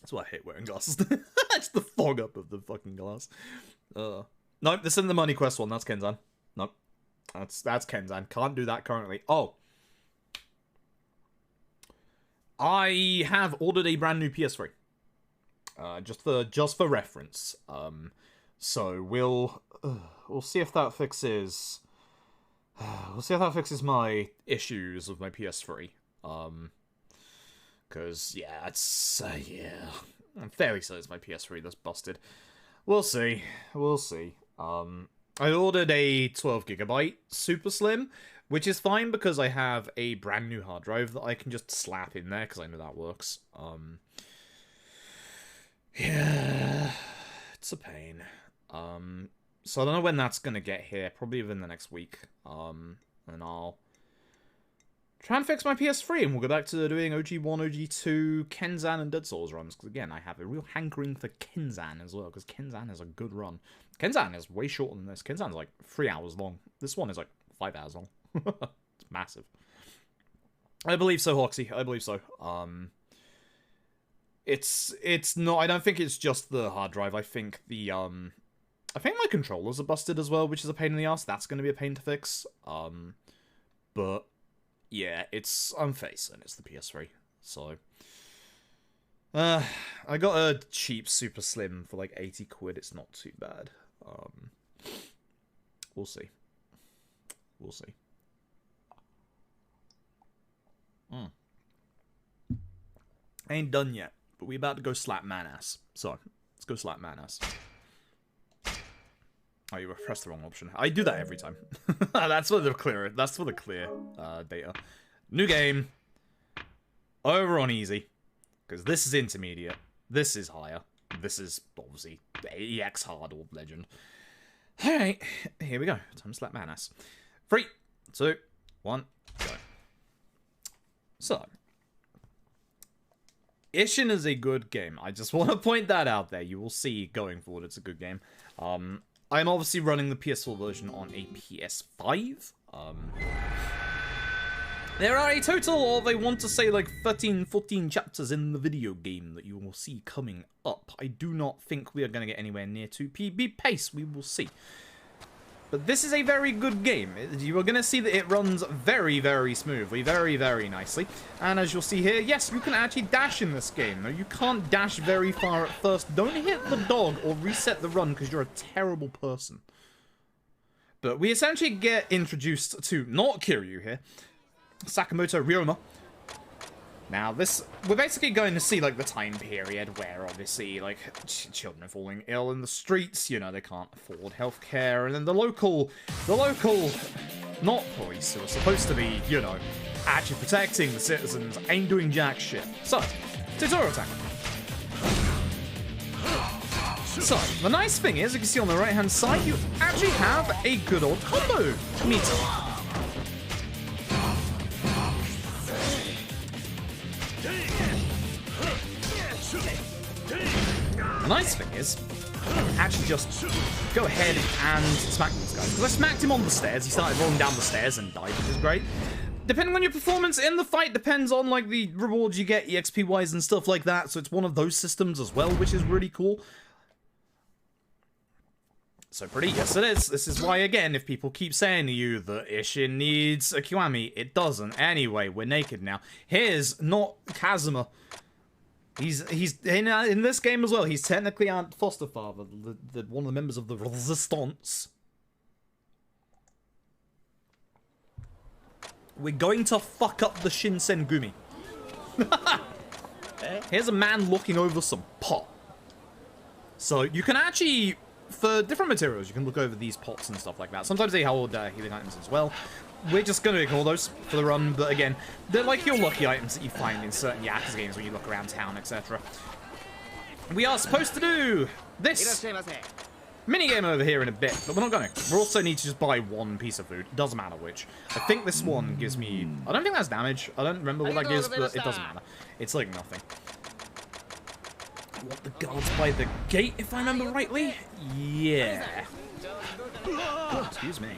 That's why I hate wearing glasses. It's the fog up of the fucking glass. Nope, this isn't the money quest one. That's Kenzan. Nope. That's Kenzan. Can't do that currently. Oh. I have ordered a brand new PS3. Just for reference. So we'll see if that fixes my issues with my PS3. Cause yeah, it's yeah. I'm fairly certain it's my PS3 that's busted. We'll see. I ordered a 12GB super slim, which is fine because I have a brand new hard drive that I can just slap in there because I know that works. Yeah, it's a pain. So I don't know when that's gonna get here. Probably within the next week. And I'll try and fix my PS3, and we'll go back to doing OG1, OG2, Kenzan, and Dead Souls runs. Because again, I have a real hankering for Kenzan as well, because Kenzan is a good run. Kenzan is way shorter than this. Kenzan's like 3 hours long. This one is like 5 hours long. It's massive. I believe so, Hoxie. I believe so. It's not. I don't think it's just the hard drive. I think my controllers are busted as well, which is a pain in the ass. That's going to be a pain to fix. But yeah, I'm facing it's the PS3. So I got a cheap super slim for like 80 quid. It's not too bad. We'll see. Ain't done yet, but we about to go slap man ass. So let's go slap man ass. Oh, you pressed the wrong option. I do that every time. That's for the clear. That's for the clear data. New game. Over on easy, because this is intermediate. This is higher. This is obviously EX hard or legend. All right, here we go. Time to slap man ass. 3, 2, 1, go. So, Ishin is a good game. I just want to point that out there. You will see going forward, it's a good game. I'm obviously running the PS4 version on a PS5. There are a total of, I want to say, like 13, 14 chapters in the video game that you will see coming up. I do not think we are going to get anywhere near to PB pace. We will see. But this is a very good game. You are going to see that it runs very, very smoothly, very, very nicely. And as you'll see here, yes, you can actually dash in this game. No, you can't dash very far at first. Don't hit the dog or reset the run because you're a terrible person. But we essentially get introduced to not Kiryu here, Sakamoto Ryoma. Now, we're basically going to see, like, the time period where, obviously, like, children are falling ill in the streets, you know, they can't afford healthcare, and then the local, not police, who are supposed to be, you know, actually protecting the citizens, ain't doing jack shit. So, tutorial time. So, the nice thing is, you can see on the right-hand side, you actually have a good old combo meter. The nice thing is, I can actually just go ahead and smack these guys. Because I smacked him on the stairs, he started rolling down the stairs and died, which is great. Depending on your performance in the fight depends on, like, the rewards you get EXP-wise and stuff like that. So it's one of those systems as well, which is really cool. So pretty, yes it is. This is why, again, if people keep saying to you that Ishin needs a Kiwami, it doesn't. Anyway, we're naked now. Here's not Kazuma. He's in this game as well. He's technically our foster father, one of the members of the Resistance. We're going to fuck up the Shin Sengumi. Here's a man looking over some pot. So you can actually, for different materials, you can look over these pots and stuff like that. Sometimes they hold healing items as well. We're just going to ignore those for the run, but again, they're like your lucky items that you find in certain Yakuza games when you look around town, etc. We are supposed to do this minigame over here in a bit, but we're not going to. We also need to just buy one piece of food. Doesn't matter which. I think this one gives me... I don't think that's damage. I don't remember what that gives, but it doesn't matter. It's like nothing. I want the guards by the gate, if I remember rightly. Yeah. Oh, excuse me.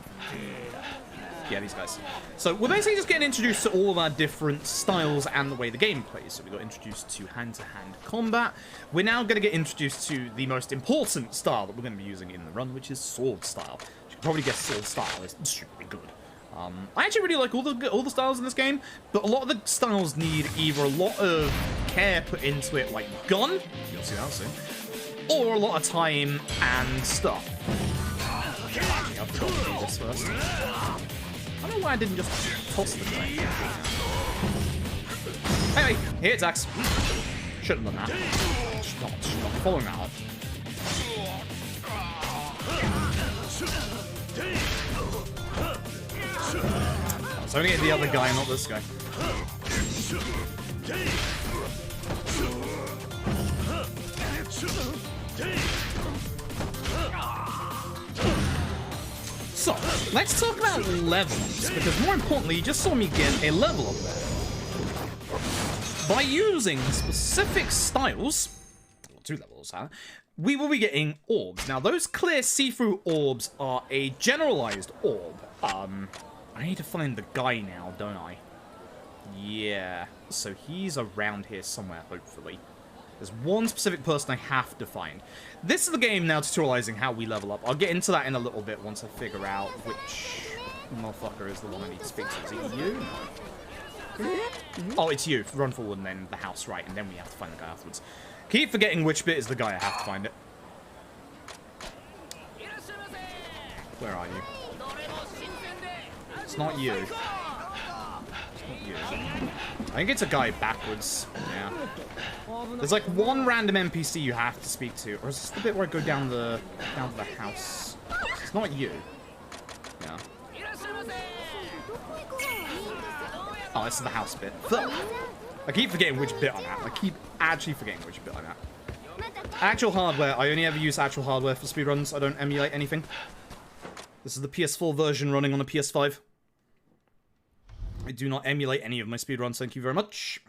Yeah, these guys. So we're basically just getting introduced to all of our different styles and the way the game plays. So we got introduced to hand-to-hand combat. We're now going to get introduced to the most important style that we're going to be using in the run, which is sword style. You can probably guess sword style is extremely good. I actually really like all the styles in this game, but a lot of the styles need either a lot of care put into it, like gun, you'll see that soon, or a lot of time and stuff. Actually, I forgot to do this first. I don't know why I didn't just toss the thing. Anyway, here attacks. Should have done that. Should not following that up. So I'm gonna get the other guy, not this guy. So, let's talk about level-ups, because more importantly, you just saw me get a level up there. By using specific styles, well, 2 levels, huh? We will be getting orbs. Now, those clear see-through orbs are a generalized orb. I need to find the guy now, don't I? Yeah. So he's around here somewhere, hopefully. There's one specific person I have to find. This is the game now tutorializing how we level up. I'll get into that in a little bit once I figure out which motherfucker is the one I need to speak to. Is it you? No. Oh, it's you. Run forward and then the house, right, and then we have to find the guy afterwards. Keep forgetting which bit is the guy I have to find it. Where are you? It's not you. It's not you. I think it's a guy backwards. Yeah. There's like one random NPC you have to speak to, or is this the bit where I go down to the house? It's not you. Yeah. Oh, this is the house bit. I keep forgetting which bit I'm at. I keep actually forgetting which bit I'm at. Actual hardware. I only ever use actual hardware for speedruns. I don't emulate anything. This is the PS4 version running on a PS5. I do not emulate any of my speedruns, thank you very much.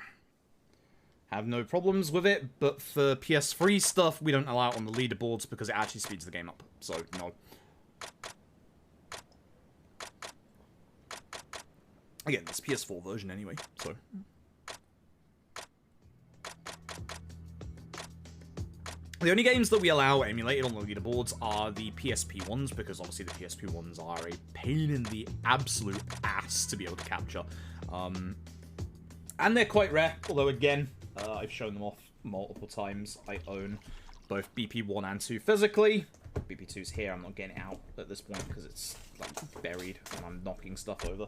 Have no problems with it, but for PS3 stuff, we don't allow it on the leaderboards because it actually speeds the game up. So, no. Again, it's PS4 version anyway, so... The only games that we allow emulated on the leaderboards are the PSP ones, because obviously the PSP ones are a pain in the absolute ass to be able to capture. And they're quite rare, although again, I've shown them off multiple times. I own both BP1 and 2 physically. BP2's here, I'm not getting it out at this point because it's like buried and I'm knocking stuff over,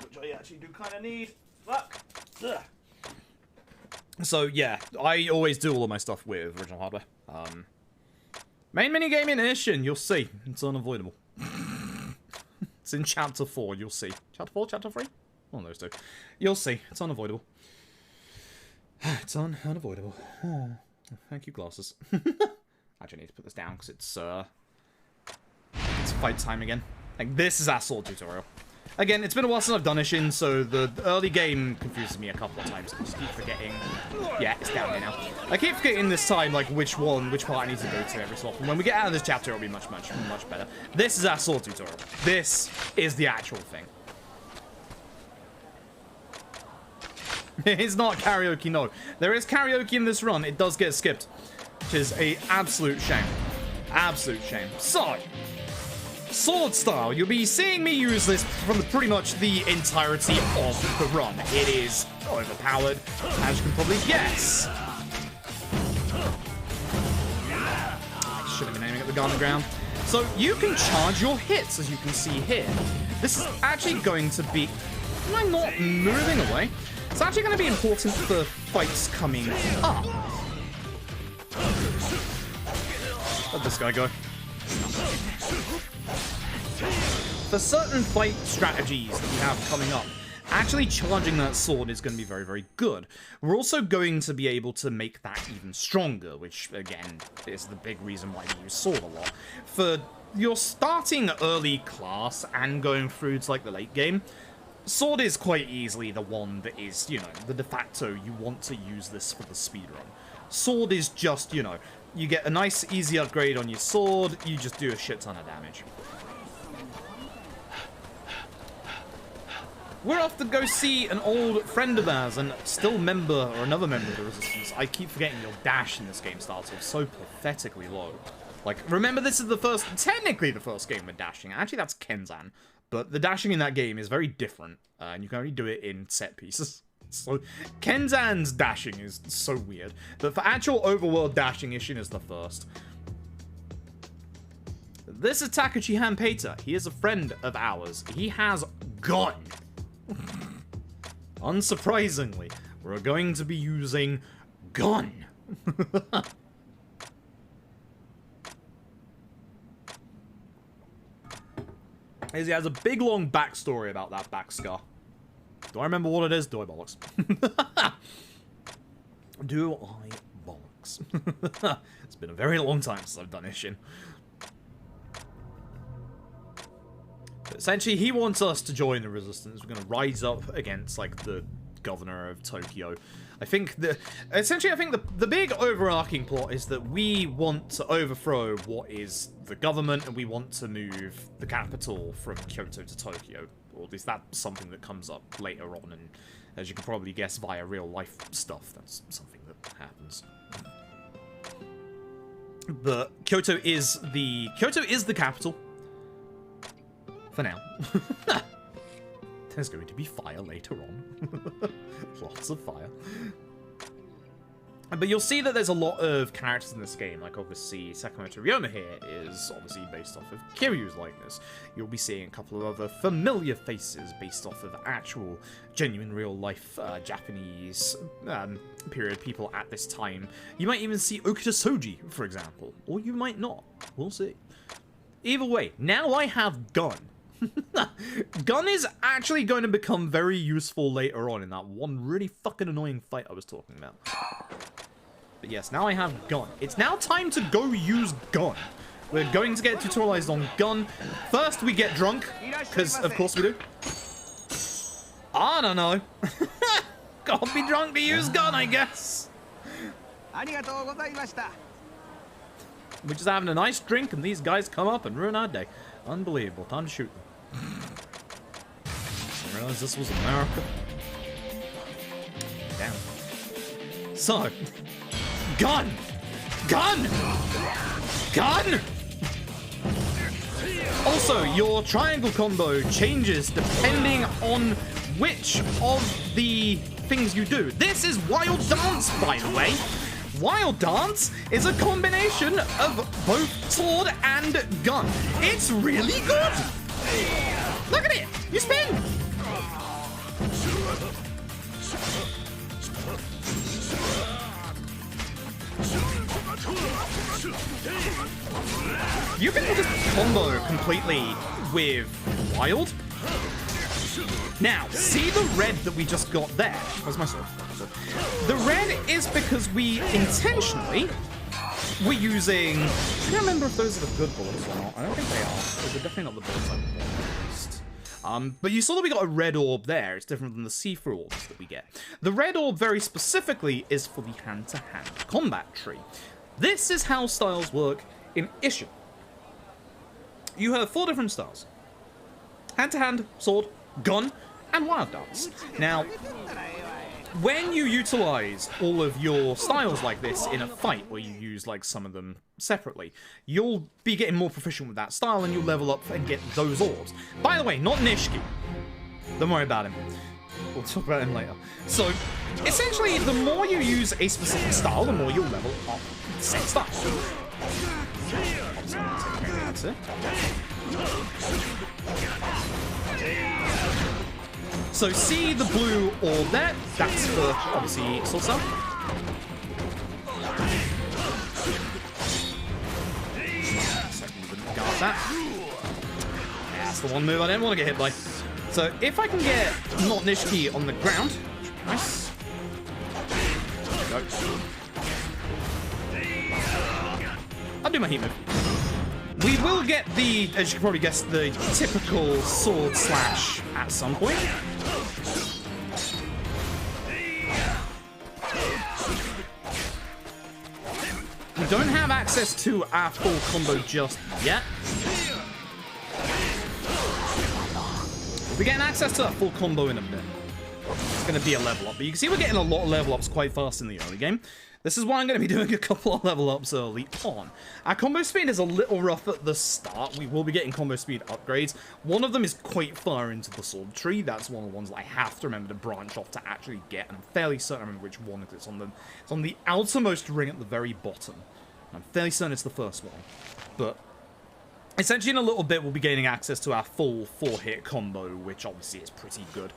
which I actually do kind of need. Fuck! Ugh. So yeah, I always do all of my stuff with original hardware. Main minigame in Ishin, you'll see. It's unavoidable. It's in chapter 4, you'll see. Chapter 4, chapter 3? One of those two. You'll see. It's unavoidable. It's unavoidable. Oh, thank you, glasses. Actually, I need to put this down because it's fight time again. Like, this is our sword tutorial. Again, it's been a while since I've done Ishin, so the early game confuses me a couple of times. I just keep forgetting. Yeah, it's down here now. I keep forgetting this time, like, which part I need to go to every so often. When we get out of this chapter, it'll be much better. This is our sword tutorial. This is the actual thing. It's not karaoke, no. There is karaoke in this run. It does get skipped, which is an absolute shame. Absolute shame. So... sword style. You'll be seeing me use this from pretty much the entirety of the run. It is overpowered, as you can probably guess. I should have been aiming at the guy on the ground. So you can charge your hits, as you can see here. This is actually going to be... am I not moving away? It's actually going to be important for fights coming up. Where'd this guy go? For certain fight strategies that we have coming up, actually charging that sword is going to be very, very good. We're also going to be able to make that even stronger, which, again, is the big reason why we use sword a lot. For your starting early class and going through to, like, the late game, sword is quite easily the one that is, you know, the de facto. You want to use this for the speedrun. Sword is just, you know, you get a nice, easy upgrade on your sword, you just do a shit ton of damage. We're off to go see an old friend of ours and still member, or another member of the Resistance. I keep forgetting your dash in this game starts off so pathetically low. Like, remember this is the first, technically the first game with dashing. Actually, that's Kenzan. But the dashing in that game is very different, and you can only do it in set pieces. So, Kenzan's dashing is so weird. But for actual overworld dashing, Ishin is the first. This is Takuchi Hanpeita. He is a friend of ours. He has gun. Unsurprisingly, we're going to be using gun. He has a big long backstory about that back scar. Do I remember what it is? Do I bollocks? Do I bollocks? It's been a very long time since I've done Ishin. But essentially, he wants us to join the Resistance. We're going to rise up against, like, the governor of Tokyo. I think the big overarching plot is that we want to overthrow what is the government, and we want to move the capital from Kyoto to Tokyo. Or at least that's something that comes up later on, and as you can probably guess via real life stuff, that's something that happens. But Kyoto is the capital. For now. There's going to be fire later on. Lots of fire. But you'll see that there's a lot of characters in this game. Like, obviously, Sakamoto Ryoma here is obviously based off of Kiryu's likeness. You'll be seeing a couple of other familiar faces based off of actual, genuine, real-life Japanese period people at this time. You might even see Okuta Soji, for example. Or you might not. We'll see. Either way, now I have gun. Gun is actually going to become very useful later on in that one really fucking annoying fight I was talking about. But yes, now I have gun. It's now time to go use gun. We're going to get tutorialized on gun. First, we get drunk, because of course we do. I don't know. Gotta be drunk to use gun, I guess. We're just having a nice drink, and these guys come up and ruin our day. Unbelievable. Time to shoot them. I realized this was America. Damn. So, gun! Gun! Gun! Also, your triangle combo changes depending on which of the things you do. This is Wild Dance, by the way. Wild Dance is a combination of both sword and gun. It's really good! Look at it! You spin! You can just combo completely with Wild. Now, see the red that we just got there? Where's my sword? The red is because we intentionally were using... I can't remember if those are the good bullets or not. I don't think they are. They're definitely not the bullets I want. But you saw that we got a red orb there. It's different than the see-through orbs that we get. The red orb, very specifically, is for the hand-to-hand combat tree. This is how styles work in Ishin. You have 4 different styles. Hand-to-hand, sword, gun, and wild dance. Now, when you utilize all of your styles like this in a fight, where you use like some of them separately, you'll be getting more proficient with that style and you'll level up and get those orbs. By the way, not Nishiki. Don't worry about him. We'll talk about him later. So, essentially, the more you use a specific style, the more you'll level up said style. That's it. So see the blue orb there? That's for, obviously, sword style. Second, you wouldn't guard that. Yeah, that's the one move I didn't want to get hit by. So if I can get not Nishiki on the ground, nice. There we go. I'll do my heat move. We will get the, as you can probably guess, the typical sword slash at some point. We don't have access to our full combo just yet. We're getting access to that full combo in a bit. It's going to be a level up. But you can see we're getting a lot of level ups quite fast in the early game. This is why I'm going to be doing a couple of level ups early on. Our combo speed is a little rough at the start. We will be getting combo speed upgrades. One of them is quite far into the sword tree. That's one of the ones that I have to remember to branch off to actually get. And I'm fairly certain I remember which one because it's on the outermost ring at the very bottom. I'm fairly certain it's the first one. But essentially, in a little bit, we'll be gaining access to our full 4-hit combo, which obviously is pretty good.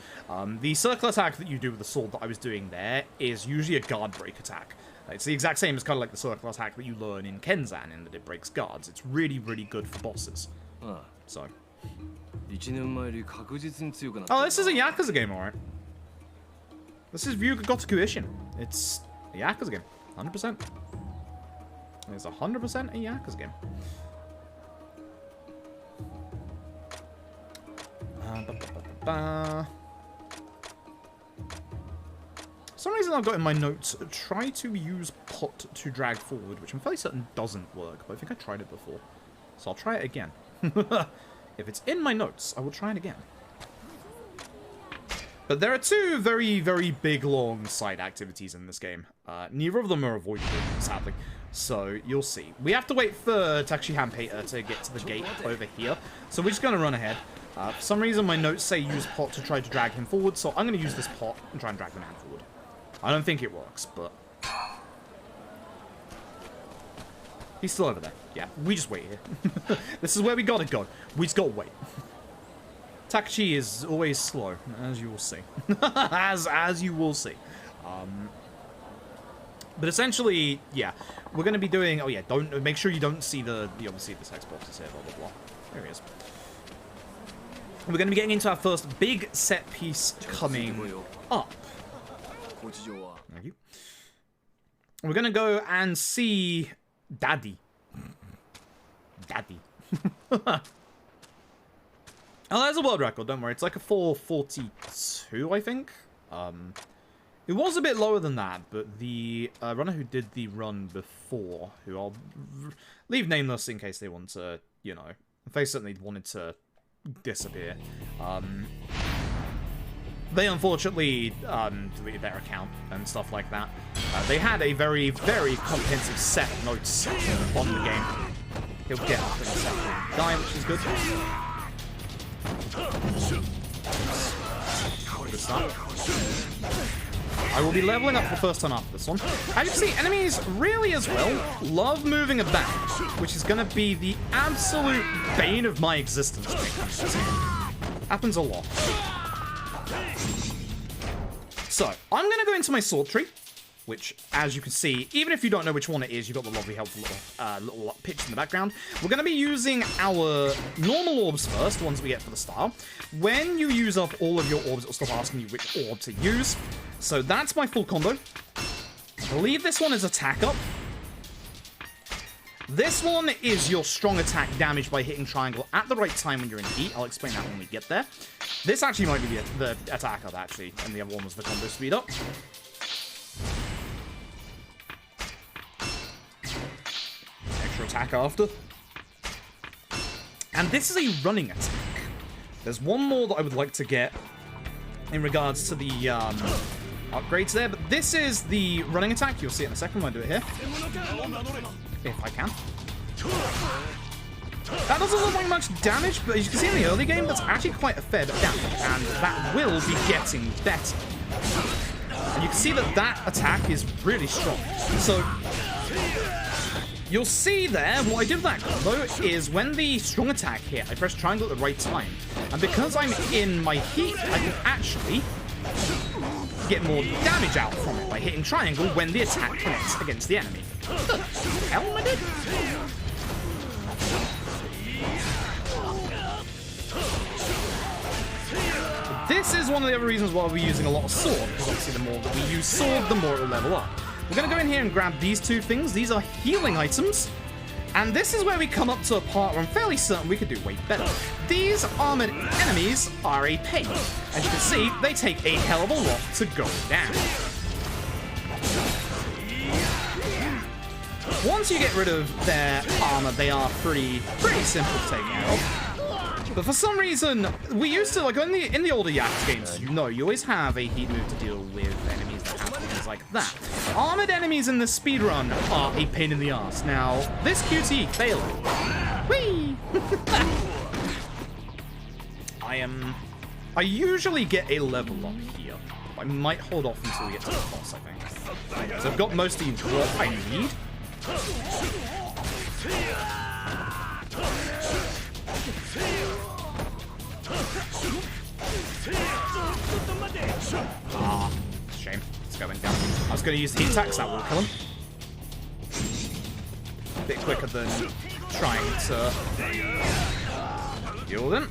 The circle attack that you do with the sword that I was doing there is usually a guard break attack. It's the exact same as kind of like the circle attack that you learn in Kenzan, in that it breaks guards. It's really, really good for bosses. So. Oh, this is a Yakuza game, alright. This is Yakuza Ishin. It's a Yakuza game. 100%. It's 100% a Yakuza game. For some reason I've got in my notes, try to use pot to drag forward, which I'm fairly certain doesn't work, but I think I tried it before. So I'll try it again. If it's in my notes, I will try it again. But there are two very, very big, long side activities in this game. Neither of them are avoidable, sadly. So, you'll see. We have to wait for Takashi Hanpeter to get to the gate over here. So we're just going to run ahead. For some reason, my notes say use pot to try to drag him forward, so I'm going to use this pot and try and drag the man forward. I don't think it works, but... He's still over there. Yeah, we just wait here. This is where we gotta go. We just gotta wait. Takashi is always slow, as you will see. as you will see. But essentially, yeah, we're gonna be doing... Oh yeah, don't make sure you don't see the obviously the text boxes here, blah, blah, blah. There he is. We're gonna be getting into our first big set piece coming up. Thank you. We're gonna go and see Daddy. Daddy. Oh, there's a world record, don't worry. It's like a 4:42, I think. It was a bit lower than that, but the runner who did the run before, who I'll leave nameless in case they want to, you know, if they certainly wanted to disappear. They unfortunately deleted their account and stuff like that. They had a very, very comprehensive set of notes on the game. He'll get up in a second and die, which is good. Good start. I will be leveling up for the first time after this one. As you can see, enemies really as well love moving about, which is going to be the absolute bane of my existence. Happens a lot. So, I'm going to go into my sword tree, which, as you can see, even if you don't know which one it is, you've got the lovely, helpful little pitch in the background. We're going to be using our normal orbs first, the ones that we get for the star. When you use up all of your orbs, it'll stop asking you which orb to use. So that's my full combo. I believe this one is attack up. This one is your strong attack damage by hitting triangle at the right time when you're in heat. I'll explain that when we get there. This actually might be the attack up, actually, and the other one was the combo speed up. Extra attack after. And this is a running attack. There's one more that I would like to get in regards to the upgrades there, but this is the running attack. You'll see it in a second when I do it here. If I can. That doesn't look like much damage, but as you can see in the early game, that's actually quite a fair bit of damage, and that will be getting better. And you can see that that attack is really strong. So, you'll see there, what I did with that combo is when the strong attack hit, I press triangle at the right time. And because I'm in my heat, I can actually get more damage out from it by hitting triangle when the attack connects against the enemy. What the hell am I doing? This is one of the other reasons why we're using a lot of sword, because obviously the more that we use sword, the more it will level up. We're going to go in here and grab these two things. These are healing items. And this is where we come up to a part where I'm fairly certain we could do way better. These armored enemies are a pain. As you can see, they take a hell of a lot to go down. Once you get rid of their armor, they are pretty simple to take care of. But for some reason, we used to, like, in the older Yakuza games, you always have a heat move to deal with enemies that have things like that. Armored enemies in the speedrun are a pain in the ass. Now, this QT failed. Whee! I usually get a level up here. I might hold off until we get to the boss, I think. So I've got most of what I need. Ah, shame. It's going down. I was going to use the heat attacks, that will kill him. A bit quicker than trying to deal with him.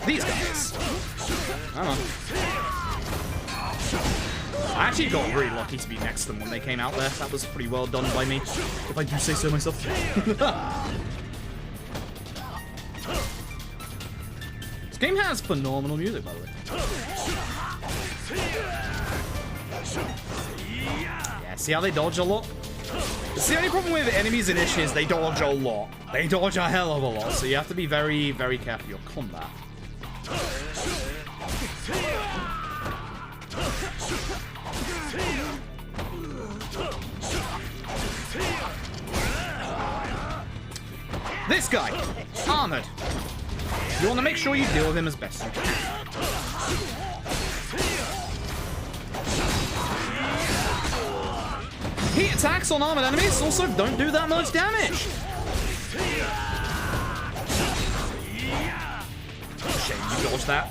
These guys. Come on. I actually got really lucky to be next to them when they came out there. That was pretty well done by me, if I do say so myself. This game has phenomenal music, by the way. Yeah, see how they dodge a lot? It's the only problem with enemies in Ishin is they dodge a lot. They dodge a hell of a lot, so you have to be very, very careful with your combat. This guy, armored. You want to make sure you deal with him as best you can. Heat attacks on armored enemies also don't do that much damage. Shame you dodged that.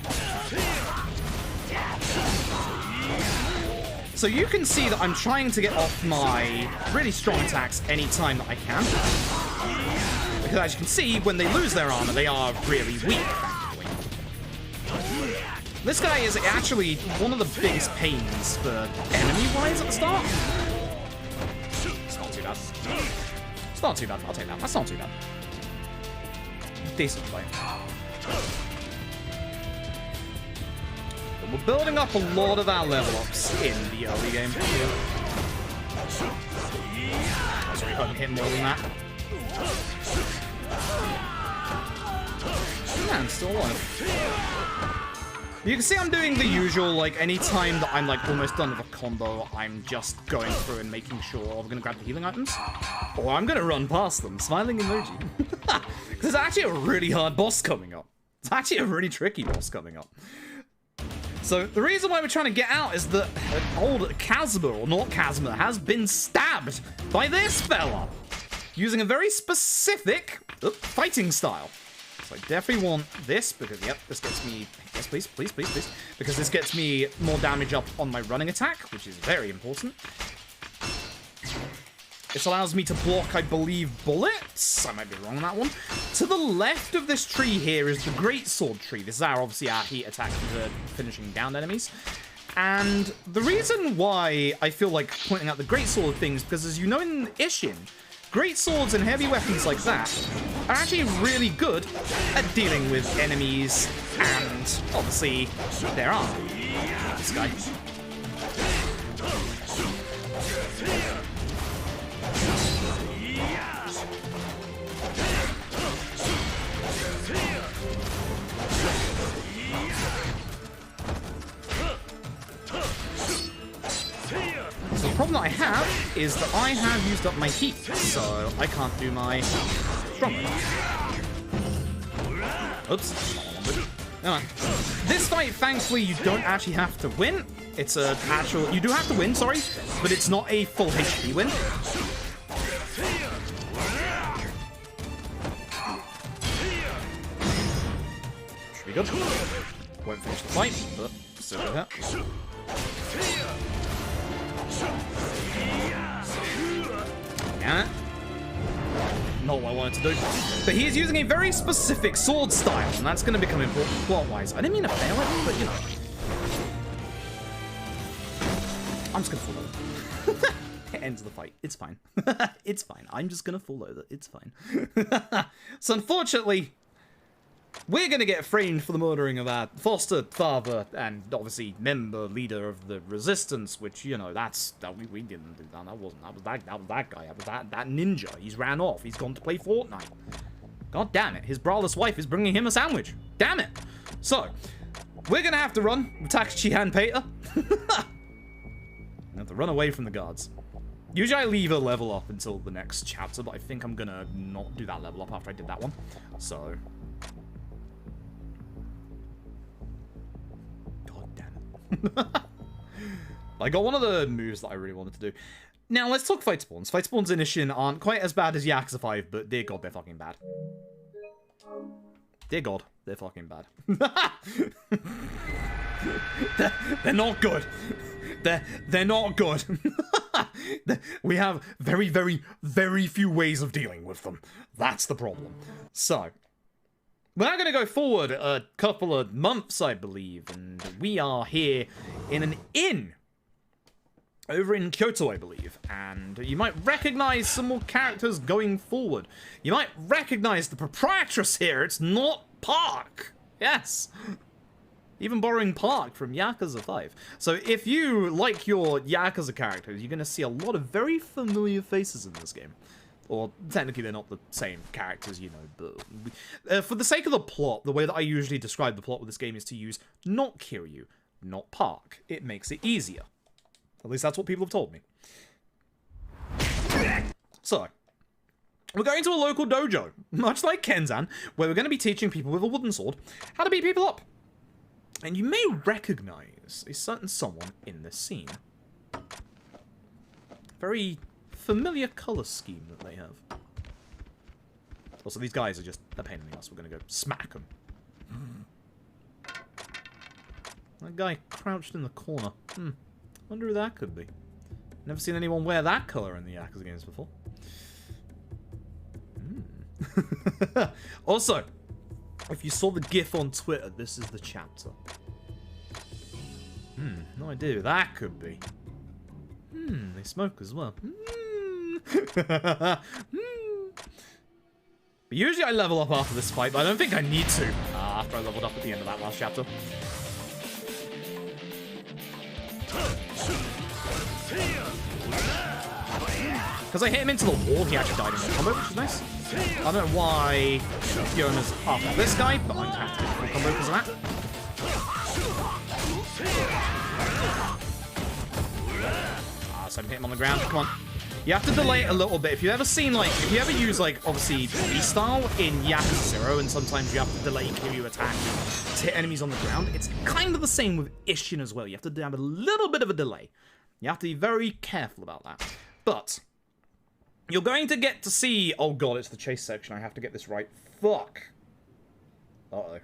So you can see that I'm trying to get off my really strong attacks anytime that I can. Because as you can see, when they lose their armor, they are really weak, thankfully. This guy is actually one of the biggest pains for enemy-wise at the start. It's not too bad. It's not too bad. I'll take that. That's not too bad. Decent fight. But we're building up a lot of our level ups in the early game. Sorry, I couldn't hit more than that. Man, still alive. You can see I'm doing the usual, like, anytime that I'm, like, almost done with a combo, I'm just going through and making sure I'm going to grab the healing items. Or I'm going to run past them. Smiling emoji. Because it's actually a really hard boss coming up. It's actually a really tricky boss coming up. So, the reason why we're trying to get out is that old Kazuma, or not Kazuma, has been stabbed by this fella. Using a very specific fighting style. So I definitely want this, because, yep, this gets me... Yes, please, please, please, please. Because this gets me more damage up on my running attack, which is very important. This allows me to block, I believe, bullets. I might be wrong on that one. To the left of this tree here is the Greatsword tree. This is obviously our heat attack for finishing down enemies. And the reason why I feel like pointing out the Greatsword thing is because, as you know in Ishin, great swords and heavy weapons like that are actually really good at dealing with enemies and, obviously, their armor. This guy. So the problem that I have is that I have used up my heat, so I can't do my strong move. Oops. Never mind. This fight, thankfully, you don't actually have to win. It's a actual... You do have to win, sorry, but it's not a full HP win. Should be good. Won't finish the fight, but still good hit. Damn it. Not what I wanted to do. But he is using a very specific sword style, and that's going to become important plot-wise. I didn't mean to fail it, but you know. I'm just going to fall over. It ends the fight. It's fine. It's fine. I'm just going to fall over. It's fine. So unfortunately, we're going to get framed for the murdering of our foster father and obviously member leader of the resistance, which, you know, we didn't do that. That was that guy. That was that ninja. He's ran off. He's gone to play Fortnite. God damn it. His braless wife is bringing him a sandwich. Damn it. So, we're going to have to run with Takashi and Peter. I have to run away from the guards. Usually I leave a level up until the next chapter, but I think I'm going to not do that level up after I did that one. So... I got one of the moves that I really wanted to do. Now, let's talk fight spawns. Fight spawns in Ishin aren't quite as bad as Yakuza 5, but dear god, they're fucking bad. Dear god, they're fucking bad. they're not good. They're not good. We have very, very, very few ways of dealing with them. That's the problem. So... we're now going to go forward a couple of months, I believe, and we are here in an inn over in Kyoto, I believe, and you might recognize some more characters going forward. You might recognize the proprietress here. It's not Park. Yes. Even borrowing Park from Yakuza 5. So if you like your Yakuza characters, you're going to see a lot of very familiar faces in this game. Or, technically, they're not the same characters, you know, but... for the sake of the plot, the way that I usually describe the plot with this game is to use not Kiryu, not Park. It makes it easier. At least that's what people have told me. So, we're going to a local dojo, much like Kenzan, where we're going to be teaching people with a wooden sword how to beat people up. And you may recognize a certain someone in this scene. Very... familiar color scheme that they have. Also, these guys are just a pain in the ass. We're gonna go smack them. That guy crouched in the corner. Wonder who that could be. Never seen anyone wear that color in the Yakuza games before. Also, if you saw the GIF on Twitter, this is the chapter. No idea who that could be. They smoke as well. But usually I level up after this fight, but I don't think I need to after I leveled up at the end of that last chapter. Because I hit him into the wall, he actually died in the combo, which is nice. I don't know why Fiona's after this guy, but I'm going to have to do the full combo because of that. So I'm hitting him on the ground, come on. You have to delay it a little bit. If you've ever seen, like, if you ever use, like, obviously, freestyle in Yakuza 0, and sometimes you have to delay Kiryu attack to hit enemies on the ground, it's kind of the same with Ishin as well. You have to have a little bit of a delay. You have to be very careful about that. But, you're going to get to see... oh god, it's the chase section. I have to get this right. Fuck. Uh-oh.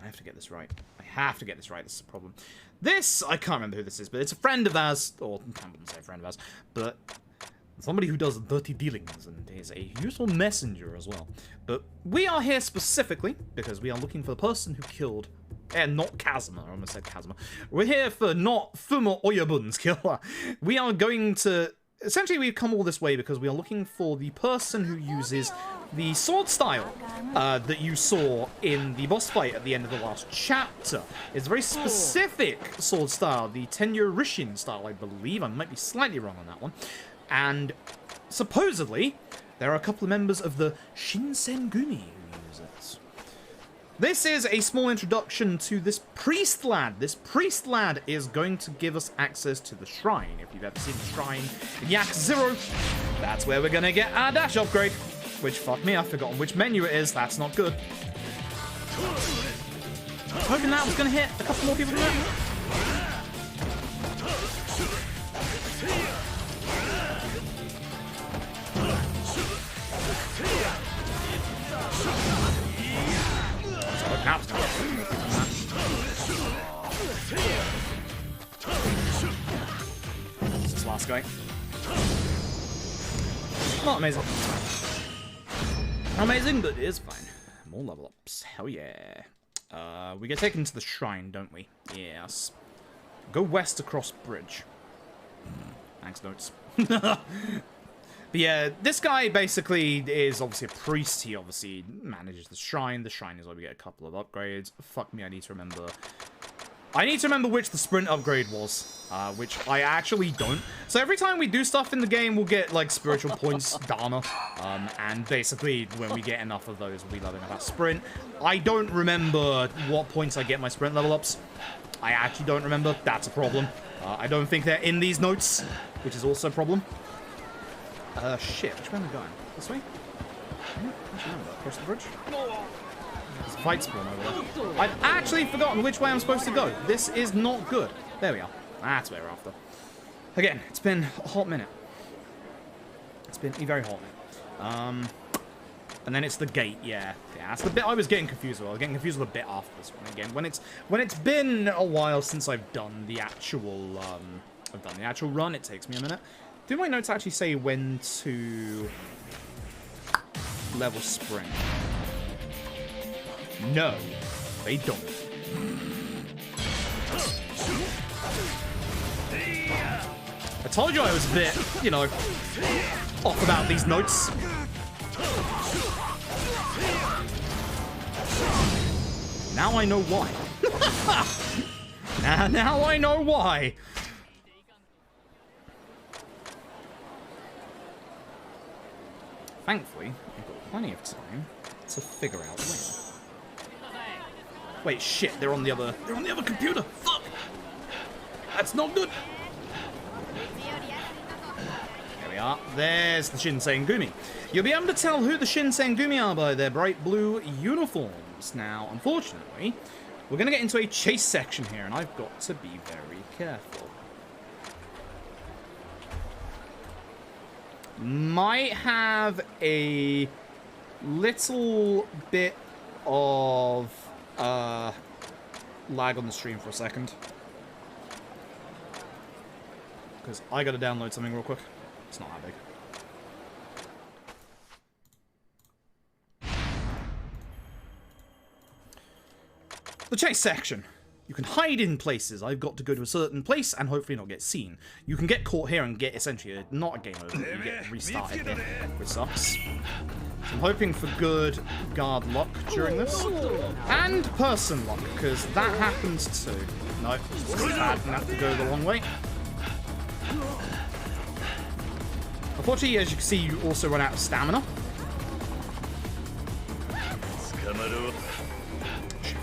I have to get this right. I have to get this right. This is a problem. This, I can't remember who this is, but it's a friend of ours, or I wouldn't say a friend of ours, but somebody who does dirty dealings and is a useful messenger as well. But we are here specifically because we are looking for the person who killed, not Kazuma, I almost said Kazuma. We're here for not Fumo Oyabun's killer. We are going to, essentially we've come all this way because we are looking for the person who uses the sword style that you saw in the boss fight at the end of the last chapter. It's a very specific sword style, the Tenyo Rishin style, I believe. I might be slightly wrong on that one. And supposedly, there are a couple of members of the Shin Sengumi who use it. This is a small introduction to this priest lad. This priest lad is going to give us access to the shrine. If you've ever seen the shrine in Yakuza 0, that's where we're going to get our dash upgrade. Which, fuck me, I've forgotten which menu it is. That's not good. Hoping that was going to hit a couple more people than that. So now it's going to hit more people than that. This is this last guy. Not amazing. Amazing, but it is fine. More level ups. Hell yeah. We get taken to the shrine, don't we? Yes. Go west across bridge. Thanks, notes. But yeah, this guy basically is obviously a priest. He obviously manages the shrine. The shrine is where we get a couple of upgrades. Fuck me, I need to remember. I need to remember which the sprint upgrade was, which I actually don't. So every time we do stuff in the game, we'll get, like, spiritual points, dharma, and basically when we get enough of those, we'll be leveling up our sprint. I don't remember what points I get my sprint level ups. I actually don't remember. That's a problem. I don't think they're in these notes, which is also a problem. Shit, which way am I going? This way? I don't actually remember. Across the bridge? There's a fight spawn over there. I've actually forgotten which way I'm supposed to go. This is not good. There we are. That's where we're after. Again, it's been a hot minute. It's been a very hot minute. And then it's the gate, yeah. Yeah, that's the bit I was getting confused with. I was getting confused with the bit after this one again. When it's been a while since I've done the actual run, it takes me a minute. Do my notes actually say when to level spring? No, they don't. I told you I was a bit, you know, off about these notes. Now I know why. Now I know why. Thankfully, I've got plenty of time to figure out when. Wait, shit, they're on the other computer. Fuck. That's not good. There we are. There's the Shin Sengumi. You'll be able to tell who the Shin Sengumi are by their bright blue uniforms. Now, unfortunately, we're going to get into a chase section here, and I've got to be very careful. Might have a little bit of lag on the stream for a second. Because I got to download something real quick. It's not that big. The chase section. You can hide in places. I've got to go to a certain place and hopefully not get seen. You can get caught here and get essentially not a game over. You get restarted here, which sucks. So I'm hoping for good guard luck during this. And person luck, because that happens too. No, this is bad. I'm gonna have to go the long way. Unfortunately, as you can see, you also run out of stamina.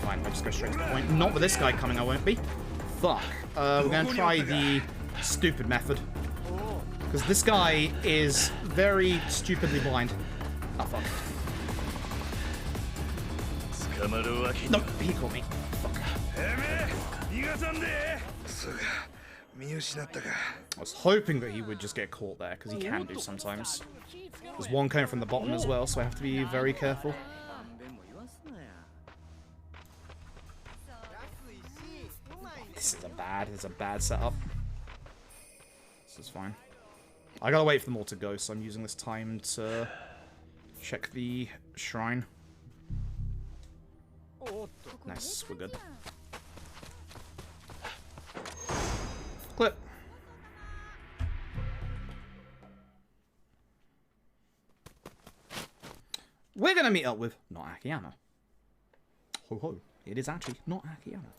Fine, I'll just go straight to the point. Not with this guy coming, I won't be. Fuck. We're going to try the stupid method. Because this guy is very stupidly blind. Oh, fuck. No, he caught me. Fuck. I was hoping that he would just get caught there, because he can do sometimes. There's one coming from the bottom as well, so I have to be very careful. This is a bad setup. This is fine. I gotta wait for them all to go, so I'm using this time to check the shrine. Nice, we're good. Clip. We're gonna meet up with not Akiyama. Ho ho. It is actually not Akiyama.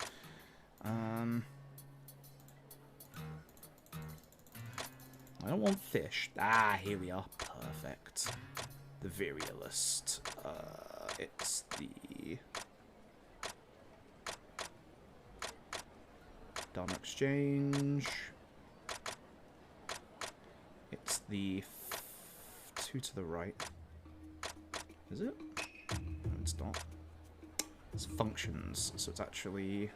I don't want fish. Ah, here we are. Perfect. The Virulist. It's the Dharma Exchange. It's the two to the right. Is it? No, it's not. It's functions, so it's actually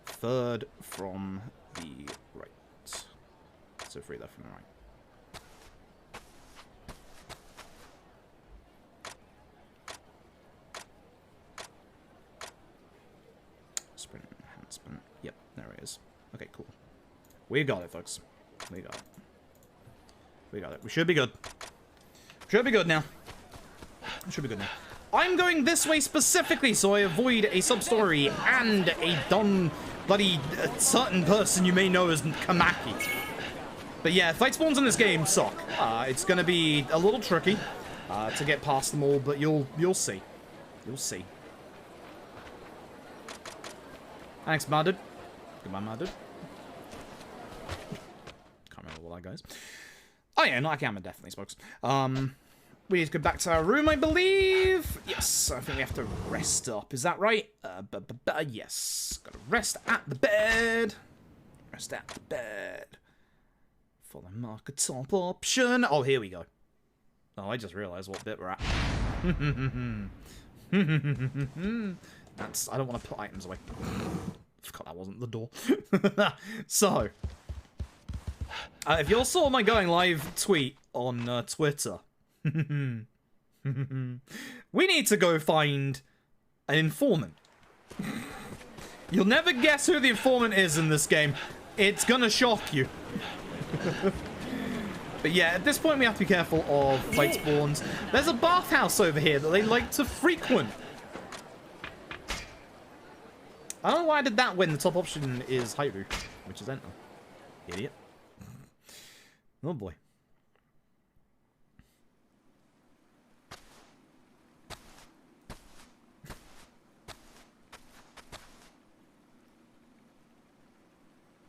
third from the right. So 3 left from the right. Sprint enhancement. Yep, there it is. Okay, cool. We got it, folks. We got it. We got it. We should be good. Should be good now. Should be good now. I'm going this way specifically so I avoid a sub-story and a dumb, bloody certain person you may know as Kamaki. But yeah, fight spawns in this game suck. It's gonna be a little tricky to get past them all, but you'll see. You'll see. Thanks, Muddy. Goodbye, Muddy. Can't remember what that goes. Oh yeah, no, I can, definitely smokes. We need to go back to our room, I believe. Yes, I think we have to rest up. Is that right? Yes. Gotta rest at the bed. Rest at the bed. For the marker top option. Oh, here we go. Oh, I just realized what bit we're at. That's. I don't want to put items away. Forgot that wasn't the door. So, if you all saw my going live tweet on Twitter, we need to go find an informant. You'll never guess who the informant is in this game. It's gonna shock you. But yeah, at this point we have to be careful of fight spawns. There's a bathhouse over here that they like to frequent. I don't know why I did that when the top option is Hairu, which is enter. Idiot. Oh boy.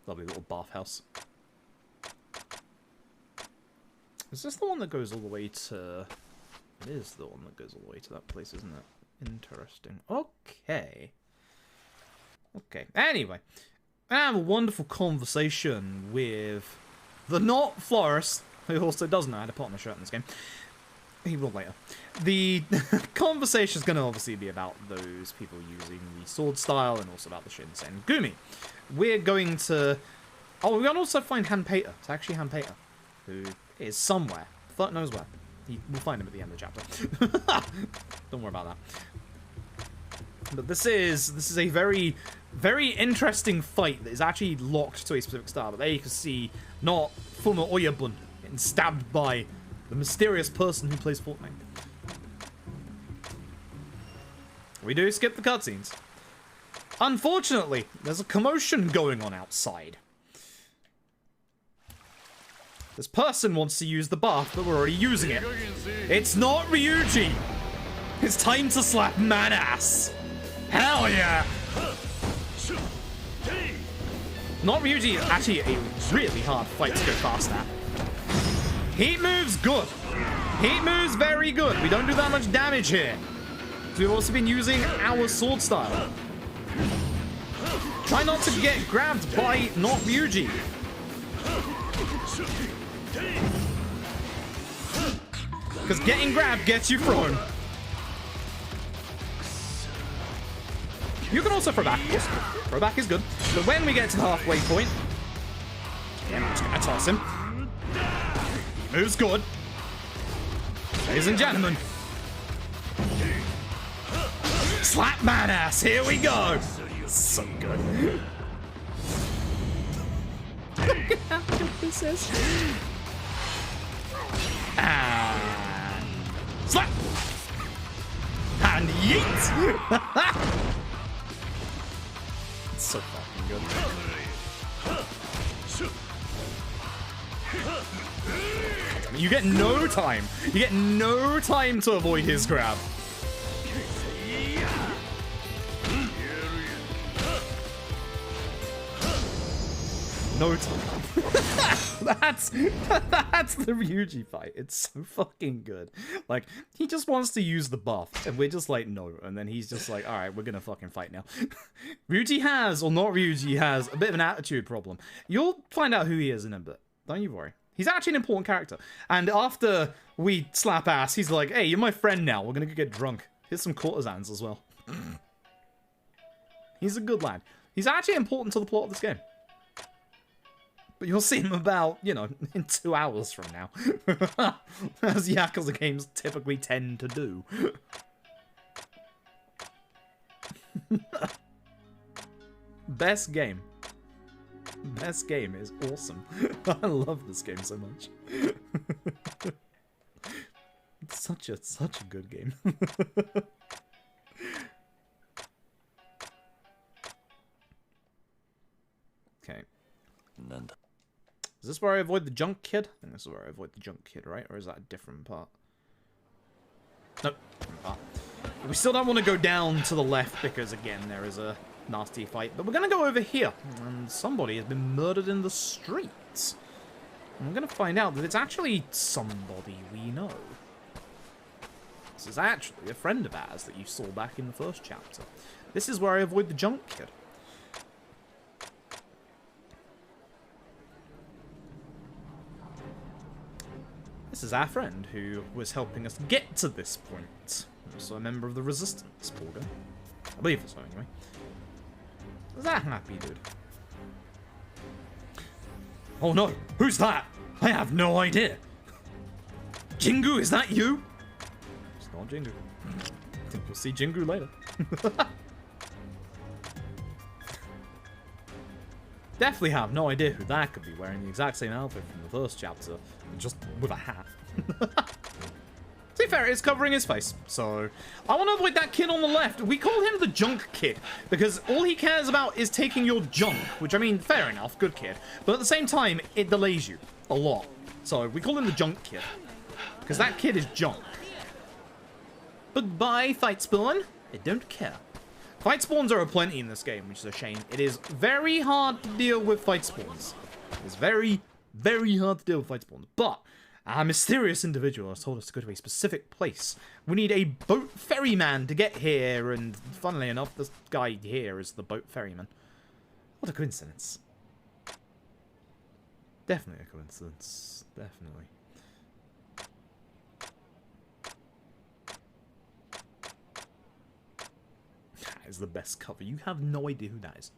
Lovely little bathhouse. Is this the one that goes all the way to... It is the one that goes all the way to that place, isn't it? Interesting. Okay. Okay. Anyway. I have a wonderful conversation with the not florist, who also doesn't know how to put on a shirt in this game. He will later. The conversation is going to obviously be about those people using the sword style and also about the Shin Sengumi. We're going to... Oh, we're going to also find Han Pater. It's actually Han Pater, who is somewhere. Fuck knows where. We'll find him at the end of the chapter. Don't worry about that. But this is a very, very interesting fight that is actually locked to a specific style. But there you can see not Fuma Oyabun getting stabbed by the mysterious person who plays Fortnite. We do skip the cutscenes. Unfortunately, there's a commotion going on outside. This person wants to use the bath, but we're already using it. It's not Ryuji. It's time to slap man ass. Hell yeah. Not Ryuji is actually a really hard fight to go fast at. Heat moves good. Heat moves very good. We don't do that much damage here. So we've also been using our sword style. Try not to get grabbed by not Ryuji. Because getting grabbed gets you thrown. You can also throw back. Yes, throw back is good. But when we get to the halfway point, again, I'm just going to toss him. Moves good. Ladies and gentlemen. Slap man ass. Here we go. So good. Look at how good this is. And slap. And yeet. It's so fucking good. You get no time. You get no time to avoid his grab. No time. That's the Ryuji fight. It's so fucking good. Like, he just wants to use the buff, and we're just like, no. And then he's just like, alright, we're gonna fucking fight now. Ryuji has, or not Ryuji has, a bit of an attitude problem. You'll find out who he is in a bit. Don't you worry. He's actually an important character. And after we slap ass, he's like, hey, you're my friend now. We're gonna go get drunk. Here's some courtesans as well. He's a good lad. He's actually important to the plot of this game. But you'll see him about, you know, in 2 hours from now. As Yakuza games typically tend to do. Best game. Best game is awesome. I love this game so much. It's such a good game. Okay. Is this where I avoid the junk kid? I think this is where I avoid the junk kid, right? Or is that a different part? Nope, different part. We still don't want to go down to the left because, again, there is a nasty fight. But we're going to go over here. And somebody has been murdered in the streets. And we're going to find out that it's actually somebody we know. This is actually a friend of ours that you saw back in the first chapter. This is where I avoid the junk kid. This is our friend who was helping us get to this point. Also a member of the Resistance, poor guy. I believe so, anyway. Is that happy, dude? Oh no, who's that? I have no idea. Jingu, is that you? It's not Jingu. We'll see Jingu later. Definitely have no idea who that could be, wearing the exact same outfit from the first chapter, just with a hat. To be fair, it's covering his face, so I want to avoid that kid on the left. We call him the junk kid, because all he cares about is taking your junk, which, I mean, fair enough, good kid. But at the same time, it delays you a lot. So we call him the junk kid, because that kid is junk. But bye, fight spawn. I don't care. Fight spawns are aplenty in this game, which is a shame. It is very hard to deal with fight spawns. It's very, very hard to deal with fight spawns. But a mysterious individual has told us to go to a specific place. We need a boat ferryman to get here, and funnily enough, this guy here is the boat ferryman. What a coincidence. Definitely a coincidence. Definitely. That is the best cover. You have no idea who that is.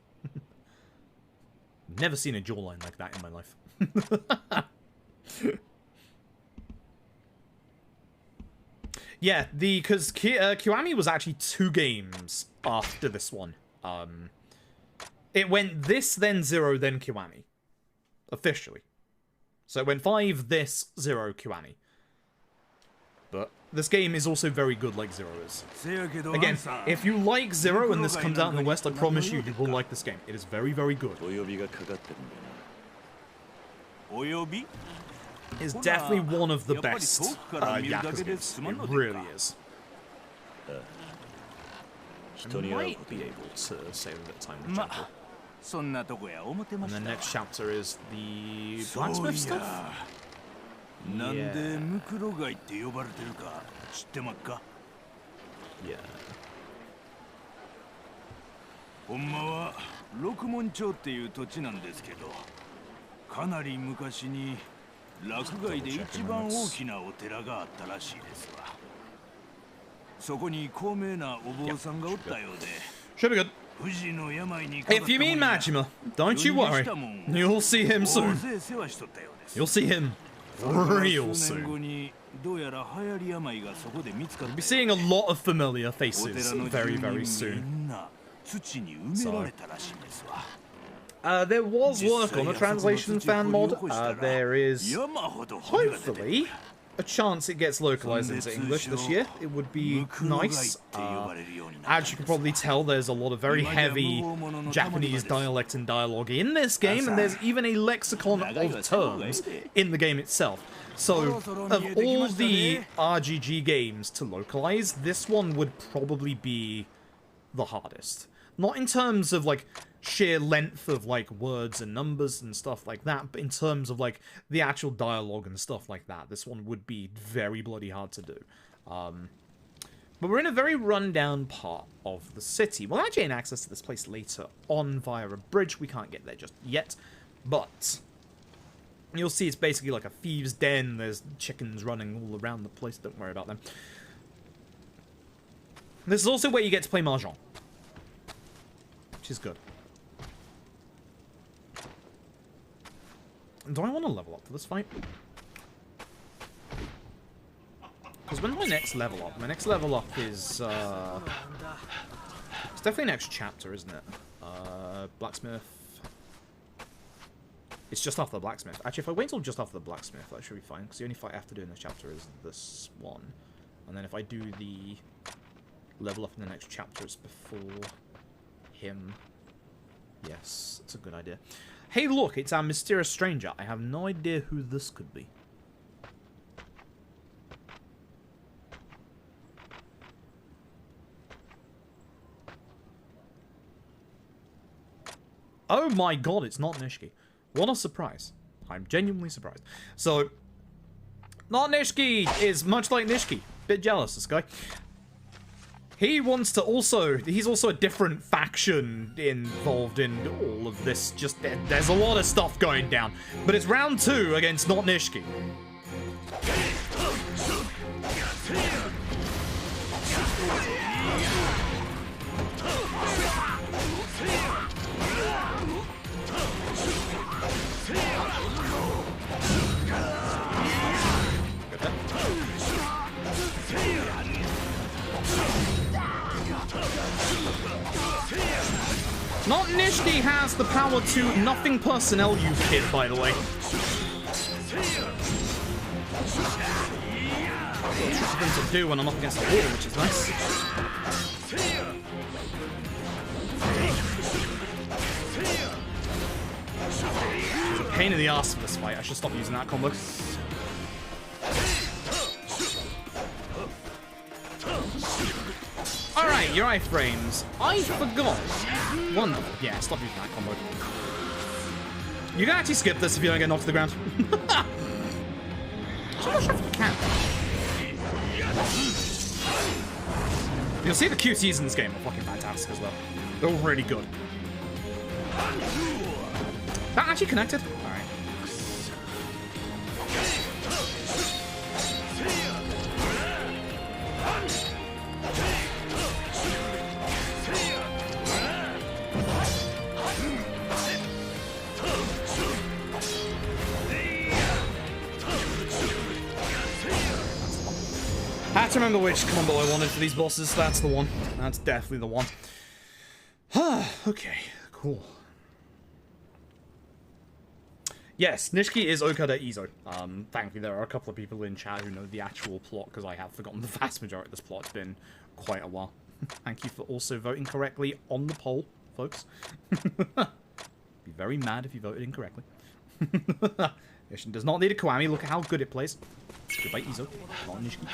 Never seen a jawline like that in my life. Yeah, because Kiwami was actually 2 games after this one. It went this, then 0, then Kiwami. Officially. So it went 5, this, 0, Kiwami. But this game is also very good like 0 is. Again, if you like 0 and this comes out in the West, I promise you, you will like this game. It is very, very good. It's definitely one of the best Yakuza games. It really is. I might be able to save a bit of time with Jungle. And the next chapter is the blacksmith stuff? Yeah. Yeah. ほんまは六門町っていう土地なんですけど、かなり昔に洛外で一番大きなお寺があったらしいですわ。そこに高名なお坊さんがおったようで。Should be good. If you mean Majima, don't you worry. You'll see him soon. You'll see him real soon. You'll be seeing a lot of familiar faces very, very soon. So, there was work on a translation fan mod. There is hopefully a chance it gets localized into English this year. It would be nice. As you can probably tell, there's a lot of very heavy Japanese dialect and dialogue in this game, and there's even a lexicon of terms in the game itself. So, of all the RGG games to localize, this one would probably be the hardest. Not in terms of, like, sheer length of, like, words and numbers and stuff like that, but in terms of, like, the actual dialogue and stuff like that. This one would be very bloody hard to do. But we're in a very rundown part of the city. We'll actually gain access to this place later on via a bridge. We can't get there just yet, but you'll see it's basically like a thieves' den. There's chickens running all around the place. Don't worry about them. This is also where you get to play Mahjong, which is good. Do I want to level up for this fight? Because when's my next level up? My next level up is, it's definitely next chapter, isn't it? Blacksmith. It's just after the blacksmith. Actually, if I wait until just after the blacksmith, that should be fine. Because the only fight I have to do in this chapter is this one. And then if I do the level up in the next chapter, it's before him. Yes, that's a good idea. Hey, look, it's our mysterious stranger. I have no idea who this could be. Oh my god, it's not Nishiki. What a surprise. I'm genuinely surprised. So, not Nishiki is much like Nishiki. Bit jealous, this guy. He wants to also... He's also a different faction involved in all of this. Just, there's a lot of stuff going down. But it's round 2 against not Nishiki. Not Nishiki has the power to nothing personnel you kid, by the way. Tricky thing to do when I'm up against the wall, which is nice. It's a pain in the ass for this fight. I should stop using that combo. Alright, your iframes. I forgot. Wonderful. Yeah, stop using that combo. You can actually skip this if you don't get knocked to the ground. I'm not sure if you can. You'll see the QTs in this game are fucking fantastic as well. They're all really good. That actually connected? Alright. I have to remember which combo I wanted for these bosses. That's the one. That's definitely the one. Okay, cool. Yes, Nishiki is Okada Izo. Thankfully, there are a couple of people in chat who know the actual plot, because I have forgotten the vast majority of this plot. It's been quite a while. Thank you for also voting correctly on the poll, folks. Be very mad if you voted incorrectly. Ishin does not need a Kiwami. Look at how good it plays. Goodbye, Izo. Not Nishiki.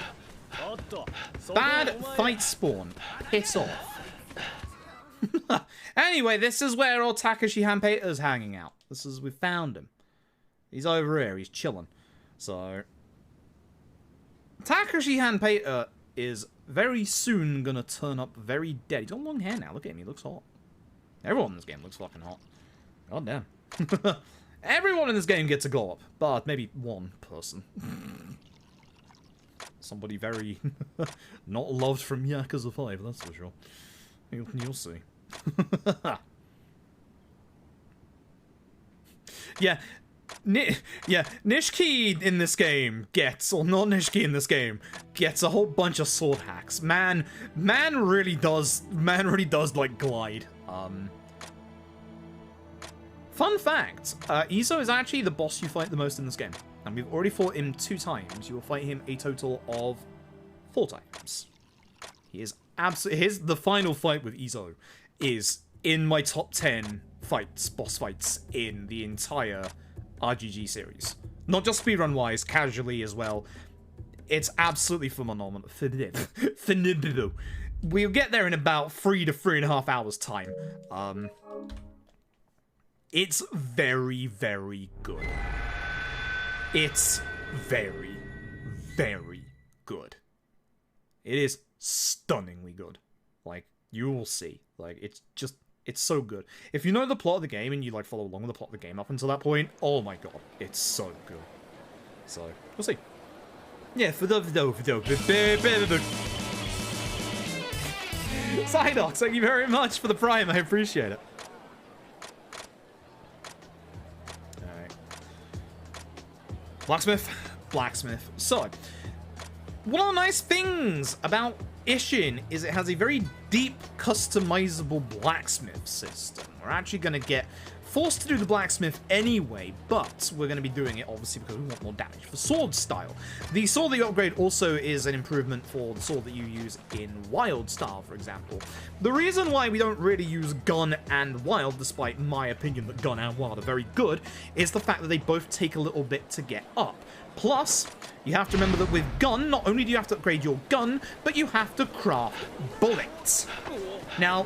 Bad fight spawn. Piss off. Anyway, this is where old Takashi Hanpeita's hanging out. We found him. He's over here. He's chilling. So, Takashi Hanpeita is very soon gonna turn up very dead. He's got long hair now. Look at him. He looks hot. Everyone in this game looks fucking hot. God damn. Everyone in this game gets a glow up, but maybe one person. Somebody very not loved from Yakuza 5, that's for sure. You'll see. Yeah, Nishiki in this game gets, or not Nishiki in this game, gets a whole bunch of sword hacks. Man really does like glide. Fun fact, Izo is actually the boss you fight the most in this game. And we've already fought him 2 times. You will fight him a total of 4 times. He is absolutely... the final fight with Izo is in my top 10 boss fights in the entire RGG series. Not just speedrun-wise, casually as well. It's absolutely phenomenal. We'll get there in about 3 to 3.5 hours time. It's very, very good. It's very, very good. It is stunningly good. Like, you will see. Like, it's so good. If you know the plot of the game and you, like, follow along with the plot of the game up until that point, oh my god, it's so good. So, we'll see. Yeah, Psydox, thank you very much for the prime, I appreciate it. Blacksmith. So, one of the nice things about Ishin is it has a very deep, customizable blacksmith system. We're actually going to get forced to do the blacksmith anyway, but we're going to be doing it obviously because we want more damage for sword style. The sword that you upgrade also is an improvement for the sword that you use in wild style, for example. The reason why we don't really use gun and wild, despite my opinion that gun and wild are very good, is the fact that they both take a little bit to get up. Plus, you have to remember that with gun, not only do you have to upgrade your gun, but you have to craft bullets. Now,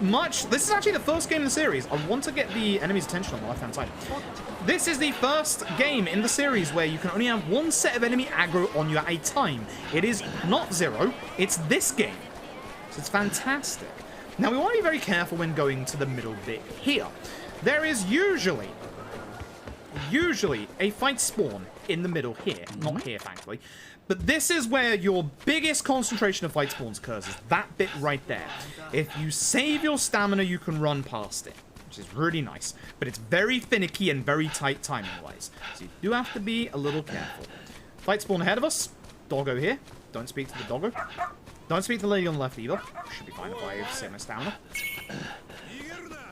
this is actually the first game in the series. I want to get the enemy's attention on the left-hand side. This is the first game in the series where you can only have one set of enemy aggro on you at a time. It is not 0, it's this game. So it's fantastic. Now, we want to be very careful when going to the middle bit here. There is usually a fight spawn in the middle here. Not here, thankfully. But this is where your biggest concentration of fight spawns occurs, is that bit right there. If you save your stamina, you can run past it, which is really nice. But it's very finicky and very tight timing-wise. So you do have to be a little careful. Fight spawn ahead of us. Doggo here. Don't speak to the doggo. Don't speak to the lady on the left either. Should be fine if I save my stamina.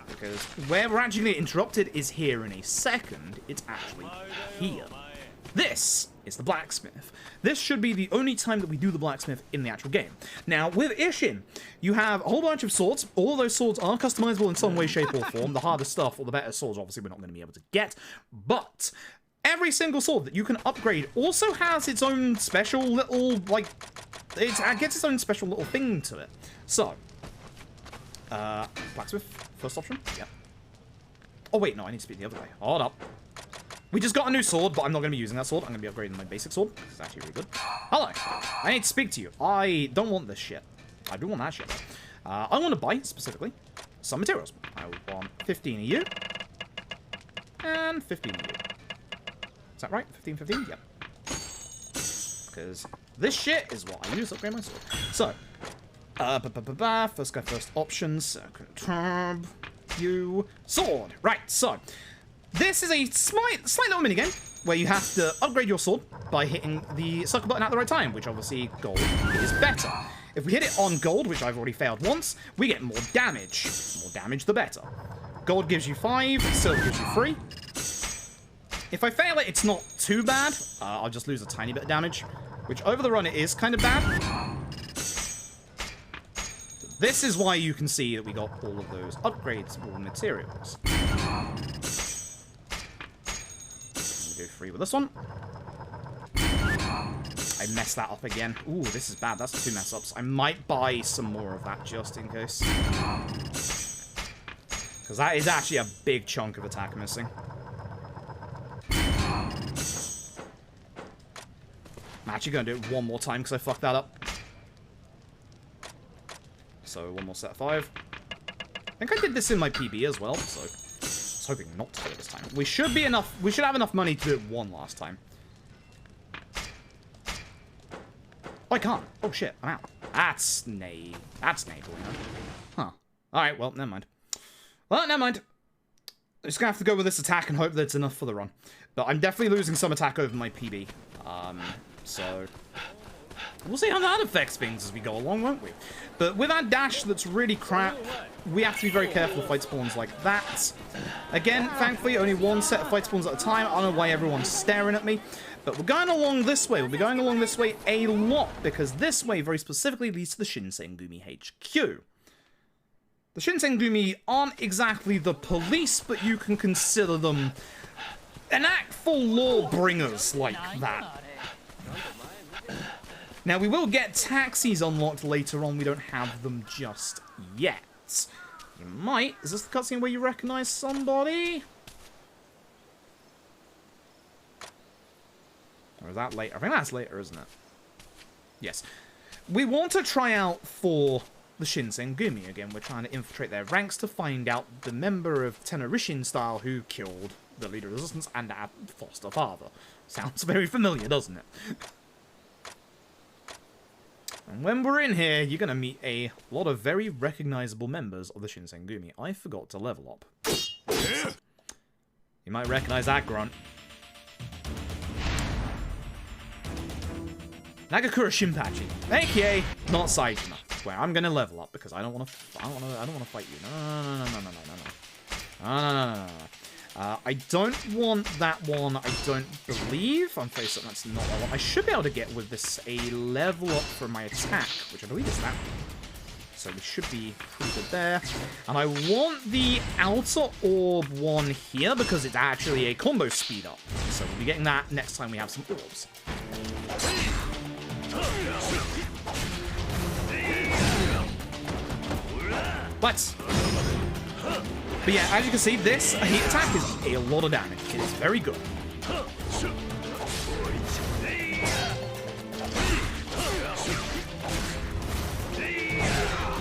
Because where we're actually interrupted is here in a second. It's actually here. This is the blacksmith. This should be the only time that we do the blacksmith in the actual game. Now, with Ishin, you have a whole bunch of swords. All of those swords are customizable in some way, shape, or form. The harder stuff, or the better swords, obviously, we're not going to be able to get. But every single sword that you can upgrade also has its own special little, like, it gets its own special little thing to it. So, blacksmith, first option. Yep. Oh, wait, no, I need to speak the other way. Hold up. We just got a new sword, but I'm not going to be using that sword. I'm going to be upgrading my basic sword. It's actually really good. Hello. I need to speak to you. I don't want this shit. I do want that shit. I want to buy, specifically, some materials. I want 15 of you. And 15 of you. Is that right? 15, 15? Yep. Because this shit is what I use to upgrade my sword. So, first guy first options. Second tab. You. Sword. Right, so. This is a slight little minigame where you have to upgrade your sword by hitting the circle button at the right time, which obviously gold is better. If we hit it on gold, which I've already failed once, we get more damage. More damage, the better. Gold gives you 5, silver gives you 3. If I fail it, it's not too bad. I'll just lose a tiny bit of damage, which over the run it is kind of bad. This is why you can see that we got all of those upgrades or materials. Go free with this one. I messed that up again. Ooh, this is bad. That's 2 mess ups. I might buy some more of that just in case. Because that is actually a big chunk of attack missing. I'm actually going to do it one more time because I fucked that up. So, one more set of 5. I think I did this in my PB as well, so... hoping not to do it this time. We should have enough money to do it one last time. Oh, I can't. Oh shit, I'm out. That's enabling. Huh. Alright, well, never mind. Well, never mind. I'm just gonna have to go with this attack and hope that it's enough for the run. But I'm definitely losing some attack over my PB. So... we'll see how that affects things as we go along, won't we? But with our dash that's really crap, we have to be very careful of fight spawns like that. Again, thankfully, only one set of fight spawns at a time. I don't know why everyone's staring at me. But we're going along this way. We'll be going along this way a lot, because this way very specifically leads to the Shin Sengumi HQ. The Shin Sengumi aren't exactly the police, but you can consider them enactful law bringers like that. Now, we will get taxis unlocked later on. We don't have them just yet. You might. Is this the cutscene where you recognize somebody? Or is that later? I think that's later, isn't it? Yes. We want to try out for the Shin Sengumi again. We're trying to infiltrate their ranks to find out the member of Tenorishin style who killed the leader of the resistance and our foster father. Sounds very familiar, doesn't it? And when we're in here, you're going to meet a lot of very recognizable members of the Shin Sengumi. I forgot to level up. You might recognize that grunt. Nagakura Shinpachi, aka not Saitama. Where I'm going to level up because I don't want to fight you. No. I don't want that one, I don't believe. I'm afraid that's not what I want. I should be able to get with this a level up for my attack, which I believe is that one. So we should be pretty good there. And I want the outer orb one here because it's actually a combo speed up. So we'll be getting that next time we have some orbs. But yeah, as you can see, this heat attack is a lot of damage. It is very good.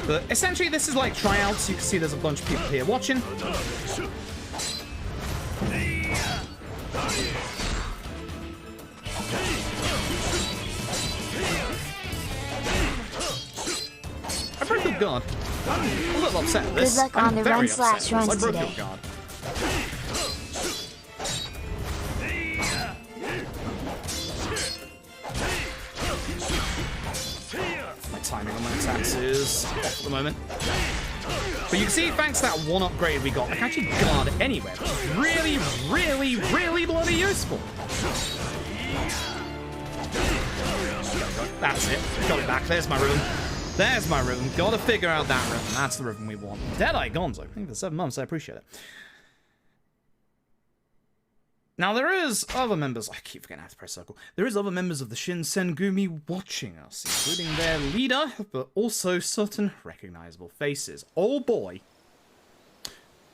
But essentially, this is like tryouts. You can see there's a bunch of people here watching. I broke your guard. I'm a little upset at this. Good luck on the run/runs today. My timing on my attacks is off at the moment. But you can see, thanks to that one upgrade we got, I can actually guard anywhere. Really, really, really bloody useful. That's it. Got it back. There's my rhythm. There's my rhythm. Gotta figure out that rhythm. That's the rhythm we want. Deadeye Gonzo. Thank you for 7 months. I appreciate it. Now, there is other members. I keep forgetting how to press circle. There is other members of the Shin Sengumi watching us, including their leader, but also certain recognizable faces. Oh boy.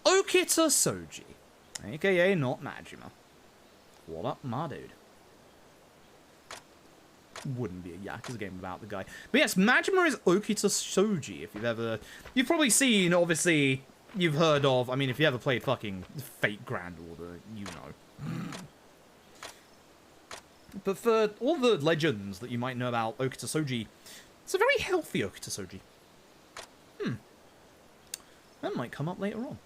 Okita Soji, aka not Majima. What up, my dude? Wouldn't be a Yakuza game without the guy. But yes, Majima is Okita Soji. If you've probably seen, obviously, you've heard of, I mean, if you ever played fucking Fate Grand Order, you know. But for all the legends that you might know about Okita Soji, it's a very healthy Okita Soji. That might come up later on.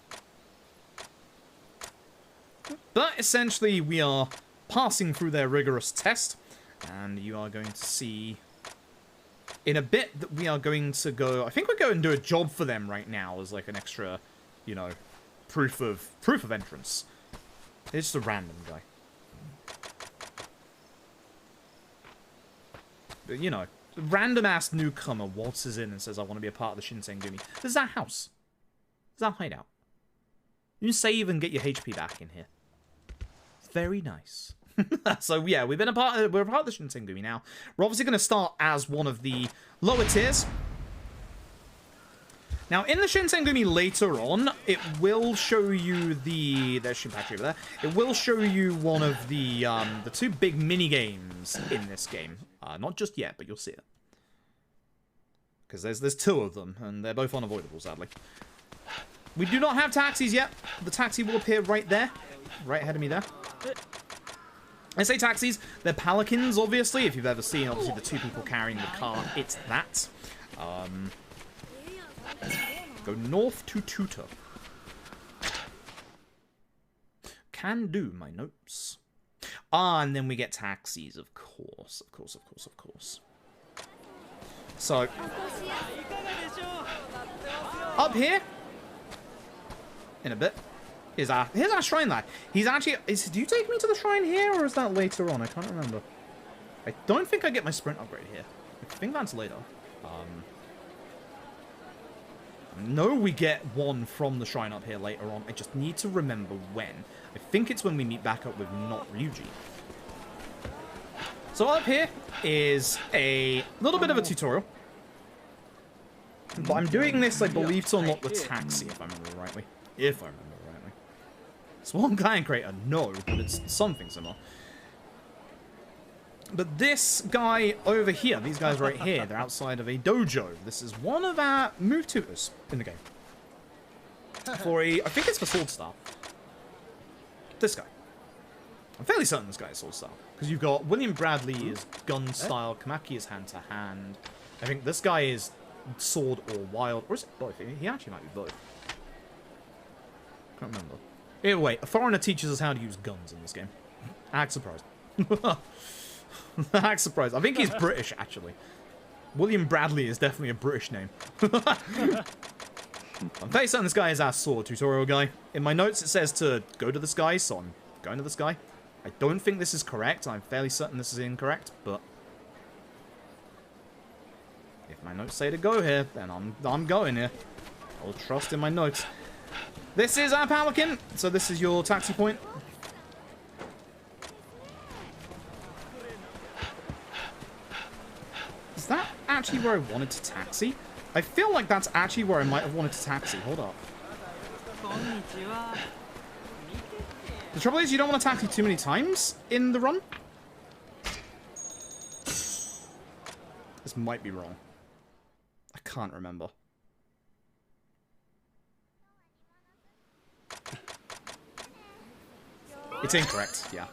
But essentially, we are passing through their rigorous test. And you are going to see in a bit that we are going to go. I think we're going to do a job for them right now as like an extra, you know, proof of entrance. It's just a random guy. But, you know, a random ass newcomer waltzes in and says, "I want to be a part of the Shin Sengumi." This is our house. This is our hideout. You can save and get your HP back in here. Very nice. So yeah, we're a part of the Shin Sengumi now. We're obviously going to start as one of the lower tiers. Now, in the Shin Sengumi later on, it will show you there's Shinpachi over there. It will show you one of the 2 big mini games in this game. Not just yet, but you'll see it. Because there's 2 of them, and they're both unavoidable, sadly. We do not have taxis yet. The taxi will appear right there, right ahead of me there. I say taxis, they're palanquins, obviously. If you've ever seen, obviously, the 2 people carrying the car, it's that. Go north to Tutor. Can do, my notes. And then we get taxis, of course. Of course. So, up here, in a bit. Here's our shrine lad. He's actually... do you take me to the shrine here, or is that later on? I can't remember. I don't think I get my sprint upgrade here. I think that's later. No, we get one from the shrine up here later on. I just need to remember when. I think it's when we meet back up with not Ryuji. So up here is a little bit of a tutorial. But I'm doing this, I believe, to unlock the taxi, if I remember rightly. Swarm Clan Crater, no, but it's something similar. But this guy over here, these guys right here, they're outside of a dojo. This is one of our move tutors in the game. I think it's for Sword Style. This guy. I'm fairly certain this guy is Sword Style. Because you've got William Bradley is gun style, Kamaki is hand to hand. I think this guy is sword or wild, or is it both? He actually might be both. Can't remember. Either way, a foreigner teaches us how to use guns in this game. Act surprised. Act surprised. I think he's British, actually. William Bradley is definitely a British name. I'm fairly certain this guy is our sword tutorial guy. In my notes it says to go to this guy, so I'm going to this guy. I don't think this is correct. I'm fairly certain this is incorrect, but if my notes say to go here, then I'm going here. I'll trust in my notes. This is our Pelican, so this is your taxi point. Is that actually where I wanted to taxi? I feel like that's actually where I might have wanted to taxi. Hold up. The trouble is you don't want to taxi too many times in the run. This might be wrong. I can't remember. It's incorrect, yeah.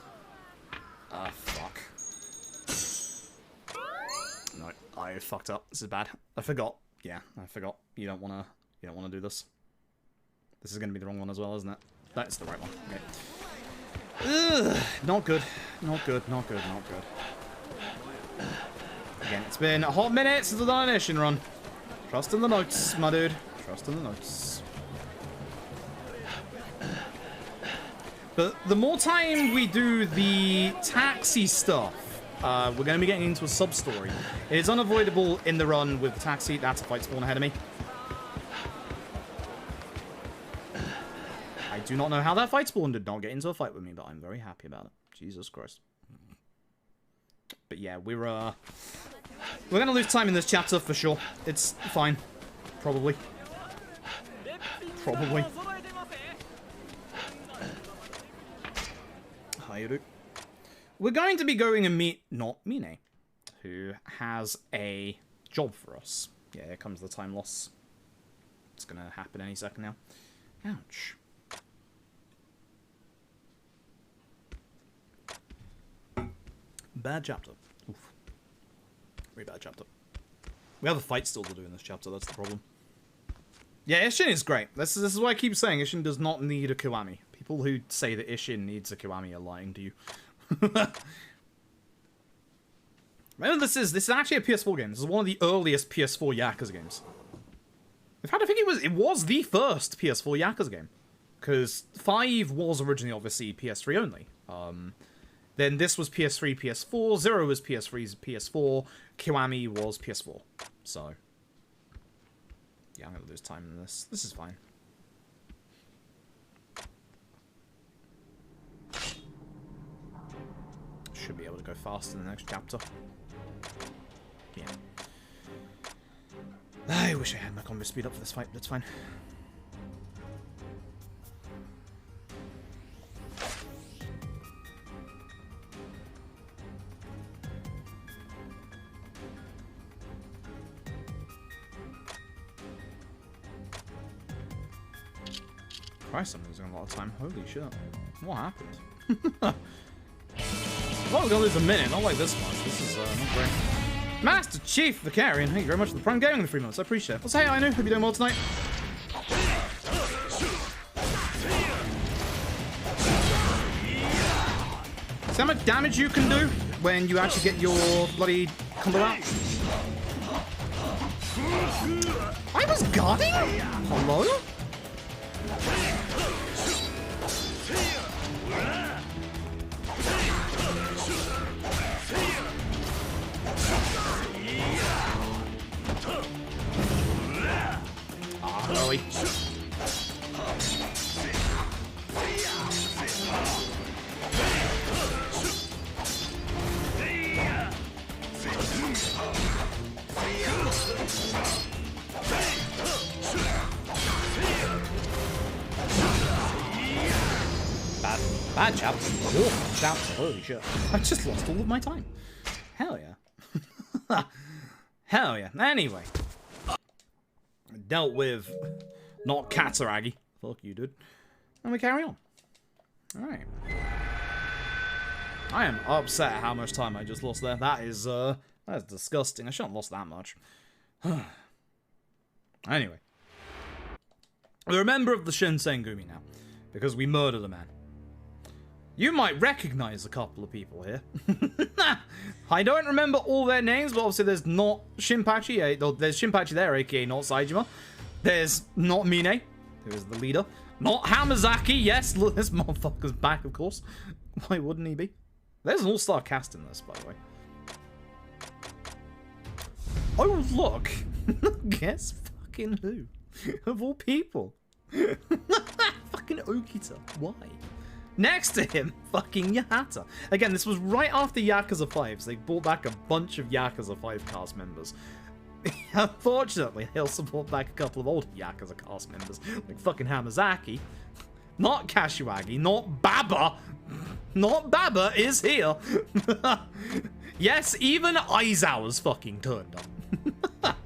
Fuck. No, I fucked up. This is bad. I forgot. Yeah, I forgot. You don't wanna do this. This is gonna be the wrong one as well, isn't it? That's the right one. Okay. Ugh, not good. Not good, not good, not good. Again, it's been a hot minute since I've done an Ishin run. Trust in the notes, my dude. Trust in the notes. But the more time we do the taxi stuff, we're going to be getting into a sub-story. It is unavoidable in the run with the taxi. That's a fight spawn ahead of me. I do not know how that fight spawn did not get into a fight with me, but I'm very happy about it. Jesus Christ. But yeah, we're going to lose time in this chapter for sure. It's fine. Probably. Probably. Hayuru. We're going to be going and meet, not Mine, who has a job for us. Yeah, here comes the time loss. It's going to happen any second now. Ouch. Bad chapter. Oof. Very bad chapter. We have a fight still to do in this chapter, that's the problem. Yeah, Ishin is great. This is why I keep saying Ishin does not need a Kiwami. People who say that Ishin needs a Kiwami are lying to you. Remember, this is actually a PS4 game. This is one of the earliest PS4 Yakuza games. In fact, I think it was the first PS4 Yakuza game. Because 5 was originally, obviously, PS3 only. Then this was PS3, PS4, 0 was PS3, PS4, Kiwami was PS4. So, yeah, I'm going to lose time in this. This is fine. Should be able to go fast in the next chapter. Yeah. I wish I had my combo speed up for this fight, but it's fine. Christ, I'm losing a lot of time. Holy shit. What happened? Well, we're gonna lose a minute, not like this much. This is not great. Master Chief Vicarian, thank you very much for the Prime Gaming in the 3 months. I appreciate it. Well, say hi, Ainu. Hope you're doing well tonight. See how much damage you can do when you actually get your bloody combo out? I was guarding? Hello? Really? Bad chapter. Awful chapter. Holy shit. I just lost all of my time. Hell yeah. Hell yeah. Anyway. Dealt with not Katsuragi. Fuck you, dude. And we carry on. Alright. I am upset at how much time I just lost there. That's disgusting. I shouldn't have lost that much. Anyway. We're a member of the Shin Sengumi now. Because we murdered a man. You might recognize a couple of people here. I don't remember all their names, but obviously there's not Shinpachi. There's Shinpachi there, aka not Saejima. There's not Mine, who is the leader. Not Hamazaki. Yes, look, this motherfucker's back, of course. Why wouldn't he be? There's an all-star cast in this, by the way. Oh, look. Guess fucking who? Of all people. Fucking Okita. Why? Next to him, fucking Yahata. Again, this was right after Yakuza 5s. They brought back a bunch of Yakuza 5 cast members. Unfortunately, they also brought back a couple of old Yakuza cast members, like fucking Hamazaki. Not Kashiwagi, not Baba. Not Baba is here. Yes, even Aizawa's fucking turned up.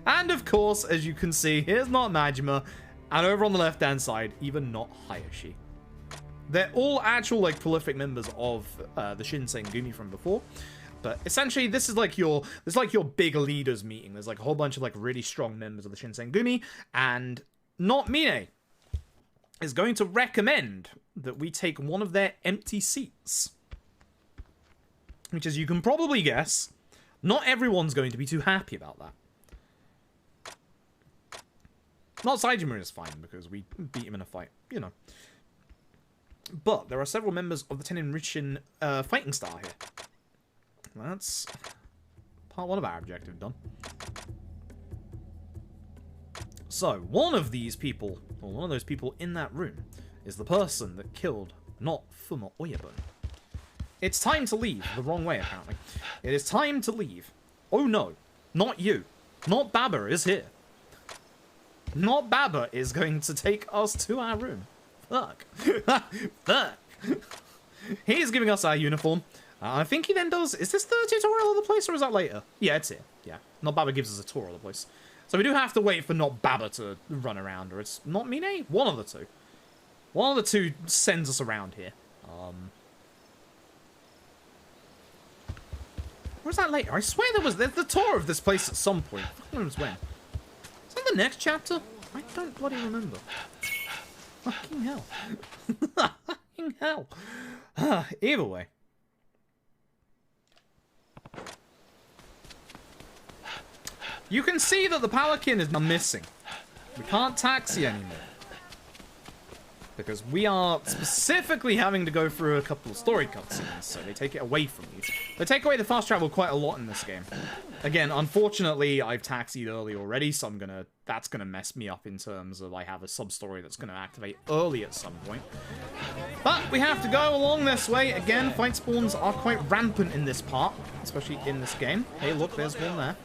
And of course, as you can see, here's not Majima. And over on the left-hand side, even not Hayashi. They're all actual, like, prolific members of the Shin Sengumi from before. But essentially, this is like your big leaders meeting. There's like a whole bunch of like really strong members of the Shin Sengumi, and not Mine is going to recommend that we take one of their empty seats. Which, as you can probably guess, not everyone's going to be too happy about that. Not Saejima is fine, because we beat him in a fight, you know. But there are several members of the Tenin Richin fighting star here. That's part one of our objective done. So, one of these people, or one of those people in that room, is the person that killed not Fuma Oyabun. It's time to leave. The wrong way, apparently. It is time to leave. Oh no, not you. Not Baba is here. Not Baba is going to take us to our room. Fuck. Fuck. He's giving us our uniform. I think he then does... Is this the tutorial of the place, or is that later? Yeah, it's here. Yeah. Not Baba gives us a tour of the place. So we do have to wait for Not Baba to run around, or it's not Mine? One of the two. One of the two sends us around here. Where's that later? I swear there was the tour of this place at some point. I don't know when. Is that the next chapter? I don't bloody remember. Fucking hell. Fucking hell. Either way. You can see that the Pelican is missing. We can't taxi anymore. Because we are specifically having to go through a couple of story cutscenes, so they take it away from you. They take away the fast travel quite a lot in this game. Again, unfortunately, I've taxied early already, so that's gonna mess me up in terms of I have a sub-story that's gonna activate early at some point. But we have to go along this way. Again, fight spawns are quite rampant in this part, especially in this game. Hey, look, there's one there.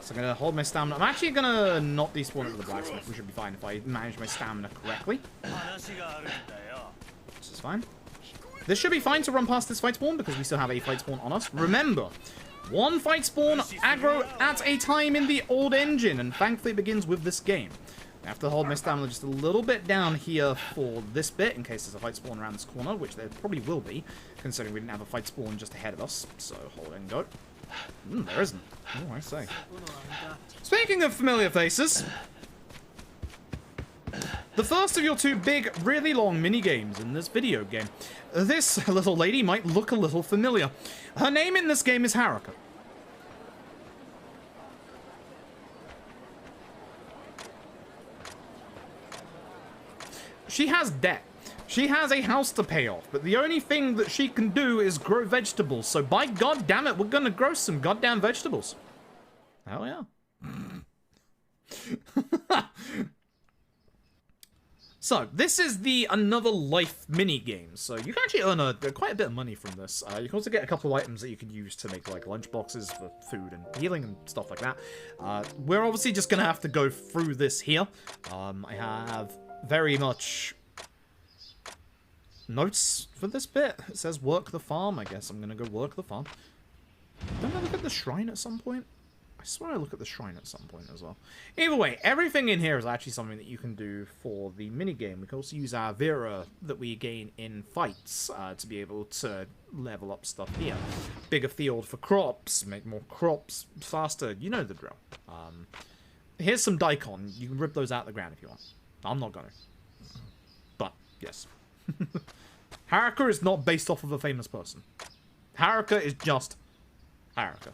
So I'm going to hold my stamina. I'm actually going to not despawn into the blacksmith. We should be fine if I manage my stamina correctly. This is fine. This should be fine to run past this fight spawn because we still have a fight spawn on us. Remember, one fight spawn aggro at a time in the old engine, and thankfully it begins with this game. I have to hold my stamina just a little bit down here for this bit in case there's a fight spawn around this corner, which there probably will be, considering we didn't have a fight spawn just ahead of us. So hold and go. There isn't. Oh, I say. Speaking of familiar faces, the first of your two big, really long mini-games in this video game. This little lady might look a little familiar. Her name in this game is Haruka. She has debt. She has a house to pay off, but the only thing that she can do is grow vegetables. So by god damn it, we're gonna grow some goddamn vegetables. Hell yeah. So, this is the Another Life mini-game. So, you can actually earn quite a bit of money from this. You can also get a couple of items that you can use to make, like, lunch boxes for food and healing and stuff like that. We're obviously just gonna have to go through this here. I have very much notes for this bit. It says work the farm. I guess I'm gonna go work the farm. Don't I look at the shrine at some point? I swear I look at the shrine at some point as well. Either way, everything in here is actually something that you can do for the minigame. We can also use our Vera that we gain in fights to be able to level up stuff here. Bigger field for crops, make more crops faster. You know the drill. Here's some daikon. You can rip those out of the ground if you want. I'm not gonna. But, yes. Haruka is not based off of a famous person. Haruka is just Haruka.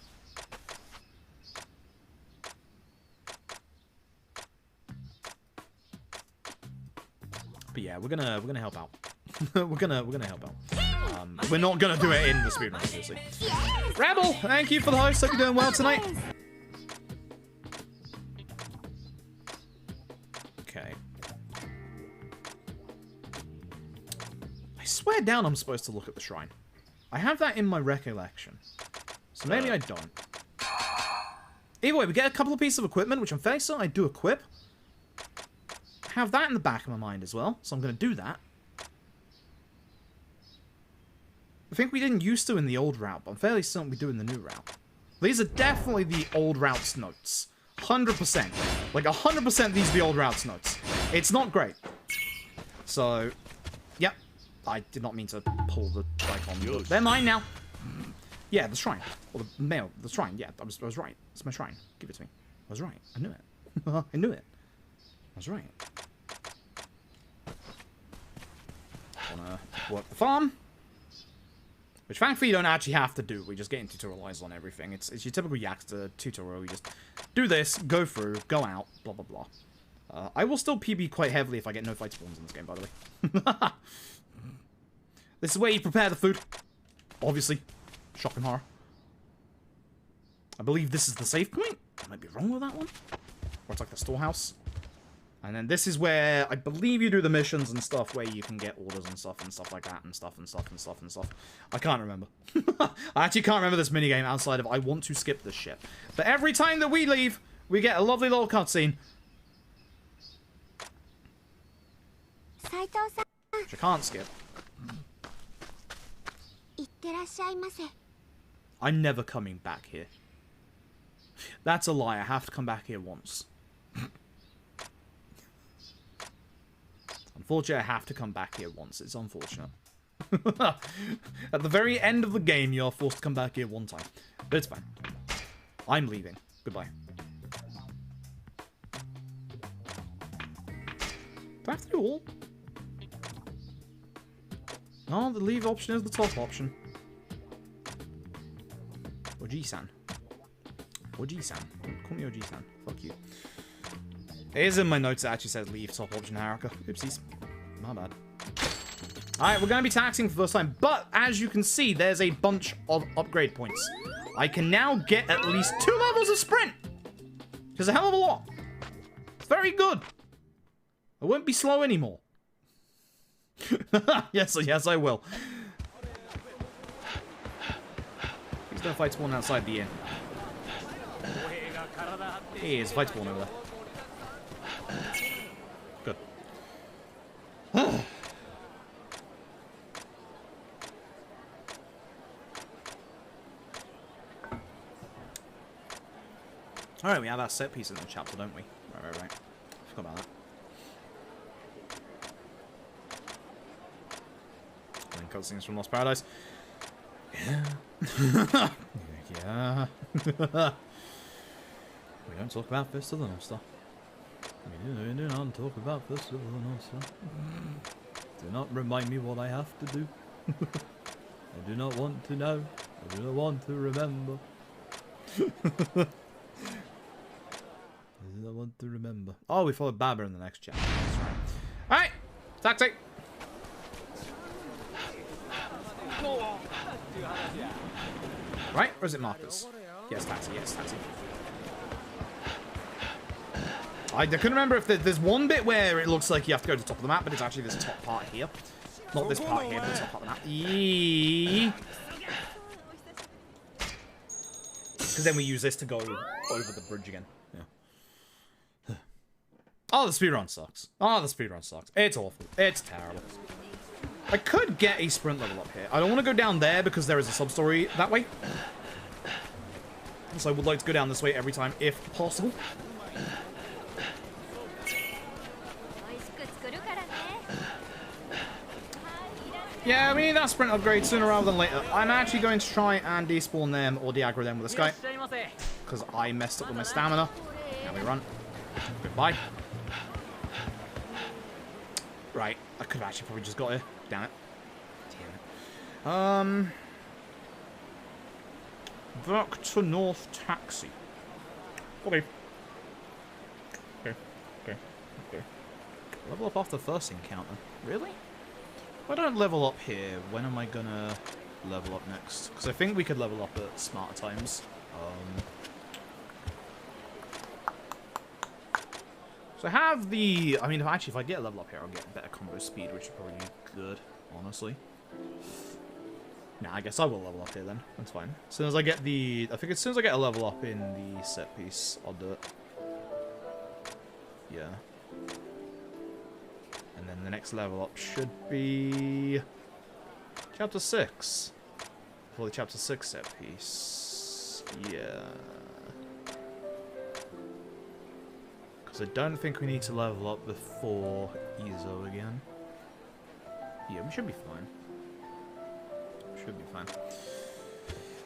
But yeah, we're gonna help out. we're gonna help out. We're not gonna do it in the speedrun, obviously. Rebel, thank you for the host. Hope you're doing well tonight. Okay. I swear down I'm supposed to look at the shrine. I have that in my recollection. So maybe I don't. Either way, we get a couple of pieces of equipment, which I'm fairly certain I do equip. I have that in the back of my mind as well, so I'm going to do that. I think we didn't used to in the old route, but I'm fairly certain we do in the new route. These are definitely the old route's notes. 100%. Like, 100% these are the old route's notes. It's not great. So, yep. I did not mean to pull the bike on you. They're mine now. Yeah, the shrine. Or the shrine. Yeah, I was right. It's my shrine. Give it to me. I was right. I knew it. I knew it. I was right. Wanna work the farm. Which thankfully you don't actually have to do. We just get tutorialized on everything. It's your typical Yakuza tutorial. You just do this, go through, go out, blah, blah, blah. I will still PB quite heavily if I get no fight spawns in this game, by the way. This is where you prepare the food. Obviously. Shock and horror. I believe this is the save point. I might be wrong with that one. Or it's like the storehouse. And then this is where I believe you do the missions and stuff where you can get orders and stuff like that and stuff. I can't remember. I actually can't remember this minigame outside of I want to skip this shit. But every time that we leave, we get a lovely little cutscene. Which I can't skip. I'm never coming back here. That's a lie. I have to come back here once. Unfortunately, I have to come back here once. It's unfortunate. At the very end of the game, you're forced to come back here one time. But it's fine. I'm leaving. Goodbye. Do I have to do all? No, the leave option is the top option. Oji-san. Oji-san. Call me Oji-san. Fuck you. It is in my notes that actually says leave top option Haruka. Oopsies. My bad. Alright, we're going to be taxing for the first time. But, as you can see, there's a bunch of upgrade points. I can now get at least 2 levels of sprint. Which is a hell of a lot. It's very good. I won't be slow anymore. yes, I will. Please don't fight spawn outside the inn. Here's fight spawn over there. Good. Alright, we have our set piece in the chapter, don't we? Right. Forgot about that. And cutscenes from Lost Paradise. Yeah. Yeah. We don't talk about Fist of the North Star. We do not talk about Fist of the North Star. Do not remind me what I have to do. I do not want to know. I do not want to remember. I do not want to remember. Oh, we followed Baba in the next chapter. That's right. Alright! Tactic! Right? Or is it markers? Yes, taxi. Yes, taxi. I couldn't remember if there's one bit where it looks like you have to go to the top of the map, but it's actually this top part here. Not this part here, but the top part of the map. Because then we use this to go over the bridge again. Yeah. Oh, the speedrun sucks. Oh, the speedrun sucks. It's awful. It's terrible. I could get a sprint level up here. I don't want to go down there because there is a sub-story that way. So I would like to go down this way every time, if possible. Yeah, we need that sprint upgrade sooner rather than later. I'm actually going to try and despawn them or de-aggro them with this guy. Because I messed up with my stamina. Now we run. Goodbye. Right, I could have actually probably just got here. Damn it. Back to North Taxi. Okay. Level up after the first encounter. Really? If I don't level up here, when am I gonna level up next? Because I think we could level up at smarter times. So I have the... I mean, actually, if I get a level up here, I'll get better combo speed, which is probably good, honestly. Nah, I guess I will level up here then. That's fine. As soon as I get the... I think as soon as I get a level up in the set piece, I'll do it. Yeah. And then the next level up should be... Chapter 6. For the Chapter 6 set piece. Yeah. Because I don't think we need to level up before Izo again. Yeah, we should be fine. Should be fine.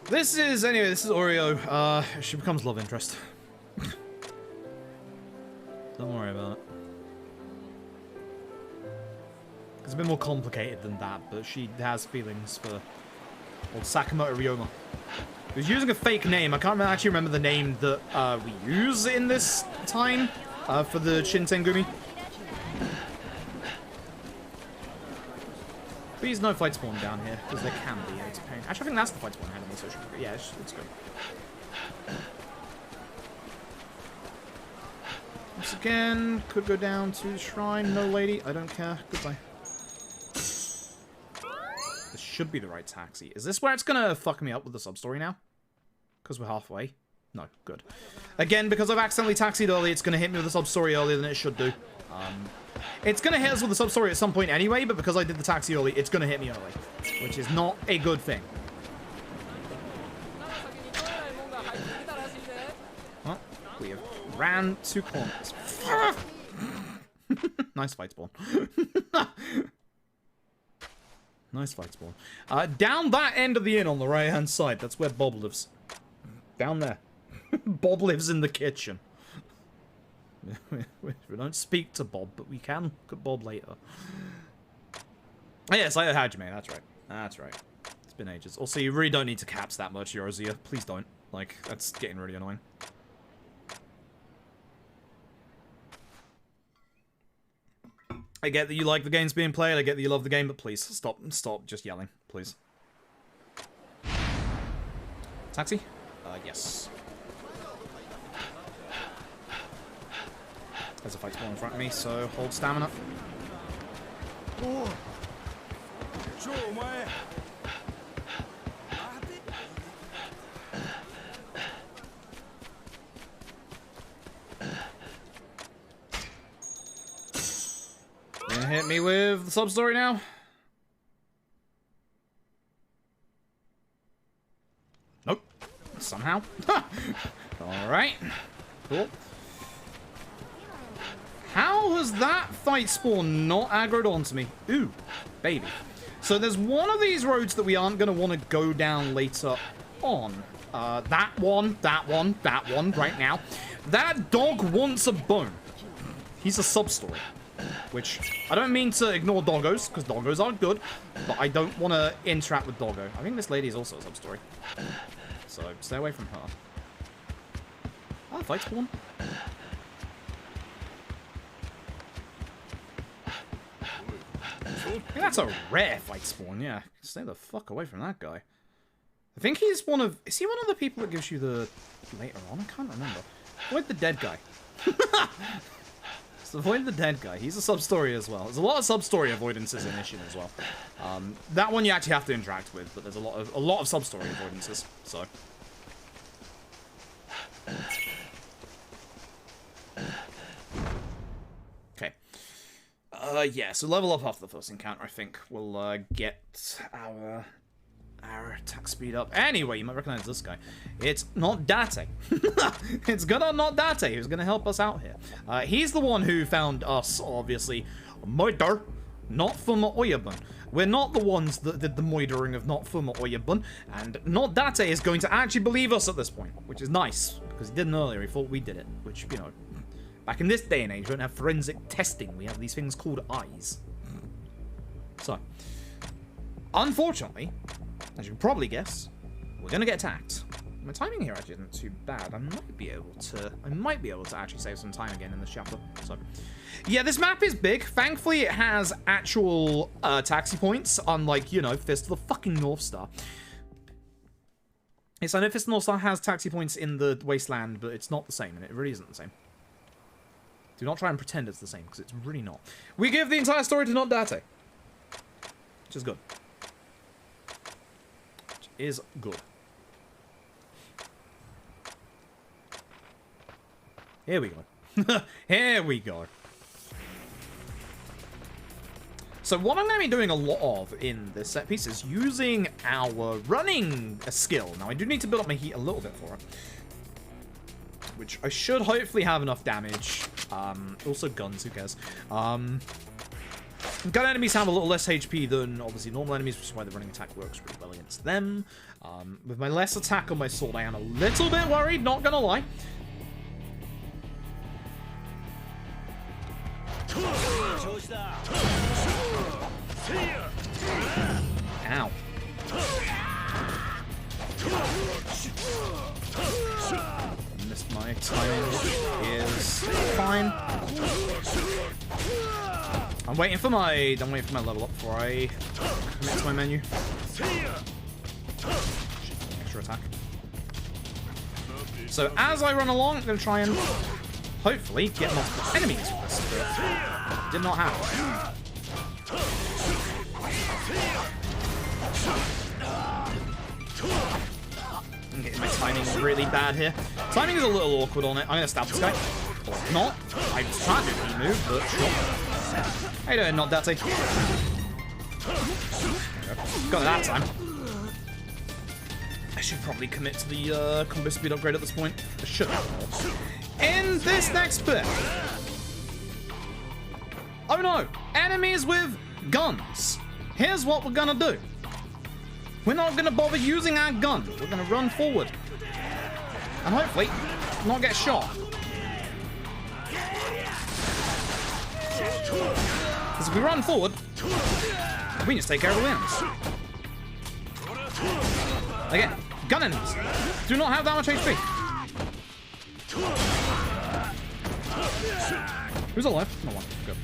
This is, anyway, this is Oreo. She becomes love interest. Don't worry about it. It's a bit more complicated than that, but she has feelings for old Sakamoto Ryoma. He was using a fake name. I can't actually remember the name that we use in this time for the Shin Sengumi. Please no fight spawn down here, because there can be. It's a pain. Actually, I think that's the fight spawn enemy, so it should be, yeah, it's good. Once again, could go down to the shrine. No lady, I don't care. Goodbye. This should be the right taxi. Is this where it's gonna fuck me up with the sub-story now? Because we're halfway? No, good. Again, because I've accidentally taxied early, it's gonna hit me with the sub-story earlier than it should do. It's gonna hit us with the sub-story at some point anyway, but because I did the taxi early, it's gonna hit me early. Which is not a good thing. Well, we have ran 2 corners. Nice fight spawn. Nice fight spawn. Down that end of the inn on the right-hand side, that's where Bob lives. Down there. Bob lives in the kitchen. We don't speak to Bob, but we can look at Bob later. Oh, yes, I had you, mate. That's right. That's right. It's been ages. Also, you really don't need to caps that much, Yorozia. Please don't. Like, that's getting really annoying. I get that you like the games being played. I get that you love the game, but please stop just yelling, please. Taxi? Yes. There's a fight spawn in front of me, so hold stamina. Gonna hit me with the sub-story now? Nope. Somehow. Alright. Cool. How has that fight spawn not aggroed onto me? Ooh, baby. So there's one of these roads that we aren't going to want to go down later on. That one, right now. That dog wants a bone. He's a sub-story. Which, I don't mean to ignore doggos, because doggos are good, but I don't want to interact with doggo. I think this lady is also a sub-story. So, stay away from her. Oh, fight spawn. I think that's a rare fight spawn, yeah. Stay the fuck away from that guy. I think he's one of... Is he one of the people that gives you the... Later on? I can't remember. Avoid the dead guy. Just avoid the dead guy. He's a sub-story as well. There's a lot of sub-story avoidances in Ishin as well. That one you actually have to interact with, but there's a lot of sub-story avoidances, so... Okay. Yeah, so level up after the first encounter, I think. We'll get our attack speed up. Anyway, you might recognize this guy. It's not Date. It's gonna not Date, who's gonna help us out here. He's the one who found us, obviously, murder, not from Oyabun. We're not the ones that did the moidering of not from Oyabun, and not Date is going to actually believe us at this point, which is nice, because he didn't earlier, he thought we did it, which, you know, back in this day and age, we don't have forensic testing, we have these things called eyes. So, unfortunately, as you can probably guess, we're gonna get attacked. My timing here actually isn't too bad. I might be able to actually save some time again in this chapter. So, yeah, this map is big. Thankfully, it has actual taxi points, unlike, you know, Fist of the fucking North Star. Yes, I know Fist of the North Star has taxi points in the Wasteland, but it's not the same, and it really isn't the same. Do not try and pretend it's the same, because it's really not. We give the entire story to Not Date, which is good. Which is good. Here we go. Here we go. So what I'm going to be doing a lot of in this set piece is using our running skill. Now, I do need to build up my heat a little bit for it, which I should hopefully have enough damage. Also guns, who cares? Gun enemies have a little less HP than, obviously, normal enemies, which is why the running attack works really well against them. With my less attack on my sword, I am a little bit worried, not gonna lie. Ow. Missed my timing. Is fine. I'm waiting for my level up before I commit to my menu. Extra attack. So as I run along, I'm gonna try and hopefully get multiple enemies with this, but did not happen. I'm getting my timing really bad here. Timing is a little awkward on it. I'm gonna stab this guy. Or not. I was trying to do the move, but sure. How you doing, Not Dirty? Got it that time. I should probably commit to the combo speed upgrade at this point. I should have. In this next bit. Oh no! Enemies with guns. Here's what we're gonna do. We're not gonna bother using our gun. We're gonna run forward. And hopefully, not get shot. Because if we run forward, we can just take care of the enemies. Again, gun enemies do not have that much HP. Who's alive? No one. Good.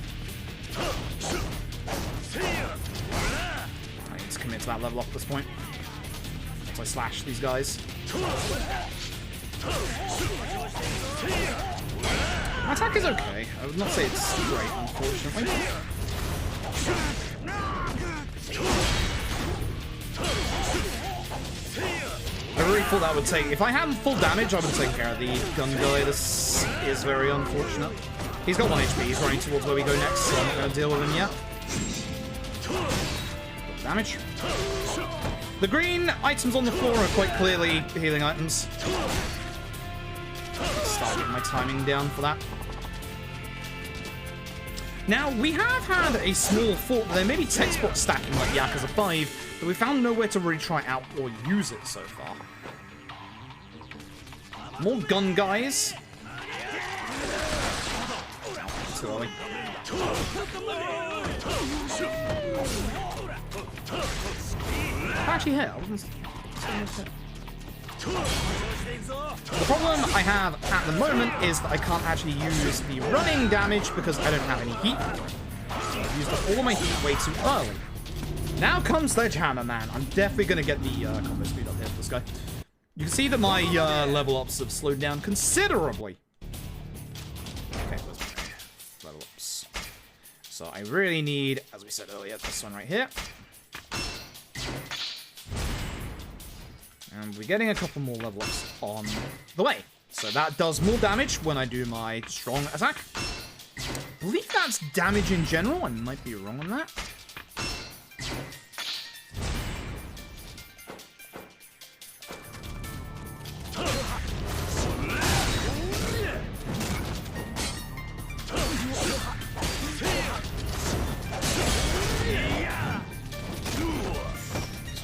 I need to commit to that level up at this point. So I slash these guys. My attack is okay. I would not say it's great, unfortunately. I really thought that would take... If I had full damage, I would take care of the gun guy. This is very unfortunate. He's got 1 HP. He's running towards where we go next, so I'm not going to deal with him yet. Damage. The green items on the floor are quite clearly healing items. Start getting my timing down for that. Now, we have had a small thought that there may be tech spots stacking like Yakuza 5, but we found nowhere to really try out or use it so far. More gun guys. Too early. Actually, hit. I wasn't. The problem I have at the moment is that I can't actually use the running damage because I don't have any heat. So I've used up all my heat way too early. Now comes Sledgehammer Man. I'm definitely going to get the combo speed up here for this guy. You can see that my level ups have slowed down considerably. Okay, level ups. So I really need, as we said earlier, this one right here. And we're getting a couple more level ups on the way. So that does more damage when I do my strong attack. I believe that's damage in general. I might be wrong on that.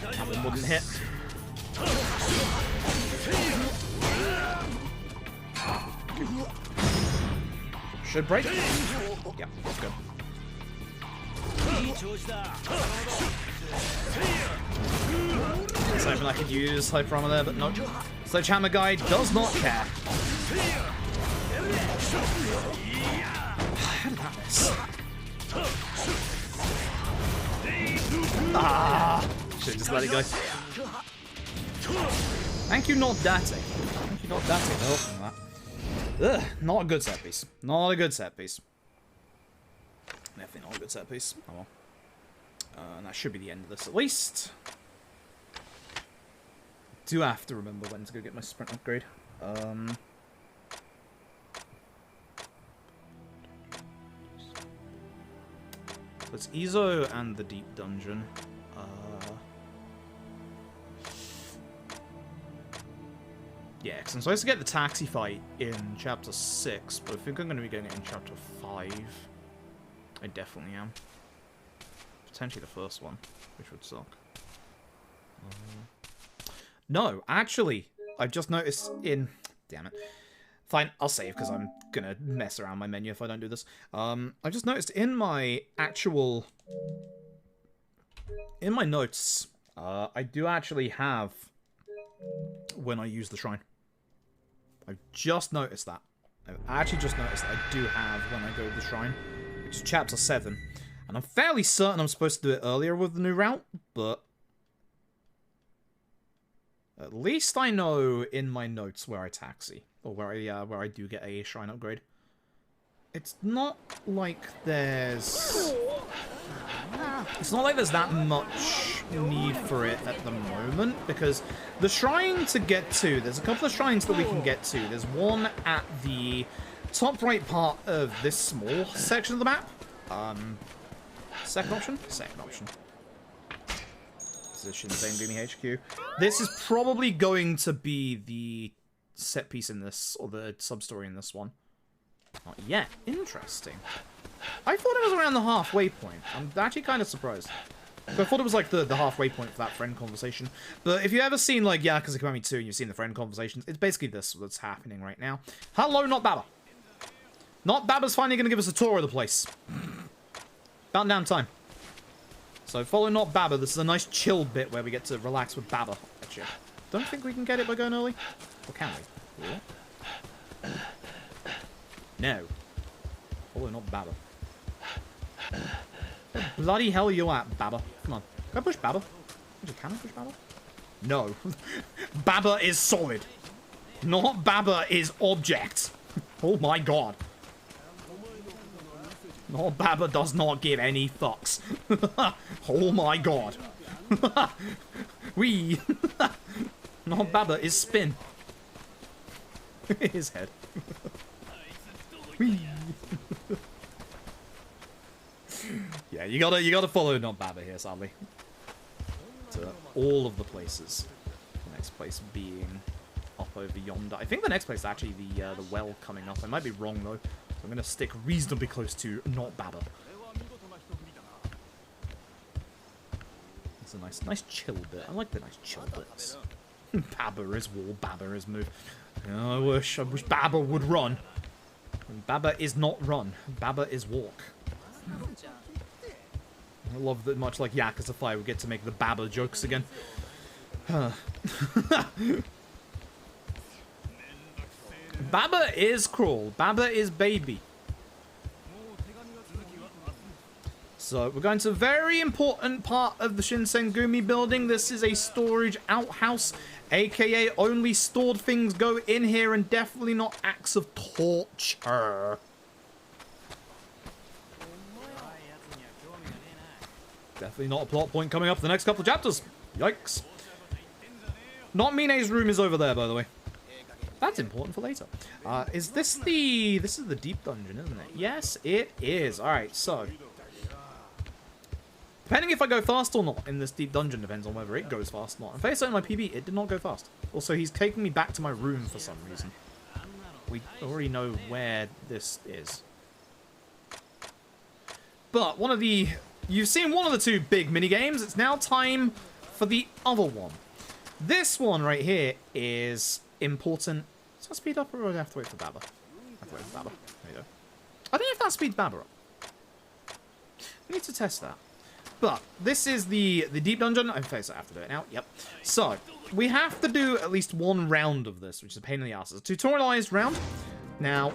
That one wouldn't hit. Should break. Yeah, that's good. I was hoping I could use hyper armor there, but no. Sledgehammer guy does not care. How did that miss? Ah! Should've just let it go. Thank you, not Date. Thank you, not Date, for helping that. Ugh, not a good set piece. Not a good set piece. Definitely not a good set piece. Oh well. And that should be the end of this at least. Do have to remember when to go get my sprint upgrade. So it's Izo and the deep dungeon. Yeah, because I'm supposed to get the taxi fight in chapter 6, but I think I'm going to be getting it in chapter 5. I definitely am. Potentially the first one, which would suck. No, actually, I've just noticed in... Damn it. Fine, I'll save, because I'm going to mess around my menu if I don't do this. I've just noticed in my actual... In my notes, I do actually have when I use the shrine. I've just noticed that. I've actually just noticed that I do have when I go to the shrine, which is chapter 7. And I'm fairly certain I'm supposed to do it earlier with the new route, but... At least I know in my notes where I taxi, or where I do get a shrine upgrade. It's not like there's... It's not like there's that much need for it at the moment, because the shrine to get to, there's a couple of shrines that we can get to. There's one at the top right part of this small section of the map. Second option? Second option. This is Shin Sengumi HQ. This is probably going to be the set piece in this, or the sub-story in this one. Not yet. Interesting. I thought it was around the halfway point. I'm actually kind of surprised. I thought it was like the halfway point for that friend conversation. But if you've ever seen like Yakuza Kiwami 2 and you've seen the friend conversations, it's basically this that's happening right now. Hello, Not Baba. Not Baba's finally going to give us a tour of the place. About damn time. So follow Not Baba. This is a nice chill bit where we get to relax with Baba. Actually, don't think we can get it by going early. Or can we? Yeah. No. Follow Not Baba. Where bloody hell are you at, Baba? Come on. Can I push Baba? Can I push Baba? No. Baba is solid. Not Baba is object. Oh my god. Not Baba does not give any fucks. Oh my god. Wee. Not Baba is spin. His head. Wee. Yeah, you gotta follow Not Baba here, sadly. To all of the places. The next place being up over yonder. I think the next place is actually the well coming up. I might be wrong though. So I'm gonna stick reasonably close to Not Baba. It's a nice chill bit. I like the nice chill bits. Baba is wall, Baba is move. Oh, I wish Baba would run. And Baba is not run. Baba is walk. I love that much like Yakuza 5 we get to make the Baba jokes again. Baba is cruel. Baba is baby. So we're going to a very important part of the Shin Sengumi building. This is a storage outhouse, aka only stored things go in here and definitely not acts of torture. Definitely not a plot point coming up the next couple of chapters. Yikes. Not Mine's room is over there, by the way. That's important for later. Is this the... This is the deep dungeon, isn't it? Yes, it is. Alright, so... Depending if I go fast or not in this deep dungeon depends on whether it goes fast or not. I'm fairly certain my PB, it did not go fast. Also, he's taking me back to my room for some reason. We already know where this is. But one of the... You've seen one of the two big mini-games. It's now time for the other one. This one right here is important. Does that speed up or do I have to wait for Baba? I have to wait for Baba. There you go. I think if that speeds Baba up. We need to test that. But this is the deep dungeon. I have to do it now. Yep. So we have to do at least one round of this, which is a pain in the ass. It's a tutorialized round. Now,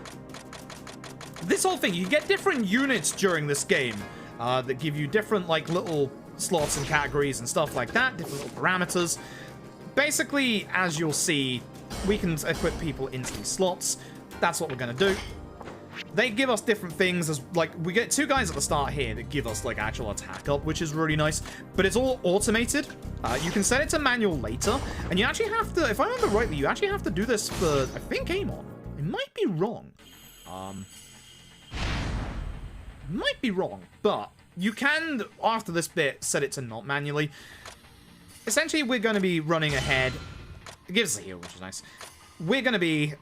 this whole thing, you get different units during this game that give you different, like, little slots and categories and stuff like that, different little parameters. Basically, as you'll see, we can equip people into these slots. That's what we're going to do. They give us different things, as like, we get 2 guys at the start here that give us, like, actual attack up, which is really nice, but it's all automated. You can set it to manual later, and you actually have to, if I remember rightly, you actually have to do this for, I think, Amon. It might be wrong. Might be wrong, but you can, after this bit, set it to not manually. Essentially, we're going to be running ahead. It gives us a heal, which is nice. We're going to be...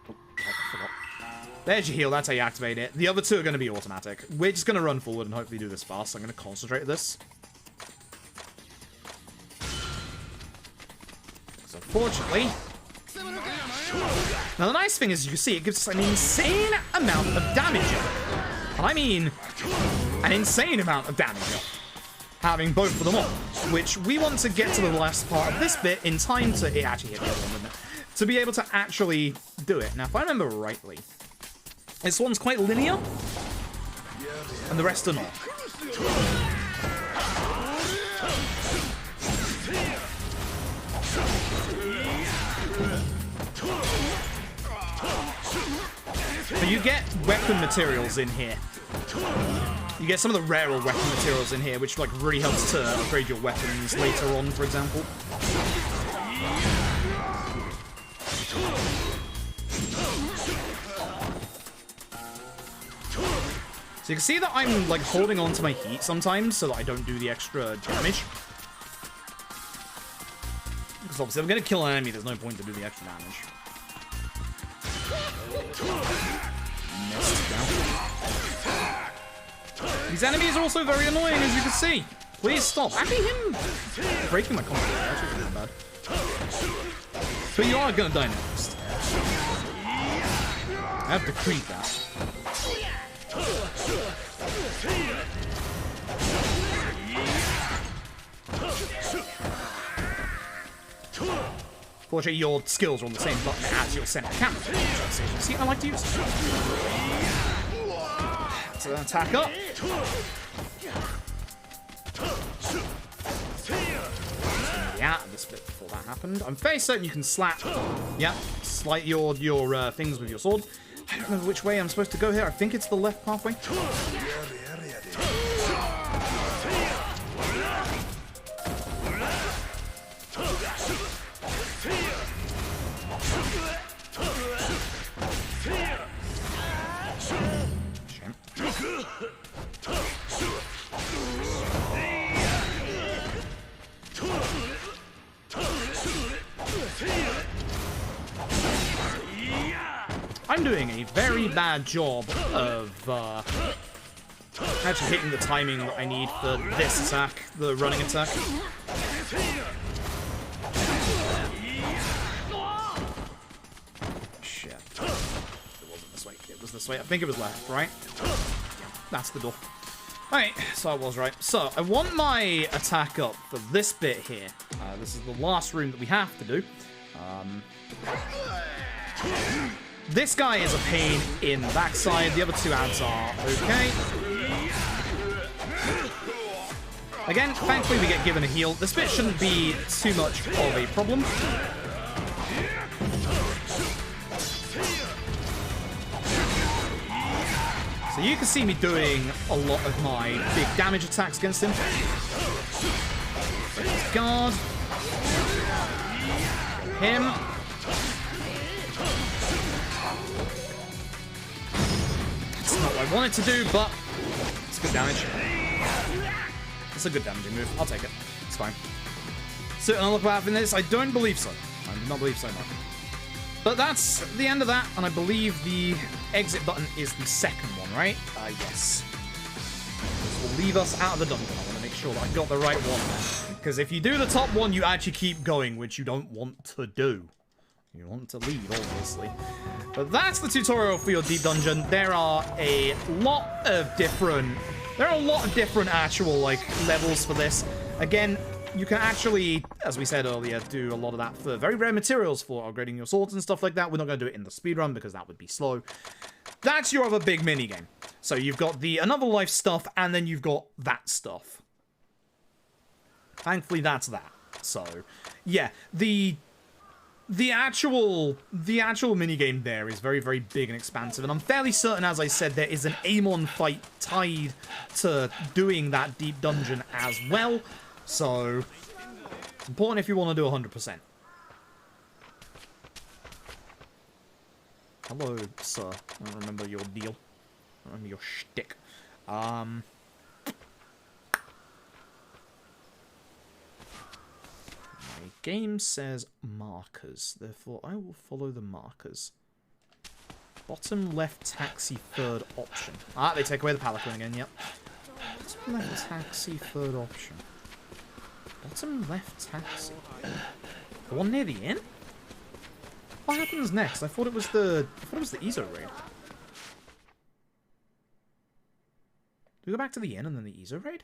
Oh, I forgot. There's your heal, that's how you activate it. The other 2 are going to be automatic. We're just going to run forward and hopefully do this fast. I'm going to concentrate this. So, fortunately... Now, the nice thing is, you can see, it gives us an insane amount of damage. And I mean, an insane amount of damage. Having both of them on. Which we want to get to the last part of this bit in time to... It actually hit the other one, didn't it? To be able to actually do it. Now, if I remember rightly... This one's quite linear, and the rest are not. But you get weapon materials in here. You get some of the rarer weapon materials in here, which like really helps to upgrade your weapons later on, for example. So you can see that I'm, like, holding on to my heat sometimes so that I don't do the extra damage. Because obviously if I'm going to kill an enemy, there's no point to do the extra damage. Missed down. These enemies are also very annoying, as you can see. Please stop. Actually, him breaking my combo actually isn't bad. But you are going to die next. I have decreed that. Fortunately, your skills are on the same button as your center camera. See, I like to use it. So attack up. Yeah, this bit before that happened. I'm fairly certain you can slap. Yeah, slight your things with your sword. I don't remember which way I'm supposed to go here. I think it's the left pathway. I'm doing a very bad job of actually hitting the timing that I need for this attack, the running attack. Shit. It wasn't this way. It was this way. I think it was left, right? That's the door. Alright, so I was right. So, I want my attack up for this bit here. This is the last room that we have to do. This guy is a pain in the backside. The other 2 ads are okay. Again, thankfully we get given a heal. This bit shouldn't be too much of a problem. So you can see me doing a lot of my big damage attacks against him. Guard. Him. That's not what I wanted to do, but it's good damage. It's a good damaging move. I'll take it. It's fine. So, and look what happened in this. I don't believe so. I do not believe so, no. But that's the end of that, and I believe the exit button is the second one, right? Yes. This will leave us out of the dungeon. I want to make sure that I got the right one. Because if you do the top one, you actually keep going, which you don't want to do. You want to leave, obviously. But that's the tutorial for your deep dungeon. There are a lot of different... actual, like, levels for this. Again, you can actually, as we said earlier, do a lot of that for very rare materials for upgrading your swords and stuff like that. We're not going to do it in the speedrun because that would be slow. That's your other big minigame. So you've got the another life stuff, and then you've got that stuff. Thankfully, that's that. So, yeah, the actual minigame there is very, very big and expansive, and I'm fairly certain, as I said, there is an Amon fight tied to doing that deep dungeon as well, so it's important if you want to do 100%. Hello, sir. I don't remember your deal. I don't remember your shtick. Game says markers, therefore I will follow the markers. Bottom left taxi, third option. Ah, they take away the palanquin again, yep. Bottom left taxi, third option. Bottom left taxi. The one near the inn? What happens next? I thought it was the Ezo raid. Do we go back to the inn and then the Ezo raid?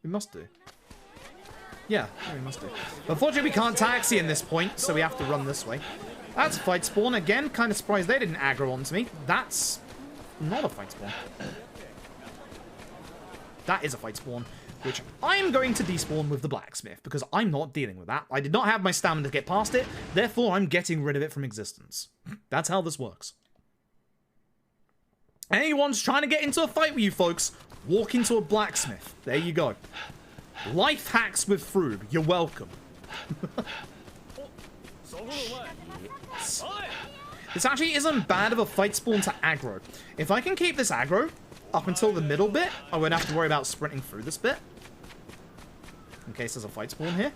We must do. Yeah, we must do. Unfortunately, we can't taxi in this point, so we have to run this way. That's a fight spawn. Again, kind of surprised they didn't aggro onto me. That's not a fight spawn. That is a fight spawn, which I'm going to despawn with the blacksmith, because I'm not dealing with that. I did not have my stamina to get past it, therefore I'm getting rid of it from existence. That's how this works. Anyone's trying to get into a fight with you folks, walk into a blacksmith. There you go. Life hacks with Froob. You're welcome. This actually isn't bad of a fight spawn to aggro. If I can keep this aggro up until the middle bit, I won't have to worry about sprinting through this bit. In case there's a fight spawn here.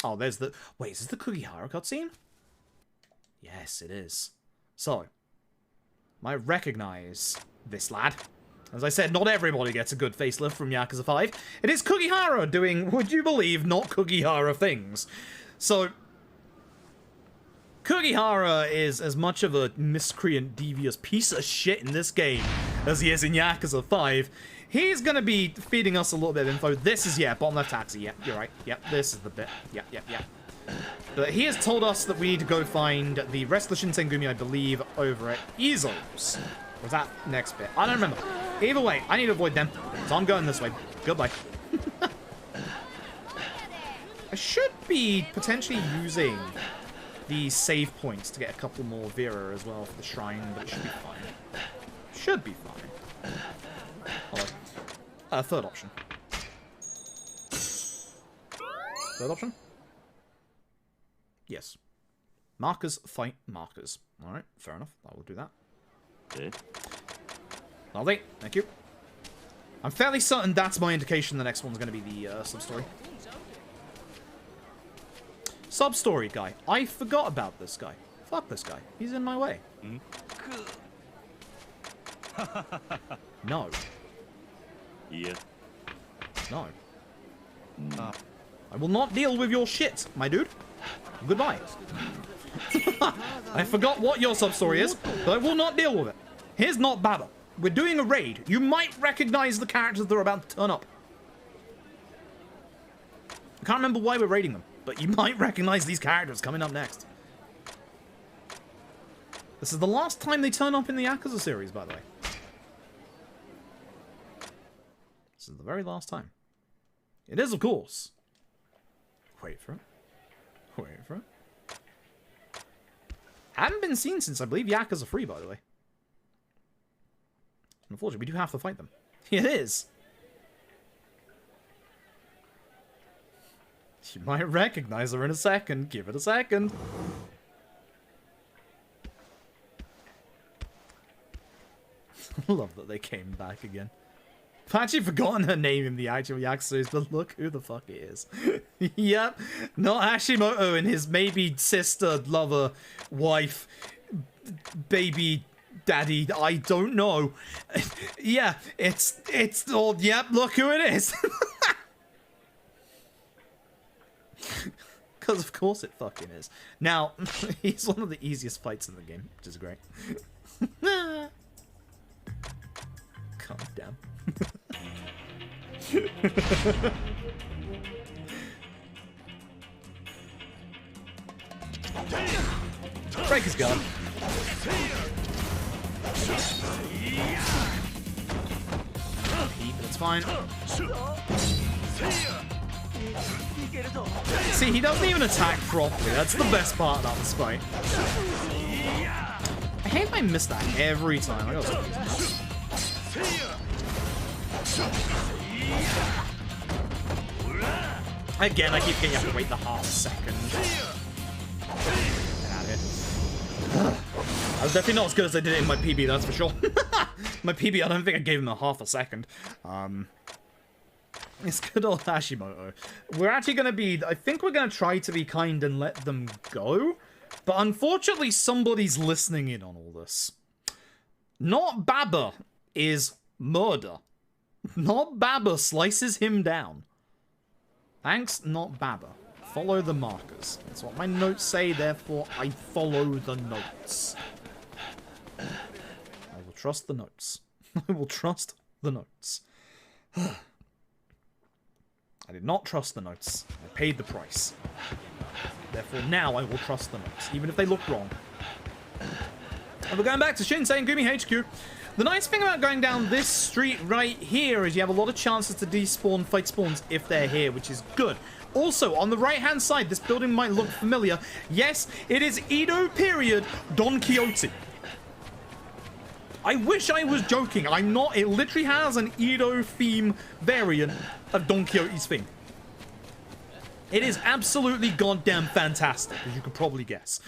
Oh, there's the... Wait, is this the Kugihara cutscene? Yes, it is. So, I recognize this lad. As I said, not everybody gets a good facelift from Yakuza 5. It is Kugihara doing, would you believe, not Kugihara things. So, Kugihara is as much of a miscreant, devious piece of shit in this game as he is in Yakuza 5. He's going to be feeding us a little bit of info. This is, yeah, bottom left taxi. Yep, you're right. Yep, this is the bit. Yep. But he has told us that we need to go find the rest of the Shin Sengumi, I believe, over at Izo's. Or was that next bit? I don't remember. Either way, I need to avoid them. So I'm going this way. Goodbye. I should be potentially using the save points to get a couple more Vera as well for the shrine, but it should be fine. Should be fine. Hello. Third option. Third option? Yes. Markers fight markers. Alright, fair enough. I will do that. Lovely, thank you. I'm fairly certain that's my indication the next one's going to be the sub-story. Sub-story guy. I forgot about this guy. Fuck this guy. He's in my way. No. Yeah. No. I will not deal with your shit, my dude. Goodbye. I forgot what your sub-story is, but I will not deal with it. Here's not Baba. We're doing a raid. You might recognize the characters that are about to turn up. I can't remember why we're raiding them, but you might recognize these characters coming up next. This is the last time they turn up in the Yakuza series, by the way. This is the very last time. It is, of course. Wait for it. Wait for it. Haven't been seen since, I believe, Yakuza 3, by the way. Unfortunately, we do have to fight them. It is. You might recognize her in a second. Give it a second. I love that they came back again. I've actually forgotten her name in the actual Yakuza series, but look who the fuck it is. Yep, not Hashimoto and his maybe sister, lover, wife, baby, daddy, I don't know. Yeah, it's all, yep, look who it is. Because of course it fucking is. Now, he's one of the easiest fights in the game, which is great. God damn. Break his gun. But it's fine. See, he doesn't even attack properly. That's the best part about this fight. I hate if I miss that every time. I gotta Again, I keep getting you have to wait the half second. Get out of here. I was definitely not as good as I did it in my PB, that's for sure. My PB, I don't think I gave him a half a second. It's good old Hashimoto. We're actually going to be... I think we're going to try to be kind and let them go. But unfortunately, somebody's listening in on all this. Not Baba is murder. Not Baba slices him down. Thanks, not Baba. Follow the markers. That's what my notes say, therefore I follow the notes. I will trust the notes. I will trust the notes. I did not trust the notes. I paid the price. Therefore now I will trust the notes, even if they look wrong. And we're going back to Shin Sengumi HQ. The nice thing about going down this street right here is you have a lot of chances to despawn fight spawns if they're here, which is good. Also, on the right-hand side, this building might look familiar. Yes, it is Edo period Don Quixote. I wish I was joking. I'm not. It literally has an Edo theme variant of Don Quixote's theme. It is absolutely goddamn fantastic, as you could probably guess.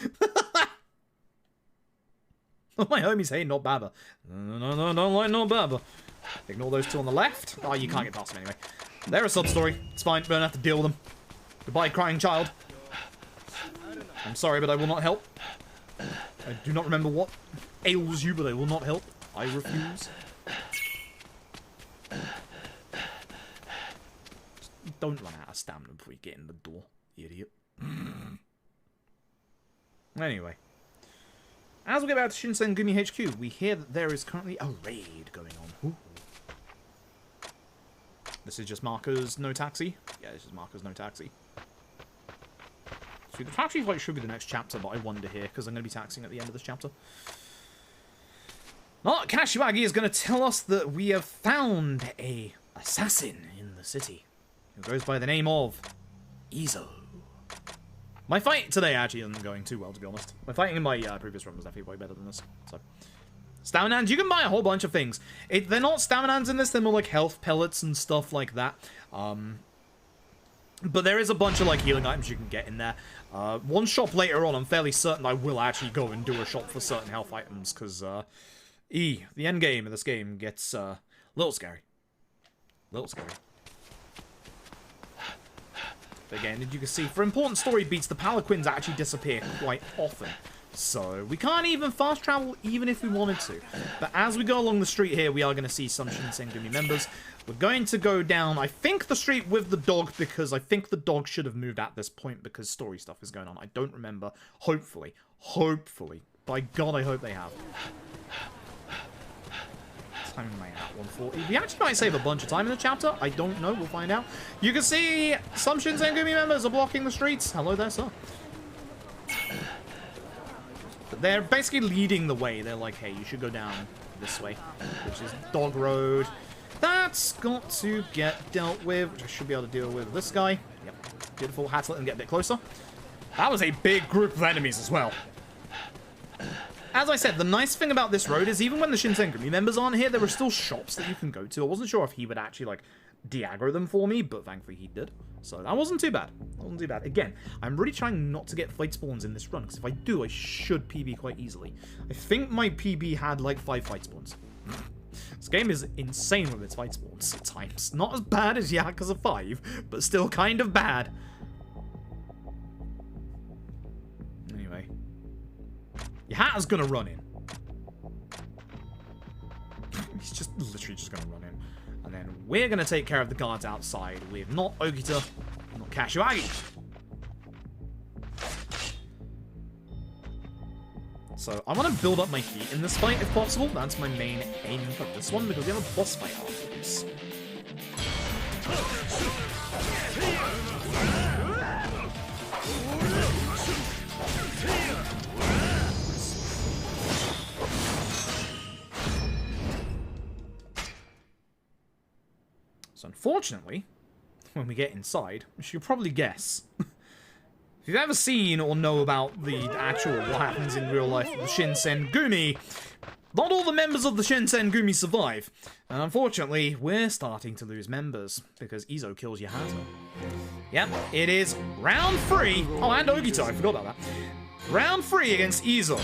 Oh, my homies, hey, not Baba. No, don't like no Baba. Ignore those two on the left. Oh, you can't get past them anyway. They're a sub-story. It's fine. We don't have to deal with them. Goodbye, crying child. I'm sorry, but I will not help. I do not remember what ails you, but I will not help. I refuse. Just don't run out of stamina before you get in the door, idiot. Anyway. As we get back to Shin Sengumi HQ, we hear that there is currently a raid going on. Ooh. This is just markers, no taxi. Yeah, this is markers, no taxi. See, the taxi fight should be the next chapter, but I wonder here, because I'm going to be taxing at the end of this chapter. Oh, Kashiwagi is going to tell us that we have found a assassin in the city, who goes by the name of Izo. My fight today actually isn't going too well, to be honest. My fighting in my previous run was definitely way better than this. So, Staminans, you can buy a whole bunch of things. They're not Staminans in this, they're more like health pellets and stuff like that. But there is a bunch of like healing items you can get in there. One shop later on, I'm fairly certain I will actually go and do a shop for certain health items, because the end game of this game gets a little scary. A little scary. Again, as you can see, for important story beats, the Palanquins actually disappear quite often. So, we can't even fast travel even if we wanted to. But as we go along the street here, we are going to see some Shin Sengumi members. We're going to go down, I think, the street with the dog, because I think the dog should have moved at this point because story stuff is going on. I don't remember. Hopefully. Hopefully. By God, I hope they have. Time in my at 140. We actually might save a bunch of time in the chapter. I don't know. We'll find out. You can see some Shin Sengumi members are blocking the streets. Hello there, sir. But they're basically leading the way. They're like, hey, you should go down this way, which is Dog Road. That's got to get dealt with, which I should be able to deal with this guy. Yep. Beautiful. Had to let them get a bit closer. That was a big group of enemies as well. As I said, the nice thing about this road is even when the Shin Sengumi members aren't here, there are still shops that you can go to. I wasn't sure if he would actually, like, de-aggro them for me, but thankfully he did. So that wasn't too bad. That wasn't too bad. Again, I'm really trying not to get fight spawns in this run, because if I do, I should PB quite easily. I think my PB had, like, 5 fight spawns. This game is insane with its fight spawns at times. Not as bad as Yakuza 5, but still kind of bad. Anyway. Yahata's gonna run in. He's just literally just gonna run in. And then we're gonna take care of the guards outside with not Ogita, not Kashiwagi. So I want to build up my heat in this fight if possible. That's my main aim for this one, because we have a boss fight after this. So unfortunately, when we get inside, which you'll probably guess, if you've ever seen or know about the actual what happens in real life with the Shin Sengumi, not all the members of the Shin Sengumi survive. And unfortunately, we're starting to lose members because Izo kills Yakuza. Yep, it is round 3. Oh, and Ogito, I forgot about that. Round 3 against Izo.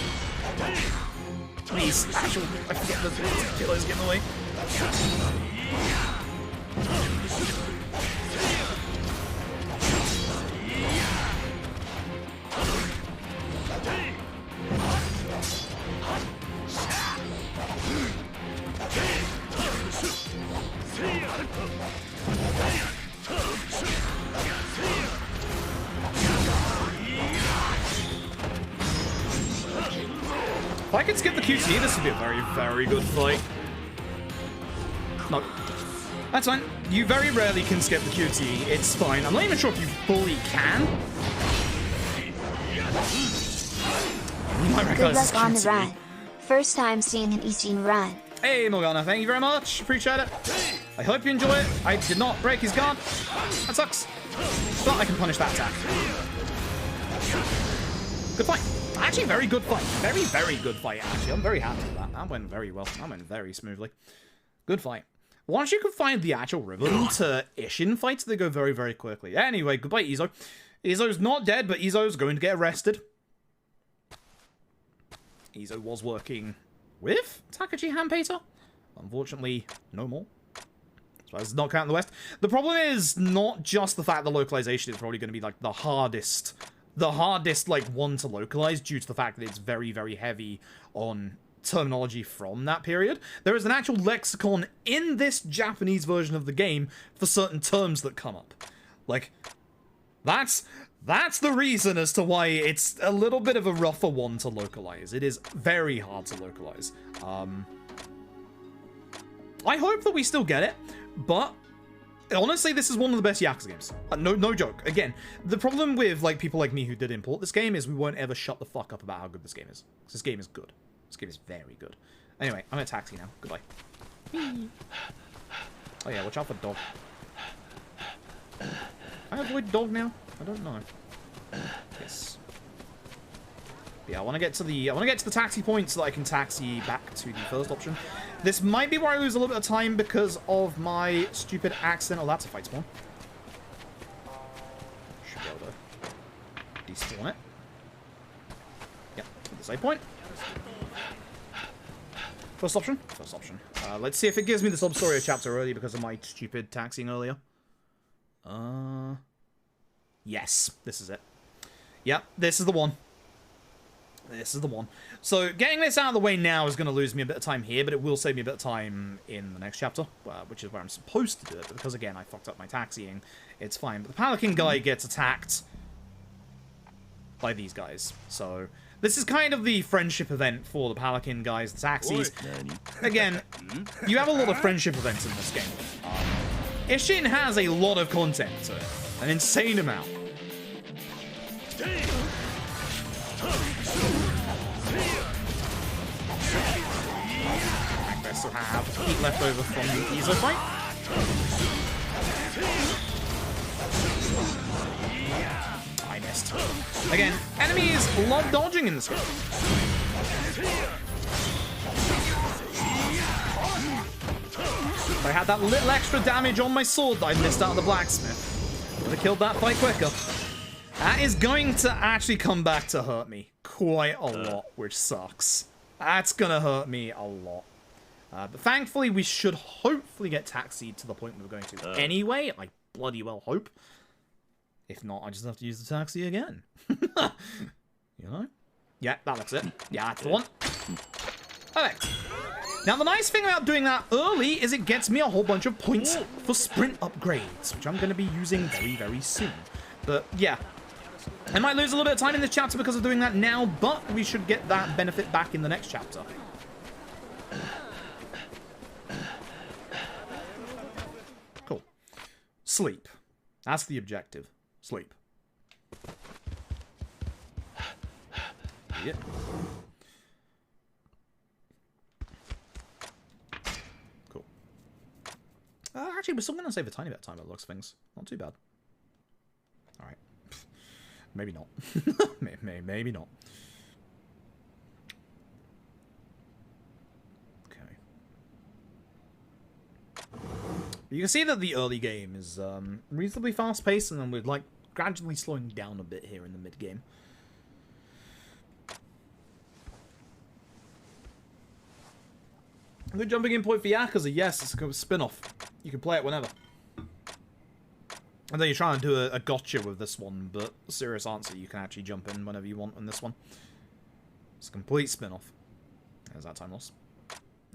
Please, actual, I forget the killers getting away. If I could skip the QT, this would be a very, very good fight. No. That's fine. You very rarely can skip the QT. It's fine. I'm not even sure if you fully can. Good luck on the run. First time seeing an Ishin run. Hey, Morgana, thank you very much. Appreciate it. I hope you enjoy it. I did not break his guard. That sucks. But I can punish that attack. Good fight. Actually, very good fight. Very, very good fight, actually. I'm very happy with that. That went very well. That went very smoothly. Good fight. Once you can find the actual rhythm to Ishin fights, they go very, very quickly. Anyway, goodbye, Izo. Izo's not dead, but Izo's going to get arrested. Izo was working with Takachi Hanpeter. Unfortunately, no more. So it's not counting the West. The problem is not just the fact that localization is probably going to be like the hardest like one to localize due to the fact that it's very, very heavy on terminology from that period. There is an actual lexicon in this Japanese version of the game for certain terms that come up. Like, that's the reason as to why it's a little bit of a rougher one to localize. It is very hard to localize. I hope that we still get it, but honestly, this is one of the best Yakuza games. No joke. Again, the problem with like people like me who did import this game is we won't ever shut the fuck up about how good this game is. Because this game is good. This game is very good. Anyway, I'm in a taxi now. Goodbye. Oh yeah, watch out for dog. I avoid dog now? I don't know. Yes. But yeah, I want to get to the taxi point so that I can taxi back to the first option. This might be where I lose a little bit of time because of my stupid accident. Oh, that's a fight spawn. Should be able to despawn it. Yep, at the save point. First option? First option. Let's see if it gives me the sub-story chapter early because of my stupid taxiing earlier. Yes, this is it. Yep, this is the one. This is the one. So, getting this out of the way now is going to lose me a bit of time here, but it will save me a bit of time in the next chapter, which is where I'm supposed to do it, but because, again, I fucked up my taxiing, it's fine. But the Pelican guy gets attacked by these guys, so this is kind of the friendship event for the Pelican guys, the taxis. Again, you have a lot of friendship events in this game. Ishin has a lot of content to it, an insane amount. I still have heat left over from the Izo fight. I missed. Again, enemies love dodging in this game. If I had that little extra damage on my sword that I missed out of the blacksmith, I would have killed that fight quicker. That is going to actually come back to hurt me quite a lot, which sucks. That's gonna hurt me a lot. But thankfully, we should hopefully get taxied to the point we're going to anyway. I bloody well hope. If not, I just have to use the taxi again. You know? Yeah, that looks it. Yeah, that's the one. Perfect. Now, the nice thing about doing that early is it gets me a whole bunch of points for sprint upgrades, which I'm going to be using very, very soon. But, yeah. I might lose a little bit of time in this chapter because of doing that now, but we should get that benefit back in the next chapter. Cool. Sleep. That's the objective. Sleep. Yeah. Cool. Actually, we're still going to save a tiny bit of time by the looks of things. Not too bad. Alright. Maybe not. Maybe not. Okay. You can see that the early game is reasonably fast-paced, and then we're like gradually slowing down a bit here in the mid-game. A good jumping in point for Yakuza, yes, it's a spin-off. You can play it whenever. And then you're trying to do a gotcha with this one, but serious answer, you can actually jump in whenever you want on this one. It's a complete spin-off. There's that time loss.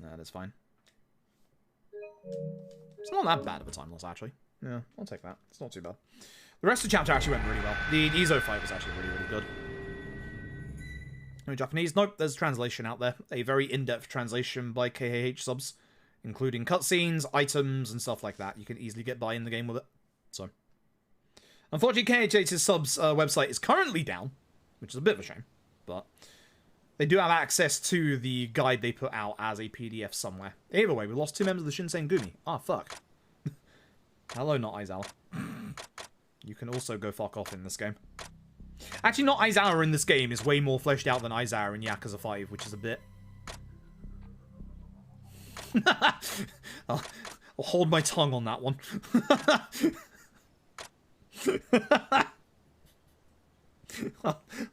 That is fine. It's not that bad of a time loss, actually. Yeah, I'll take that. It's not too bad. The rest of the chapter actually went really well. The Izo fight was actually really, really good. No Japanese? Nope, there's a translation out there. A very in-depth translation by KHH subs, including cutscenes, items, and stuff like that. You can easily get by in the game with it. So, unfortunately, KHH's subs website is currently down, which is a bit of a shame, but they do have access to the guide they put out as a PDF somewhere. Either way, we lost 2 members of the Shin Sengumi. Ah, fuck. Hello, not Aizawa. You can also go fuck off in this game. Actually, not Aizawa in this game is way more fleshed out than Aizawa in Yakuza 5, which is a bit... I'll hold my tongue on that one.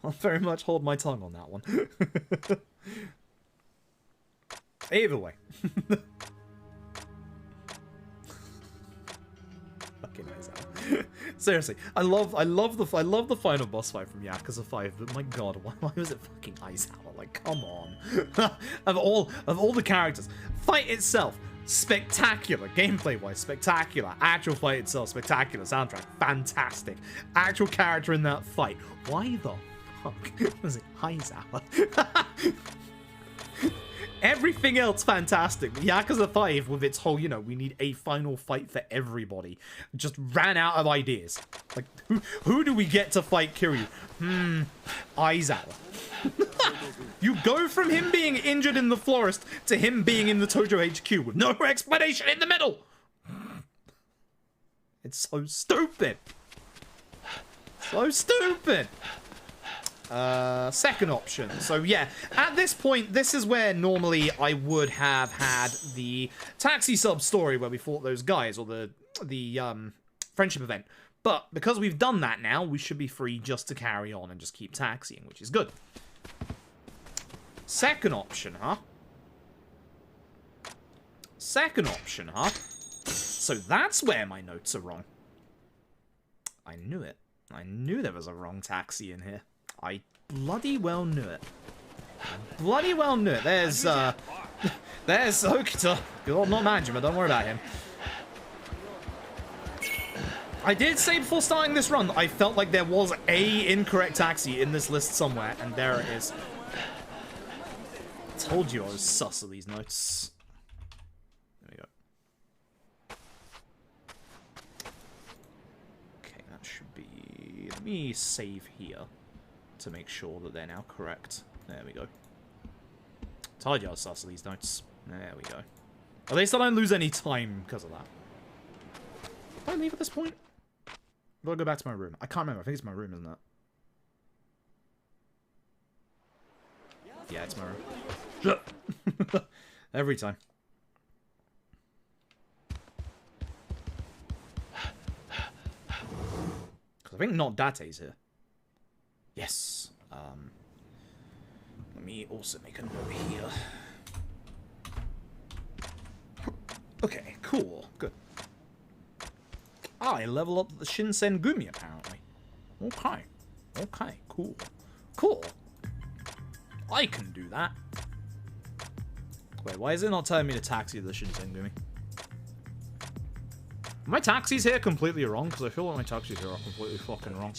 I'll very much hold my tongue on that one. Either way. Fucking Aizawa. Seriously, I love the final boss fight from Yakuza 5, but my god, why was it fucking Aizawa? Like, come on. of all the characters, fight itself, spectacular. Gameplay-wise, spectacular. Actual fight itself, spectacular. Soundtrack, fantastic. Actual character in that fight. Why the fuck was it Aizawa? Everything else fantastic. Yakuza 5 with its whole, you know, we need a final fight for everybody, just ran out of ideas. Like, who do we get to fight Kiryu? Aizawa. You go from him being injured in the forest to him being in the Tojo HQ with no explanation in the middle. It's so stupid. So stupid. Second option. So yeah, at this point, this is where normally I would have had the taxi sub story where we fought those guys, or the friendship event. But because we've done that now, we should be free just to carry on and just keep taxiing, which is good. Second option, huh? Second option, huh? So that's where my notes are wrong. I knew it. I knew there was a wrong taxi in here. I bloody well knew it. Bloody well knew it. There's Okita. Good old not management, don't worry about him. I did say before starting this run, I felt like there was a incorrect taxi in this list somewhere, and there it is. Told you I was sus of these notes. There we go. Okay, that should be... Let me save here to make sure that they're now correct. There we go. Told you I was sus of these notes. There we go. At least I don't lose any time because of that. Do I leave at this point? Do I go back to my room? I can't remember. I think it's my room, isn't it? Yeah, it's my room. Every time. Because I think not Date's here. Yes. Let me also make a note here. Okay, cool. Good. I level up the Shin Sengumi, apparently. Okay. Okay, cool. Cool. I can do that. Wait, why is it not telling me to taxi the Shin Sengumi? My taxis here completely wrong? Because I feel like my taxis here are completely fucking wrong.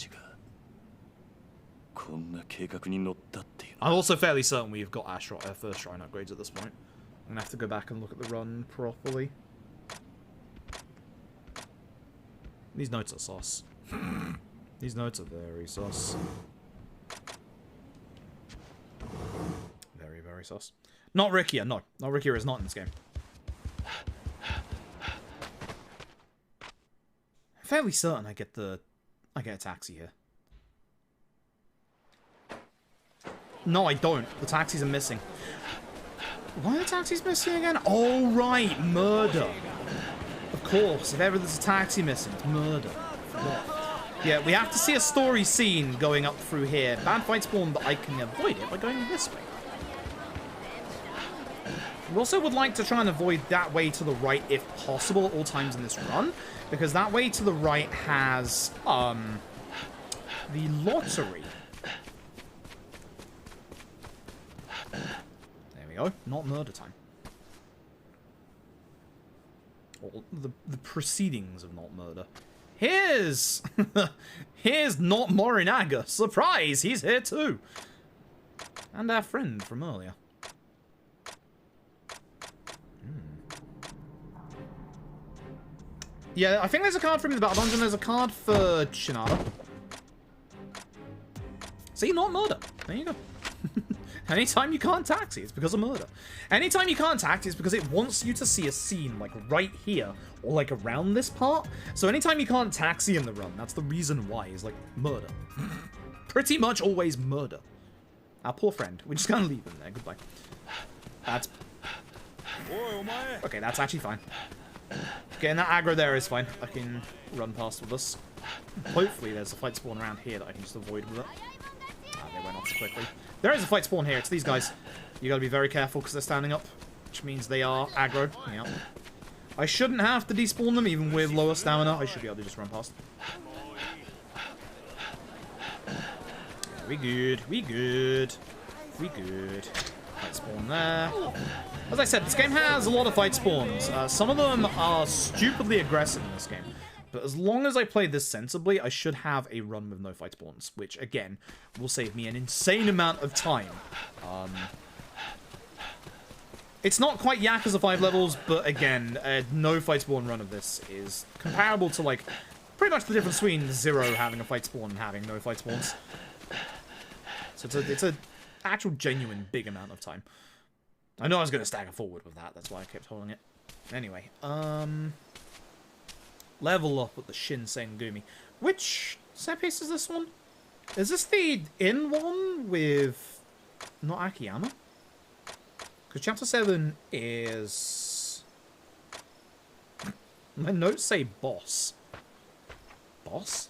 I'm also fairly certain we've got our first shrine upgrades at this point. I'm going to have to go back and look at the run properly. These notes are sauce. These notes are very sauce. Very, very sauce. Not Rikia, no. No, Rikia is not in this game. fairly certain I get a taxi here. No, I don't. The taxis are missing. Why are the taxis missing again? Oh, right. Murder. Of course. If ever there's a taxi missing, it's murder. Yeah, we have to see a story scene going up through here. Bad fight spawn, but I can avoid it by going this way. We also would like to try and avoid that way to the right if possible at all times in this run, because that way to the right has the lottery. There we go. Not murder time. Or the proceedings of not murder. Here's not Morinaga. Surprise, he's here too. And our friend from earlier. Yeah, I think there's a card for him in the battle dungeon. There's a card for Shinada. See, not murder. There you go. Anytime you can't taxi, it's because of murder. Anytime you can't taxi, it's because it wants you to see a scene, like, right here, or, like, around this part. So anytime you can't taxi in the run, that's the reason why, is, like, murder. Pretty much always murder. Our poor friend. We're just gonna leave him there. Goodbye. That's... Okay, that's actually fine. Getting that aggro there is fine. I can run past with this. Hopefully there's a fight spawn around here that I can just avoid with it. Ah, they went off too quickly. There is a fight spawn here. It's these guys. You gotta be very careful because they're standing up, which means they are aggro. Yeah. I shouldn't have to despawn them even with lower stamina. I should be able to just run past. We good. We good. We good. Fight spawn there. As I said, this game has a lot of fight spawns. Some of them are stupidly aggressive in this game. But as long as I play this sensibly, I should have a run with no fight spawns, which, again, will save me an insane amount of time. It's not quite Yakuza 5 levels, but again, a no fight spawn run of this is comparable to, like, pretty much the difference between 0 having a fight spawn and having no fight spawns. So it's a actual genuine big amount of time. I know I was going to stagger forward with that, that's why I kept holding it. Anyway, level up with the Shin Sengumi. Which set piece is this one? Is this the in one with not Akiyama? Because chapter 7 is... My notes say boss. Boss?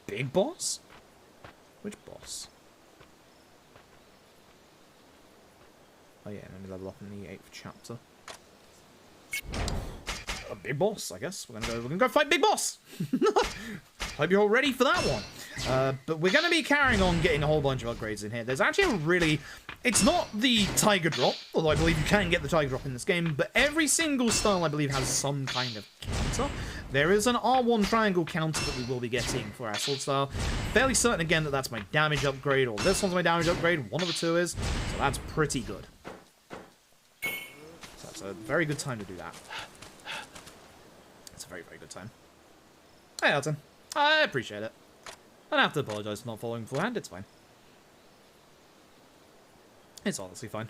Big boss? Which boss? Oh yeah, let me level up in the 8th chapter. A big boss, I guess. We're gonna go fight Big Boss. Hope you're all ready for that one. But we're gonna be carrying on getting a whole bunch of upgrades in here. There's actually a really... It's not the Tiger Drop, although I believe you can get the Tiger Drop in this game, but every single style, I believe, has some kind of counter. There is an R1 triangle counter that we will be getting for our sword style. Fairly certain, again, that that's my damage upgrade, or this one's my damage upgrade. One of the two is, so that's pretty good. So that's a very good time to do that. It's a very, very good time. Hey, Elton. I appreciate it. I don't have to apologise for not following beforehand. It's fine. It's honestly fine.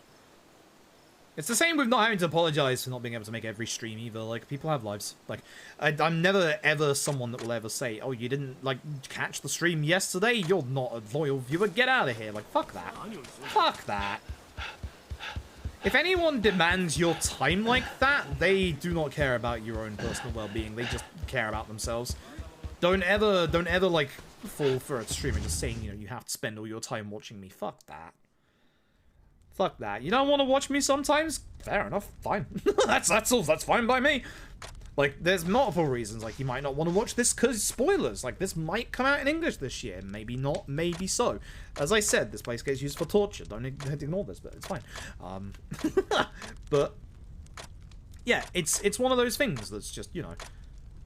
It's the same with not having to apologise for not being able to make every stream either. Like, people have lives. Like, I'm never, ever someone that will ever say, oh, you didn't, like, catch the stream yesterday? You're not a loyal viewer. Get out of here. Like, fuck that. Fuck that. If anyone demands your time like that, they do not care about your own personal well-being. They just care about themselves. Don't ever, like, fall for a streamer just saying, you know, you have to spend all your time watching me. Fuck that. Fuck that. You don't want to watch me sometimes? Fair enough. Fine. That's fine by me. Like, there's multiple reasons. Like, you might not want to watch this because spoilers. Like, this might come out in English this year. Maybe not. Maybe so. As I said, this place gets used for torture. Don't ignore this, but it's fine. But, yeah, it's one of those things that's just, you know,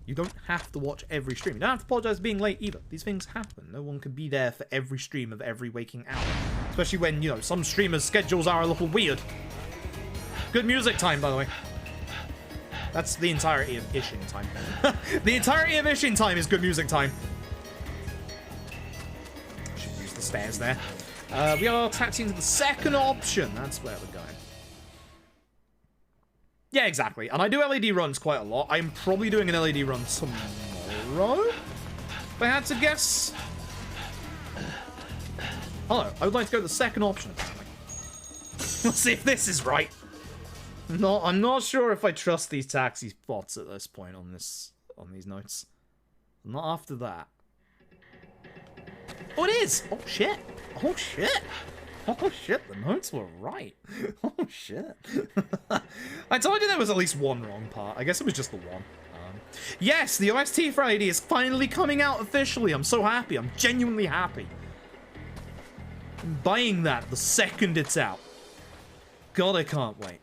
you don't have to watch every stream. You don't have to apologize for being late either. These things happen. No one can be there for every stream of every waking hour. Especially when, you know, some streamers' schedules are a little weird. Good music time, by the way. That's the entirety of Ishin time. The entirety of Ishin time is good music time. Should use the stairs there. We are tapping into the second option. That's where we're going. Yeah, exactly. And I do LED runs quite a lot. I'm probably doing an LED run tomorrow. row? If I had to guess. Hello, I would like to go to the second option, apparently. Let's see if this is right. No, I'm not sure if I trust these taxi spots at this point on these notes. Not after that. Oh, it is! Oh, shit! Oh, shit! Oh, shit, the notes were right. Oh, shit. I told you there was at least one wrong part. I guess it was just the one. Yes, the OST for LED is finally coming out officially. I'm so happy. I'm genuinely happy. I'm buying that the second it's out. God, I can't wait.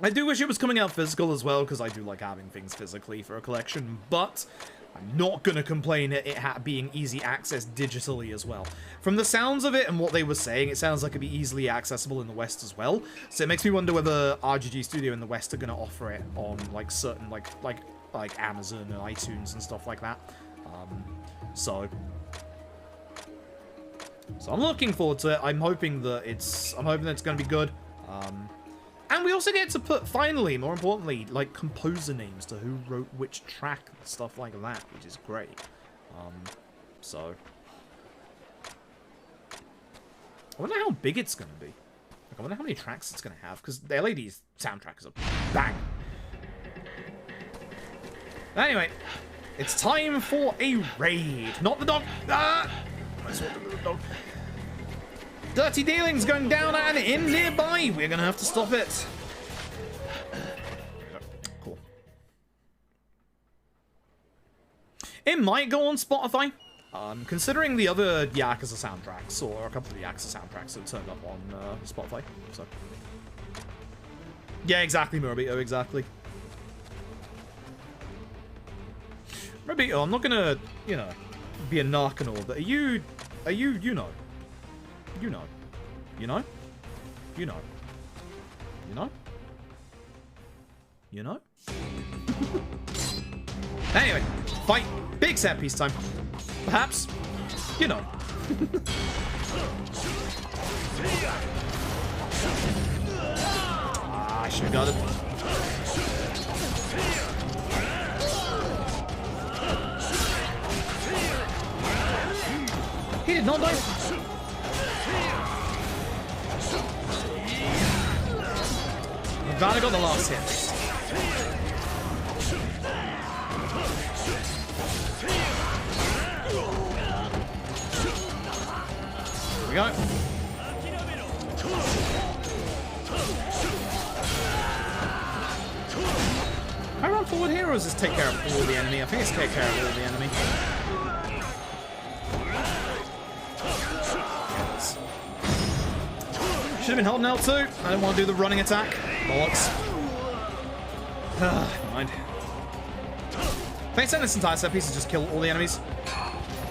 I do wish it was coming out physical as well, because I do like having things physically for a collection, but I'm not going to complain at it being easy access digitally as well. From the sounds of it and what they were saying, it sounds like it'd be easily accessible in the West as well. So it makes me wonder whether RGG Studio in the West are going to offer it on like certain like Amazon and iTunes and stuff like that. So I'm looking forward to it. I'm hoping that it's going to be good. And we also get to put, finally, more importantly, like, composer names to who wrote which track and stuff like that, which is great. So I wonder how big it's going to be. Like, I wonder how many tracks it's going to have, because the LED's soundtrack is a bang. Anyway, it's time for a raid. Not the dog. Ah! I saw the dog. Dirty dealings going down and in nearby. We're going to have to stop it. Cool. It might go on Spotify. Considering the other Yakuza soundtracks, or a couple of the Yakuza soundtracks that turned up on Spotify. So. Yeah, exactly, Murabito, exactly. Murabito, I'm not going to, you know, be a narc and all, but you know. You know. You know. You know? You know? You know? Anyway, fight. Big set piece time. Perhaps. You know. I should have got it. He did not die. I'm glad I got the last hit. Here we go. I run forward here, or does this take care of all the enemy? I think it's take care of all the enemy. Should have been holding L2. I don't want to do the running attack. Bollocks. Never mind. If I send this entire set piece to just kill all the enemies.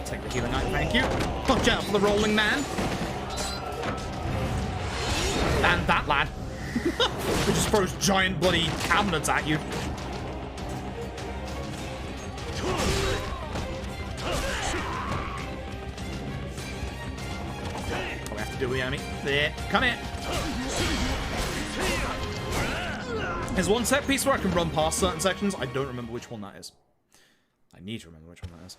Take the healing knight, thank you. Watch out for the rolling man. And that lad. Who just throws giant bloody cabinets at you. We have to deal with the enemy. There. Come here. There's one set piece where I can run past certain sections. I don't remember which one that is. I need to remember which one that is.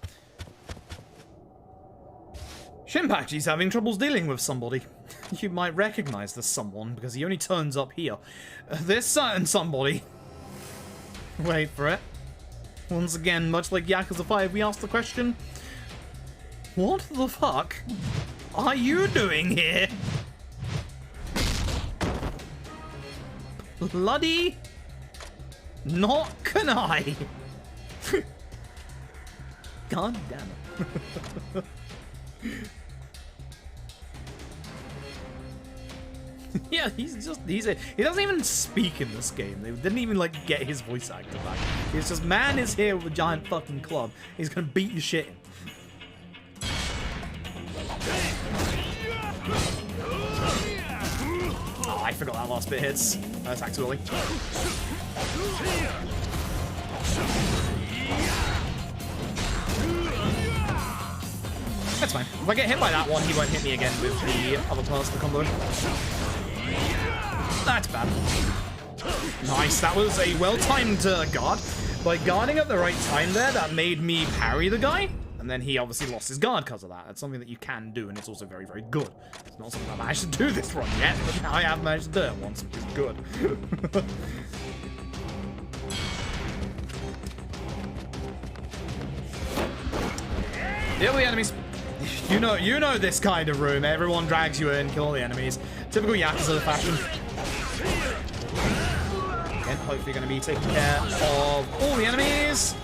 Shinpachi's having troubles dealing with somebody. You might recognize this someone because he only turns up here. This certain somebody. Wait for it. Once again, much like Yakuza 5, we asked the question, what the fuck are you doing here? Bloody not can I. God damn it. Yeah, he doesn't even speak in this game. They didn't even like get his voice actor back. It's just, man is here with a giant fucking club. He's gonna beat your shit in. Oh, I forgot that last bit hits. Attack too early. That's fine. If I get hit by that one, he won't hit me again with the other parts of the combo. That's bad. Nice. That was a well-timed guard. by guarding at the right time there, that made me parry the guy. And then he obviously lost his guard because of that. That's something that you can do, and it's also very, very good. It's not something I've managed to do this run yet, but now I have managed to do it once, which is good. Kill the enemies. You know this kind of room. Everyone drags you in, kill all the enemies. Typical Yakuza fashion. Again, hopefully going to be taking care of all the enemies.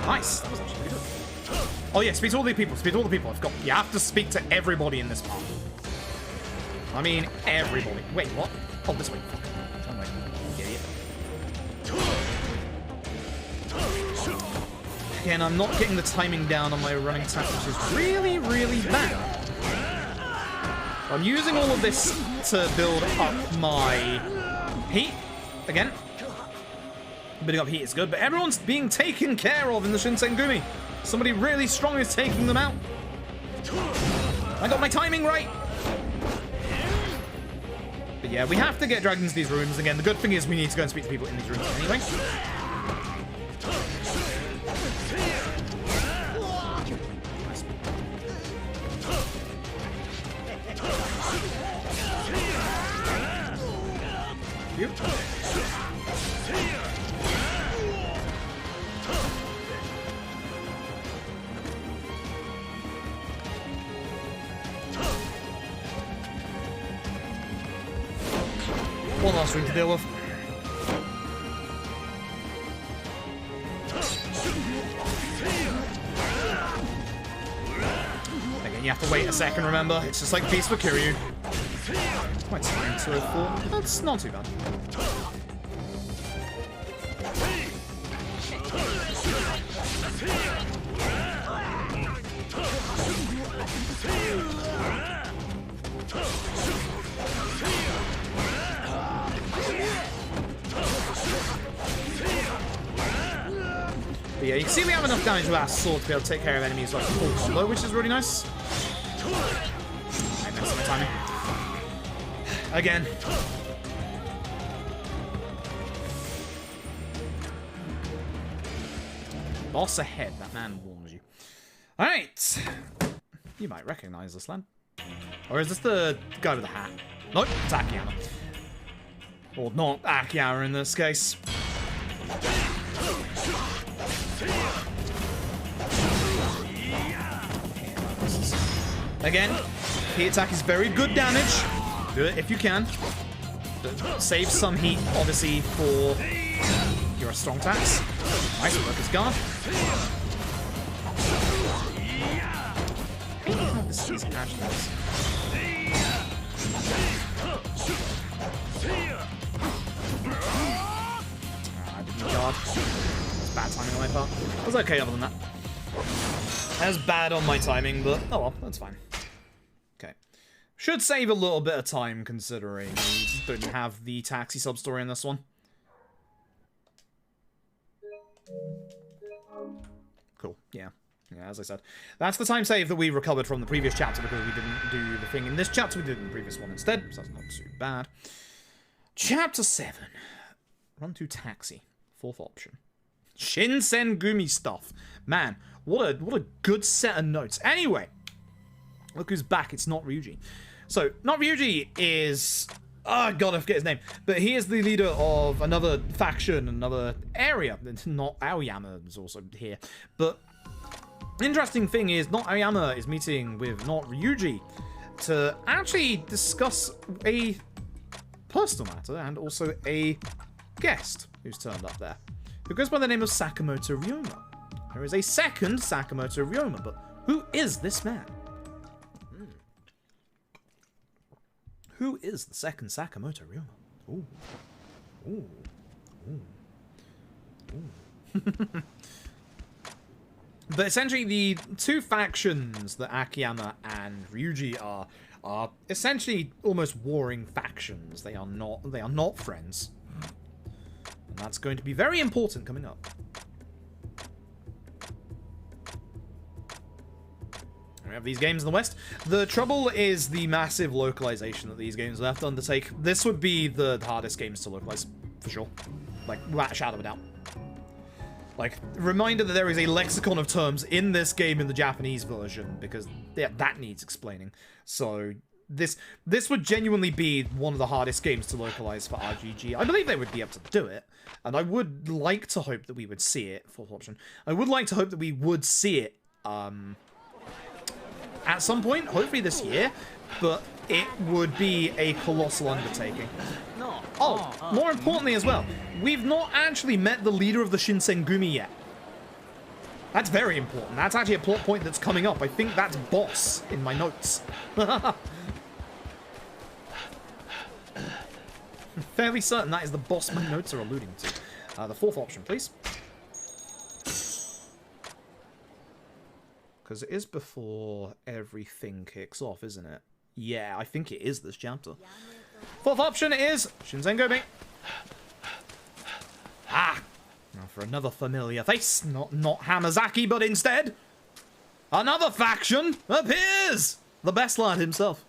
Nice. That was actually good. Oh yeah, speak to all the people. Speak to all the people. I forgot. You have to speak to everybody in this part. I mean, everybody. Wait, what? Oh, this way. Fuck. Wrong way. Idiot. Again, I'm not getting the timing down on my running attack, which is really, really bad. I'm using all of this to build up my heat. Again. Building up heat is good, but everyone's being taken care of in the Shin Sengumi. Somebody really strong is taking them out. I got my timing right. But yeah, we have to get dragged into these rooms. Again, the good thing is we need to go and speak to people in these rooms anyway. You. One last ring to deal with. Again, you have to wait a second, remember? It's just like Beast for Kiryu. My time 204. That's not too bad. But yeah, you can see we have enough damage with our sword to be able to take care of enemies like full combo, which is really nice. I messed up my timing. Again. Boss ahead, that man warns you. Alright. You might recognize this land. Or is this the guy with the hat? Nope, it's Akiyama. Or not Akiyama in this case. Again, heat attack is very good damage. Do it if you can. Save some heat, obviously, for your strong attacks. Nice work as guard. This is actually nice. I didn't guard. That's bad timing on my part. I was okay other than that. That was bad on my timing, but oh well, that's fine. Okay. Should save a little bit of time considering we don't have the taxi sub-story in this one. Cool, yeah. Yeah, as I said. That's the time save that we recovered from the previous chapter because we didn't do the thing in this chapter, we did it in the previous one instead, so that's not too bad. Chapter 7. Run to taxi. Fourth option. Shin Sengumi stuff. Man, what a good set of notes. Anyway, look who's back. It's not Ryuji. So, not Ryuji is... Oh, God, I forget his name. But he is the leader of another faction, another area. Not Aoyama is also here. But interesting thing is, not Aoyama is meeting with not Ryuji to actually discuss a personal matter and also a guest who's turned up there, who goes by the name of Sakamoto Ryoma. There is a second Sakamoto Ryoma, but who is this man? Who is the second Sakamoto Ryoma? Ooh. Ooh. Ooh. Ooh. But essentially, the two factions that Akiyama and Ryuji are essentially almost warring factions. They are not friends. And that's going to be very important coming up. of these games in the West. The trouble is the massive localization that these games will have to undertake. This would be the hardest games to localize, for sure. Like, without a shadow of a doubt. Like, reminder that there is a lexicon of terms in this game in the Japanese version, because that needs explaining. So, this would genuinely be one of the hardest games to localize for RGG. I believe they would be able to do it, and I would like to hope that we would see it, fourth option. I would like to hope that we would see it, at some point, hopefully this year, but it would be a colossal undertaking. Oh, more importantly as well, we've not actually met the leader of the Shin Sengumi yet. That's very important. That's actually a plot point that's coming up. I think that's boss in my notes. Fairly certain that is the boss my notes are alluding to. The fourth option, please. Because it is before everything kicks off, isn't it? Yeah, I think it is this chapter. Fourth option is Shin Sengumi. Ah! Now for another familiar face. Not Hamazaki, but instead, another faction appears! The best lad himself.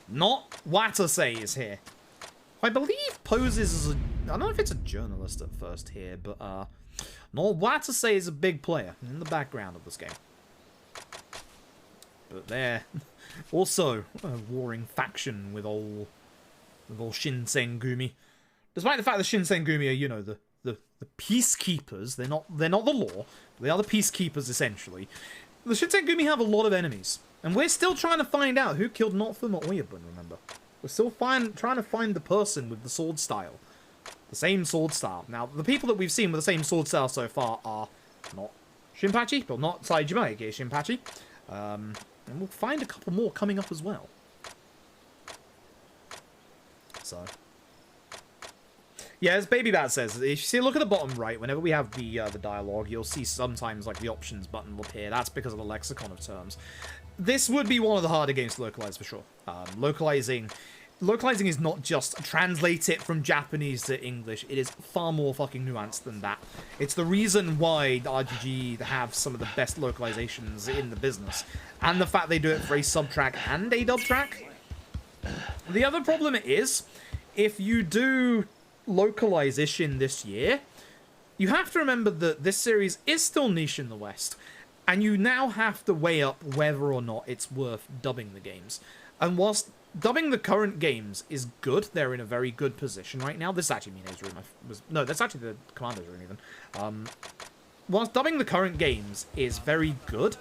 Not Watase is here. I believe poses as a... I don't know if it's a journalist at first here, but no, Watase is a big player in the background of this game. But they're also a warring faction with old Shin Sengumi. Despite the fact that Shin Sengumi are, you know, the peacekeepers, they're not the law. They are the peacekeepers essentially. The Shin Sengumi have a lot of enemies, and we're still trying to find out who killed Notfuma Oyabun. Remember, we're still trying to find the person with the sword style, the same sword style. Now, the people that we've seen with the same sword style so far are not Shinpachi, but not Saejima, aka Shinpachi. And we'll find a couple more coming up as well. So, yeah, as Baby Bat says, if you see, look at the bottom right, whenever we have the dialogue, you'll see sometimes like the options button will appear. That's because of the lexicon of terms. This would be one of the harder games to localize for sure. Localizing is not just translate it from Japanese to English. It is far more fucking nuanced than that. It's the reason why RGG have some of the best localizations in the business. And the fact they do it for a sub-track and a dub-track. The other problem is, if you do localize Ishin this year, you have to remember that this series is still niche in the West. And you now have to weigh up whether or not it's worth dubbing the games. And whilst dubbing the current games is good, they're in a very good position right now. This is actually Mine's room. No, that's actually the commander's room even. Whilst dubbing the current games is very good,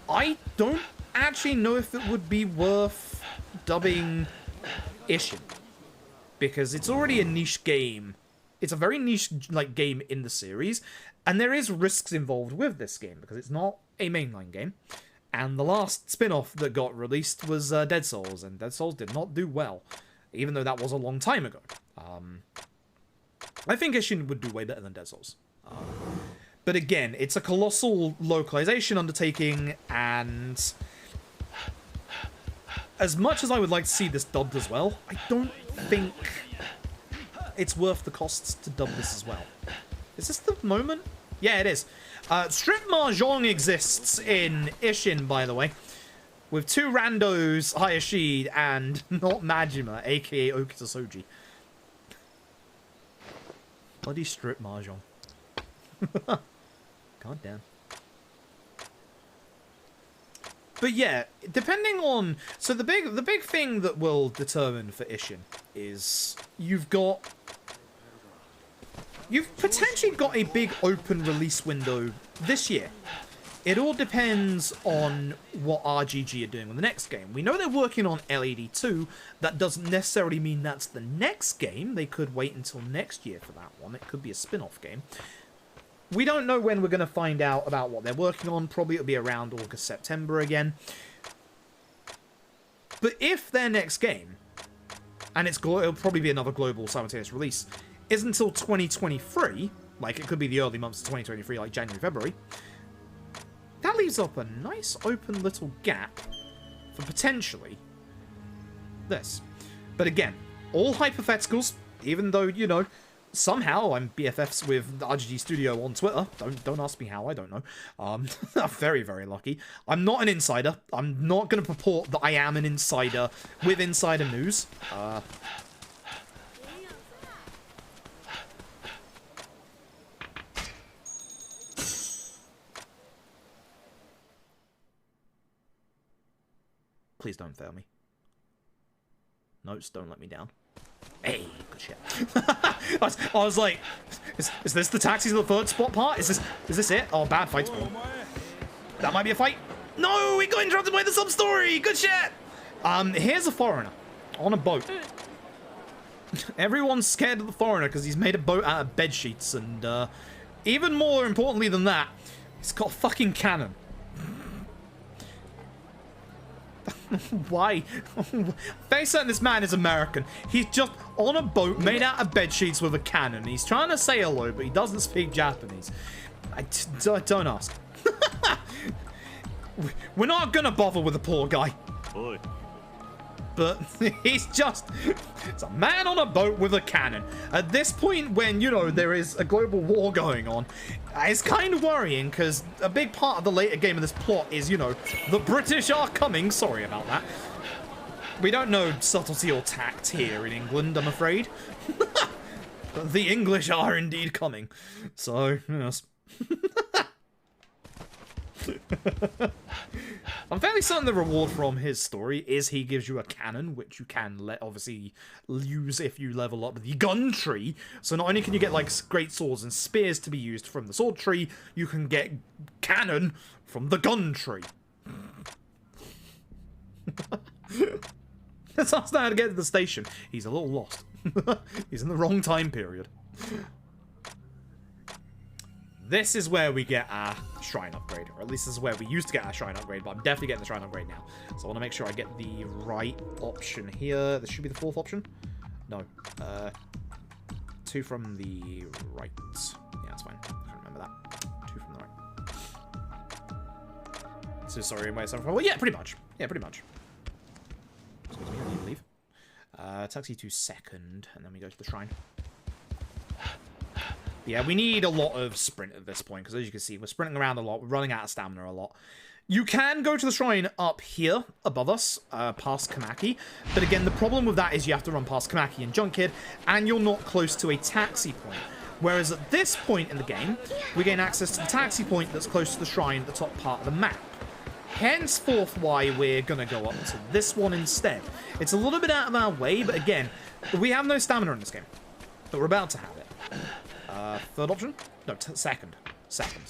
I don't actually know if it would be worth dubbing Ishin. Because it's already a niche game. It's a very niche game in the series. And there is risks involved with this game, because it's not a mainline game. And the last spin-off that got released was Dead Souls, and Dead Souls did not do well, even though that was a long time ago. I think Ishin would do way better than Dead Souls. But again, it's a colossal localization undertaking, and as much as I would like to see this dubbed as well, I don't think it's worth the costs to dub this as well. Is this the moment? Yeah, it is. Strip Mahjong exists in Ishin, by the way, with two randos, Hayashid, and not Majima, aka Okita Soji. Bloody Strip Mahjong. God damn. But yeah, depending on... So the big thing that will determine for Ishin is you've potentially got a big open release window this year. It all depends on what RGG are doing with the next game. We know they're working on LAD 2. That doesn't necessarily mean that's the next game. They could wait until next year for that one. It could be a spin-off game. We don't know when we're going to find out about what they're working on. Probably it'll be around August, September again. But if their next game, and it'll probably be another global simultaneous release, isn't until 2023, like it could be the early months of 2023, like January, February, that leaves up a nice open little gap for potentially this. But again, all hypotheticals, even though, you know, Somehow I'm BFFs with the RGG Studio on Twitter. Don't ask me how, I don't know. I'm very, very lucky. I'm not an insider. I'm not going to purport that I am an insider with insider news. Please don't fail me. Notes, don't let me down. Hey, good shit. I was like, is this the taxis in the third spot part? Is this it? Oh, bad fight spawn. That might be a fight. No, we got interrupted by the sub-story. Good shit. Here's a foreigner on a boat. Everyone's scared of the foreigner because he's made a boat out of bed sheets, and even more importantly than that, he's got a fucking cannon. Why? Very certain this man is American. He's just on a boat made out of bed sheets with a cannon. He's trying to say hello, but he doesn't speak Japanese. Don't ask. We're not gonna bother with the poor guy. Oi. But he's just... It's a man on a boat with a cannon. At this point when, you know, there is a global war going on, it's kind of worrying, because a big part of the later game of this plot is, you know, the British are coming. Sorry about that. We don't know subtlety or tact here in England, I'm afraid. But the English are indeed coming. So, yes. I'm fairly certain the reward from his story is he gives you a cannon, which you can obviously use if you level up the gun tree. So not only can you get like great swords and spears to be used from the sword tree, you can get cannon from the gun tree. That's not how to get to the station. He's a little lost. He's in the wrong time period. This is where we get our shrine upgrade, or at least this is where we used to get our shrine upgrade, but I'm definitely getting the shrine upgrade now. So I want to make sure I get the right option here. This should be the fourth option. No. 2 from the right. Yeah, that's fine. I can't remember that. 2 from the right. So sorry, wait, so well, yeah, pretty much. Yeah, pretty much. Excuse me, I need to leave. Taxi to second, and then we go to the shrine. Yeah, we need a lot of sprint at this point, because as you can see, we're sprinting around a lot, we're running out of stamina a lot. You can go to the shrine up here, above us, past Kamaki, but again, the problem with that is you have to run past Kamaki and Junkhead, and you're not close to a taxi point. Whereas at this point in the game, we gain access to the taxi point that's close to the shrine at the top part of the map. Henceforth why we're going to go up to this one instead. It's a little bit out of our way, but again, we have no stamina in this game, but we're about to have it. Third option? No, second. Second.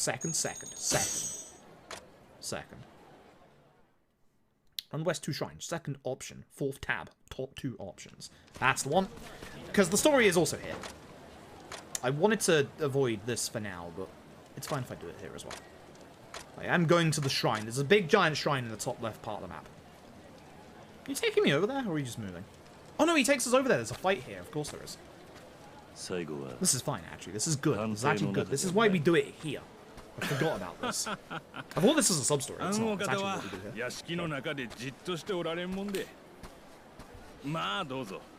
Run west 2 shrines. Second option. 4th tab. Top 2 options. That's the one. Because the story is also here. I wanted to avoid this for now, but it's fine if I do it here as well. I am going to the shrine. There's a big giant shrine in the top left part of the map. Are you taking me over there, or are you just moving? Oh no, he takes us over there. There's a fight here. Of course there is. This is fine, actually. This is good. This is actually good. This is why we do it here. I forgot about this. I thought this was a sub-story. It's not. It's actually what we do here.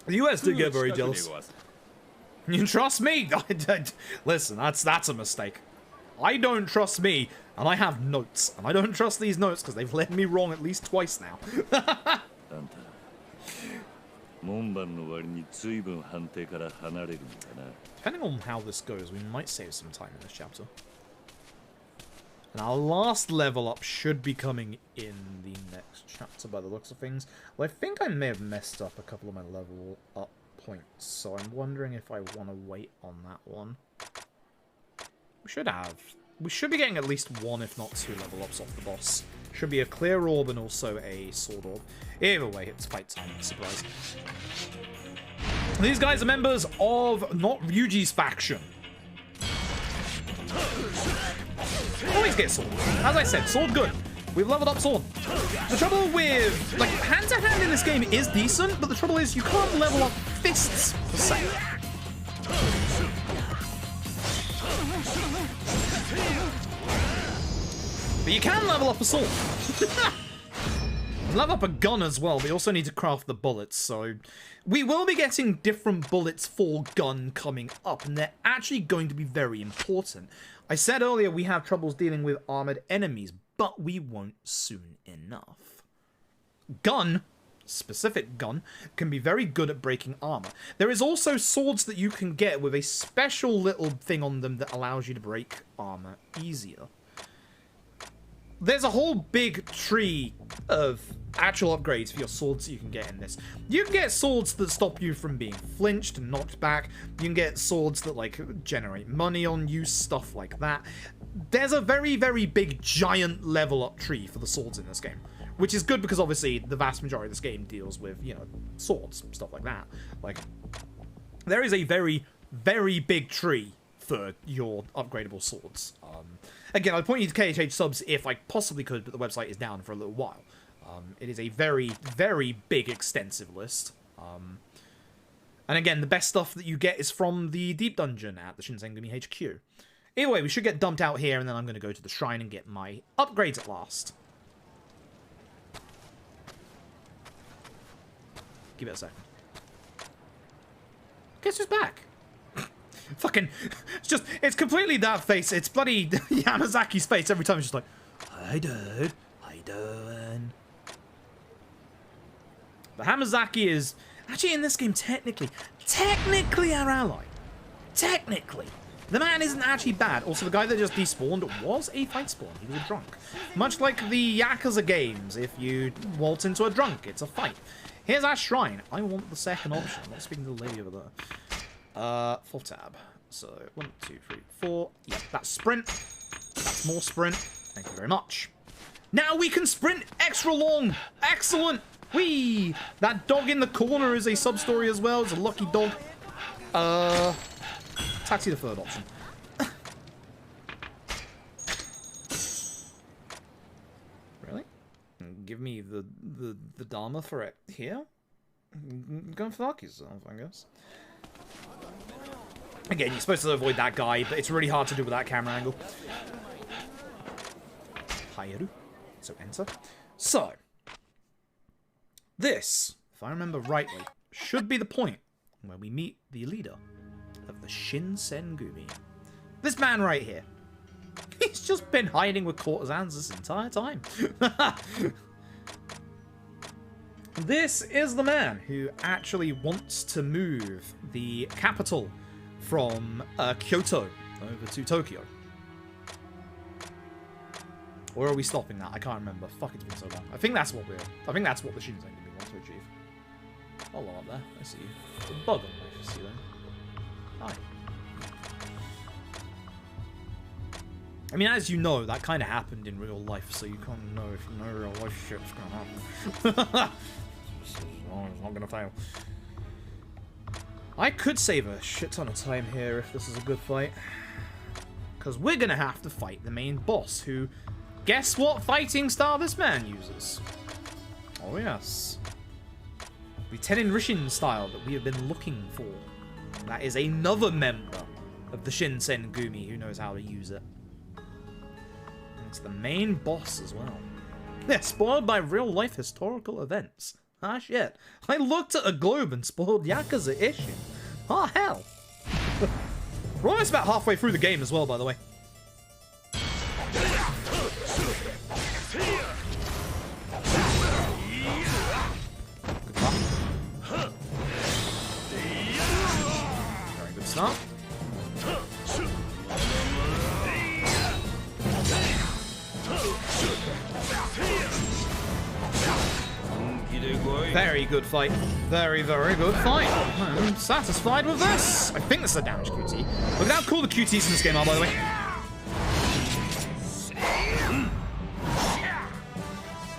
The US do get very jealous. You trust me? Listen, that's a mistake. I don't trust me, and I have notes. And I don't trust these notes because they've led me wrong at least twice now. Depending on how this goes, we might save some time in this chapter. And our last level up should be coming in the next chapter by the looks of things. Well, I think I may have messed up a couple of my level up points, so I'm wondering if I want to wait on that one. We should have. We should be getting at least 1, if not 2 level ups off the boss. Should be a clear orb and also a sword orb. Either way, it's fight time, surprise. These guys are members of not Ryuji's faction. Always get sword. As I said, sword good. We've leveled up sword. The trouble with, like, hand-to-hand in this game is decent, but the trouble is you can't level up fists per se. But you can level up a sword. Level up a gun as well. We also need to craft the bullets, so we will be getting different bullets for gun coming up, and they're actually going to be very important. I said earlier we have troubles dealing with armored enemies, but we won't soon enough. Gun, specific gun, can be very good at breaking armor. There is also swords that you can get with a special little thing on them that allows you to break armor easier. There's a whole big tree of actual upgrades for your swords that you can get in this. You can get swords that stop you from being flinched and knocked back. You can get swords that, like, generate money on you, stuff like that. There's a very, very big, giant level up tree for the swords in this game. Which is good because, obviously, the vast majority of this game deals with, you know, swords, stuff like that. Like, there is a very, very big tree for your upgradable swords. Again, I'd point you to KHH subs if I possibly could, but the website is down for a little while. It is a very, very big, extensive list. And again, the best stuff that you get is from the Deep Dungeon at the Shin Sengumi HQ. Anyway, we should get dumped out here, and then I'm going to go to the shrine and get my upgrades at last. Give it a second. Guess who's back? Fucking, it's completely that face. It's bloody Yamazaki's face every time. It's just like, hi dude, how you doing? But Hamazaki is actually in this game technically our ally. Technically. The man isn't actually bad. Also, the guy that just despawned was a fight spawn. He was a drunk. Much like the Yakuza games, if you waltz into a drunk, it's a fight. Here's our shrine. I want the second option. I'm not speaking to the lady over there. Full tab. So, 1, 2, 3, 4. Yep, that's sprint. That's more sprint. Thank you very much. Now we can sprint extra long. Excellent. Whee! That dog in the corner is a sub-story as well. It's a lucky dog. Taxi the third option. Really? Give me the Dharma for it here? Go for yourself, I guess. Again, you're supposed to avoid that guy, but it's really hard to do with that camera angle. Hayaru. So enter. So, this, if I remember rightly, should be the point where we meet the leader of the Shin Sengumi. This man right here. He's just been hiding with courtesans this entire time. This is the man who actually wants to move the capital from Kyoto over to Tokyo. Or are we stopping that? I can't remember. Fuck, it's been so long. I think that's what the Shin Sengumi want to achieve. Oh, up there. I see you. It's a bug on my face, there. Hi. I mean, as you know, that kind of happened in real life, so you can't know if you know real life shit's gonna happen. It's not gonna fail. I could save a shit ton of time here if this is a good fight. Because we're gonna have to fight the main boss, who... Guess what fighting style this man uses? Oh yes. The Tenin Rishin style that we have been looking for. That is another member of the Shin Sengumi who knows how to use it. And it's the main boss as well. They're spoiled by real-life historical events. Ah, shit. I looked at a globe and spoiled Yakuza Ishin. Ah, hell. We're almost about halfway through the game as well, by the way. Very good start. Very good fight. Very, very good fight. I'm satisfied with this. I think this is a damage QT. Look at how cool the QTs in this game are, by the way.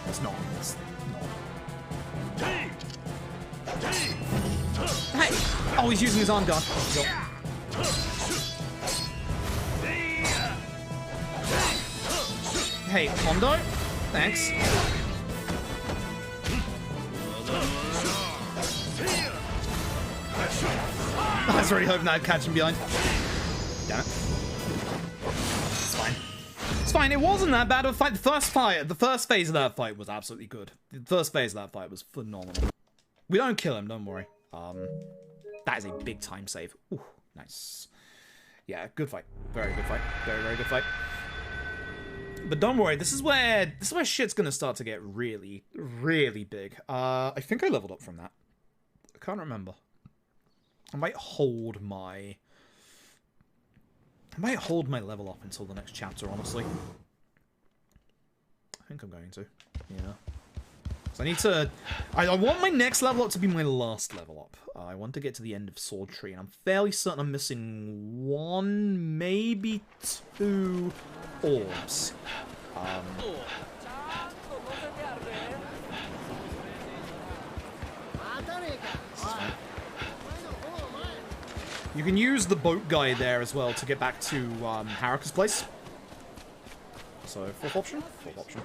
It's not. It's not. Hey! Oh, he's using his arm guard. Hey, Kondo? Thanks. I was already hoping I'd catch him behind. Damn it. It's fine. It's fine. It wasn't that bad of a fight. The first phase of that fight was absolutely good. The first phase of that fight was phenomenal. We don't kill him, don't worry. That is a big time save. Ooh, nice. Yeah, good fight. Very good fight. Very, very good fight. But don't worry, this is where shit's gonna start to get really, really big. I think I leveled up from that. I can't remember. I might hold my level up until the next chapter, honestly. I think I'm going to. Yeah. So I need to... I want my next level up to be my last level up. I want to get to the end of Sword Tree, and I'm fairly certain I'm missing 1, maybe 2 orbs. You can use the boat guy there as well to get back to Haruka's place. So, fourth option? Fourth option.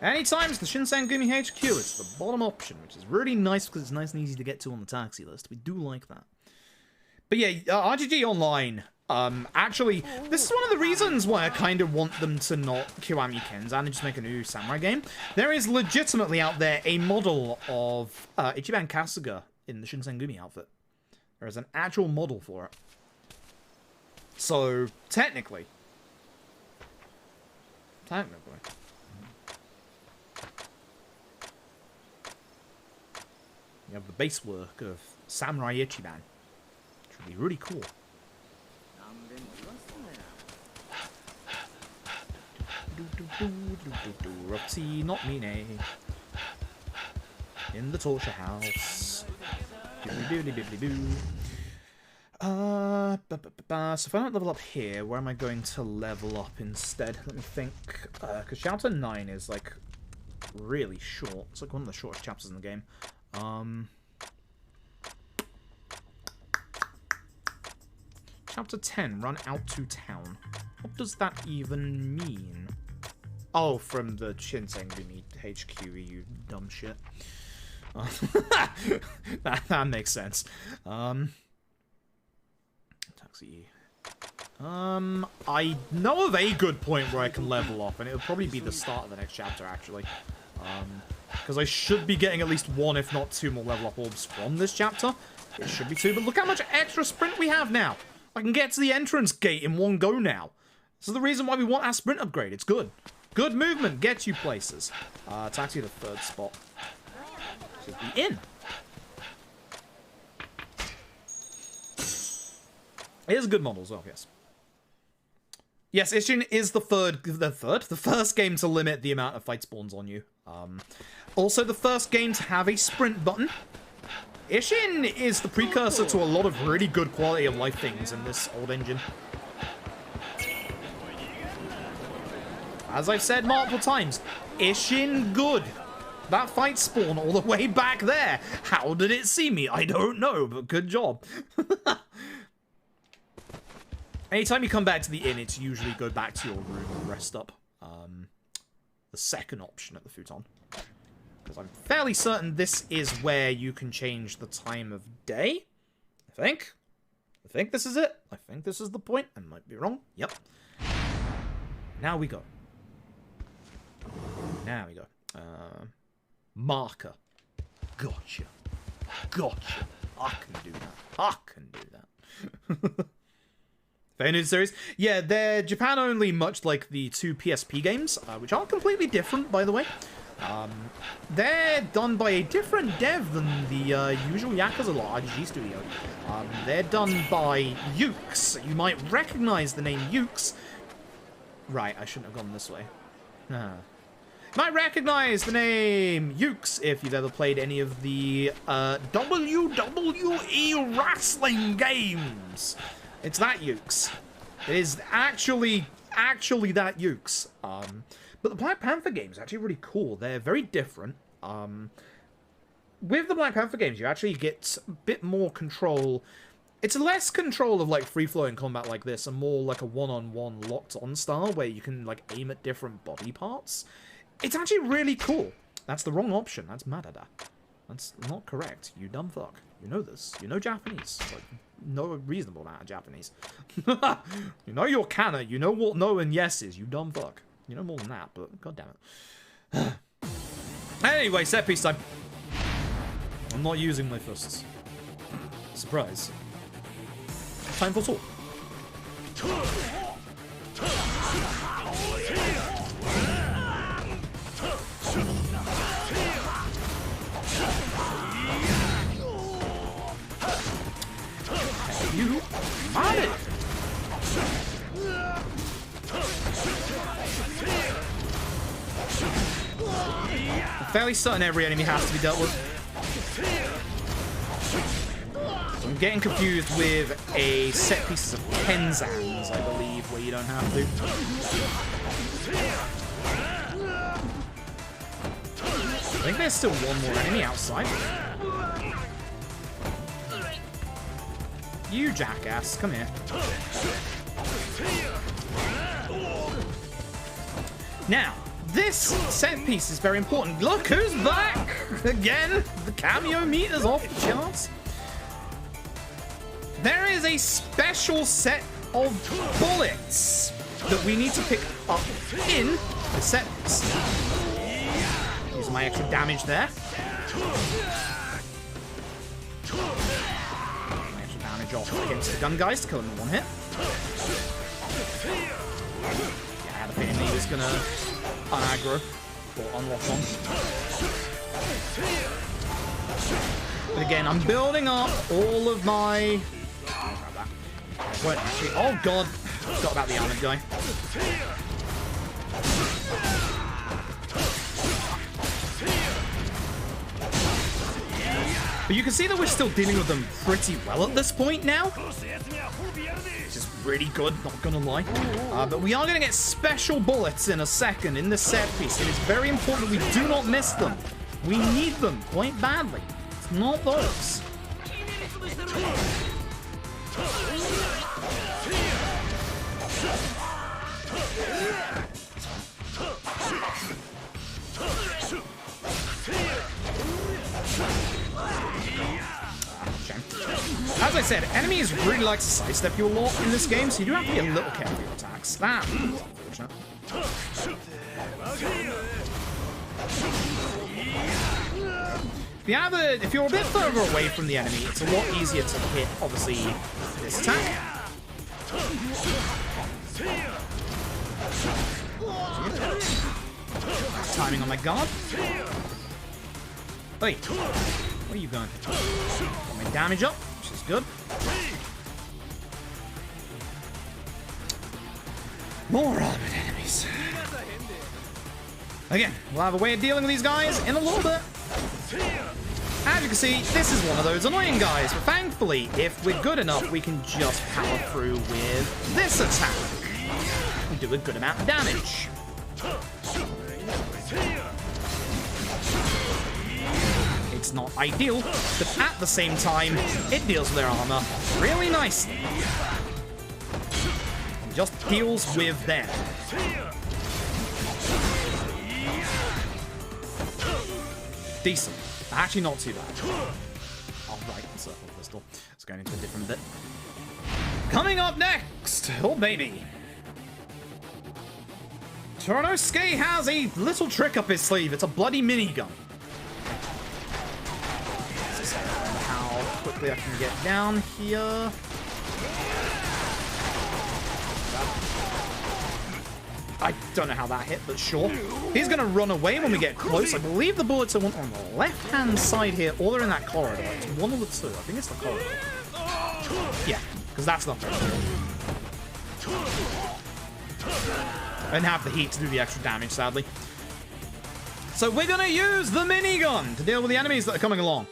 Anytime it's the Shin Sengumi HQ, it's the bottom option, which is really nice because it's nice and easy to get to on the taxi list. We do like that. But yeah, RGG Online, actually, this is one of the reasons why I kind of want them to not Kiwami Kenzan and just make a new samurai game. There is legitimately out there a model of Ichiban Kasuga in the Shin Sengumi outfit. There is an actual model for it. So, technically. You have the base work of Samurai Ichiban. Which would be really cool. Roxy, not Mine. In the torture house. So if I don't level up here, where am I going to level up instead? Let me think. Because chapter 9 is like really short. It's like one of the shortest chapters in the game. Chapter 10, run out to town. What does that even mean? Oh, from the Shin Sengumi HQ, you dumb shit. That makes sense. Taxi. I know of a good point where I can level up, and it'll probably be the start of the next chapter, actually. Because I should be getting at least 1, if not 2 more level up orbs from this chapter. It should be 2, but look how much extra sprint we have now. I can get to the entrance gate in one go now. This is the reason why we want our sprint upgrade. It's good. Good movement gets you places. Taxi to the 3rd spot. Should be in. It is a good model as well, yes. Yes, Ishin is the first game to limit the amount of fight spawns on you. Also the first game to have a sprint button. Ishin is the precursor to a lot of really good quality of life things in this old engine. As I've said multiple times, Ishin good. That fight spawn all the way back there. How did it see me? I don't know, but good job. Anytime you come back to the inn, it's usually go back to your room and rest up. The second option at the futon. Because I'm fairly certain this is where you can change the time of day. I think this is it. I think this is the point. I might be wrong. Yep. Now we go. Now we go. Marker. Gotcha. Gotcha. I can do that. I can do that. Very new series. Yeah, they're Japan only, much like the 2 PSP games, which aren't completely different, by the way. They're done by a different dev than the usual Yakuza RGG studio. They're done by Yuke's. You might recognize the name Yuke's. Right, I shouldn't have gone this way. You might recognize the name Yuke's if you've ever played any of the WWE wrestling games. It's that Yuke's. It is actually that Yuke's. But the Black Panther games are actually really cool. They're very different. With the Black Panther games, you actually get a bit more control. It's less control of like free-flowing combat like this, and more like a one-on-one locked-on style where you can like aim at different body parts. It's actually really cool. That's the wrong option. That's Madada. That's not correct. You dumb fuck. You know this. You know Japanese. Like, know a reasonable amount of Japanese. You know your kana. You know what no and yes is. You dumb fuck. You know more than that, but god damn it. Anyway, set piece time. I'm not using my fists. Surprise. Time for sword. You got it. I'm fairly certain every enemy has to be dealt with. So I'm getting confused with a set pieces of Penzans, I believe, where you don't have to. I think there's still one more enemy outside. You jackass, come here. Now, this set piece is very important. Look who's back! Again, the cameo meter's off the charts. There is a special set of bullets that we need to pick up in the set piece. Use my extra damage there. My extra damage off against the gun guys to kill him in one hit. Yeah, I had a feeling he was gonna unaggro or unlock on. But again, I'm building up all of my... Wait, actually, oh god, forgot about the armored guy. But you can see that we're still dealing with them pretty well at this point now. Which is really good, not gonna lie. But we are gonna get special bullets in a second in this set piece. It is very important that we do not miss them. We need them quite badly. It's not those. As I said, enemies really like to sidestep you a lot in this game, so you do have to be a little careful with your attacks. That is unfortunate. If you're a bit further away from the enemy, it's a lot easier to hit, obviously, this attack. Timing on my guard. Wait, where are you going? Got my damage up, which is good. More armored enemies. Again, we'll have a way of dealing with these guys in a little bit. As you can see, this is one of those annoying guys, but thankfully, if we're good enough, we can just power through with this attack and do a good amount of damage. It's not ideal, but at the same time, it deals with their armor really nicely. It just deals with them. Decent. Actually, not too bad. Oh, right. Circle pistol. It's going into a different bit. Coming up next! Oh, baby. Toronosuke has a little trick up his sleeve. It's a bloody minigun. Let's see how quickly I can get down here. I don't know how that hit, but sure. He's going to run away when we get close. I believe the bullets are on the left-hand side here, or they're in that corridor. It's one of the two. I think it's the corridor. Yeah, because that's not very good. I didn't have the heat to do the extra damage, sadly. So we're going to use the minigun to deal with the enemies that are coming along.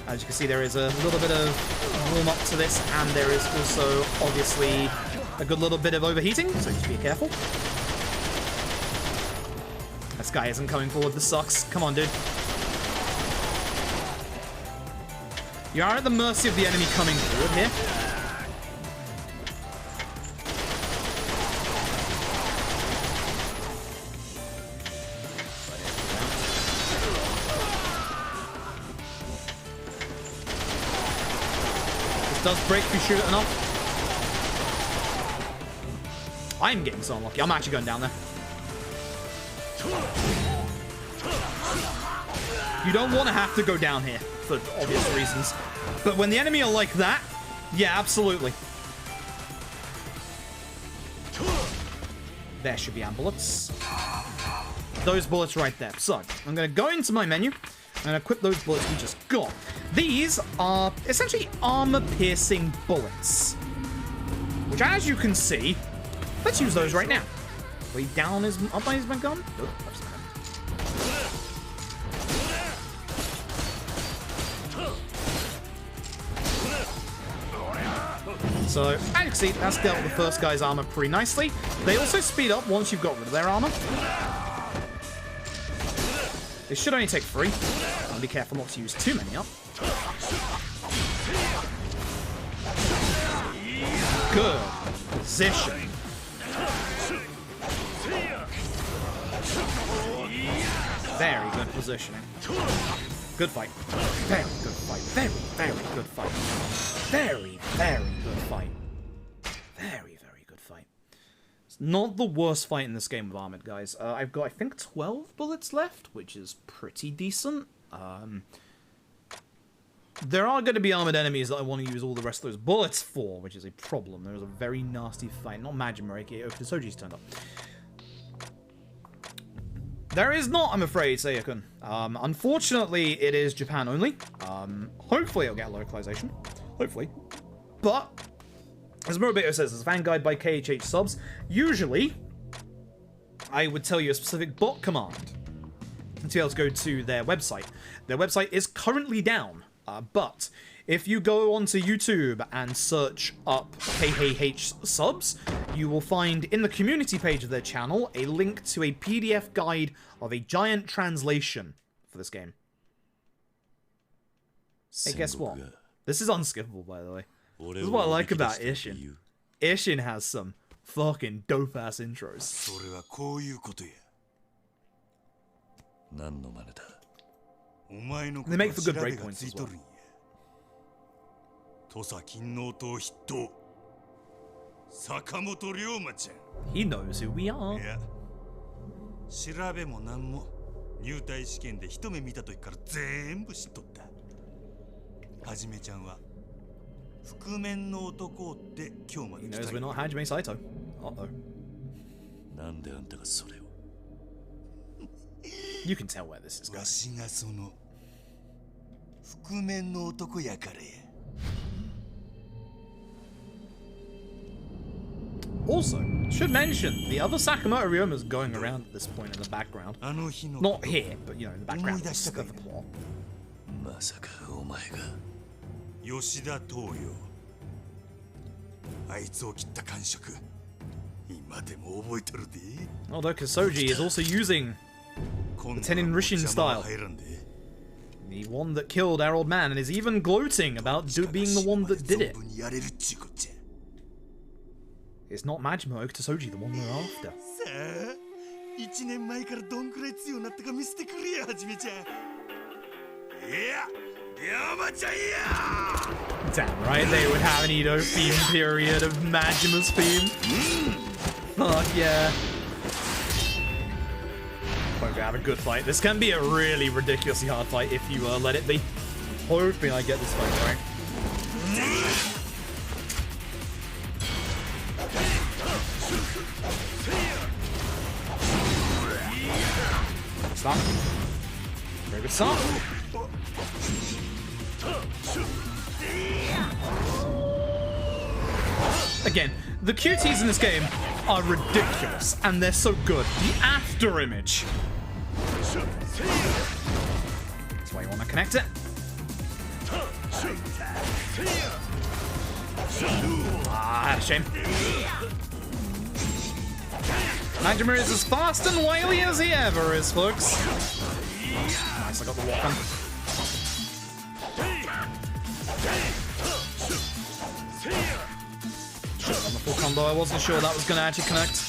As you can see, there is a little bit of warm-up to this, and there is also, obviously, a good little bit of overheating, so just be careful. This guy isn't coming forward. This sucks. Come on, dude. You are at the mercy of the enemy coming forward here. This does break if you shoot it enough. I'm getting so unlucky. I'm actually going down there. You don't want to have to go down here for obvious reasons. But when the enemy are like that, yeah, absolutely. There should be bullets. Those bullets right there. So, I'm going to go into my menu and equip those bullets we just got. These are essentially armor-piercing bullets. Which, as you can see, let's use those right now. Wait, down is up is my gun? Nope, that's my gun. So, as you can see, that's dealt with the first guy's armor pretty nicely. They also speed up once you've got rid of their armor. They should only take 3. I'll be careful not to use too many up. Good position. Very good positioning. Good fight. Very good fight. Very, very good fight. Very, very good fight. Very, very good fight. It's not the worst fight in this game with Armored, guys. I've got, I think, 12 bullets left, which is pretty decent. There are going to be armored enemies that I want to use all the rest of those bullets for, which is a problem. There's a very nasty fight. Not Majima, aka Okutosoji's turned up. There is not, I'm afraid, Seiyakun. Unfortunately, it is Japan only. Hopefully it'll get localization. Hopefully. But, as Murabito says, it's a fan guide by KHH subs. Usually, I would tell you a specific bot command to be able to go to their website. Their website is currently down. But if you go onto YouTube and search up KHH subs, you will find in the community page of their channel a link to a PDF guide of a giant translation for this game. Hey, guess what? This is unskippable, by the way. This is what I like about Ishin. Ishin has some fucking dope-ass intros. They make for good breakpoints as well. He knows who we are. He knows we're not Hajime Saito. Uh-oh. You can tell where this is going. Also, should mention, the other Sakamoto Ryoma's going around at this point in the background. Not here, but, you know, in the background of the plot. Although Kosoji is also using the Tenin Rishin style. The one that killed our old man, and is even gloating about being the one that did it. It's not Majima Okutosoji, the one we're after. Damn right, they would have an Edo theme period of Majima's theme. Fuck yeah. We're gonna have a good fight. This can be a really ridiculously hard fight if you let it be. Hoping I get this fight right. Stop. Very good stop. Again, the QTs in this game are ridiculous, and they're so good. The after image. That's why you want to connect it. Ah, shame. Majima is as fast and wily as he ever is, folks. Nice, I got the walk on. Should have done the full combo, I wasn't sure that was going to actually connect.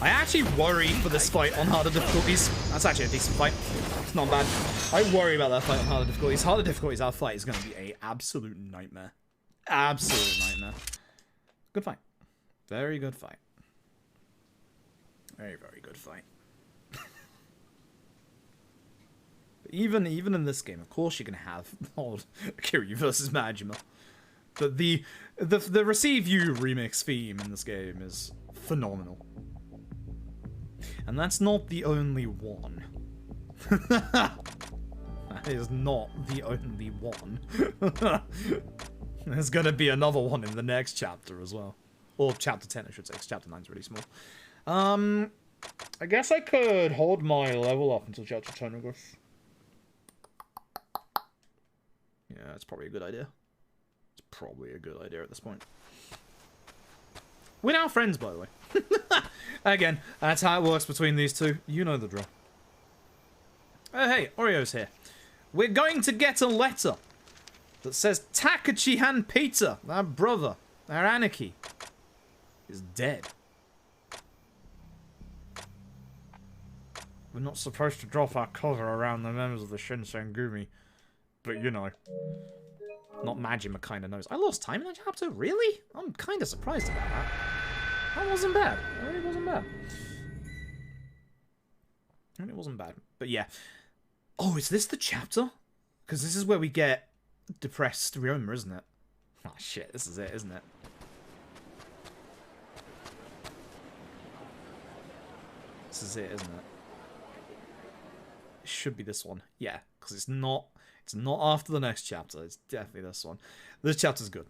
I I actually worry for this fight on harder difficulties. That's actually a decent fight. It's not bad. I worry about that fight on harder difficulties. Harder difficulties, our fight is going to be a absolute nightmare. Absolute nightmare. Good fight. Very good fight. Very, very good fight. Even in this game, of course, you're going to have old Kiryu versus Majima. But the Receive You remix theme in this game is phenomenal. And that's not the only one. That is not the only one. There's gonna be another one in the next chapter as well. Or chapter 10, I should say, because chapter 9 is really small. I guess I could hold my level up until chapter 10, I guess. Yeah, that's probably a good idea. It's probably a good idea at this point. We're now friends, by the way. Again, that's how it works between these two. You know the drill. Oh, hey, Oreo's here. We're going to get a letter that says Takachi and Peter, our brother, our Anarchy, is dead. We're not supposed to drop our cover around the members of the Shin Sengumi, but you know, not Majima kind of knows. I lost time in that chapter? Really? I'm kind of surprised about that. That wasn't bad. That really wasn't bad. It wasn't bad. But yeah. Oh, is this the chapter? Because this is where we get depressed Ryoma, isn't it? Oh shit, this is it, isn't it? This is it, isn't it? It should be this one. Yeah, because it's not after the next chapter. It's definitely this one. This chapter's good.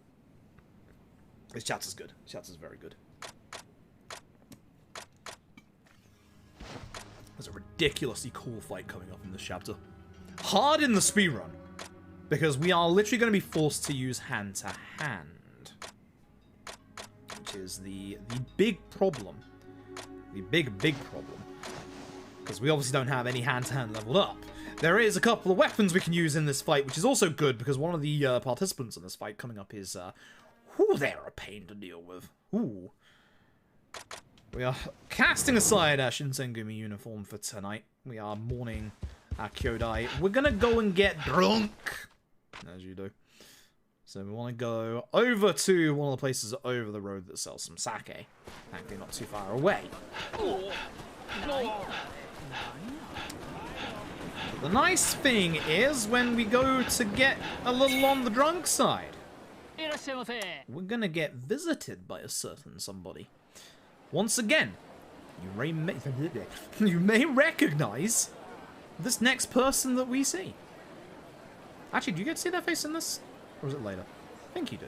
This chapter's good. This chapter's very good. There's a ridiculously cool fight coming up in this chapter. Hard in the speedrun. Because we are literally going to be forced to use hand-to-hand. Which is the big problem. The big problem. Because we obviously don't have any hand-to-hand leveled up. There is a couple of weapons we can use in this fight, which is also good, because one of the participants in this fight coming up is... they're a pain to deal with. Ooh. We are casting aside our Shin Sengumi uniform for tonight. We are mourning our Kyodai. We're gonna go and get drunk, as you do. So we want to go over to one of the places over the road that sells some sake. Thankfully not too far away. But the nice thing is, when we go to get a little on the drunk side, we're gonna get visited by a certain somebody. Once again, you may recognize this next person that we see. Actually, do you get to see their face in this? Or is it later? I think you do.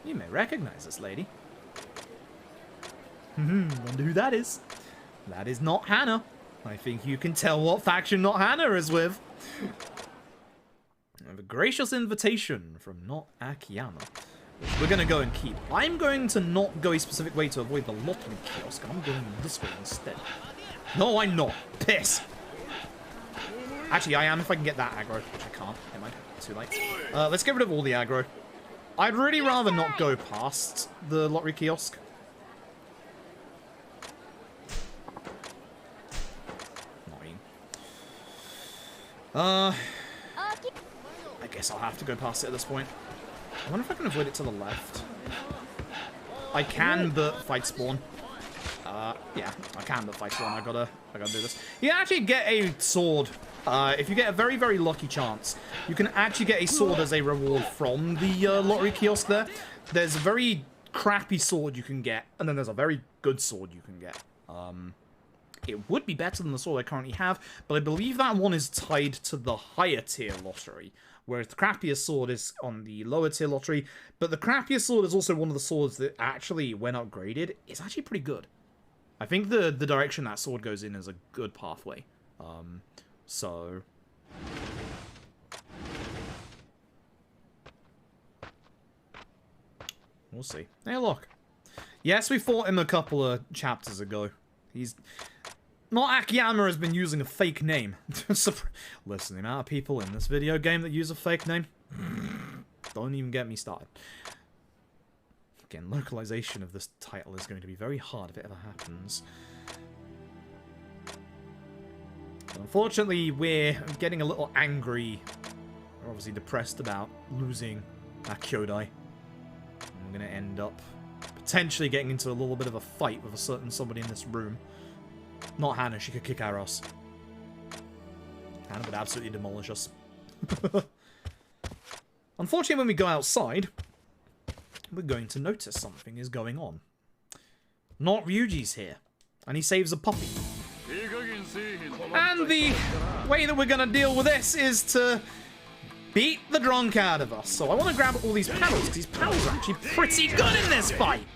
You may recognize this lady. Wonder who that is. That is not Hannah. I think you can tell what faction not Hannah is with. I have a gracious invitation from Not Akiyama, which we're going to go and keep. I'm going to not go a specific way to avoid the lottery kiosk. I'm going this way instead. No, I'm not. Piss. Actually, I am if I can get that aggro, which I can't. Never mind. Too late. Let's get rid of all the aggro. I'd really rather not go past the lottery kiosk. Annoying. I guess I'll have to go past it at this point. I wonder if I can avoid it to the left. I can, but fight spawn. Yeah, I can, but fight spawn. I gotta do this. You can actually get a sword. If you get a very, very lucky chance, you can actually get a sword as a reward from the lottery kiosk there. There's a very crappy sword you can get, and then there's a very good sword you can get. It would be better than the sword I currently have, but I believe that one is tied to the higher tier lottery, whereas the crappiest sword is on the lower tier lottery. But the crappiest sword is also one of the swords that actually, when upgraded, is actually pretty good. I think the direction that sword goes in is a good pathway. So... we'll see. Hey, look. Yes, we fought him a couple of chapters ago. He's... Not Akiyama has been using a fake name. Listen, the amount of people in this video game that use a fake name. Don't even get me started. Again, localization of this title is going to be very hard if it ever happens. But unfortunately, we're getting a little angry. We're obviously depressed about losing our Kyodai. And we're going to end up potentially getting into a little bit of a fight with a certain somebody in this room. Not Hannah, she could kick our ass. Hannah would absolutely demolish us. Unfortunately, when we go outside, we're going to notice something is going on. Not Ryuji's here, and he saves a puppy. And the way that we're going to deal with this is to beat the drunk out of us. So I want to grab all these paddles, because these paddles are actually pretty good in this fight.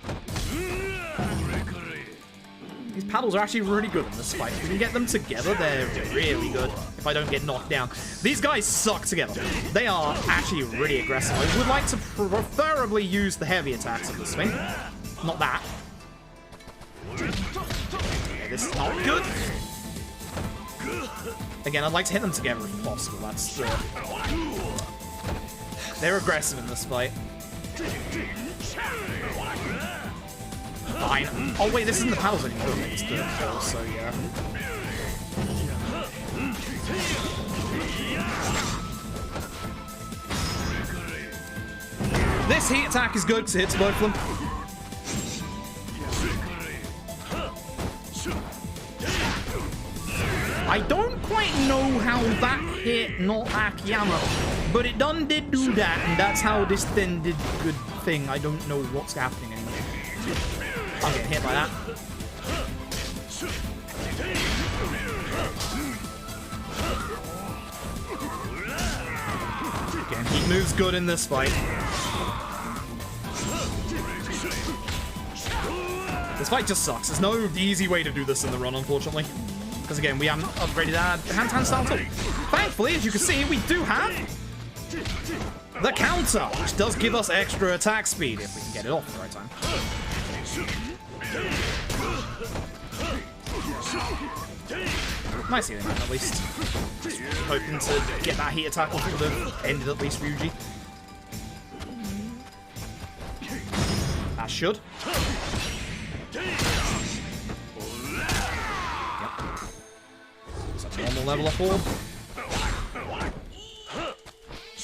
These paddles are actually really good in this fight. If we can get them together, they're really good. If I don't get knocked down. These guys suck together. They are actually really aggressive. I would like to preferably use the heavy attacks of this thing. Not that. Okay, this is not good. Again, I'd like to hit them together if possible. That's they're aggressive in this fight. Fine. Oh wait, this isn't the paddles anymore. It's the balls, so yeah. This heat attack is good because it hits both of them. I don't quite know how that hit not Akiyama, but it done did do that, and that's how this then did good thing. I don't know what's happening anymore. I'm getting hit by that. Again, he moves good in this fight. This fight just sucks. There's no easy way to do this in the run, unfortunately. Because again, we haven't upgraded our hand-to-hand style tool. Thankfully, as you can see, we do have the counter, which does give us extra attack speed if we can get it off at the right time. Nice healing man, at least. Just hoping to get that heat attack off would have ended at least Ryuji. That should. Yep. Such a normal level of orb.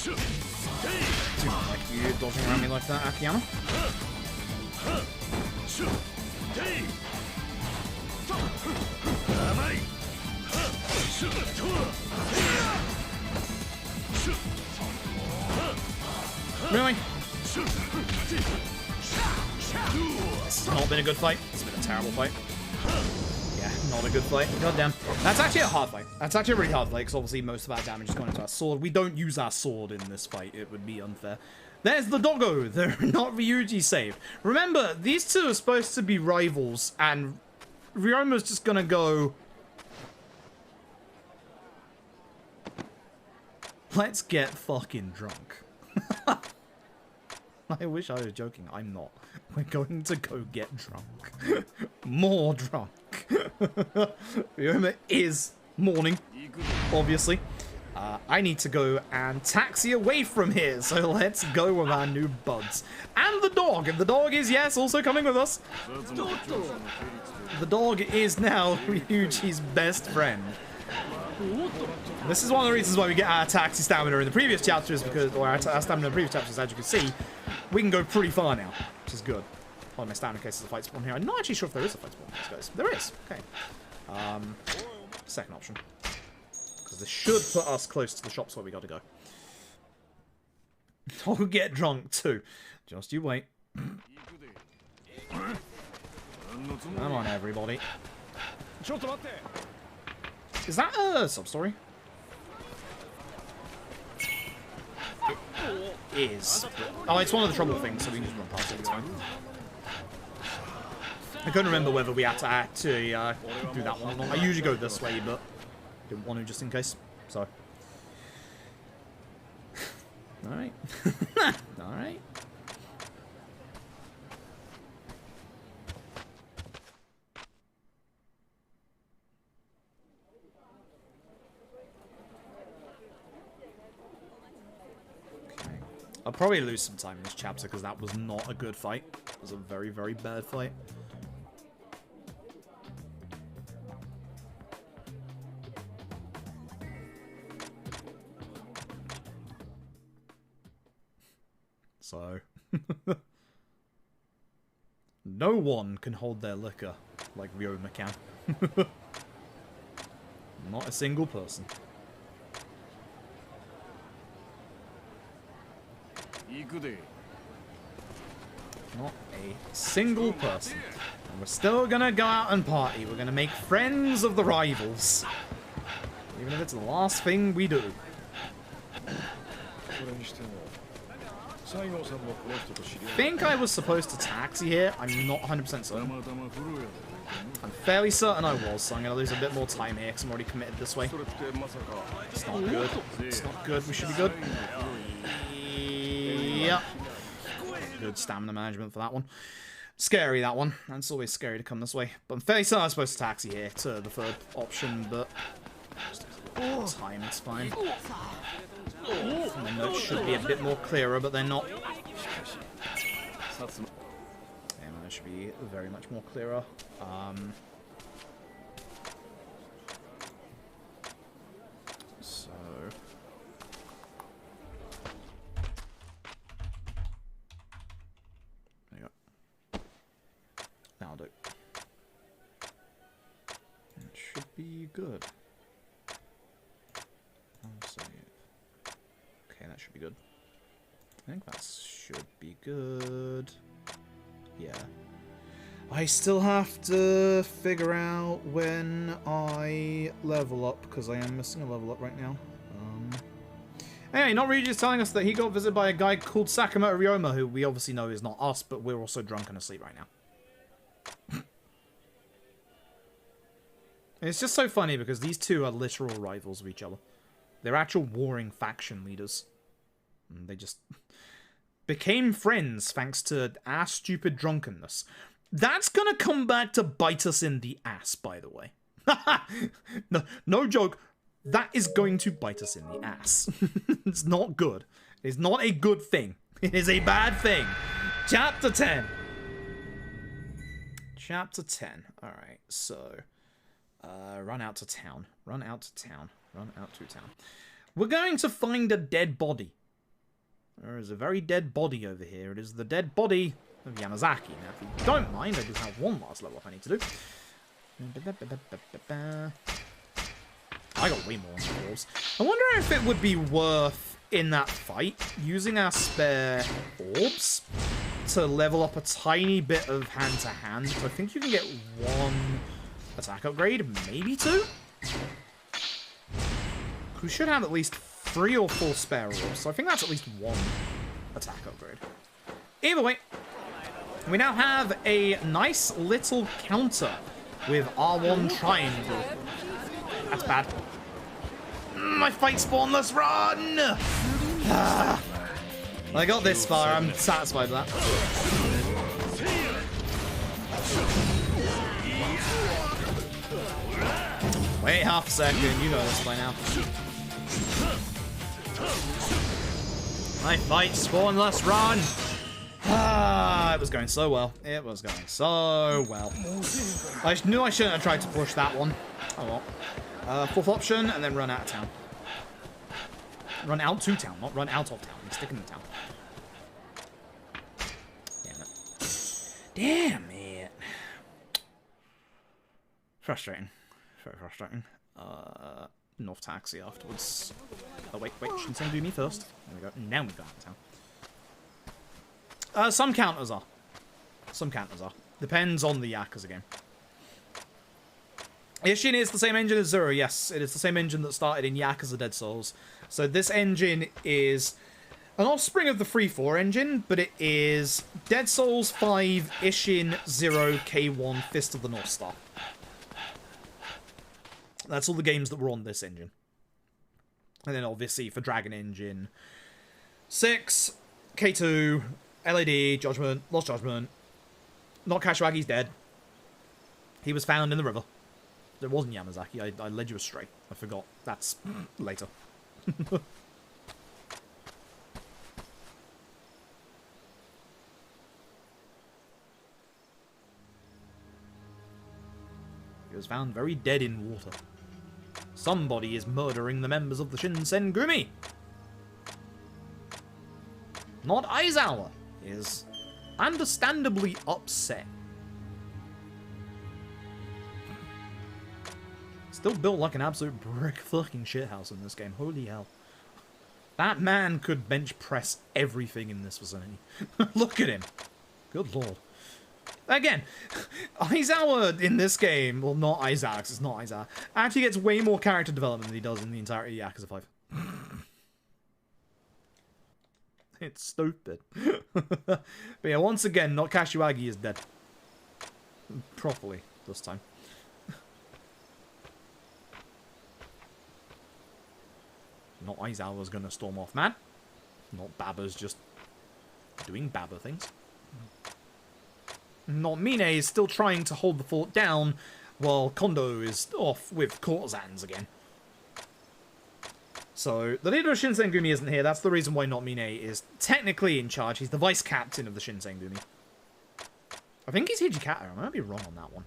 Do not like you dodging around me like that, Akiyama. Really? This has not been a good fight. It's been a terrible fight. Yeah, not a good fight. Goddamn. That's actually a hard fight. That's actually a really hard fight, because obviously most of our damage is going into our sword. We don't use our sword in this fight. It would be unfair. There's the doggo. They're not Ryuji save. Remember, these two are supposed to be rivals, and Ryoma's just gonna go... Let's get fucking drunk. I wish I was joking. I'm not. We're going to go get drunk. More drunk. Ryoma is mourning, obviously. I need to go and taxi away from here, so let's go with our new buds. And the dog. And the dog is, yes, also coming with us. The dog is now Ryuji's best friend. This is one of the reasons why we get our taxi stamina in the previous chapters, because, or our stamina in the previous chapters, as you can see, we can go pretty far now, which is good. Hold my stamina in case there's a fight spawn here. I'm not actually sure if there is a fight spawn, guys. There is. Okay. Second option. Because this should put us close to the shops where we got to go. I'll get drunk too. Just you wait. Come on, everybody. Is that a sub-story? It is. Oh, it's one of the trouble things, so we can just run past it. It's fine. I couldn't remember whether we had to actually do that one or not. I usually go this way, but didn't want to just in case. So. Alright. Alright. I'll probably lose some time in this chapter because that was not a good fight. It was a very, very bad fight. So, no one can hold their liquor like Ryoma can. Not a single person. Not a single person. And we're still gonna go out and party. We're gonna make friends of the rivals. Even if it's the last thing we do. I think I was supposed to taxi here. I'm not 100% certain. I'm fairly certain I was, so I'm going to lose a bit more time here because I'm already committed this way. It's not good. It's not good. We should be good. Yep. Good stamina management for that one. Scary, that one. It's always scary to come this way. But I'm fairly certain I was supposed to taxi here to the third option, but... time, it's fine. And the notes should be a bit more clearer, but they're not. And that should be very much more clearer. So... there you go. That'll do. It should be good. Okay, that should be good. I think that should be good. Yeah. I still have to figure out when I level up, because I am missing a level up right now. Anyway, Not Regis is telling us that he got visited by a guy called Sakamoto Ryoma, who we obviously know is not us, but we're also drunk and asleep right now. It's just so funny because these two are literal rivals of each other. They're actual warring faction leaders. And they just became friends thanks to our stupid drunkenness. That's gonna come back to bite us in the ass, by the way. No joke. That is going to bite us in the ass. It's not good. It's not a good thing. It is a bad thing. Chapter 10. Chapter 10. Alright, so... run out to town. Run out to town. Run out to town. We're going to find a dead body. There is a very dead body over here. It is the dead body of Yamazaki. Now, if you don't mind, I do have one last level up I need to do. I got way more on the walls. I wonder if it would be worth, in that fight, using our spare orbs to level up a tiny bit of hand-to-hand. So I think you can get one attack upgrade, maybe two? We should have at least 3 or 4 spare orbs, so I think that's at least one attack upgrade. Either way, we now have a nice little counter with R1 triangle. That's bad. My fight spawn, let's run! I got this far, I'm satisfied with that. Wait half a second, you know this by now. My fight spawn, let's run! It was going so well. It was going so well. I knew I shouldn't have tried to push that one. Oh well. Fourth option, and then run out of town. Run out to town, not run out of town. I'm sticking in town. Damn it. Damn it. Frustrating. Very frustrating. North Taxi afterwards. Oh, wait. Shin Sengumi first. There we go. Now we go out of town. Some counters are. Some counters are. Depends on the Yakuza game. Ishin is the same engine as Zero. Yes, it is the same engine that started in Yakuza Dead Souls. So this engine is an offspring of the 3-4 engine, but it is Dead Souls 5, Ishin, Zero, K1, Fist of the North Star. That's all the games that were on this engine. And then obviously for Dragon Engine 6, K2, LAD, Judgment, Lost Judgment. Not Kashiwagi's dead. He was found in the river. It wasn't Yamazaki. I led you astray. I forgot. That's later. He was found very dead in water. Somebody is murdering the members of the Shin Sengumi. Not Aizawa is understandably upset. Still built like an absolute brick fucking shithouse in this game. Holy hell. That man could bench press everything in this vicinity. Look at him. Good lord. Again, Aizawa in this game, well, not Aizawa, it's not Aizawa, actually gets way more character development than he does in the entirety of Yakuza 5. It's stupid. But yeah, once again, not Kashiwagi is dead. Properly, this time. Not Aizawa's gonna storm off, man. Not Baba's just doing Baba things. Not Mine is still trying to hold the fort down, while Kondo is off with courtesans again. So, the leader of Shin Sengumi isn't here. That's the reason why Not Mine is technically in charge. He's the vice captain of the Shin Sengumi. I think he's Hijikata. I might be wrong on that one.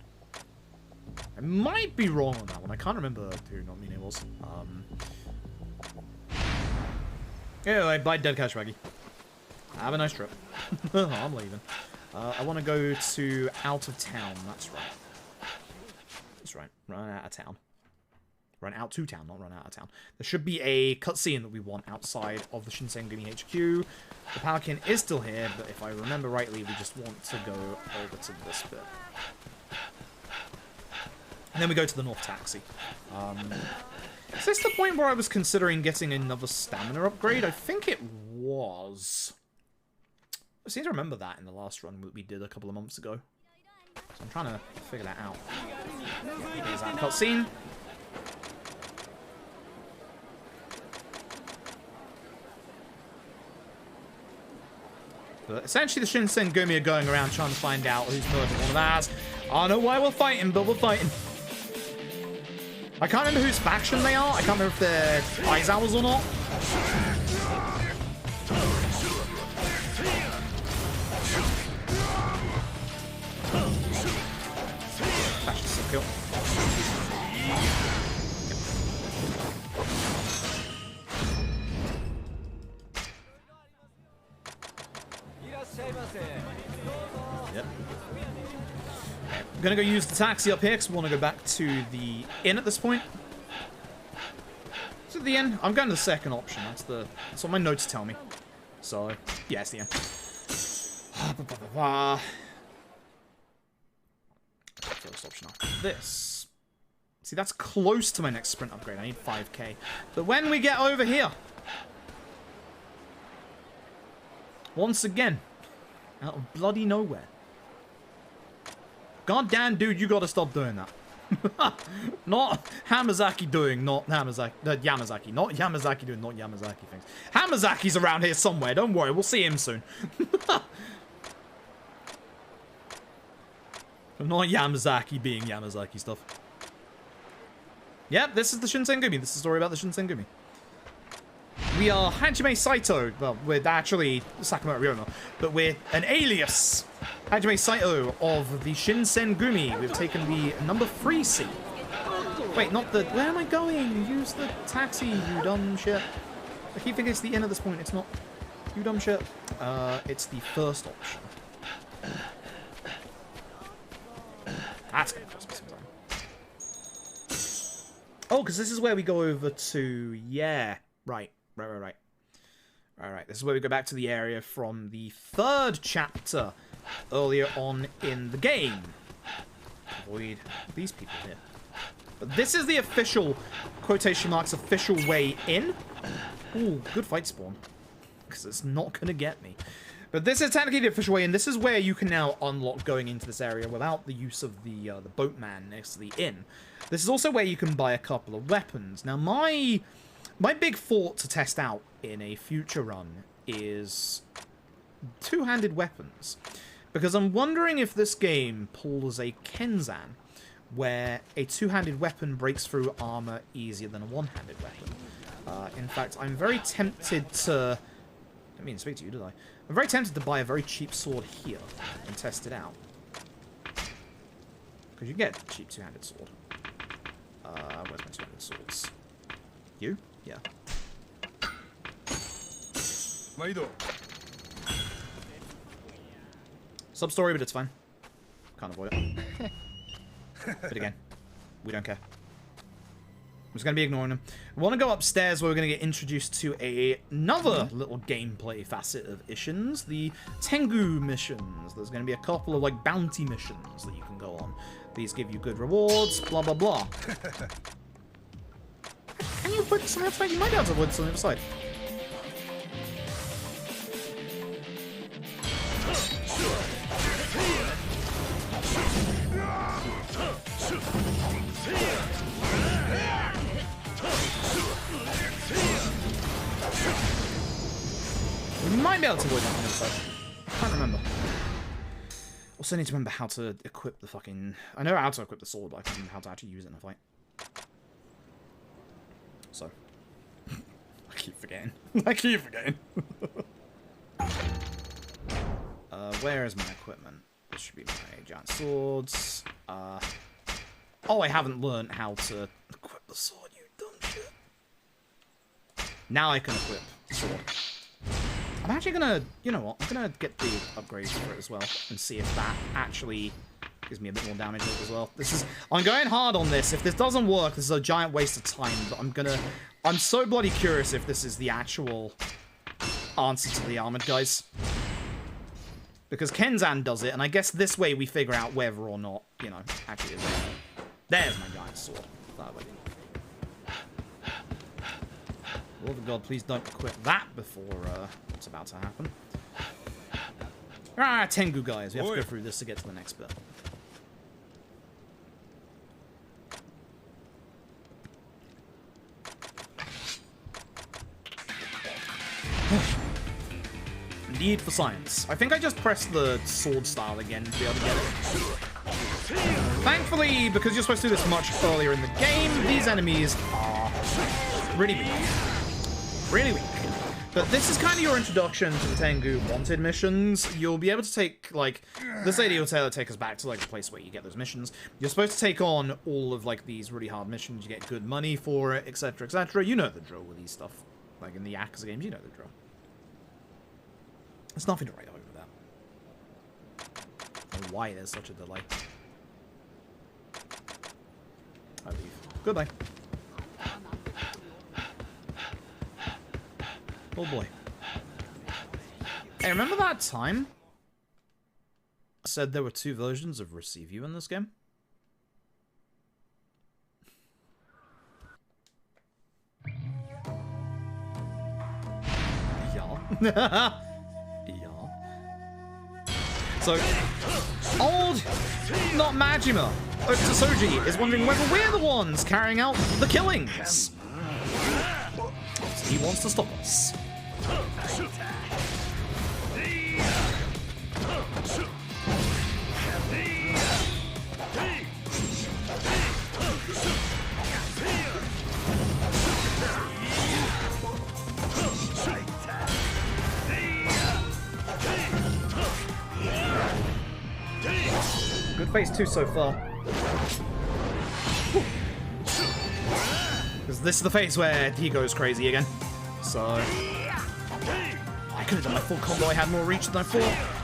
I might be wrong on that one. I can't remember who Not Mine was. Anyway, bye, Dead Kashiwagi. Have a nice trip. I'm leaving. I want to go to out of town. That's right. That's right. Run out of town. Run out to town, not run out of town. There should be a cutscene that we want outside of the Shin Sengumi HQ. The Paladin is still here, but if I remember rightly, we just want to go over to this bit. And then we go to the North Taxi. Is this the point where I was considering getting another stamina upgrade? I think it was. I seem to remember that in the last run that we did a couple of months ago. So I'm trying to figure that out. Here's that cutscene. But essentially the Shin Sengumi are going around trying to find out who's murdered one of ours. I don't know why we're fighting, but we're fighting. I can't remember whose faction they are. I can't remember if they're Aizawa's or not. That's just a kill. Yep. I'm gonna go use the taxi up here because we want to go back to the inn at this point. Is it the inn? I'm going to the second option. That's what my notes tell me. So yeah, it's the inn. First option after this. See, that's close to my next sprint upgrade. I need 5k. But when we get over here, once again, out of bloody nowhere. Goddamn, dude, you gotta stop doing that. Not Hamazaki doing, not Hamazaki, Yamazaki. Not Yamazaki doing, not Yamazaki things. Hamazaki's around here somewhere, don't worry, we'll see him soon. Not Yamazaki being Yamazaki stuff. Yep, this is the Shin Sengumi. This is the story about the Shin Sengumi. We are Hajime Saito. Well, we're actually Sakamoto Ryoma, but we're an alias. Hajime Saito of the Shin Sengumi. We've taken the number 3 seat. Wait, not the... Where am I going? Use the taxi, you dumb shit. I keep thinking it's the inn at this point. It's not. You dumb shit. It's the first option. That's gonna cost me some time. Oh, because this is where we go over to... Yeah. Right. Right. This is where we go back to the area from the 3rd chapter earlier on in the game. Avoid these people here. But this is the official, quotation marks, official way in. Ooh, good fight spawn. Because it's not going to get me. But this is technically the official way in. This is where you can now unlock going into this area without the use of the boatman next to the inn. This is also where you can buy a couple of weapons. Now, my big thought to test out in a future run is two-handed weapons. Because I'm wondering if this game pulls a Kenzan, where a two-handed weapon breaks through armor easier than a one-handed weapon. In fact, I'm very tempted to... I didn't mean to speak to you, did I? I'm very tempted to buy a very cheap sword here and test it out. Because you get a cheap two-handed sword. Where's my two-handed swords? You? Yeah. Sub-story, but it's fine. Can't avoid it. But again, we don't care. I'm just going to be ignoring them. We want to go upstairs where we're going to get introduced to another little gameplay facet of Ishin's. The Tengu missions. There's going to be a couple of, like, bounty missions that you can go on. These give you good rewards, blah, blah, blah. Can you put some outside? You might be able to avoid some on the other side. We might be able to avoid that on the other side. Can't remember. Also need to remember how to equip the fucking... I know how to equip the sword, but I can't remember how to actually use it in a fight. So. I keep forgetting. I keep forgetting. Where is my equipment? This should be my giant swords. Oh, I haven't learned how to equip the sword, you dumb shit. Now I can equip the sword. I'm actually gonna, you know what, I'm gonna get the upgrades for it as well and see if that actually gives me a bit more damage as well. I'm going hard on this. If this doesn't work, this is a giant waste of time, but I'm so bloody curious if this is the actual answer to the armored guys. Because Kenzan does it, and I guess this way we figure out whether or not, you know, actually is there. There's my giant sword. Lord of God, please don't quit that before what's about to happen. Ah, Tengu guys. We have to go through this to get to the next bit. Need for science. I think I just pressed the sword style again to be able to get it. Thankfully, because you're supposed to do this much earlier in the game, these enemies are really weak. Really weak. But this is kind of your introduction to the Tengu wanted missions. You'll be able to take, like, this lady will take us back to, like, the place where you get those missions. You're supposed to take on all of, like, these really hard missions. You get good money for it, etc., etc. You know the drill with these stuff. Like, in the Yakuza games, you know the drill. There's nothing to write over that. I don't know why there's such a delay. I leave. Goodbye. Oh boy. Hey, remember that time I said there were 2 versions of Receive You in this game? Yeah. So, old, not Majima, Tsusoji is wondering whether we're the ones carrying out the killings. He wants to stop us. Good phase 2 so far. Because this is the phase where he goes crazy again. So I could have done my full combo. I had more reach than I thought.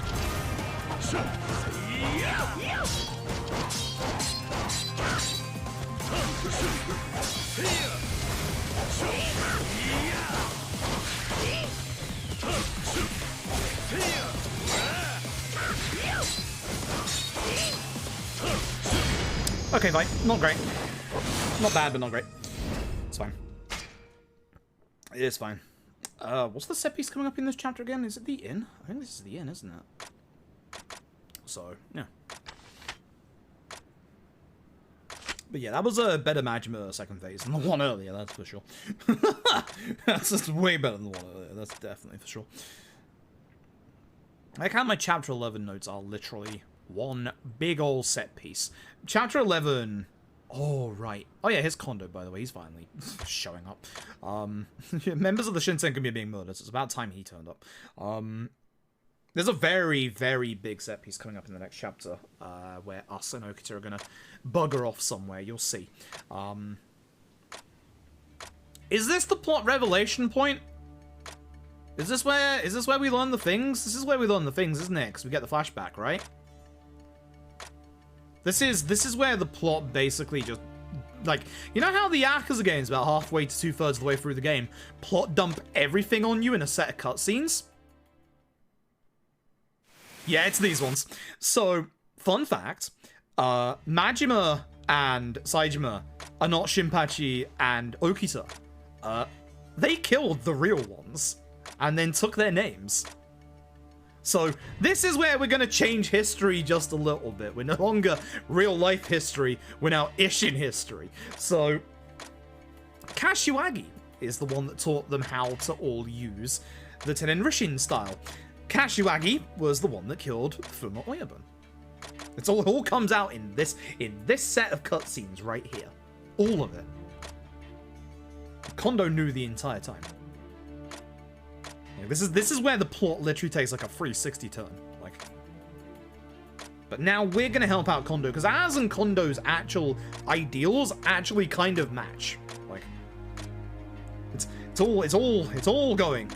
Okay, fine. Not great. Not bad, but not great. It's fine. It is fine. What's the set piece coming up in this chapter again? Is it the inn? I think this is the inn, isn't it? So, yeah. But yeah, that was a better Majima second phase than the one earlier, that's for sure. That's just way better than the one earlier, that's definitely for sure. I count my chapter 11 notes are literally one big old set piece. Chapter 11... Oh, right. Oh, yeah, his condo, by the way. He's finally showing up. Members of the Shin Sengumi are being murdered, so it's about time he turned up. There's a very, very big set piece coming up in the next chapter, where us and Okita are gonna bugger off somewhere. You'll see. Is this the plot revelation point? Is this where we learn the things? This is where we learn the things, isn't it? Because we get the flashback, right? This is where the plot basically just, like, you know how the Yakuza game is about halfway to 2/3 of the way through the game, plot dump everything on you in a set of cutscenes? Yeah, it's these ones. So, fun fact, Majima and Saejima are not Shinpachi and Okita. They killed the real ones, and then took their names. So, this is where we're gonna change history just a little bit. We're no longer real-life history, we're now Ishin history. So, Kashiwagi is the one that taught them how to all use the Tenenrishin style. Kashiwagi was the one that killed Fuma Oyabun. It all comes out in this set of cutscenes right here. All of it. Kondo knew the entire time. Yeah, this is where the plot literally takes like a 360 turn. Like, but now we're gonna help out Kondo because Az and Kondo's actual ideals actually kind of match. Like, it's all going.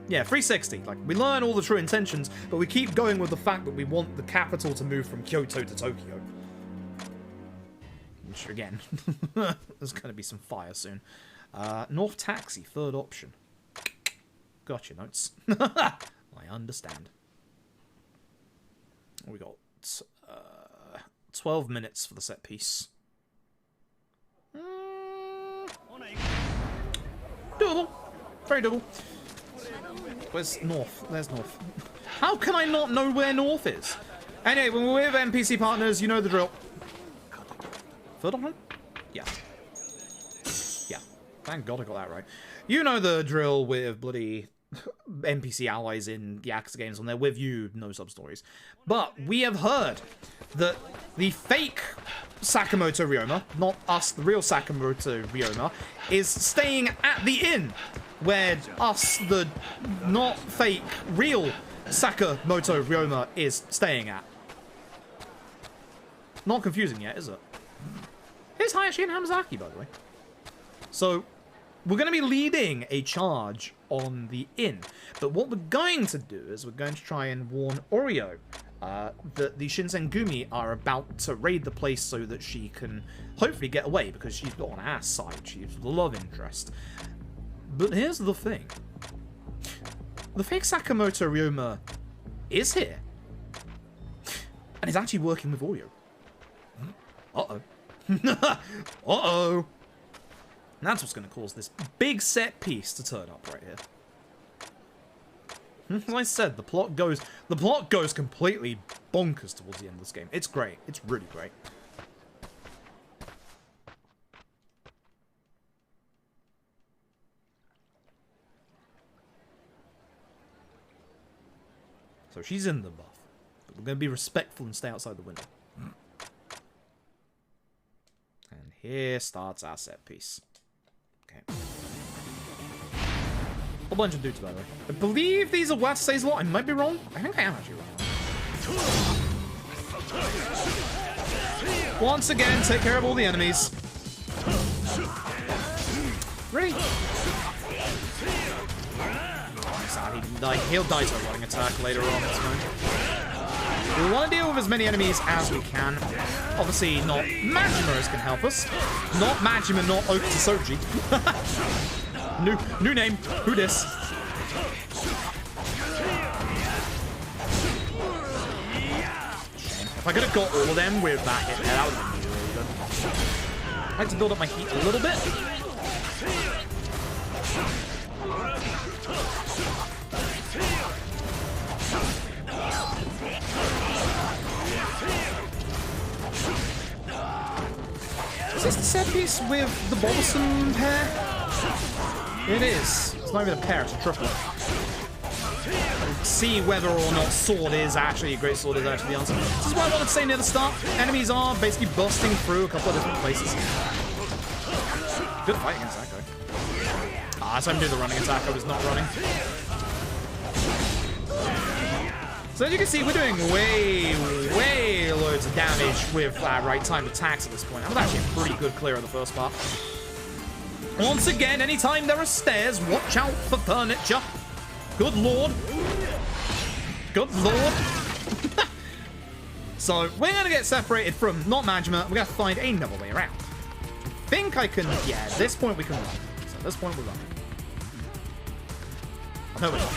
Yeah, 360. Like, we learn all the true intentions, but we keep going with the fact that we want the capital to move from Kyoto to Tokyo. Which, again, there's going to be some fire soon. North Taxi, third option. Gotcha, notes. I understand. We got 12 minutes for the set piece. Doable. Very doable. Where's North? There's North. How can I not know where North is? Anyway, when we're with NPC partners, you know the drill. Third option? Yeah. Yeah. Thank God I got that right. You know the drill with bloody NPC allies in the Yakuza games when they're with you, no sub-stories. But we have heard that the fake Sakamoto Ryoma, not us, the real Sakamoto Ryoma, is staying at the inn where us, the not fake, real Sakamoto Ryoma is staying at. Not confusing yet, is it? Here's Hayashi and Hamazaki, by the way. So, we're going to be leading a charge on the inn. But what we're going to do is we're going to try and warn Oreo that the Shin Sengumi are about to raid the place so that she can hopefully get away because she's on our side. She's the love interest. But here's the thing. The fake Sakamoto Ryoma is here. And is actually working with Oreo. Uh-oh. Uh-oh. And that's what's going to cause this big set piece to turn up right here. As I said, the plot goes completely bonkers towards the end of this game. It's great. It's really great. So she's in the buff. But we're going to be respectful and stay outside the window. And here starts our set piece. Okay. A bunch of dudes, by the way. I believe these are Watsuse's lot. I might be wrong. I think I am actually wrong. Once again, take care of all the enemies. Really? He'll die to a running attack later on. We want to deal with as many enemies as we can. Obviously, not Majima's can help us. Not Majima, not Okita Soji. New name. Who dis? Shame. If I could have got all of them with that hit there, that would have been really good. I like to build up my heat a little bit. Is this the set piece with the bothersome pair? It is. It's not even a pair, it's a triplet. See whether or not sword is actually a great sword is actually the answer. This is what I wanted to say near the start. Enemies are basically busting through a couple of different places. Good fight against that guy. I saw him do the running attack. I was not running. So as you can see, we're doing way loads of damage with right timed attacks at this point. That was actually a pretty good clear of the first part. Once again, anytime there are stairs, watch out for furniture. Good lord. Good lord. So we're going to get separated from not management. We're going to find another way around. I think I can... Yeah, at this point we can run. So at this point we're running. No, we're not.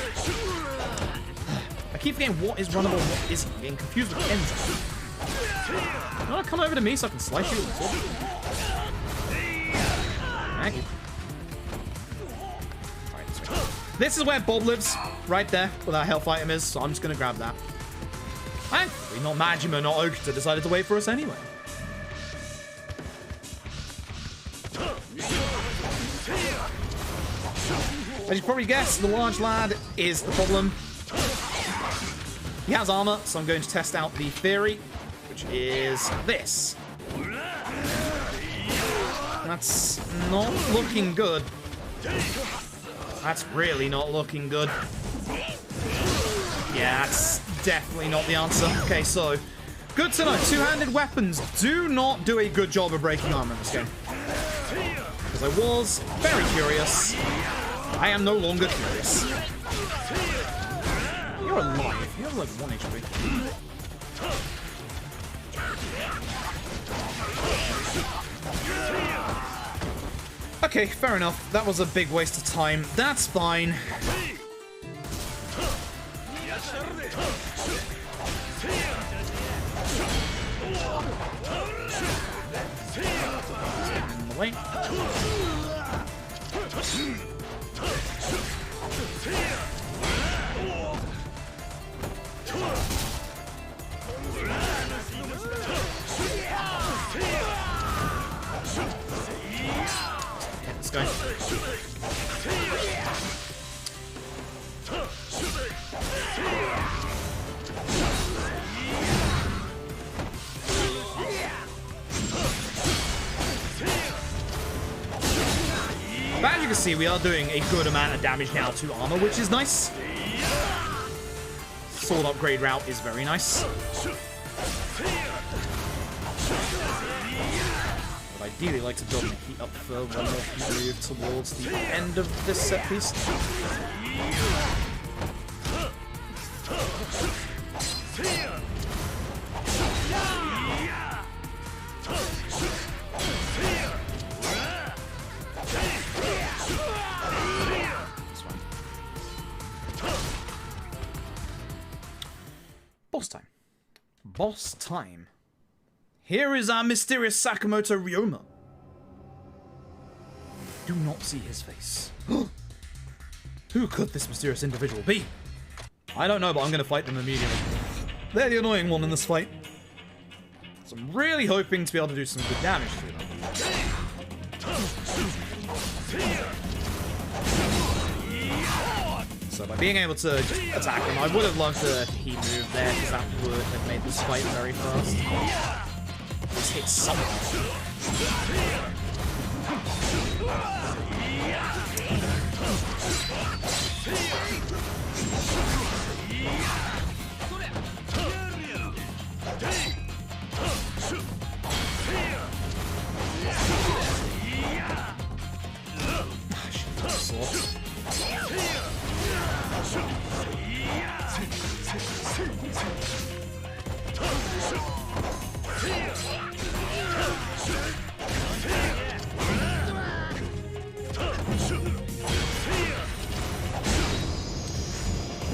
I keep forgetting what is runnable and what isn't. I'm getting confused with the ends. You want to come over to me so I can slice you? Thank you. Alright, this way. This is where Bob lives. Right there, where that health item is. So I'm just going to grab that. Thankfully, not Majima, not Okuta decided to wait for us anyway. As you probably guessed, the large lad is the problem. He has armor, so I'm going to test out the theory, which is this. That's not looking good. That's really not looking good. Yeah, that's definitely not the answer. Okay, so, good to know. Two-handed weapons do not do a good job of breaking armor in this game. Because I was very curious. I am no longer curious. You're alive. You have like 1 HP. Okay, fair enough. That was a big waste of time. That's fine. In the way. Let's go. But as you can see, we are doing a good amount of damage now to armor, which is nice. Sword upgrade route is very nice. I'd ideally like to build my heat up further when we move towards the end of this set piece. Boss time. Boss time. Here is our mysterious Sakamoto Ryoma. Do not see his face. Who could this mysterious individual be? I don't know, but I'm going to fight them immediately. They're the annoying one in this fight. So I'm really hoping to be able to do some good damage to them. So by being able to attack him, I would have loved a heat move there, because that would have made this fight very fast. Just hit something.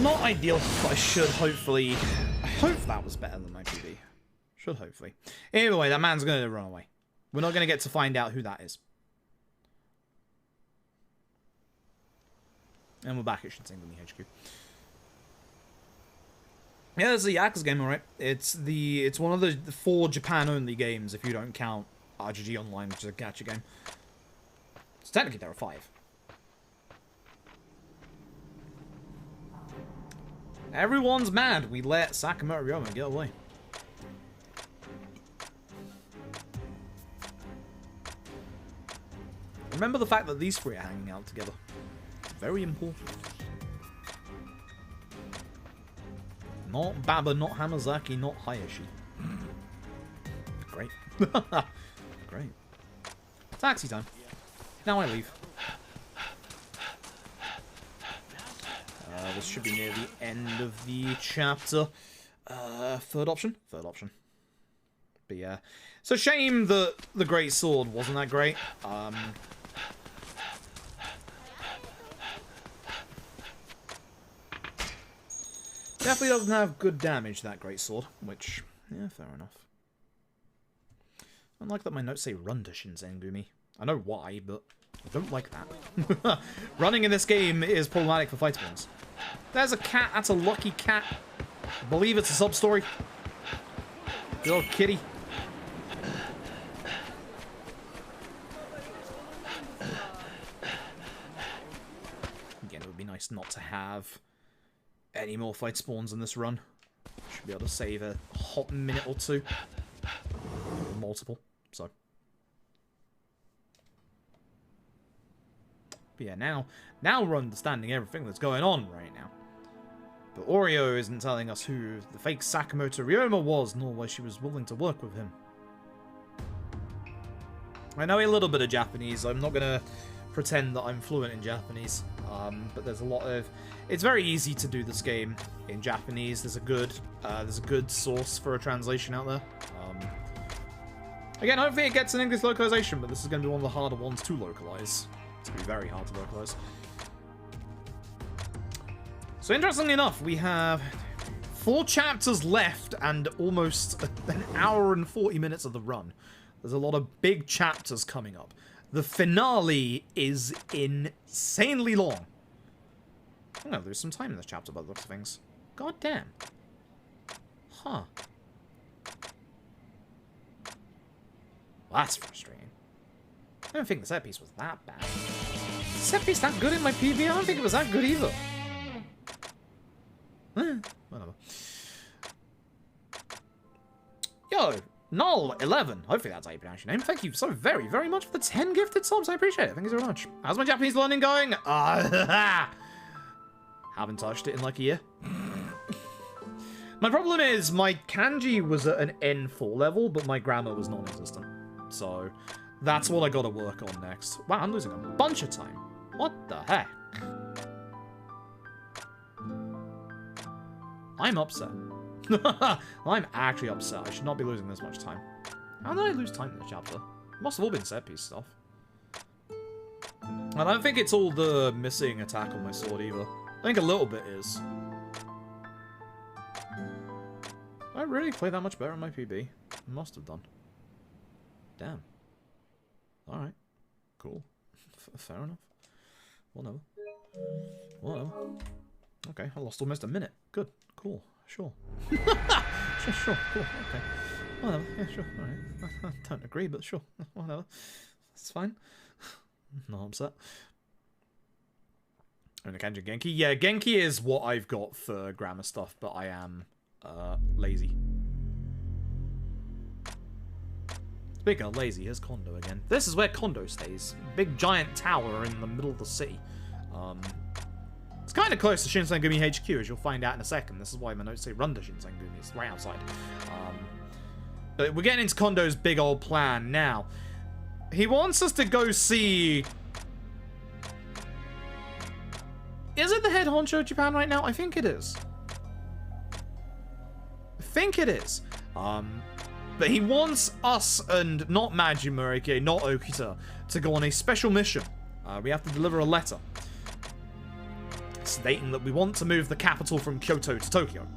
Not ideal, but I should hopefully... I hope that was better than my PB. Should hopefully. Either way, that man's going to run away. We're not going to get to find out who that is. And we're back at Shin Sengumi HQ. Yeah, it's a Yakuza game, alright. It's one of the 4 Japan-only games, if you don't count RGG Online, which is a gacha game. So technically there are 5. Everyone's mad we let Sakamoto Ryoma get away. Remember the fact that these 3 are hanging out together. Very important. Not Baba, not Hamazaki, not Hayashi. Great. Great. Taxi time. Now I leave. This should be near the end of the chapter. Third option? Third option. But yeah. It's a shame that the Great Sword wasn't that great. Definitely doesn't have good damage, that Great Sword. Which, yeah, fair enough. I don't like that my notes say run to Shin Sengumi. I know why, but I don't like that. Running in this game is problematic for fight spawns. There's a cat. That's a lucky cat. I believe it's a sub-story. Good old kitty. Again, it would be nice not to have any more fight spawns in this run. Should be able to save a hot minute or two. Or multiple, so. But yeah, now we're understanding everything that's going on right now. But Oreo isn't telling us who the fake Sakamoto Ryoma was, nor why she was willing to work with him. I know a little bit of Japanese. I'm not going to pretend that I'm fluent in Japanese. But there's a lot of... It's very easy to do this game in Japanese. There's a good source for a translation out there. Again, hopefully it gets an English localization, but this is going to be one of the harder ones to localize. It's going to be very hard to localize. So interestingly enough, we have 4 chapters left and almost an hour and 40 minutes of the run. There's a lot of big chapters coming up. The finale is insanely long. I'm gonna lose some time in this chapter by the looks of things. God damn. Huh. Well, that's frustrating. I don't think the set piece was that bad. Is the set piece that good in my PB? I don't think it was that good either. Whatever. Yo, Null11. Hopefully that's how you pronounce your name. Thank you so very, very much for the 10 gifted subs. I appreciate it. Thank you so much. How's my Japanese learning going? Haven't touched it in like a year. My problem is my kanji was at an N4 level, but my grammar was non-existent. So that's what I gotta work on next. Wow, I'm losing a bunch of time. What the heck? I'm upset. I'm actually upset. I should not be losing this much time. How did I lose time in this chapter? It must have all been set piece stuff. I don't think it's all the missing attack on my sword either. I think a little bit is. Did I really play that much better on my PB? I must have done. Damn. Alright. Cool. Fair enough. Whatever. Whatever. Okay, I lost almost a minute. Good. Cool. Sure. sure. Cool. Okay. Whatever. Yeah, sure. Alright. I don't agree, but sure. Whatever. It's fine. No upset. And the kanji Genki. Yeah, Genki is what I've got for grammar stuff, but I am lazy. Speaking of lazy, here's Kondo again. This is where Kondo stays. Big giant tower in the middle of the city. It's kind of close to Shin Sengumi HQ, as you'll find out in a second. This is why my notes say run to Shin Sengumi. It's right outside. But we're getting into Kondo's big old plan now. He wants us to go see... Is it the head honcho of Japan right now? I think it is. I think it is. But he wants us and not Majima, aka not Okita, to go on a special mission. We have to deliver a letter stating that we want to move the capital from Kyoto to Tokyo.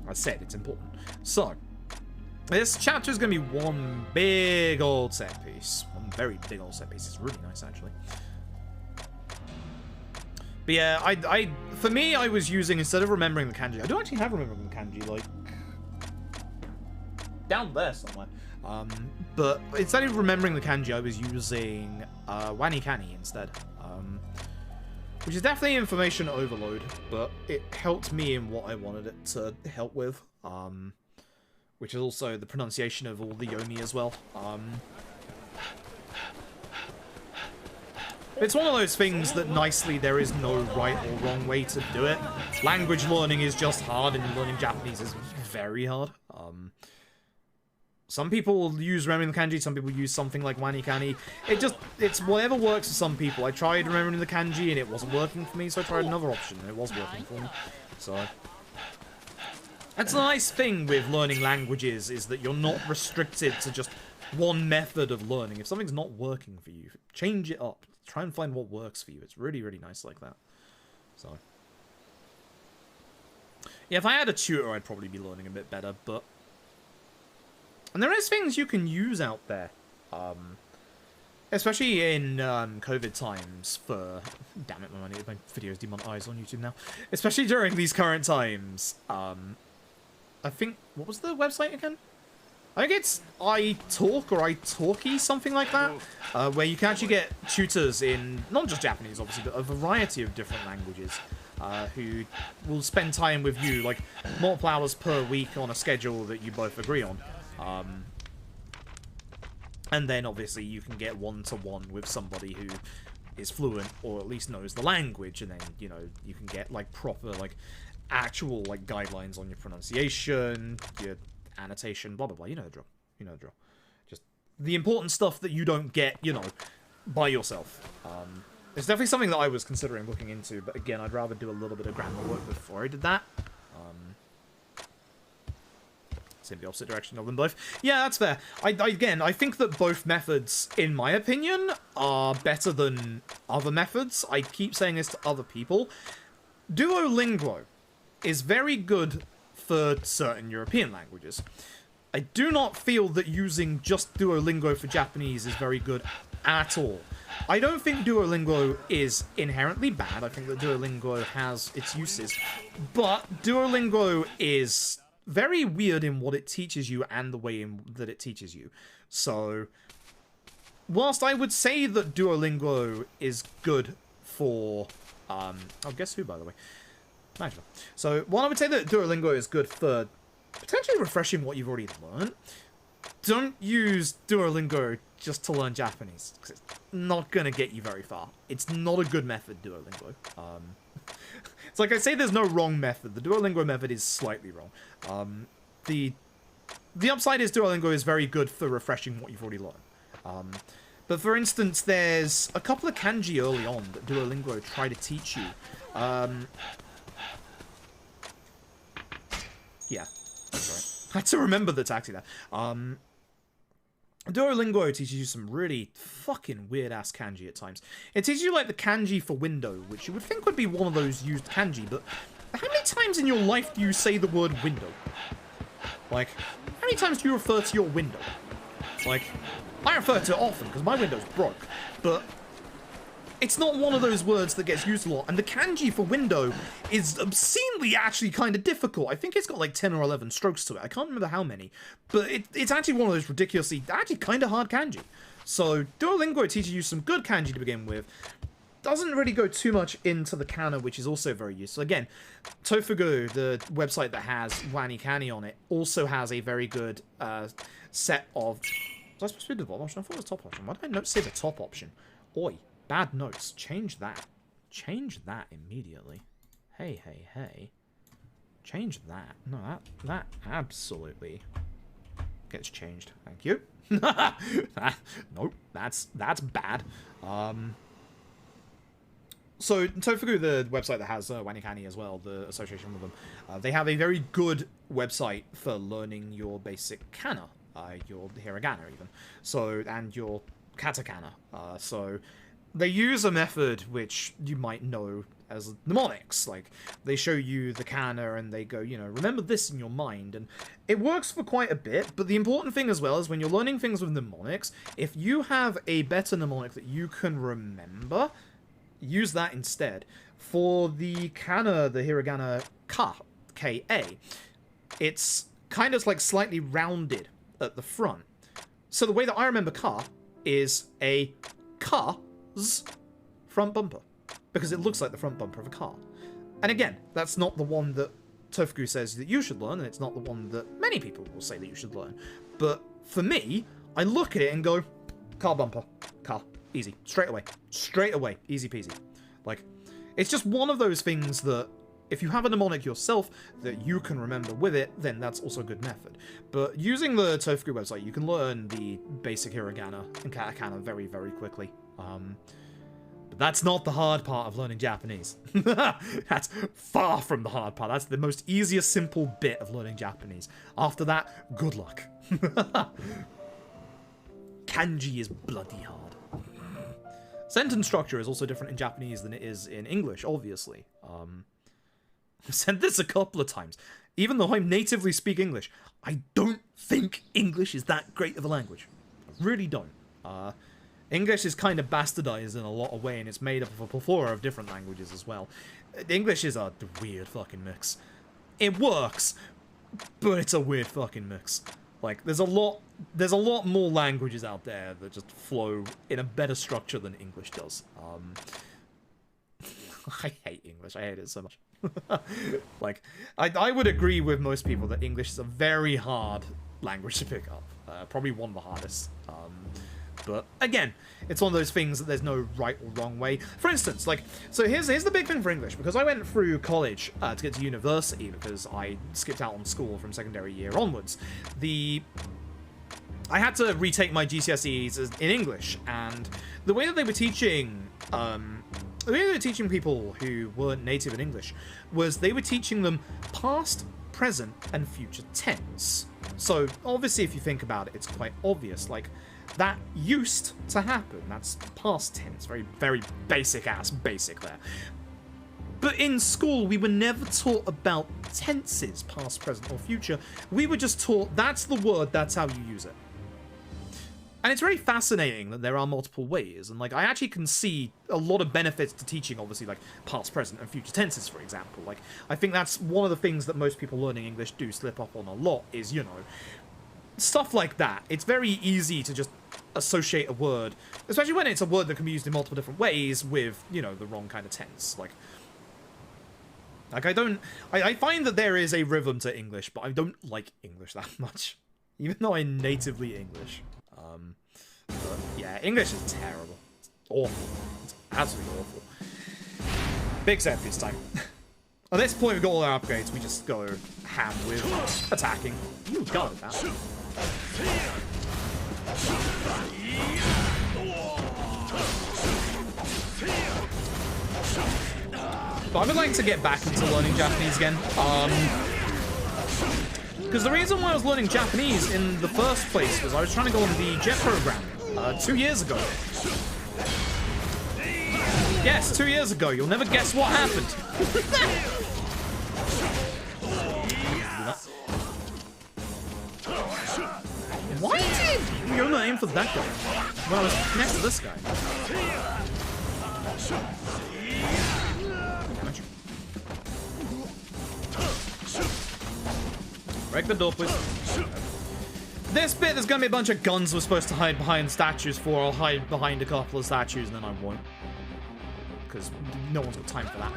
I said it's important. So, this chapter is going to be one big old set piece. One very big old set piece. It's really nice, actually. But yeah, for me, I was using, instead of remembering the kanji, I do actually have remembering the kanji, like, down there somewhere. But instead of remembering the kanji, I was using Wani Kani instead. Which is definitely information overload, but it helped me in what I wanted it to help with. Which is also the pronunciation of all the Yomi as well. It's one of those things that nicely there is no right or wrong way to do it. Language learning is just hard, and learning Japanese is very hard. Some people use remembering the kanji, some people use something like wani kani. It's whatever works for some people. I tried remembering the kanji and it wasn't working for me, so I tried another option and it was working for me. So that's a nice thing with learning languages, is that you're not restricted to just one method of learning. If something's not working for you, change it up. Try and find what works for you. It's really, really nice like that. So yeah, if I had a tutor, I'd probably be learning a bit better, but... And there is things you can use out there. Especially in COVID times for... Damn it, my video's demonetized on YouTube now. Especially during these current times. I think... What was the website again? I think it's iTalk or iTalki, something like that. Where you can actually get tutors in, not just Japanese, obviously, but a variety of different languages. Who will spend time with you, like, multiple hours per week on a schedule that you both agree on. And then, obviously, you can get one-to-one with somebody who is fluent, or at least knows the language, and then, you know, you can get, like, proper, like, actual, like, guidelines on your pronunciation, your annotation, blah, blah, blah. You know the drill. You know the drill. Just the important stuff that you don't get, you know, by yourself. It's definitely something that I was considering looking into, but again, I'd rather do a little bit of grammar work before I did that. It's in the opposite direction of them both. Yeah, that's fair. I think that both methods, in my opinion, are better than other methods. I keep saying this to other people. Duolingo is very good for certain European languages. I do not feel that using just Duolingo for Japanese is very good at all. I don't think Duolingo is inherently bad. I think that Duolingo has its uses. But Duolingo is very weird in what it teaches you and the way that it teaches you. So, whilst I would say that Duolingo is good for... oh, guess who, by the way? Imagine. So, while I would say that Duolingo is good for potentially refreshing what you've already learned, don't use Duolingo just to learn Japanese, because it's not going to get you very far. It's not a good method, Duolingo. It's like I say there's no wrong method. The Duolingo method is slightly wrong. The upside is Duolingo is very good for refreshing what you've already learned. But for instance, there's a couple of kanji early on that Duolingo try to teach you. Yeah, that's right. I had to remember the taxi there. Duolingo teaches you some really fucking weird-ass kanji at times. It teaches you, like, the kanji for window, which you would think would be one of those used kanji, but how many times in your life do you say the word window? Like, how many times do you refer to your window? Like, I refer to it often, because my window's broke, but it's not one of those words that gets used a lot, and the kanji for window is obscenely actually kind of difficult. I think it's got like 10 or 11 strokes to it. I can't remember how many, but it's actually one of those ridiculously, actually kind of hard kanji. So Duolingo teaches you some good kanji to begin with. Doesn't really go too much into the kana, which is also very useful. Again, Tofugu, the website that has Wani Kani on it, also has a very good set of... Was I supposed to be the bottom option? I thought it was the top option. Why did I not say the top option? Oi. Bad notes. Change that. Change that immediately. Hey, hey, hey. Change that. No, that absolutely gets changed. Thank you. Nope, that's bad. So, Tofugu, the website that has Wanikani as well, the association with them, they have a very good website for learning your basic kana, your hiragana even, so, and your katakana. So, they use a method which you might know as mnemonics. Like, they show you the kana and they go, you know, remember this in your mind. And it works for quite a bit, but the important thing as well is when you're learning things with mnemonics, if you have a better mnemonic that you can remember, use that instead. For the kana, the hiragana ka, K-A, it's kind of like slightly rounded at the front. So the way that I remember ka is a ka front bumper, because it looks like the front bumper of a car. And again, that's not the one that Tofugu says that you should learn, and it's not the one that many people will say that you should learn. But for me, I look at it and go, car bumper, car. Easy. Straight away. Straight away. Easy peasy. Like, it's just one of those things that if you have a mnemonic yourself that you can remember with it, then that's also a good method. But using the Tofuku website, you can learn the basic hiragana and katakana very, very quickly. But that's not the hard part of learning Japanese. That's far from the hard part. That's the most easiest, simple bit of learning Japanese. After that, good luck. Kanji is bloody hard. Sentence structure is also different in Japanese than it is in English, obviously. I've said this a couple of times. Even though I natively speak English, I don't think English is that great of a language. I really don't. English is kind of bastardized in a lot of ways, and it's made up of a plethora of different languages as well. English is a weird fucking mix. It works, but it's a weird fucking mix. Like, there's a lot more languages out there that just flow in a better structure than English does. I hate English. I hate it so much. Like, I would agree with most people that English is a very hard language to pick up. Probably one of the hardest. But again, it's one of those things that there's no right or wrong way. For instance, like, so here's the big thing for English. Because I went through college to get to university because I skipped out on school from secondary year onwards. I had to retake my GCSEs in English, and the way that they were teaching, people who weren't native in English was they were teaching them past, present, and future tense. So obviously, if you think about it, it's quite obvious. Like, that used to happen. That's past tense. Very, very basic there. But in school, we were never taught about tenses, past, present, or future. We were just taught, that's the word, that's how you use it. And it's very fascinating that there are multiple ways. And, like, I actually can see a lot of benefits to teaching, obviously, like, past, present, and future tenses, for example. Like, I think that's one of the things that most people learning English do slip up on a lot is, you know, stuff like that. It's very easy to just associate a word, especially when it's a word that can be used in multiple different ways with, you know, the wrong kind of tense. Like I find that there is a rhythm to English, but I don't like English that much, even though I'm natively English. But yeah, English is terrible. It's awful. It's absolutely awful. Big set this time. At this point, we've got all our upgrades. We just go ham with attacking. You got it, that. But I would like to get back into learning Japanese again. Because the reason why I was learning Japanese in the first place was I was trying to go on the JET program 2 years ago. Yes, 2 years ago. You'll never guess what happened. Why did you not aim for that guy when I was next to this guy? Break the door, please. This bit, there's gonna be a bunch of guns we're supposed to hide behind statues for. I'll hide behind a couple of statues and then I won't. Because no one's got time for that.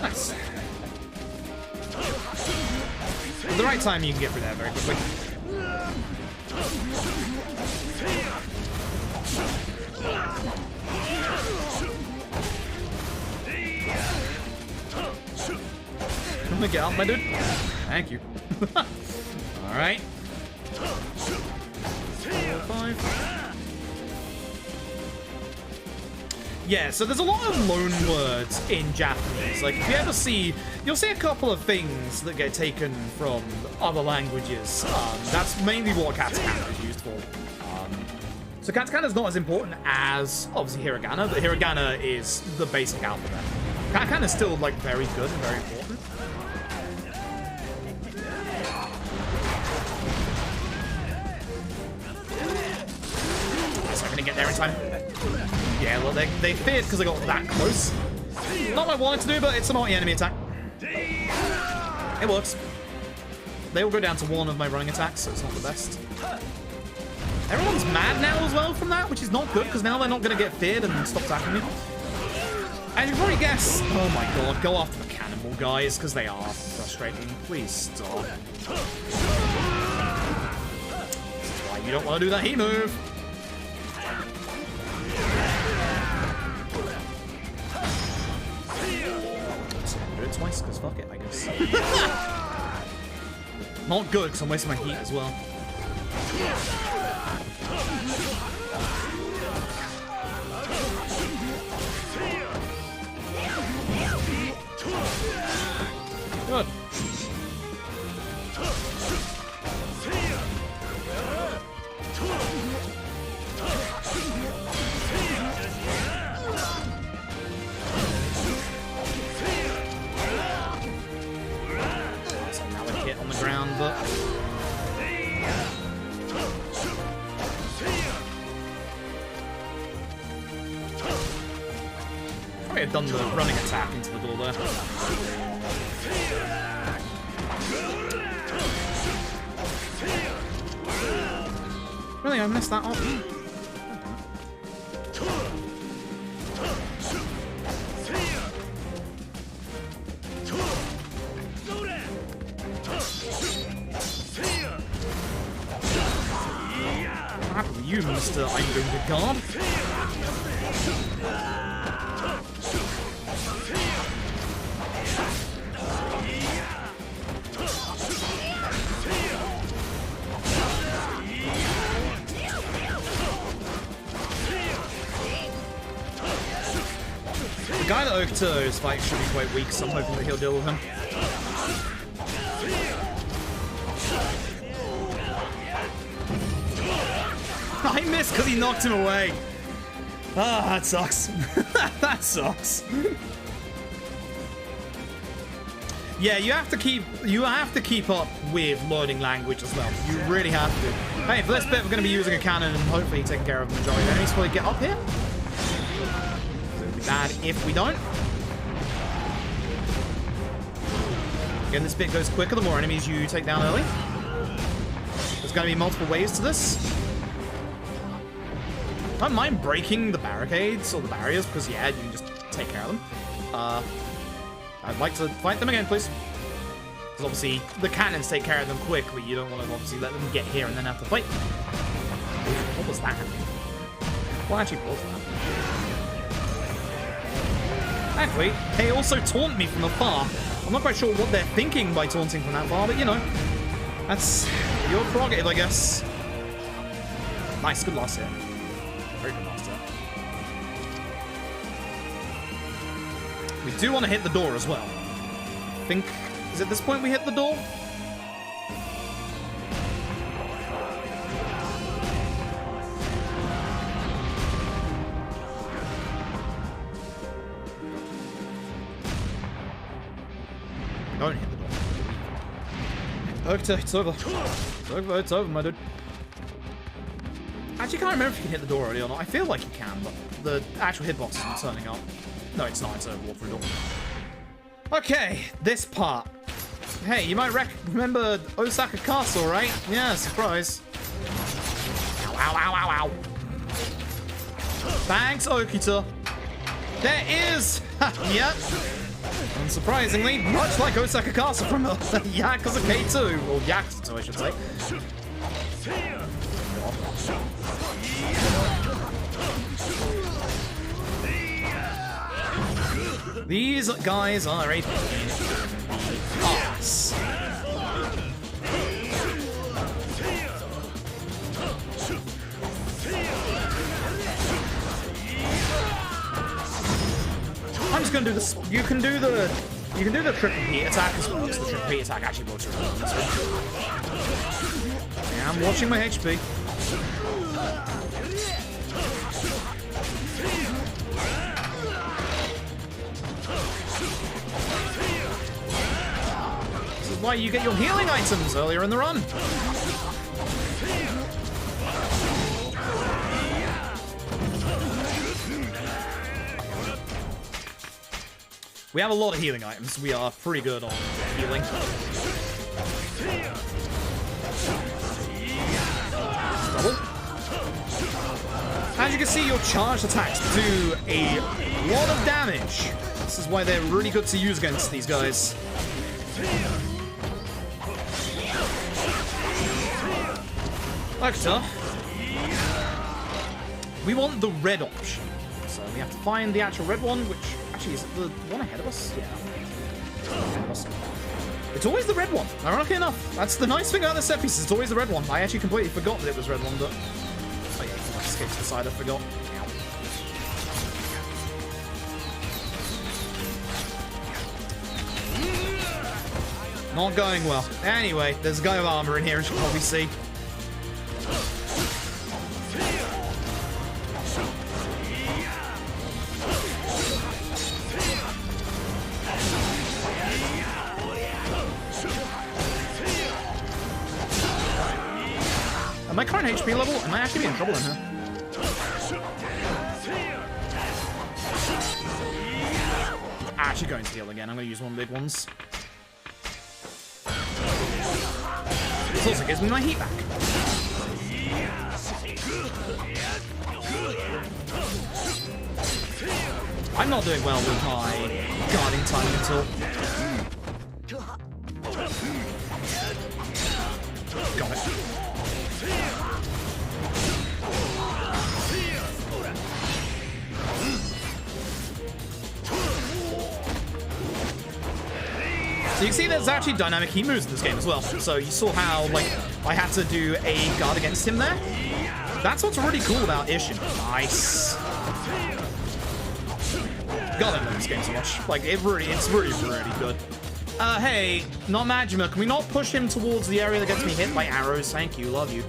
Nice. At the right time, you can get through there very quickly. Let me get out, my dude. Thank you. Alright. 5. Yeah, so there's a lot of loan words in Japanese. Like, if you ever see, you'll see a couple of things that get taken from other languages. That's mainly what katakana is used for. So katakana is not as important as, obviously, hiragana, but hiragana is the basic alphabet. Katakana is still, like, very good and very important. Guess I'm gonna get there in time. Yeah, well, they feared because I got that close. Not what I wanted to do, but it's a multi-enemy attack. It works. They all go down to 1 of my running attacks, so it's not the best. Everyone's mad now as well from that, which is not good, because now they're not going to get feared and stop attacking you. And you probably guess, oh my god, go after the cannonball guys, because they are frustrating. Please stop. This is why you don't want to do that heat move. Do it twice, because fuck it, I guess. Not good, because I'm wasting my heat as well. Good. So now we hit on the ground, but probably have done the running attack into the door there. Really, I messed that up. What happened to you, Mr. I'm going to guard? The guy that Okuto's fight should be quite weak, so I'm hoping that he'll deal with him. I missed because he knocked him away. Ah, that sucks. That sucks. Yeah, you have to keep up with learning language as well. You really have to. Hey, for this bit, we're going to be using a cannon and hopefully taking care of the majority of enemies. Will we get up here? Bad if we don't. Again, this bit goes quicker the more enemies you take down early. There's going to be multiple ways to this. I don't mind breaking the barricades or the barriers because, yeah, you can just take care of them. I'd like to fight them again, please. Because obviously the cannons take care of them quickly. You don't want to obviously let them get here and then have to fight. What was that? What actually was that? Actually, they also taunt me from afar. I'm not quite sure what they're thinking by taunting from that far, but you know, that's your prerogative, I guess. Nice, good last hit. Very good last hit. We do want to hit the door as well. I think, is it this point we hit the door? Don't hit the door. Okay, it's over. It's over, it's over, my dude. Actually, I can't remember if you can hit the door already or not. I feel like you can, but the actual hitbox isn't turning up. No, it's not. It's a walk through door. Okay, this part. Hey, you might remember Osaka Castle, right? Yeah, surprise. Ow, ow, ow, ow, ow. Thanks, Okita. There is! Yep. Unsurprisingly, much like Osaka Castle from Yakuza K2, or Yakuza 2, I should say. These guys are a pain in the ass. I'm just gonna do this. You can do the triple P attack as well, because the triple P attack actually works really well. Yeah, I'm watching my HP. This is why you get your healing items earlier in the run. We have a lot of healing items. We are pretty good on healing. Double. As you can see, your charged attacks do a lot of damage. This is why they're really good to use against these guys. Yakuza. We want the red option. So we have to find the actual red one, which actually is it the one ahead of us? Yeah. Ahead of us. It's always the red one, ironically enough. That's the nice thing about this set piece, it's always the red one. I actually completely forgot that it was red one, but... Oh yeah, I escaped to the side, I forgot. Not going well. Anyway, there's a guy with armor in here, as you can probably see. At my current HP level, am I actually be in trouble in here? Actually going to heal again. I'm going to use one of the big ones. This also gives me my heat back. I'm not doing well with my guarding time until... Got it. So you can see there's actually dynamic heat moves in this game as well. So you saw how, like, I had to do a guard against him there. That's what's really cool about Ishin. Nice. God, I love this game so much. Like, it's really good. Hey, not Majima, can we not push him towards the area that gets me hit by arrows? Thank you, love you.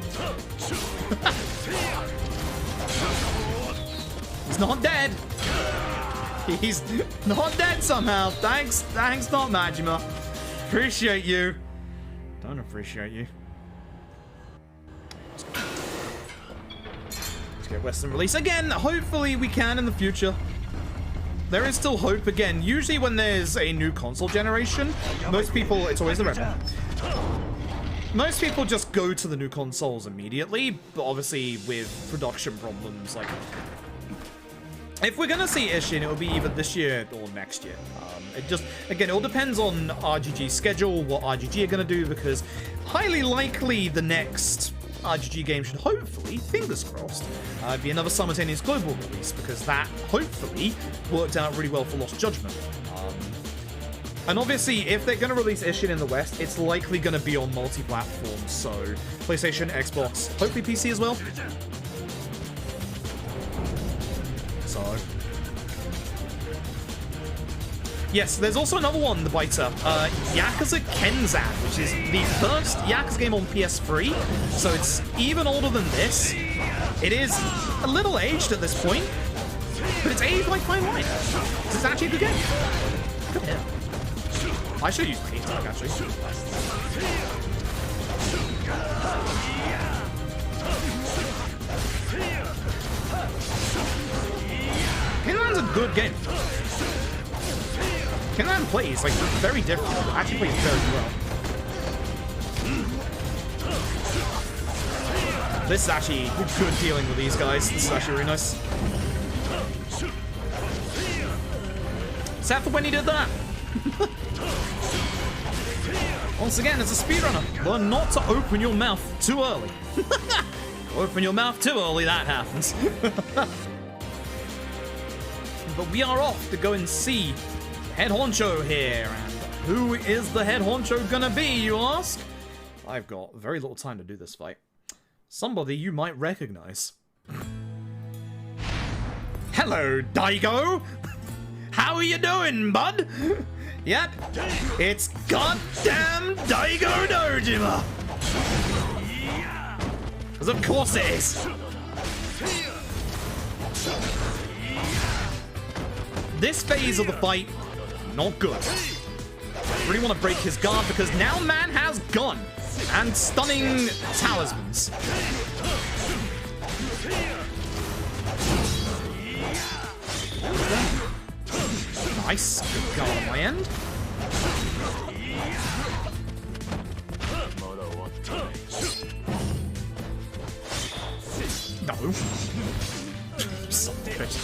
He's not dead. He's not dead somehow. Thanks, not Majima. Appreciate you. Don't appreciate you. Let's get Western release again. Hopefully we can in the future. There is still hope. Again, usually when there's a new console generation, most people, it's always the red one. Most people just go to the new consoles immediately, but obviously with production problems, like, if we're gonna see Ishin, it'll be either this year or next year. It just, again, it all depends on RGG's schedule, what RGG are gonna do, because highly likely the next RGG game should hopefully, fingers crossed, be another simultaneous global release, because that hopefully worked out really well for Lost Judgment. And obviously, if they're gonna release Ishin in the West, it's likely gonna be on multi-platform, so PlayStation, Xbox, hopefully PC as well. So, yes, there's also another one, the biter, Yakuza Kenzan, which is the first Yakuza game on PS3, so it's even older than this. It is a little aged at this point, but it's aged like fine wine. This is actually a good game. Good hit. I should use my heat attack, actually. Kenzan's a good game. Kenzan plays, like, very different. Actually plays very well. This is actually good dealing with these guys. This is actually really nice. Except for when he did that. Once again, as a speedrunner, learn not to open your mouth too early. Open your mouth too early, that happens. But we are off to go and see head honcho here. And who is the head honcho gonna be, you ask? I've got very little time to do this fight. Somebody you might recognize. Hello, Daigo! How are you doing, bud? Yep, it's goddamn Daigo Dojima! Because of course it is! This phase of the fight, not good. Really want to break his guard because now man has gun and stunning talismans. Nice, good guard on my end. No. tricks.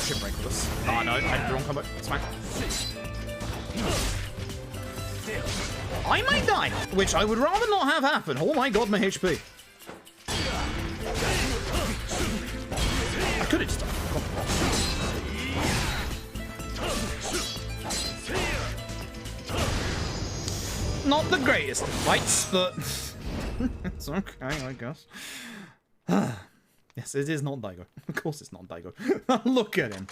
Should break with this. Oh no, I did the wrong combo. It's fine. I might die, which I would rather not have happen. Oh my god, my HP. I could have just done it. Not the greatest of fights, but it's okay, I guess. Yes, it is not Daigo. Of course it's not Daigo. Look at him.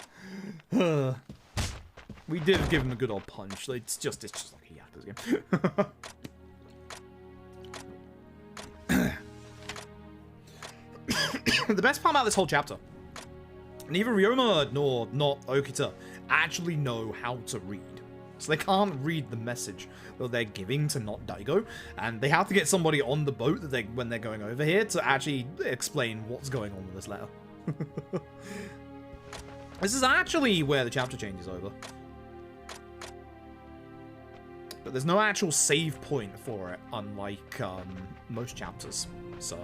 We did give him a good old punch. It's just like a Yakuza game. The best part about this whole chapter, neither Ryoma nor not Okita actually know how to read. So they can't read the message that they're giving to not Daigo, and they have to get somebody on the boat that when they're going over here to actually explain what's going on with this letter. This is actually where the chapter changes over. But there's no actual save point for it, unlike most chapters. So,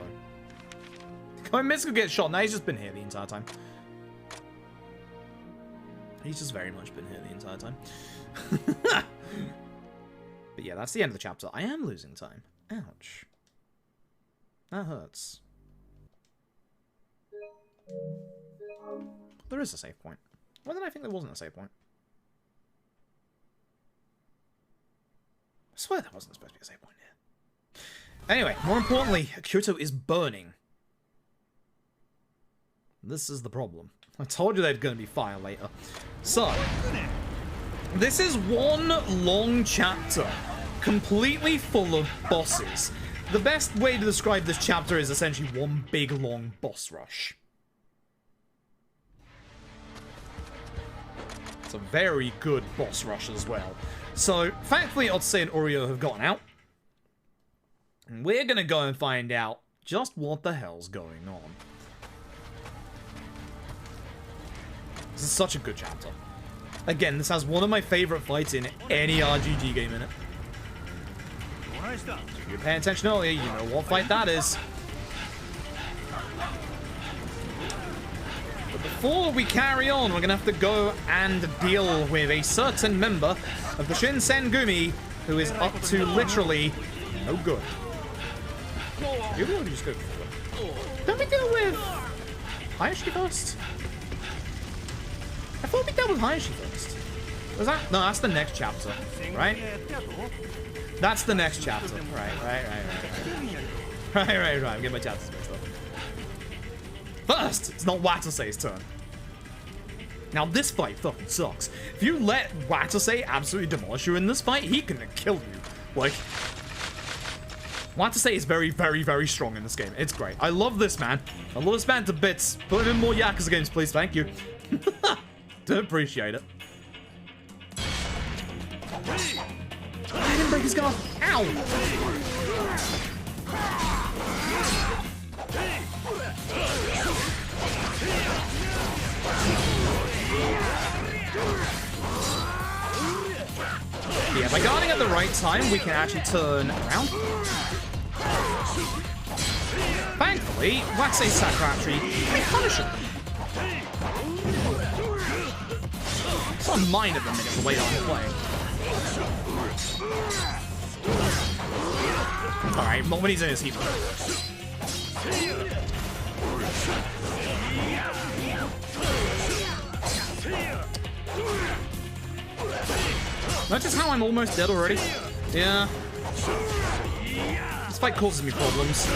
Mitsuko gets shot. Now he's just been here the entire time. He's just very much been here the entire time. But yeah, that's the end of the chapter. I am losing time. Ouch. That hurts. There is a save point. Why did I think there wasn't a save point? I swear there wasn't supposed to be a save point here. Anyway, more importantly, Kyoto is burning. This is the problem. I told you there's going to be fire later. So, this is one long chapter, completely full of bosses. The best way to describe this chapter is essentially one big long boss rush. It's a very good boss rush as well. So, thankfully, Otsuse and Oreo have gotten out. And we're going to go and find out just what the hell's going on. This is such a good chapter. Again, this has one of my favorite fights in any RPG game in it. If you were paying attention earlier, you know what fight that is. But before we carry on, we're going to have to go and deal with a certain member of the Shin Sengumi who is up to literally no good. You really just go. Don't we deal with Hayashi first? I thought we dealt with Hayashi first. Was that? No, that's the next chapter, right? That's the next chapter. Right. I'm getting my chapters mixed up. First, it's not Watase's turn. Now, this fight fucking sucks. If you let Watase absolutely demolish you in this fight, he can kill you. Like, Watase is very, very, very strong in this game. It's great. I love this man. I love this man to bits. Put him in more Yakuza games, please. Thank you. Do appreciate it. I didn't break his guard. Ow! Yeah, by guarding at the right time, we can actually turn around. Thankfully, Watase Sakura actually may punish him. It's not mine at the minute, the way that I'm playing. Alright, when he's in his heat. Notice how I'm almost dead already? Yeah. This fight causes me problems.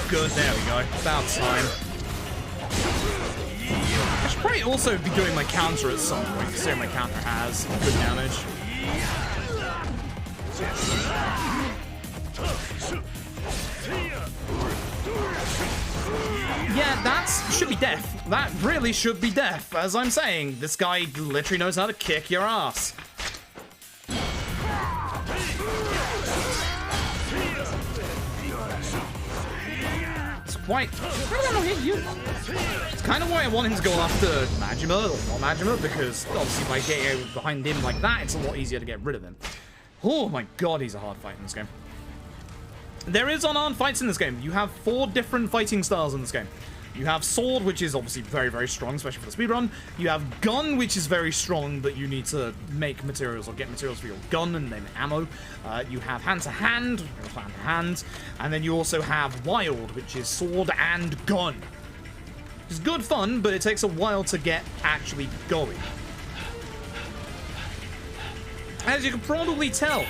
Good, there we go. About time. I should probably also be doing my counter at some point, considering my counter has good damage. Yeah, that should be death. That really should be death. As I'm saying, this guy literally knows how to kick your ass. quite... I don't know, it's kind of why I want him to go after Majima, or not Majima, because obviously by getting behind him like that, it's a lot easier to get rid of him. Oh my god, he's a hard fight in this game. There is unarmed fights in this game. You have 4 different fighting styles in this game. You have sword, which is obviously very, very strong, especially for the speedrun. You have gun, which is very strong, but you need to make materials or get materials for your gun and then ammo. You have hand-to-hand, and then you also have wild, which is sword and gun. It's good fun, but it takes a while to get actually going. As you can probably tell,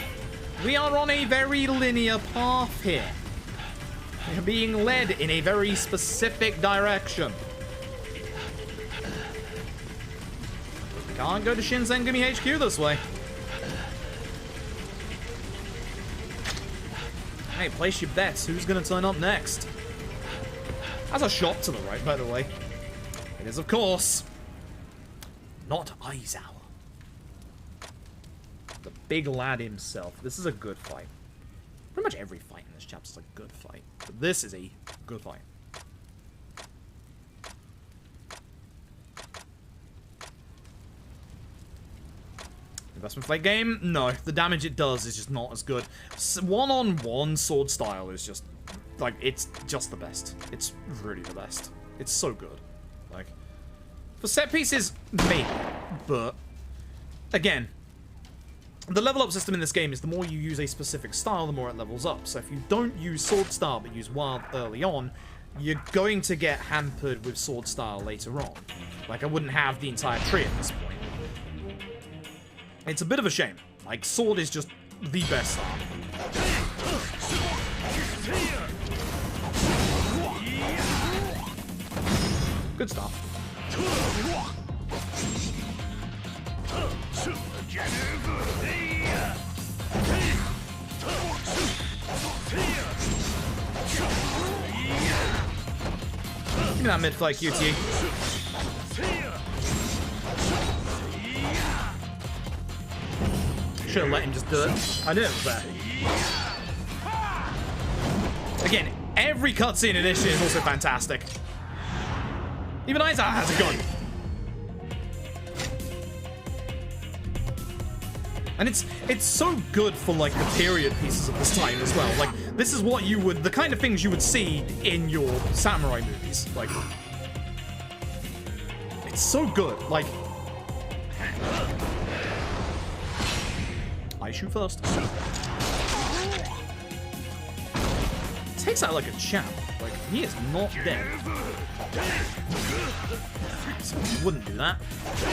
we are on a very linear path here. We are being led in a very specific direction. Can't go to Shin Sengumi HQ this way. Hey, place your bets. Who's going to turn up next? That's a shot to the right, by the way. It is, of course, not Aizawa. The big lad himself. This is a good fight. Pretty much every fight in this chapter is a good fight. But this is a good fight. Investment fight game? No. The damage it does is just not as good. One-on-one sword style is just... like, it's just the best. It's really the best. It's so good. Like, for set pieces, maybe. But, again... the level up system in this game is the more you use a specific style, the more it levels up. So if you don't use sword style but use wild early on, you're going to get hampered with sword style later on. Like, I wouldn't have the entire tree at this point. It's a bit of a shame. Like, sword is just the best style. Good start. Give me that mid-flight QTE. Should have let him just do it. I knew it was there. Again, every cutscene in Ishin is also fantastic. Even Aizawa has a gun. And it's so good for, like, the period pieces of this time as well. Like, this is what you would... the kind of things you would see in your samurai movies. Like... it's so good. Like... I shoot first. Takes out like a champ. Like, he is not dead. So you wouldn't do that.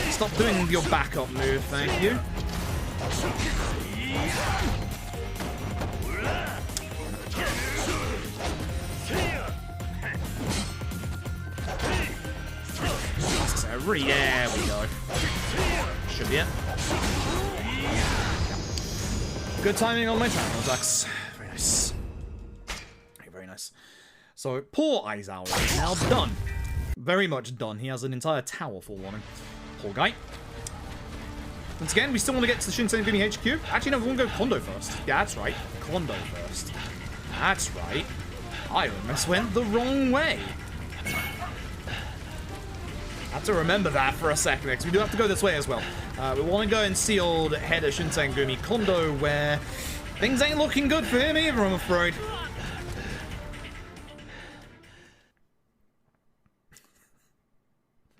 Stop doing your backup move, thank you. There we go. Should be it. Good timing on my channel attacks. Very nice. Very nice. So, poor Aizawa is now done. Very much done. He has an entire tower full on him. Poor guy. Once again, we still want to get to the Shin Sengumi HQ. Actually, no, we want to go Kondo first. Yeah, that's right. Kondo first. That's right. I almost went the wrong way. I have to remember that for a second, because we do have to go this way as well. We want to go and see old head of Shin Sengumi Kondo, where things ain't looking good for him either, I'm afraid.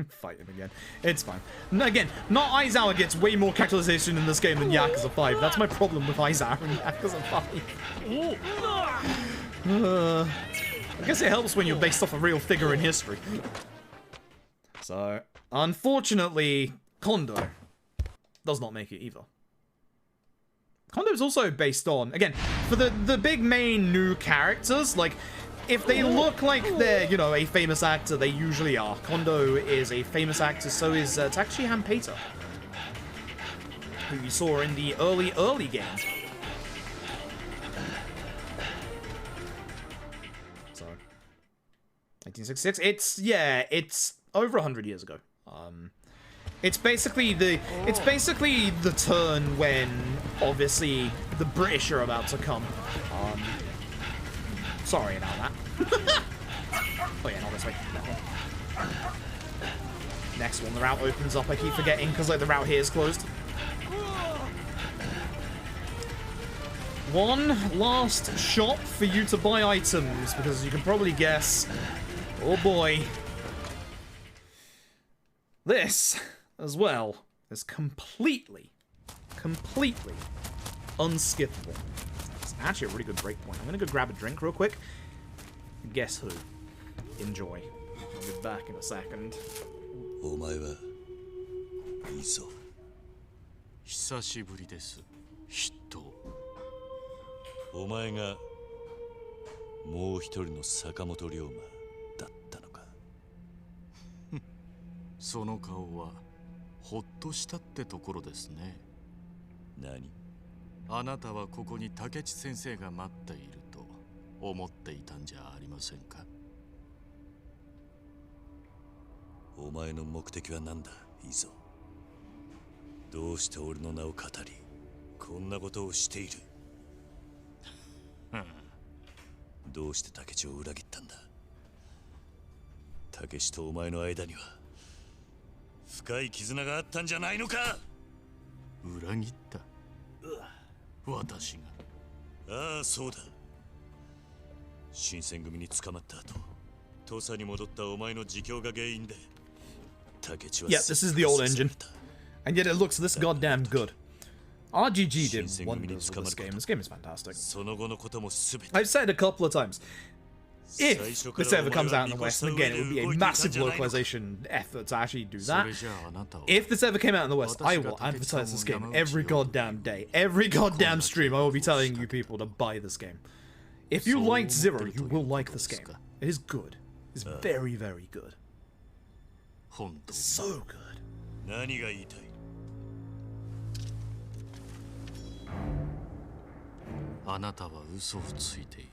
Fight him again. It's fine. Again, not Aizawa gets way more characterization in this game than Yakuza 5. That's my problem with Aizawa in Yakuza 5. I guess it helps when you're based off a real figure in history. So, unfortunately, Kondo does not make it either. Kondo is also based on, again, for the big main new characters, like, if they look like they're, you know, a famous actor, they usually are. Kondo is a famous actor, so is Takashi Hanpeita, who you saw in the early games. So, 1966, it's over 100 years ago. It's basically the turn when obviously the British are about to come. Sorry about that. Oh yeah, not this way. That one. Next one, the route opens up. I keep forgetting because like the route here is closed. One last shop for you to buy items, because you can probably guess, oh boy, this as well is completely unskippable. It's actually a really good break point. I'm gonna go grab a drink real quick. Guess who? Enjoy. I'll be back in a second. お前はいいぞ。久しぶりです。筆頭。お前がもう一人の坂本龍馬だったのか。その顔はほっとしたってところですね。何？あなたはここに竹地先生が待っていると思っていたんじゃありませんか。お前の目的は何だ、いいぞ。どうして俺の名を語り、こんなことをしている。どうして竹地を裏切ったんだ。竹地とお前の間には深い絆があったんじゃないのか。裏切った。私が。ああ、そうだ。新選組に捕まった後、土佐に戻ったお前の自供が原因で。Yeah, this is the old engine. And yet it looks this goddamn good. RGG did wonders with this game. This game is fantastic. I've said it a couple of times. If this ever comes out in the West, and again, it would be a massive localization effort to actually do that. If this ever came out in the West, I will advertise this game every goddamn day. Every goddamn stream, I will be telling you people to buy this game. If you liked Zero, you will like this game. It is good. It's very, very good. So good. 何が言いたい？あなたは嘘をついている。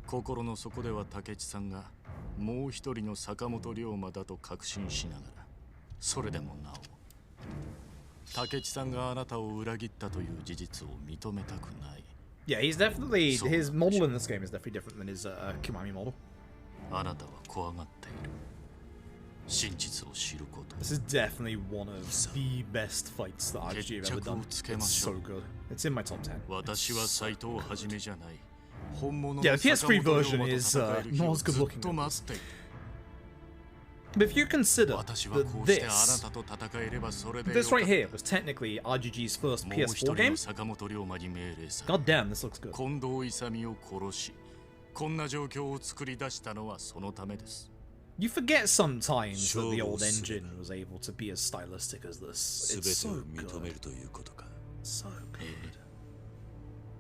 心の底では竹地さんがもう一人の坂本龍馬だと確信しながら、それでもなお竹地さんがあなたを裏切ったという事実を認めたくない。Yeah, he's definitely, his model in this game is definitely different than his Kimami model. あなたは怖がっている。真実を知ること。This is definitely one of the best fights that RGG have ever done. It's so good. It's in my top 10. 私は斎藤はじめじゃない。Yeah, the PS3 version is not as good looking. But if you consider that this right here was technically RGG's first PS4 game, god damn, this looks good. 近藤勇を殺し、こんな状況を作り出したのはそのためです。You forget sometimes that the old engine was able to be as stylistic as this. It's so good. So good.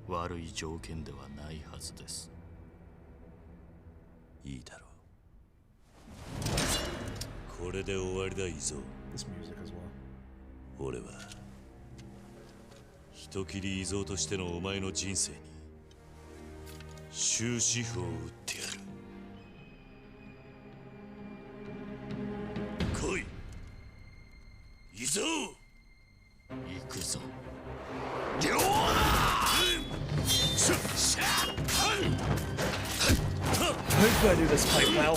悪い条件ではないはずです。いいだろう。これで終わりだ、いいぞ。This music as well. 俺は人斬り依蔵としてのお前の人生に終止符を打ってやる。来い、依蔵。行くぞ。 Hopefully I do this quite well.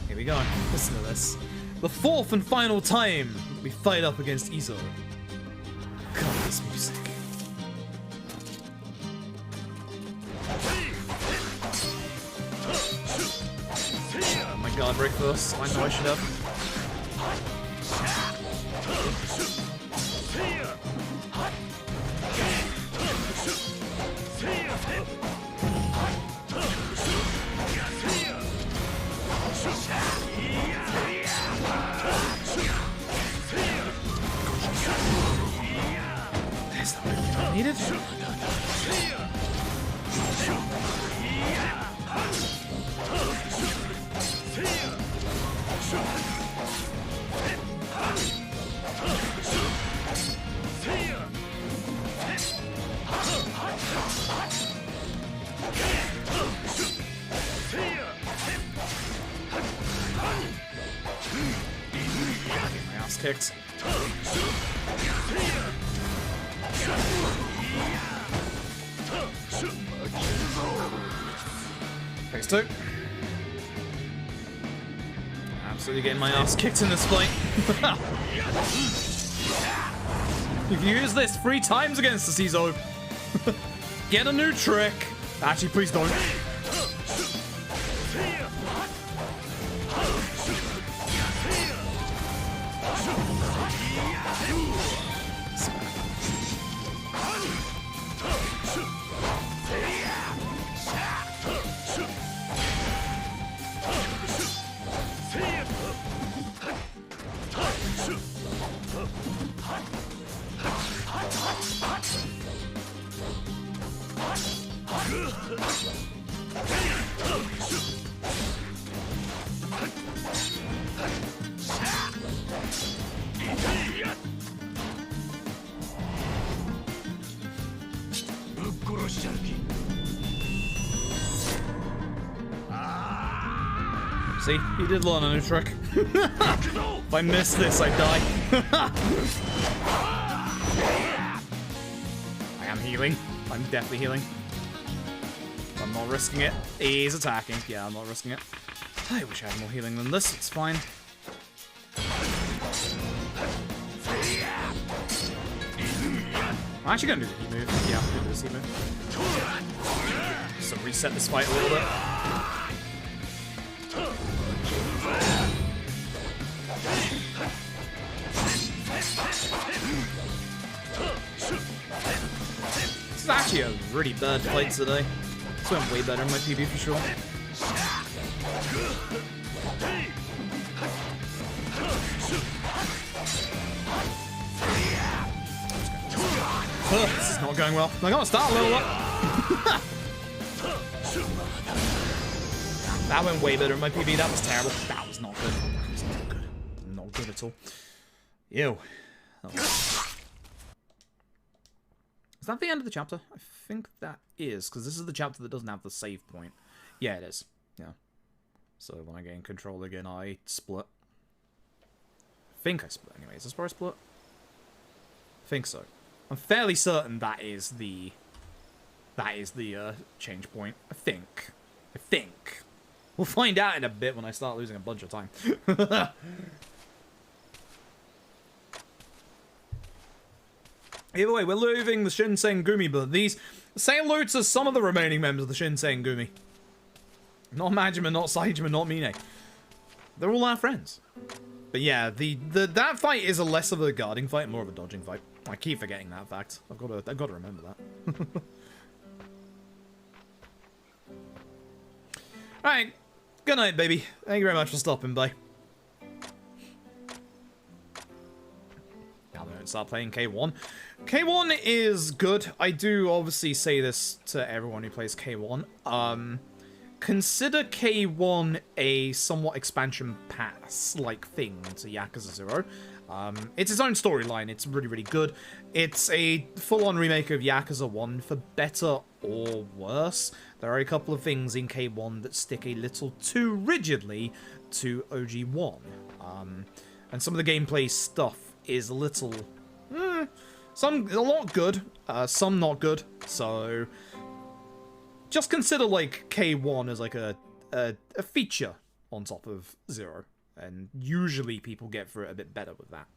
Here we go. Listen to this. The fourth and final time we fight up against Izo. God, this music. Oh my god, break first. I know I should have. There's not everything I needed. My ass kicked. to. Absolutely getting my ass kicked in this fight. You've used this 3 times against the Cizo. Get a new trick. Actually, please don't. See, he did learn a new trick. If I miss this, I die. I am healing. I'm definitely healing. I'm not risking it. He's attacking. Yeah, I'm not risking it. I wish I had more healing than this. It's fine. I'm actually gonna do the heat move. Yeah, I'm gonna do this heat move. So reset this fight a little bit. This is actually a really bad fight today. This went way better in my PB for sure. This is not going well. I'm gonna start a little up. That went way better in my PB. That was terrible. That was not good. That was not good. Not good at all. Ew. Oh. Is that the end of the chapter? I think that is, because this is the chapter that doesn't have the save point. Yeah, it is. Yeah. So when I gain control again, I split. I think I split anyway. Is this where I split? I think so. I'm fairly certain that is the change point. I think. We'll find out in a bit when I start losing a bunch of time. Either way, we're leaving the Shin Sengumi, but these say hello to some of the remaining members of the Shin Sengumi. Not Majima, not Saejima, not Mine. They're all our friends. But yeah, that fight is a less of a guarding fight, more of a dodging fight. I keep forgetting that fact. I've got to remember that. Alright, good night, baby. Thank you very much for stopping by. Now I'm going to start playing K1. K1 is good. I do obviously say this to everyone who plays K1. Consider K1 a somewhat expansion pass-like thing to Yakuza 0. It's its own storyline. It's really, really good. It's a full-on remake of Yakuza 1 for better or worse. There are a couple of things in K1 that stick a little too rigidly to OG1. And some of the gameplay stuff is a little... a lot good, some not good, so... Just consider, like, K1 as, like, a feature on top of 0. And usually people get through it a bit better with that.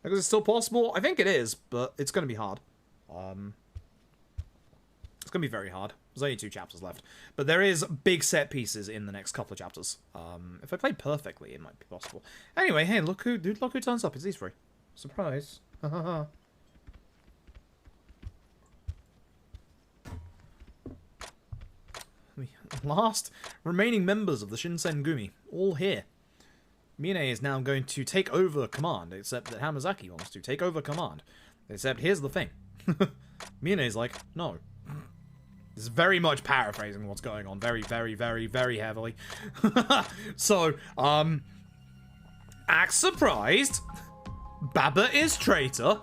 Because it's still possible? I think it is, but it's going to be hard. It's going to be very hard. There's only 2 chapters left. But there is big set pieces in the next couple of chapters. If I play perfectly, it might be possible. Anyway, hey, look who turns up. It's these 3. Surprise. Hahaha. Last remaining members of the Shin Sengumi, all here. Mine is now going to take over command, except that Hamazaki wants to take over command. Except here's the thing. Mine is like, no. This is very much paraphrasing what's going on, very, very, very, very heavily. So, act surprised. Baba is traitor.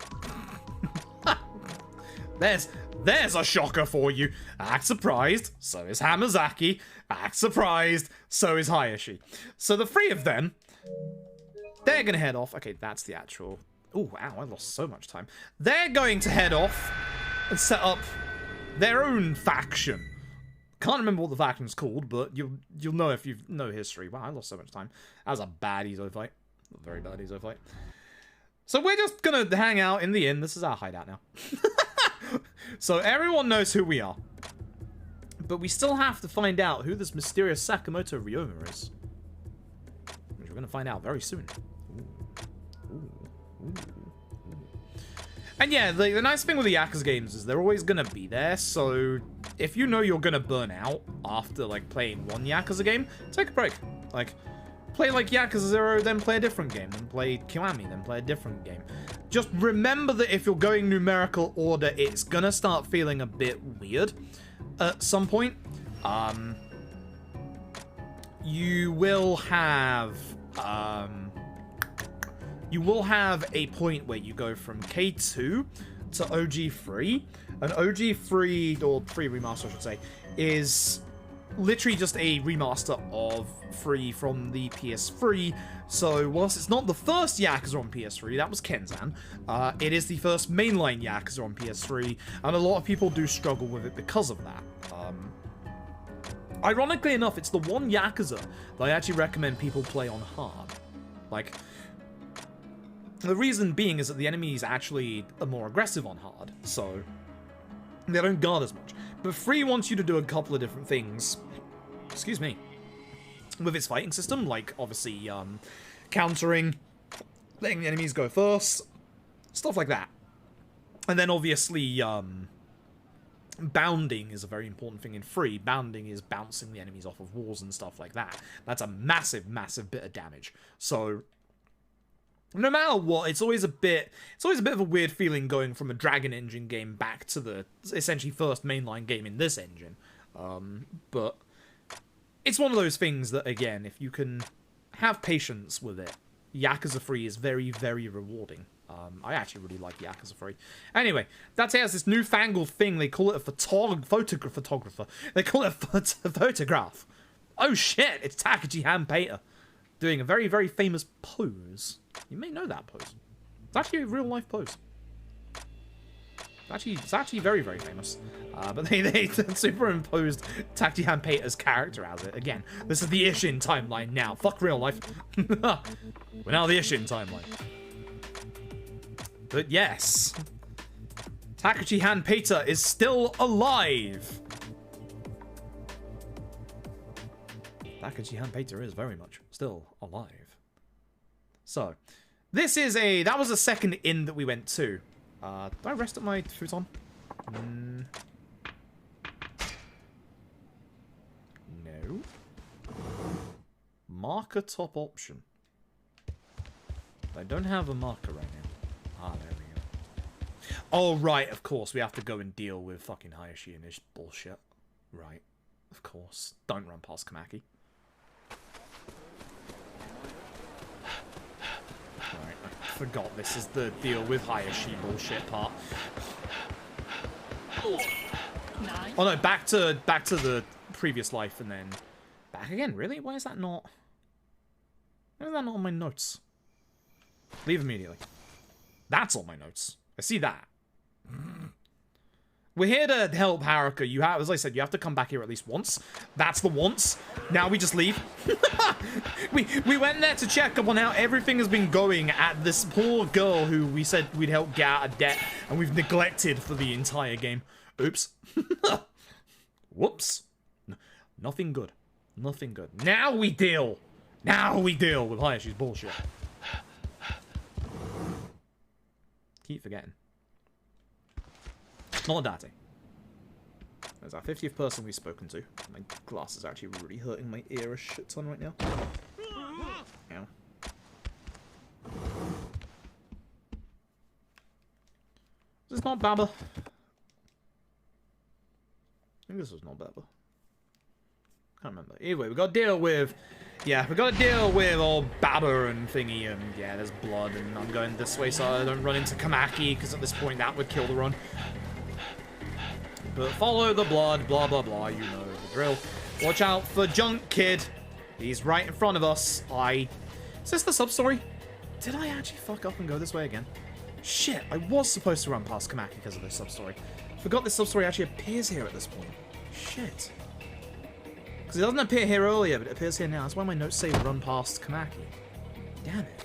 There's a shocker for you. Act surprised, so is Hamazaki. Act surprised, so is Hayashi. So the 3 of them, they're gonna head off. Okay, that's the actual... Oh, wow, I lost so much time. They're going to head off and set up their own faction Can't remember what the faction's called, but you'll know if you know history. Wow, I lost so much time. That was a bad Ezo fight. A very bad Ezo fight. So we're just gonna hang out in the inn. This is our hideout now. So everyone knows who we are. But we still have to find out who this mysterious Sakamoto Ryoma is. Which we're gonna find out very soon. Ooh. And yeah, the nice thing with the Yakuza games is they're always gonna be there, so if you know you're gonna burn out after, like, playing one Yakuza game, take a break. Like, play, like, Yakuza 0, then play a different game, then play Kiwami, then play a different game. Just remember that if you're going numerical order, it's gonna start feeling a bit weird at some point. You will have a point where you go from K2 to OG3, and OG3, or 3 remaster I should say, is literally just a remaster of 3 from the PS3. So whilst it's not the first Yakuza on PS3, that was Kenzan, it is the first mainline Yakuza on PS3, and a lot of people do struggle with it because of that. Ironically enough, it's the one Yakuza that I actually recommend people play on hard. Like, the reason being is that the enemies actually are more aggressive on hard, so they don't guard as much. But 3 wants you to do a couple of different things, excuse me, with its fighting system, like, obviously, countering, letting the enemies go first, stuff like that. And then, obviously, bounding is a very important thing in 3. Bounding is bouncing the enemies off of walls and stuff like that. That's a massive, massive bit of damage. So no matter what, it's always a bit of a weird feeling going from a Dragon Engine game back to the essentially first mainline game in this engine. But it's one of those things that, again, if you can have patience with it, Yakuza 3 is very, very rewarding. I actually really like Yakuza 3. Anyway, that's it. Has this newfangled thing. They call it a photographer. They call it a photograph. Oh shit, it's Takechi Hanpeter doing a very, very famous pose. You may know that pose. It's actually a real life pose. It's actually very, very famous. But they superimposed Takechi Hanpeter's character as it. Again, this is the Ishin timeline now. Fuck real life. We're now the Ishin timeline. But yes, Takechi Hanpeter is still alive. Takechi Hanpeter is very much still alive. So, that was the second inn that we went to. Did I rest at my futon? No. Marker top option. I don't have a marker right now. Ah, there we go. Oh, right, of course. We have to go and deal with fucking Hayashi and his bullshit. Right. Of course. Don't run past Kamaki. Right, I forgot this is the deal with Hayashi bullshit part. Oh no, back to the previous life and then back again. Really? Why is that not on my notes? Leave immediately. That's on my notes. I see that. We're here to help Haruka. You have, as I said, you have to come back here at least once. That's the once. Now we just leave. we went there to check up on how everything has been going at this poor girl who we said we'd help get out of debt, and we've neglected for the entire game. Oops. Whoops. Nothing good. Nothing good. Now we deal. Now we deal with Hayashi's bullshit. Keep forgetting. Not Date. That's our 50th person we've spoken to. My glass is actually really hurting my ear a shit ton right now. Ow. Is this not Baba? I think this was not Baba. Can't remember. Anyway, we got to deal with... Yeah, we got to deal with old Baba and thingy, and yeah, there's blood, and I'm going this way so I don't run into Kamaki, because at this point that would kill the run. But follow the blood, blah blah blah, you know the drill. Watch out for Junk Kid. He's right in front of us. Is this the sub-story? Did I actually fuck up and go this way again? Shit, I was supposed to run past Kamaki because of this sub-story. Forgot this sub-story actually appears here at this point. Shit. Because it doesn't appear here earlier, but it appears here now. That's why my notes say run past Kamaki. Damn it.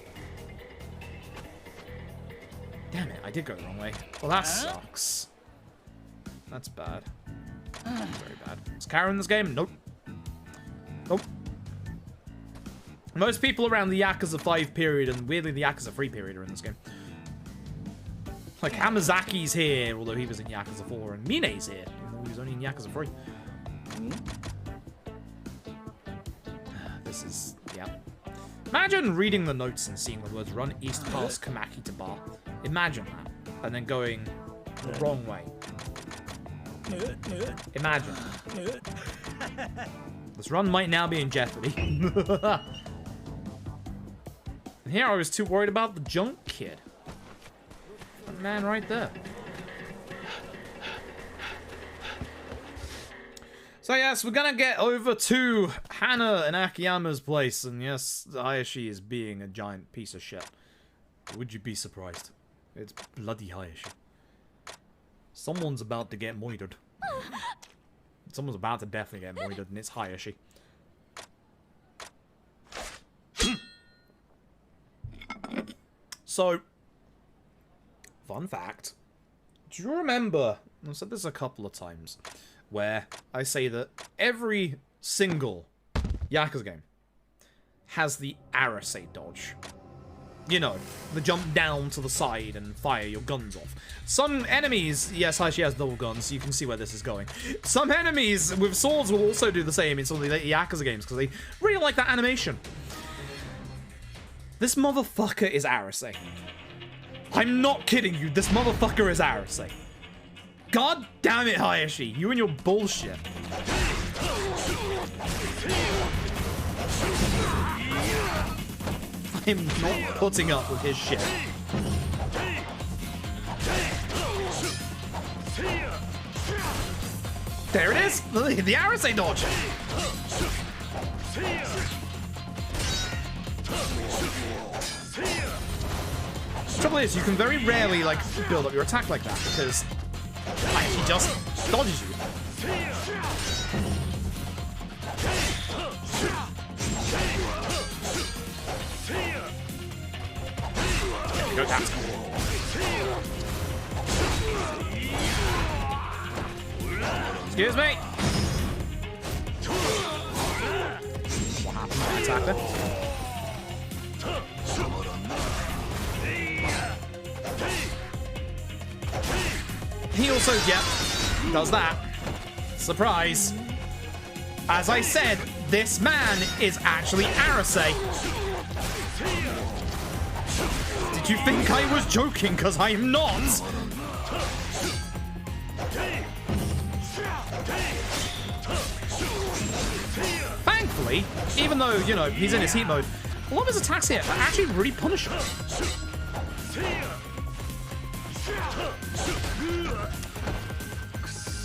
Damn it, I did go the wrong way. Well, that sucks. That's bad. Very bad. Is Kara in this game? Nope. Nope. Most people around the Yakuza 5 period and weirdly the Yakuza 3 period are in this game. Like Hamazaki's here, although he was in Yakuza 4, and Mine's here, even though he was only in Yakuza 3. This is, yeah. Imagine reading the notes and seeing the words run east past Kamaki to bar. Imagine that. And then going the wrong way. Imagine. This run might now be in jeopardy. And here I was too worried about the junk kid. That man right there. So yes, we're gonna get over to Hana and Akiyama's place, and yes, Hayashi is being a giant piece of shit. Would you be surprised? It's bloody Hayashi. Someone's about to get moidered. Someone's about to definitely get moidered, and it's Hayashi. So, fun fact. Do you remember, I've said this a couple of times, where I say that every single Yakuza game has the Arase dodge. You know, the jump down to the side and fire your guns off. Some enemies, yes, she has double guns, so you can see where this is going. Some enemies with swords will also do the same in some of the Yakuza games, because they really like that animation. This motherfucker is Arase. I'm not kidding you, this motherfucker is Arase. God damn it, Hayashi, you and your bullshit. I'm not putting up with his shit. There it is! The Arase dodge! The trouble is, you can very rarely, like, build up your attack like that, because he just dodges you. Go down. Excuse me. What happened to my attacker? He also, yep, does that. Surprise. As I said, this man is actually Arase. Did you think I was joking? Because I'm not. Thankfully, even though, you know, he's in his heat mode, a lot of his attacks here are actually really punishable.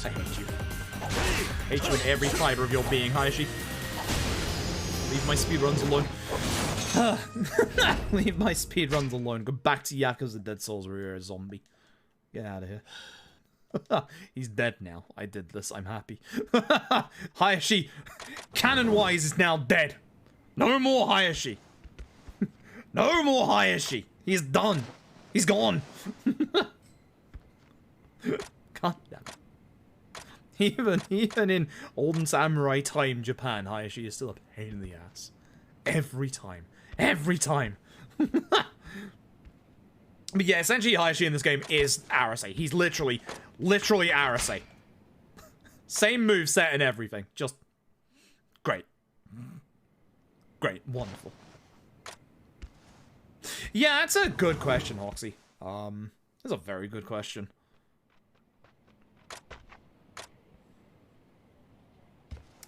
I hate you. I hate you in every fiber of your being, Hayashi. Leave my speedruns alone. Leave my speedruns alone. Go back to Yakuza Dead Souls where you're a zombie. Get out of here. He's dead now. I did this. I'm happy. Hayashi, canon-wise, is now dead. No more Hayashi. No more Hayashi. He's done. He's gone. God damn it. Even in old samurai time Japan, Hayashi is still a pain in the ass. Every time. Every time. But yeah, essentially Hayashi in this game is Arase. He's literally Arase. Same moveset and everything. Just great. Great. Wonderful. Yeah, that's a good question, Hoxie. That's a very good question.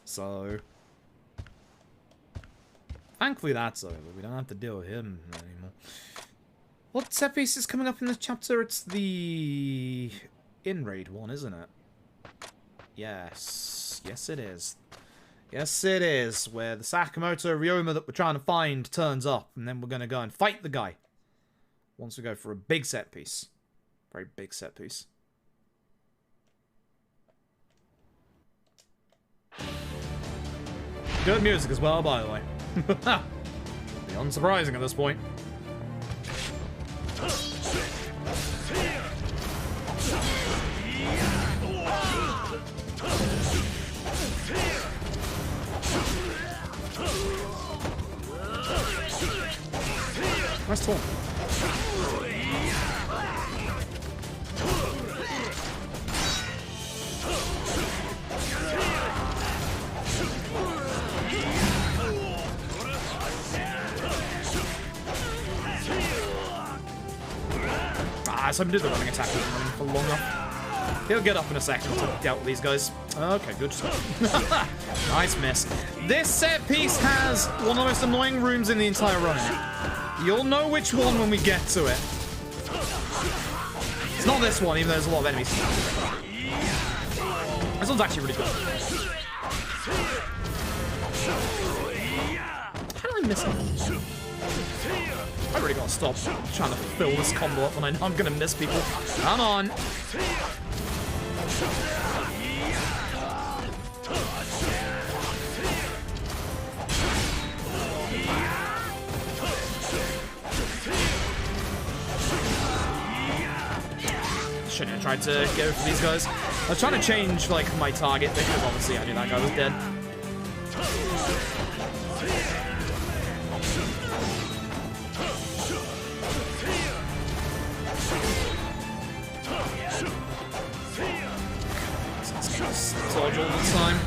So, thankfully that's over. We don't have to deal with him anymore. What set piece is coming up in this chapter? It's the in-raid one, isn't it? Yes. Yes, it is. Yes, it is. Where the Sakamoto Ryoma that we're trying to find turns up, and then we're going to go and fight the guy. Once we go for a big set piece. Very big set piece. Good music as well, by the way. Be unsurprising at this point. Nice taunt. So I'm doing the running attack isn't running for long enough. He'll get up in a second to deal with these guys. Okay, good stuff. Nice miss. This set piece has one of the most annoying rooms in the entire run in it. You'll know which one when we get to it. It's not this one, even though there's a lot of enemies. This one's actually really good. How did I miss him? I really gotta stop trying to fill this combo up when I know I'm gonna miss people. Come on! Shouldn't have tried to go for these guys. I was trying to change, like, my target because obviously I knew that guy was dead. Dodge all the time.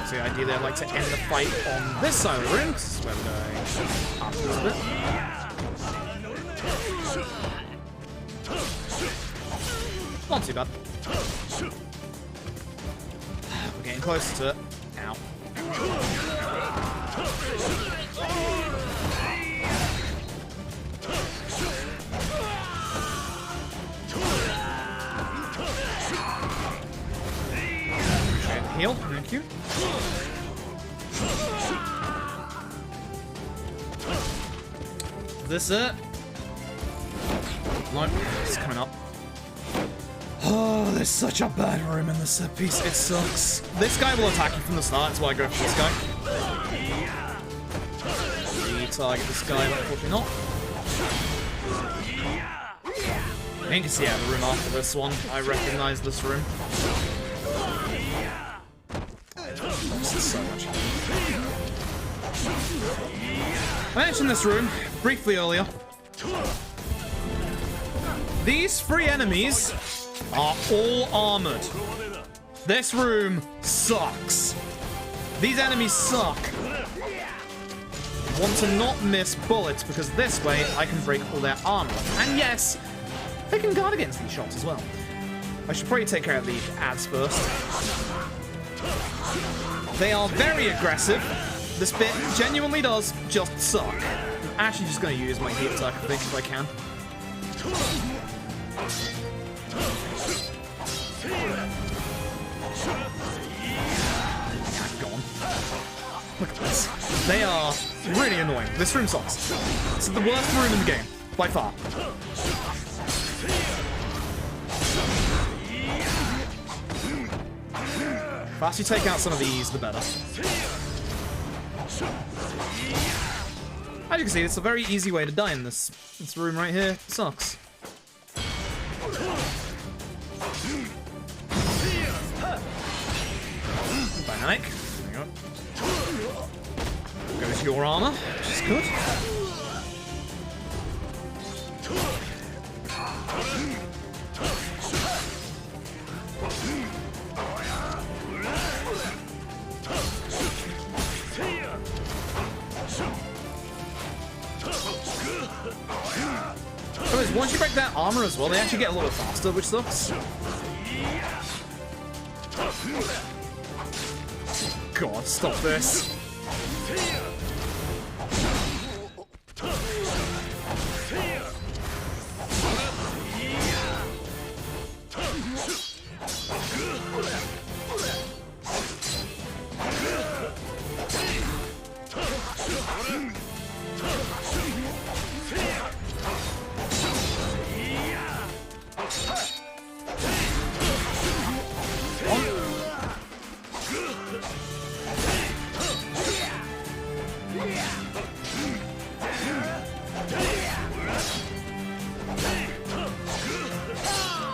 So ideally I'd like to end the fight on this side of the room, because this is where we're going after this bit. Not too bad. We're getting closer to it. Ow. Heal, thank you. Is this it? Nope, it's coming up. Oh, there's such a bad room in this set piece. It sucks. This guy will attack you from the start, that's why I go for this guy. Retarget this guy, but unfortunately not. I think it's, yeah, the room after this one. I recognize this room. This is so much. I mentioned this room briefly earlier. These three enemies are all armored. This room sucks. These enemies suck. Want to not miss bullets because this way I can break all their armor. And yes, they can guard against these shots as well. I should probably take care of the ads first. They are very aggressive. This bit genuinely does just suck. I'm actually just going to use my heat attack, I think, if I can. Go on. Look at this. They are really annoying. This room sucks. This is the worst room in the game, by far. The faster you take out some of these, the better. As you can see, it's a very easy way to die in this room right here. It sucks. Dynamic. There you go. Goes your armor, which is good. Once you break that armor as well, they actually get a little bit faster, which sucks. God, stop this.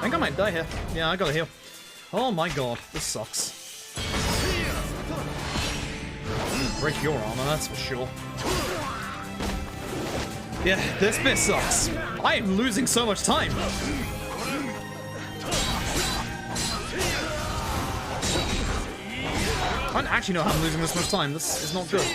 think I might die here. Yeah, I gotta heal. Oh my god, this sucks. Break your armor, that's for sure. Yeah, this bit sucks. I am losing so much time. I don't actually know how I'm losing this much time. This is not good.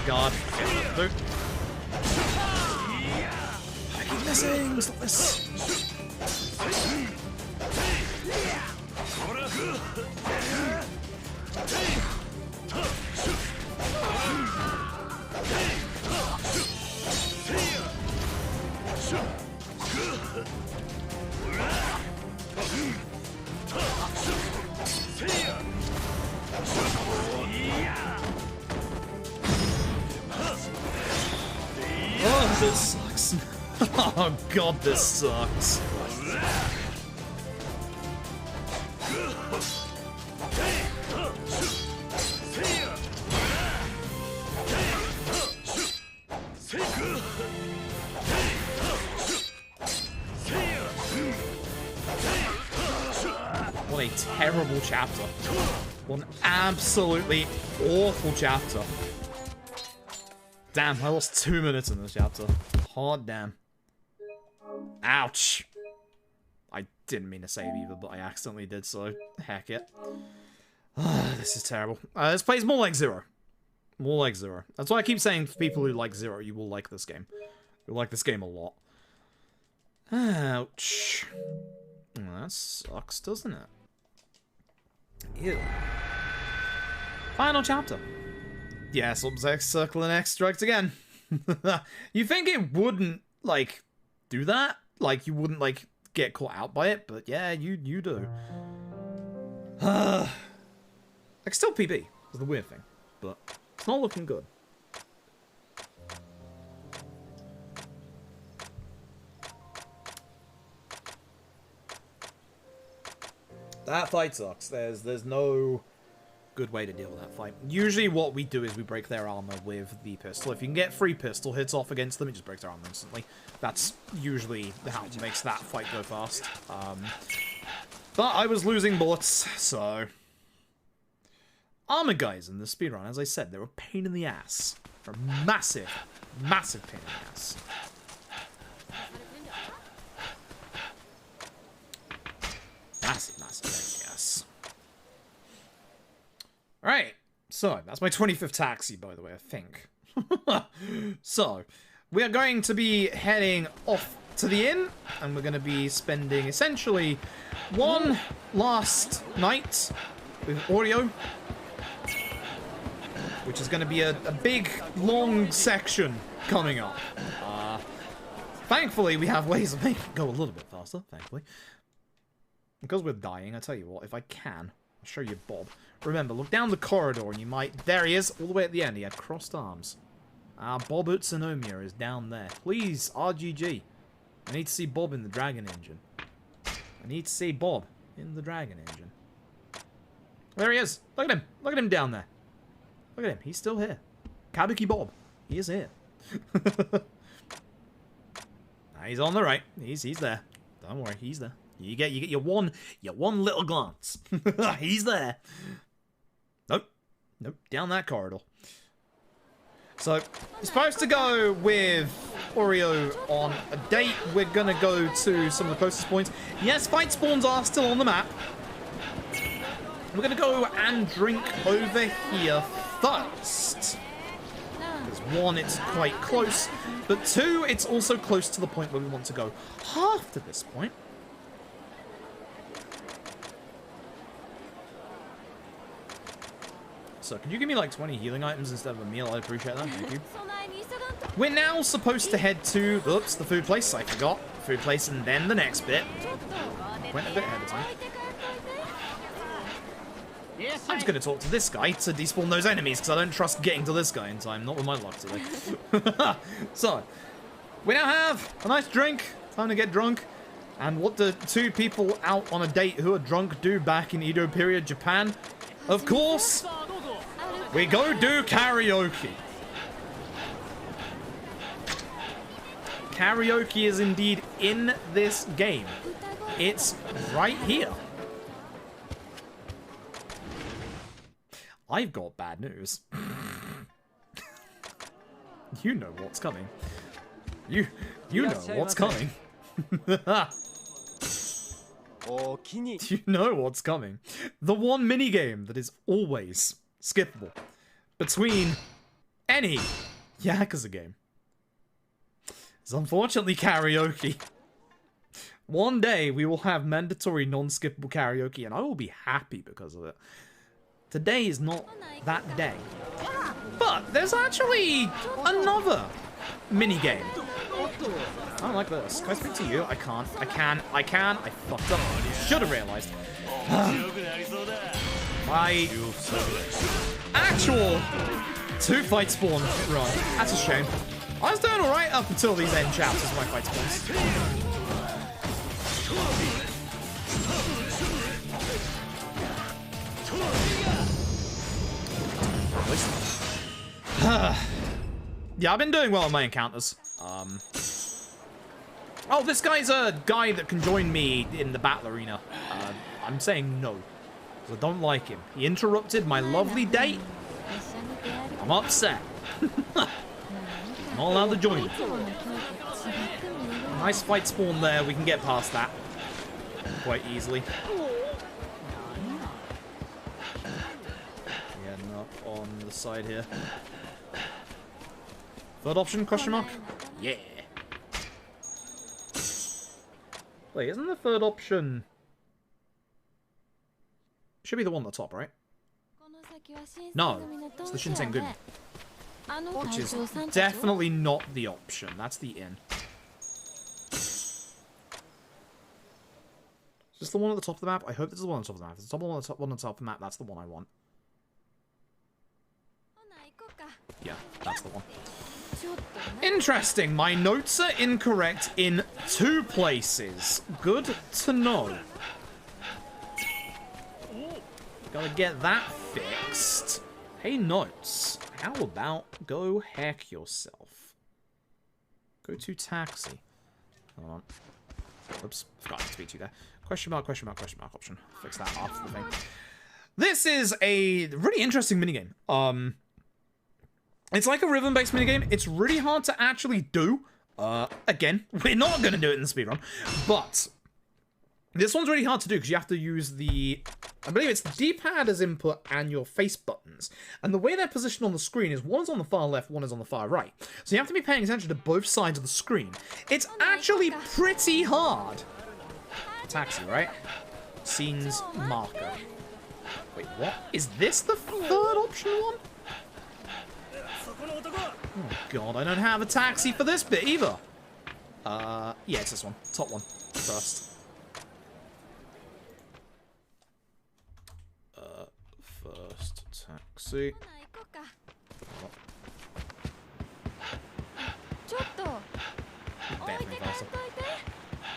God. Okay, I keep missing. Stop this. Oh, this sucks. Oh god, this sucks. What a terrible chapter. What an absolutely awful chapter. Damn, I lost 2 minutes in this chapter. Hard damn. Ouch. I didn't mean to save either, but I accidentally did, so heck it. This is terrible. This plays more like Zero. More like Zero. That's why I keep saying for people who like Zero, you will like this game. You'll like this game a lot. Ouch. That sucks, doesn't it? Ew. Final chapter. Yes, Obsec Circle and X strikes again. You think it wouldn't, like, do that? Like, you wouldn't, like, get caught out by it, but yeah, you do. Like, still PB is the weird thing, but it's not looking good. That fight sucks. There's no good way to deal with that fight. Usually what we do is we break their armor with the pistol. If you can get 3 pistol hits off against them, it just breaks their armor instantly. That's usually how it makes that fight go fast. But I was losing bullets, so... Armor guys in the speedrun, as I said, they're a pain in the ass. They're a massive, massive pain in the ass. Massive, massive pain in the ass. Alright, so, that's my 25th taxi, by the way, I think. So, we are going to be heading off to the inn, and we're going to be spending, essentially, one last night with Oreo, which is going to be a big, long section coming up. Thankfully, we have ways of making it go a little bit faster, thankfully. Because we're dying, I tell you what, if I can, I'll show you Bob. Remember, look down the corridor and you might... There he is, all the way at the end. He had crossed arms. Bob Utsunomiya is down there. Please, RGG. I need to see Bob in the Dragon Engine. I need to see Bob in the Dragon Engine. There he is. Look at him. Look at him down there. Look at him. He's still here. Kabuki Bob. He is here. He's on the right. He's there. Don't worry, he's there. You get your one little glance. He's there. Nope, down that corridor. So, we're supposed to go with Oreo on a date. We're gonna go to some of the closest points. Yes, fight spawns are still on the map. We're gonna go and drink over here first. Because 1, it's quite close, but 2, it's also close to the point where we want to go after this point. So, could you give me like 20 healing items instead of a meal? I'd appreciate that. Thank you. We're now supposed to head to, oops, the food place. I forgot. Food place and then the next bit. Went a bit ahead of time. I'm just going to talk to this guy to despawn those enemies because I don't trust getting to this guy in time. Not with my luck today. So, we now have a nice drink. Time to get drunk. And what do two people out on a date who are drunk do back in Edo period Japan? Of course, we go do karaoke. Karaoke is indeed in this game. It's right here. I've got bad news. You know what's coming. You know what's coming. You know what's coming. The one minigame that is always skippable between any Yakuza game is unfortunately karaoke. One day we will have mandatory non-skippable karaoke and I will be happy because of it. Today is not that day. But there's actually another minigame. I don't like this. Can I speak to you? I can't. I can. I fucked up. Should have realized. My actual 2-fight spawn run. That's a shame. I was doing alright up until these end chapters of my fight spawns. Yeah, I've been doing well on my encounters. Oh, this guy's a guy that can join me in the battle arena. I'm saying no, because I don't like him. He interrupted my lovely date. I'm upset. He's not allowed to join me. Nice fight spawn there. We can get past that quite easily. Getting up on the side here. Third option, question mark? Yeah. Wait, isn't the third option... Should be the one at the top, right? No, it's the Shin Sengumi. Which is definitely not the option. That's the in. Is this the one at the top of the map? I hope this is the one at the top of the map. If it's the one at the top of the map, that's the one I want. Yeah, that's the one. Interesting. My notes are incorrect in 2 places. Good to know. Gotta get that fixed. Hey, notes. How about go heck yourself? Go to taxi. Hold on. Oops, forgot to speak to you there. Question mark option. Fix that after the thing. This is a really interesting minigame. It's like a rhythm-based minigame. It's really hard to actually do. Again, we're not going to do it in the speedrun. But this one's really hard to do because you have to use the... I believe it's the D-pad as input and your face buttons. And the way they're positioned on the screen is one is on the far left, one is on the far right. So you have to be paying attention to both sides of the screen. It's actually pretty hard. Taxi, right? Scenes marker. Wait, what? Is this the third option one? Oh god, I don't have a taxi for this bit either. Yeah, it's this one. Top one. First. First taxi. Definitely faster.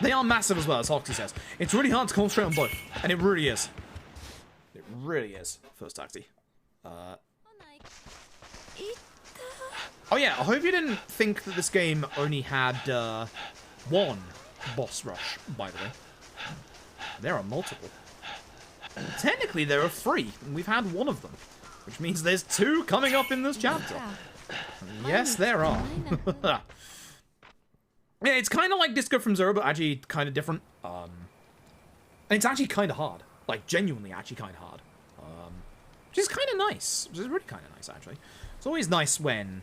They are massive as well, as Hoxie says. It's really hard to concentrate on both. And it really is. It really is. First taxi. Oh yeah, I hope you didn't think that this game only had one boss rush, by the way. There are multiple. Technically, there are 3, and we've had one of them. Which means there's 2 coming up in this chapter. Yes, there are. Yeah, it's kind of like Disco from Zero, but actually kind of different. And it's actually kind of hard. Like, genuinely actually kind of hard. Which is kind of nice. Which is really kind of nice, actually. It's always nice when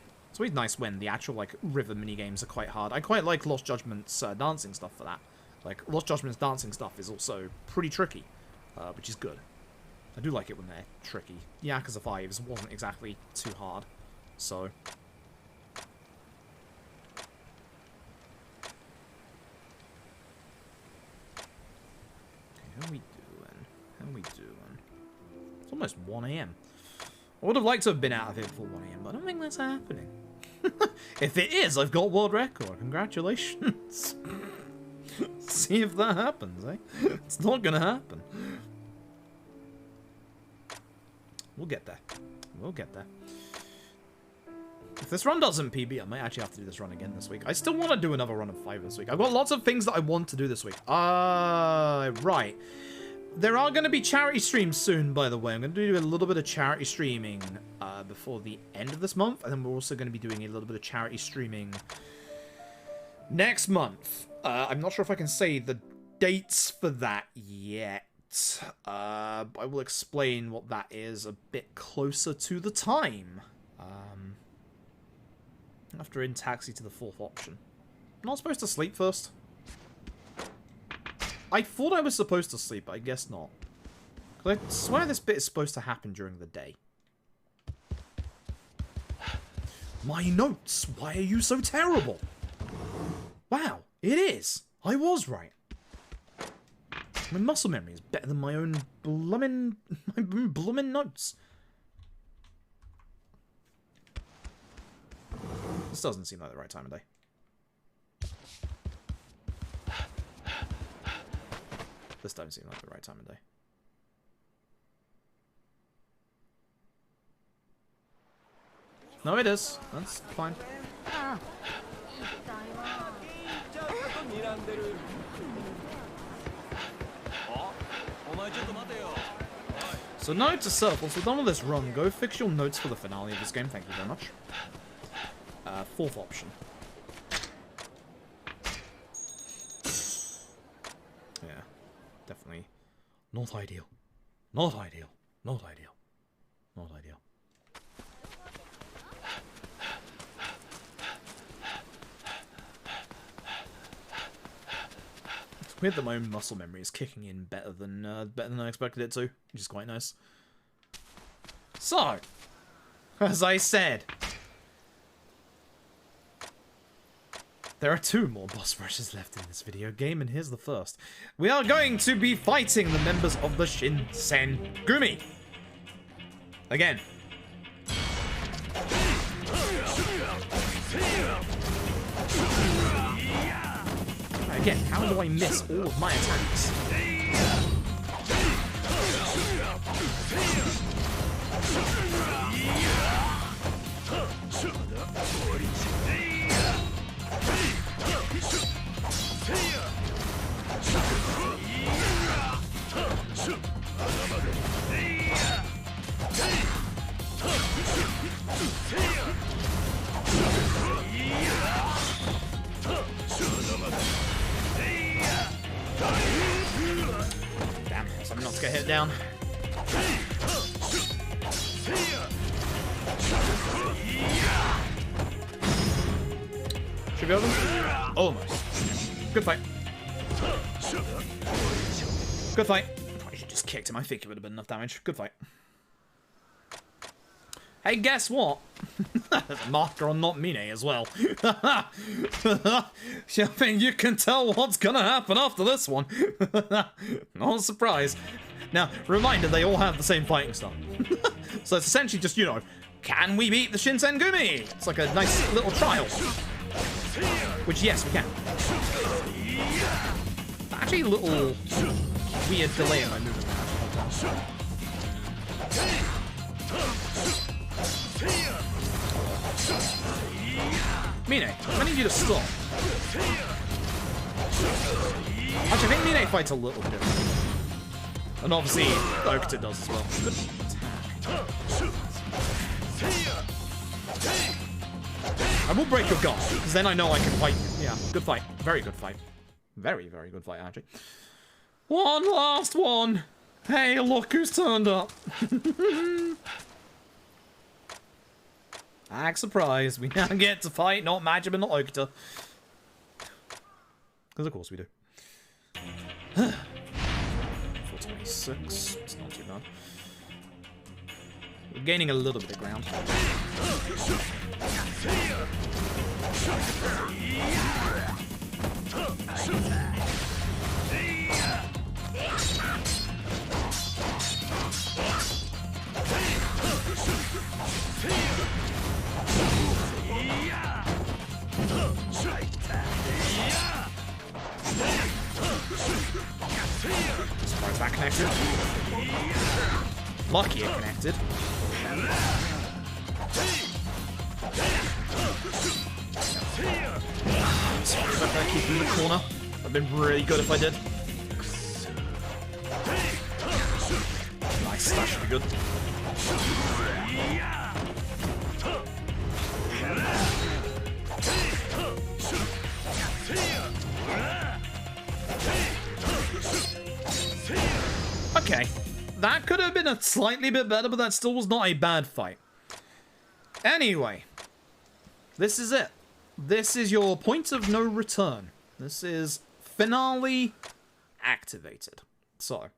the actual, like, rhythm minigames are quite hard. I quite like Lost Judgment's dancing stuff for that. Like, Lost Judgment's dancing stuff is also pretty tricky, which is good. I do like it when they're tricky. Yakuza 5's wasn't exactly too hard, so... Okay, how are we doing? How are we doing? It's almost 1 AM. I would have liked to have been out of here before 1 AM, but I don't think that's happening. If it is, I've got world record. Congratulations. See if that happens, eh? It's not gonna happen. We'll get there. We'll get there. If this run doesn't PB, I might actually have to do this run again this week. I still want to do another run of 5 this week. I've got lots of things that I want to do this week. Right. There are going to be charity streams soon, by the way. I'm going to do a little bit of charity streaming before the end of this month. And then we're also going to be doing a little bit of charity streaming next month. I'm not sure if I can say the dates for that yet. I will explain what that is a bit closer to the time. After in taxi to the 4th option. I'm not supposed to sleep first? I thought I was supposed to sleep, but I guess not. I swear this bit is supposed to happen during the day. My notes! Why are you so terrible? Wow, it is! I was right. My muscle memory is better than my own bloomin' notes. This doesn't seem like the right time of day. This don't seem like the right time of day. No, it is. That's fine. So note to self, once we're done with this run, go fix your notes for the finale of this game. Thank you very much. 4th option. Yeah, definitely not ideal. Not ideal. Not ideal. Not ideal. It's weird that my own muscle memory is kicking in better than I expected it to, which is quite nice. So, as I said, there are 2 more boss rushes left in this video game, and here's the first. We are going to be fighting the members of the Shin Sengumi. Again. Again, how do I miss all of my attacks? Damn, something else get hit down. Should be over? Almost. Good fight. Good fight. I should just kicked him. I think it would have been enough damage. Good fight. Hey, guess what? There's a marker on Not Mine as well. I think you can tell what's gonna happen after this one. Not a surprise. Now, reminder, they all have the same fighting style. So it's essentially just, you know, can we beat the Shin Sengumi? It's like a nice little trial. Which, yes, we can. Actually, a little weird delay in my movement. Mine, I need you to stop. Actually, I think Mine fights a little bit different. And obviously, Okuta does as well. I will break your guard, because then I know I can fight you. Yeah, good fight. Very good fight. Very, very good fight, actually. One last one. Hey, look who's turned up. Act surprise. We now get to fight not Majima, not Okuta. Because of course we do. 426. It's not too bad. We're gaining a little bit of ground. Lucky it connected. Sorry about that, keeping in the corner. I've been really good if I did. Nice, that should be good. Okay, that could have been a slightly bit better, but that still was not a bad fight. Anyway, this is it. This is your point of no return. This is finale activated. So,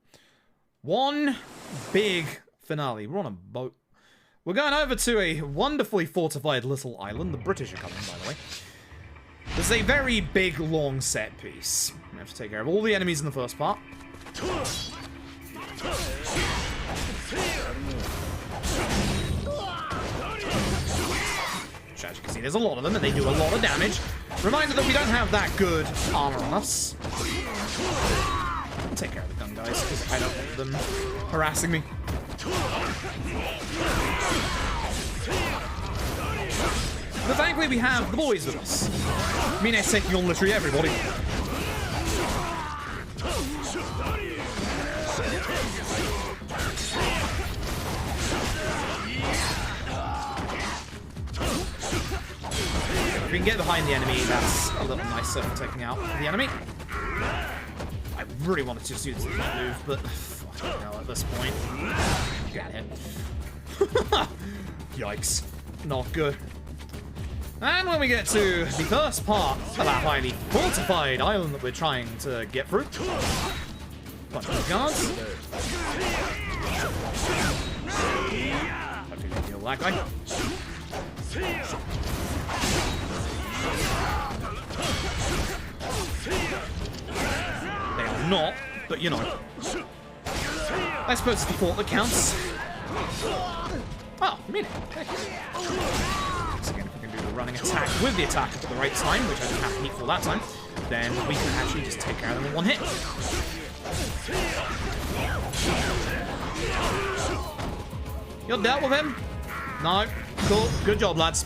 one big finale. We're on a boat. We're going over to a wonderfully fortified little island. The British are coming, by the way. This is a very big, long set piece. We have to take care of all the enemies in the first part. As you can see, there's a lot of them, and they do a lot of damage. Reminder that we don't have that good armor on us. I'll take care of the gun guys, because I don't want them harassing me. But thankfully we have the boys with us. Mine's taking on literally everybody. If we can get behind the enemy, that's a little nicer for taking out the enemy. I really wanted to just use the move, but fucking hell at this point. Get out of here. Yikes. Not good. And when we get to the first part of that highly fortified island that we're trying to get through. Bunch of guards. Hopefully we kill that guy. They are not, but you know. I suppose it's the thought that counts. Oh, I mean it. Once again, if we can do the running attack with the attack at the right time, which I didn't have to hit for that time, then we can actually just take care of them in one hit. You dealt with him? No. Cool. Good job, lads.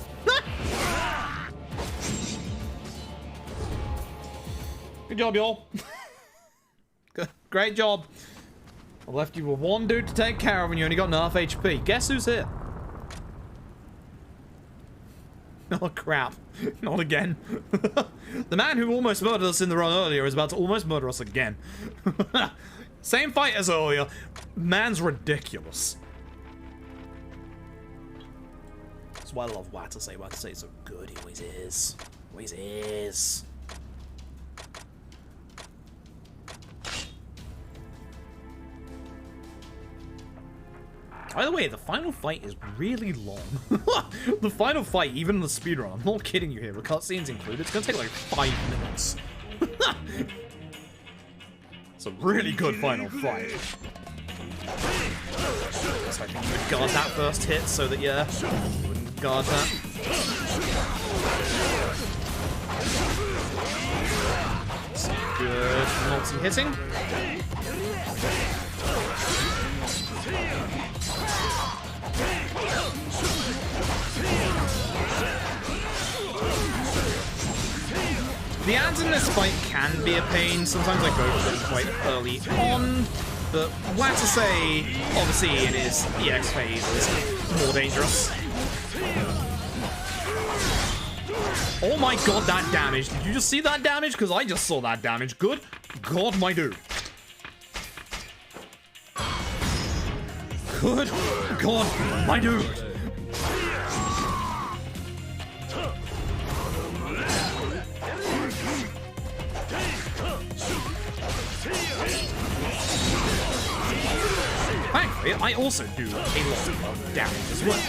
Good job, y'all. Great job. I left you with one dude to take care of when you only got enough HP. Guess who's here? Oh, crap. Not again. The man who almost murdered us in the run earlier is about to almost murder us again. Same fight as earlier. Man's ridiculous. That's why I love Watase. Watase is so good. He always is. Always is. By the way, the final fight is really long. The final fight, even in the speedrun, I'm not kidding you here, with cutscenes included, it's gonna take like 5 minutes. It's a really good final fight. Just hoping you would guard that first hit so that, yeah, you wouldn't guard that. Some good multi-hitting. The ads in this fight can be a pain. Sometimes I go for them quite early on, but Watase, obviously in his EX phase, is more dangerous. Oh my god, that damage. Did you just see that damage? Because I just saw that damage. Good god, my dude. Good god, my dude. Thankfully, I also do a lot of damage as well.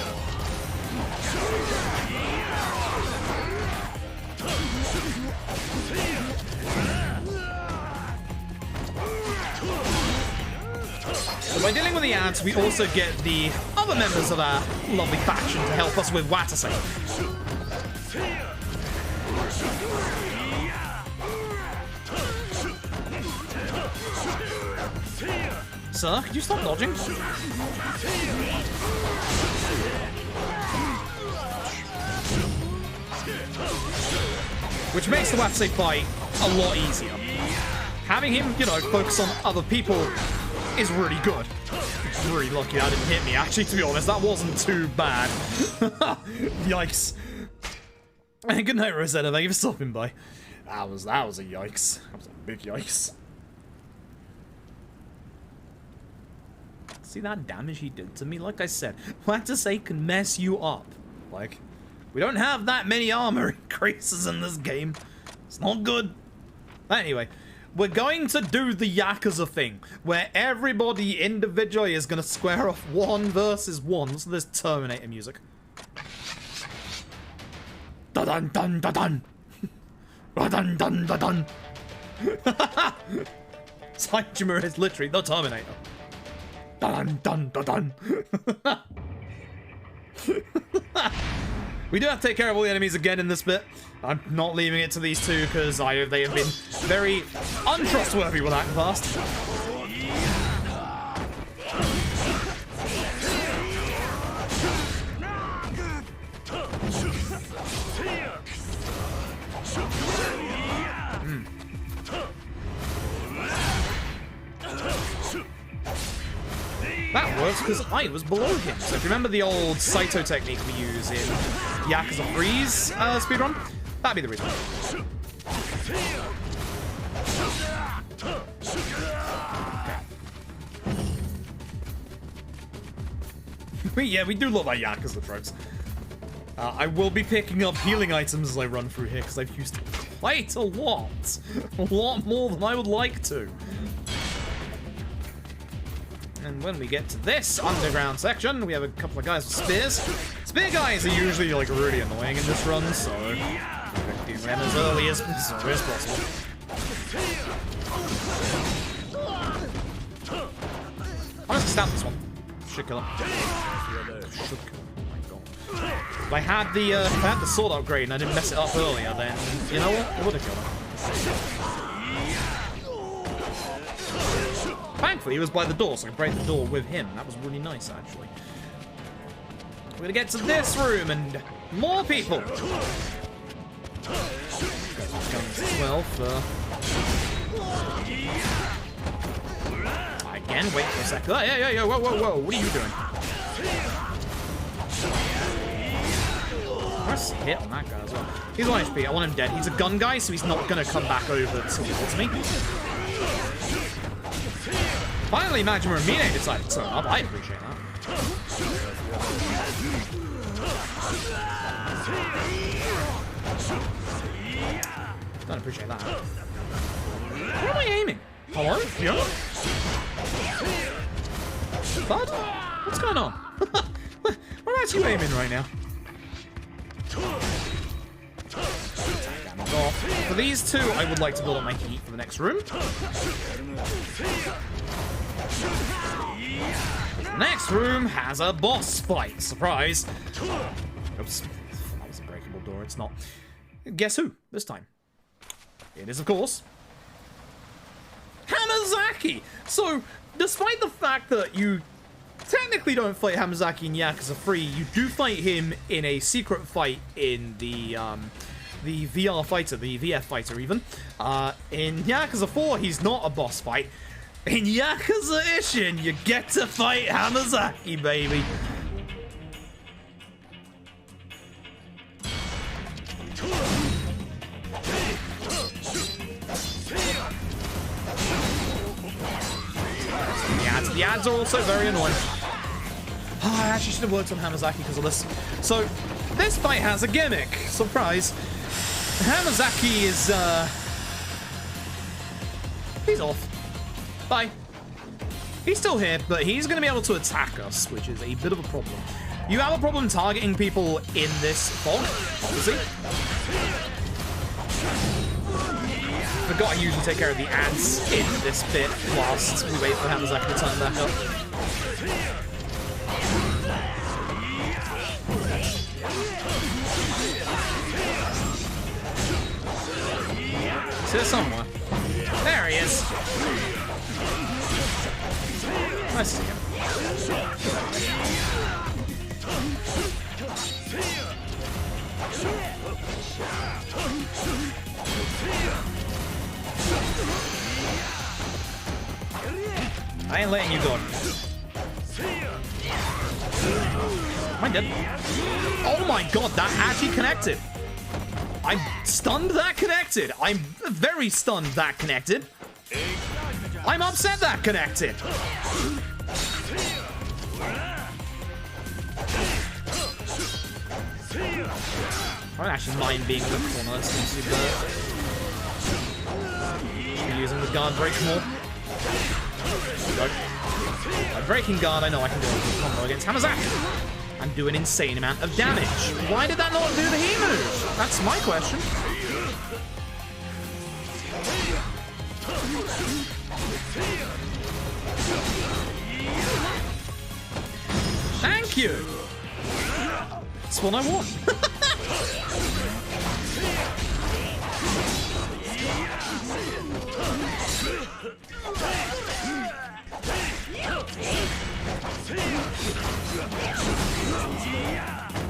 So by dealing with the ads, we also get the other members of our lovely faction to help us with Watase. Sir, could you stop dodging? Which makes the Watsei fight a lot easier. Having him, you know, focus on other people is really good. Really lucky that didn't hit me, actually, to be honest. That wasn't too bad. Yikes. Good night, Rosetta. Thank you for stopping by. That was a yikes. That was a big yikes. See that damage he did to me? Like I said, Watsei can mess you up. Like, we don't have that many armor increases in this game. It's not good. But anyway, we're going to do the Yakuza thing, where everybody individually is going to square off 1 versus 1. So there's Terminator music. Da-dun, dun, da-dun. Da-dun, dun, da-dun. Saitama is literally the Terminator. Dun, dun, dun, dun. We do have to take care of all the enemies again in this bit. I'm not leaving it to these two because they have been very untrustworthy with that in the past. That works because I was below him. So if you remember the old Saito technique we use in Yakuza 3's speedrun, that'd be the reason. Yeah, we do love our Yakuza tropes. I will be picking up healing items as I run through here because I've used quite a lot. A lot more than I would like to. And when we get to this underground section, we have a couple of guys with spears. Spear guys are usually like really annoying in this run, so we do them as early as possible. I'm just stab this one. Should kill him. Should kill him. Oh my god. If I had the sword upgrade and I didn't mess it up earlier, then you know what? I would have killed him. Thankfully, he was by the door, so I break the door with him. That was really nice, actually. We're gonna get to this room and more people. Guns as well for. Again, wait for a second. Oh, yeah, whoa, what are you doing? Nice hit on that guy as well. He's 1 HP. I want him dead. He's a gun guy, so he's not gonna come back over towards me. Finally, Majima and Mine decided to turn up. I appreciate that. Don't appreciate that. Where am I aiming? Hello? Yeah? Bud? What's going on? Where are you aiming right now? For these two, I would like to build up my heat for the next room. The next room has a boss fight. Surprise. Oops. That was a breakable door. It's not. Guess who this time? It is, of course, Hamazaki. So, despite the fact that you technically don't fight Hamazaki in Yakuza 3, you do fight him in a secret fight in the VR fighter, the VF fighter even. In Yakuza 4, he's not a boss fight. In Yakuza Ishin, you get to fight Hamazaki, baby. The ads are also very annoying. Oh, I actually should have worked on Hamazaki because of this. So, this fight has a gimmick. Surprise. Hamazaki is, he's off. Bye. He's still here, but he's going to be able to attack us, which is a bit of a problem. You have a problem targeting people in this fog, obviously. Forgot I usually take care of the ants in this bit whilst we wait for Hamazaki to turn back up. He's here somewhere. There he is. I see him. I ain't letting you go. Am I dead? Oh my god, that actually connected. I'm stunned that connected. I'm very stunned that connected. I'm upset that connected. I don't actually mind being in the corner. That seems to be using the guard break more. Go. By breaking guard, I know I can go into a combo against Hamazaki and do an insane amount of damage. Why did that not do the heat move? That's my question. Thank you. That's what I want.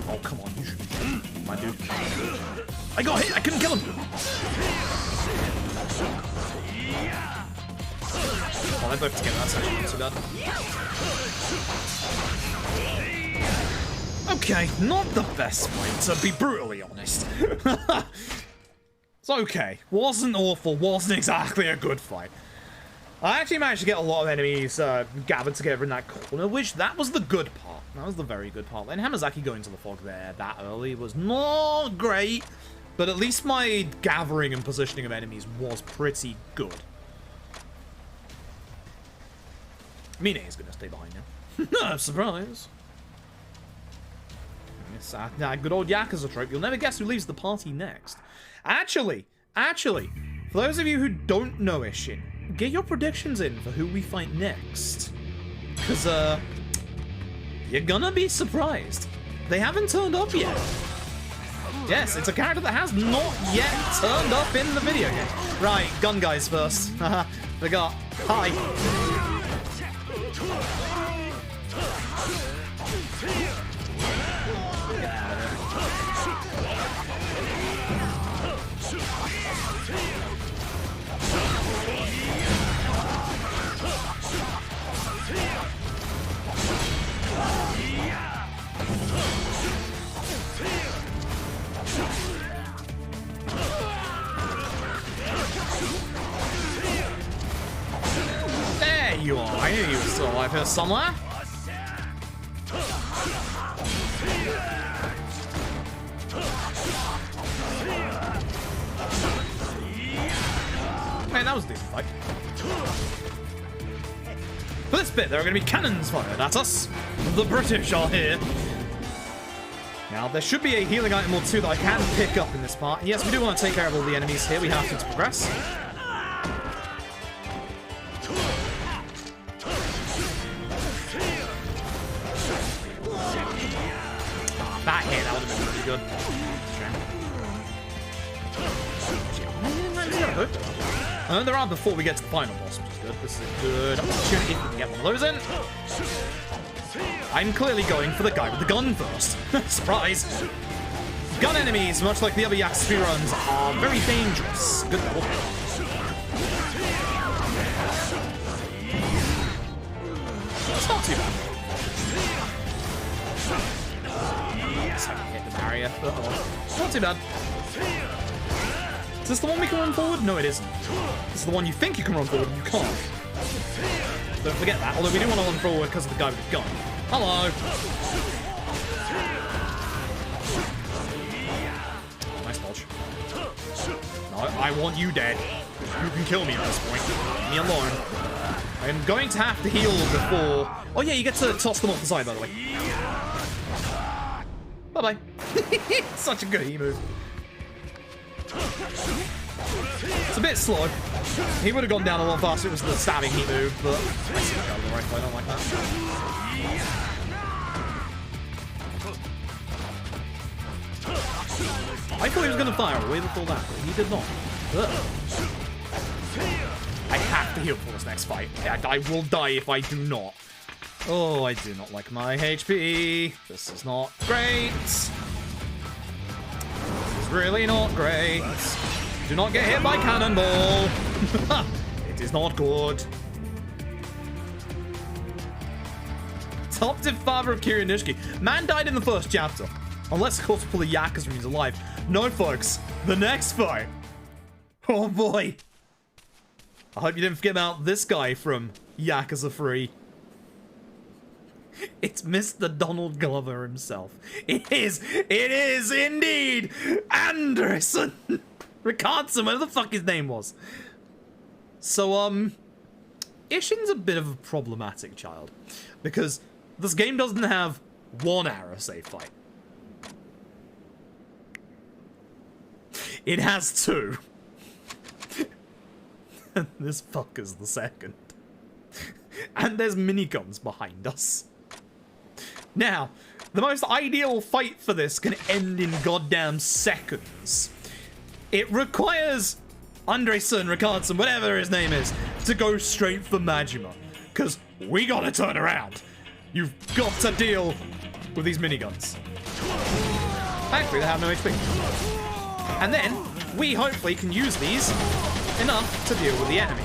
Oh, come on, you should be dead, my dude. I got hit, I couldn't kill him. Oh, they're both together, that's actually not too bad. Okay, not the best fight, to be brutally honest. It's okay. Wasn't awful, wasn't exactly a good fight. I actually managed to get a lot of enemies gathered together in that corner, which that was the good part. That was the very good part. And Hamazaki going to the fog there that early was not great, but at least my gathering and positioning of enemies was pretty good. Mine is going to stay behind now. Surprise. It's that good old Yakuza trope. You'll never guess who leaves the party next. Actually, for those of you who don't know Ishin, get your predictions in for who we fight next. Because, you're gonna be surprised. They haven't turned up yet. Yes, it's a character that has not yet turned up in the video game. Right, gun guys first. Haha, forgot. Hi. There you are. I knew you were still alive here somewhere. Man, that was a decent fight. For this bit, there are going to be cannons fired at us. The British are here. Now, there should be a healing item or two that I can pick up in this part. And yes, we do want to take care of all the enemies here. We have to progress. That hit, that would have been pretty good. There are before we get to the final boss, which is good. This is a good opportunity if we can get one of those in. I'm clearly going for the guy with the gun first. Surprise! Gun enemies, much like the other Yakuza speedruns, are very dangerous. Good level. It's not too bad. So I hit the barrier. It's not too bad. Is this the one we can run forward? No, it isn't. This is the one you think you can run forward and you can't. Don't forget that, although we do want to run forward because of the guy with the gun. Hello! Nice dodge. No, I want you dead. You can kill me at this point. Leave me alone. I'm going to have to heal before... Oh yeah, you get to toss them off the side, by the way. Bye-bye. Such a good E-move. It's a bit slow. He would have gone down a lot faster if it was the stabbing heat move, but I see the guy with the rifle. I don't like that. I thought he was going to fire away before that, but he did not. Ugh. I have to heal for this next fight. I will die if I do not. Oh, I do not like my HP. This is not great. This is really not great. Do not get hit by cannonball. It is not good. Adoptive father of Kiryu Nishiki. Man died in the first chapter. Unless, of course, we pull the Yakuza and he's alive. No, folks. The next fight. Oh, boy. I hope you didn't forget about this guy from Yakuza 3. It's Mr. Donald Glover himself. It is indeed Anderson Ricardson, whatever the fuck his name was. So, Ishin's a bit of a problematic child. Because this game doesn't have one Arase fight. It has two. And this fucker's the second. And there's miniguns behind us. Now, the most ideal fight for this can end in goddamn seconds. It requires Anderson, Ricardson, whatever his name is, to go straight for Majima. Because we gotta turn around. You've got to deal with these miniguns. Thankfully, they have no HP. And then, we hopefully can use these enough to deal with the enemy.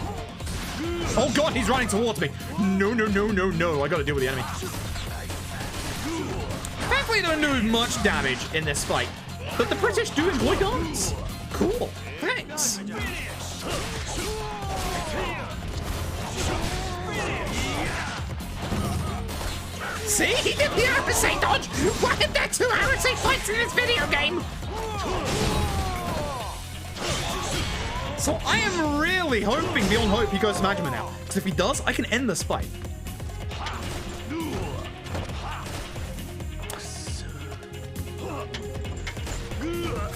Oh god, he's running towards me. No, no, no, no, no. I gotta deal with the enemy. Thankfully, don't do much damage in this fight. But the British do employ guns. Cool. Thanks. See? He did the Arase dodge! Why are there two Arase fights in this video game? So I am really hoping beyond hope he goes to Majima now. Because if he does, I can end this fight.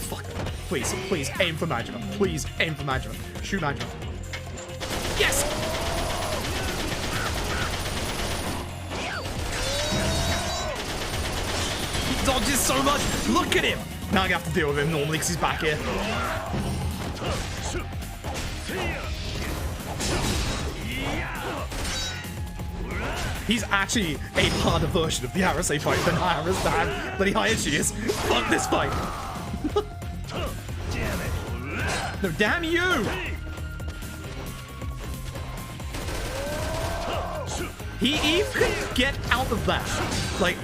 Fuck. Please, please aim for Majima. Please aim for Majima. Shoot Majima. Yes! He dodges so much. Look at him. Now I'm gonna have to deal with him normally because he's back here. He's actually a harder version of the Arase fight than bloody Hayashi is. Fuck this fight. No, damn you! He even can get out of that. Like,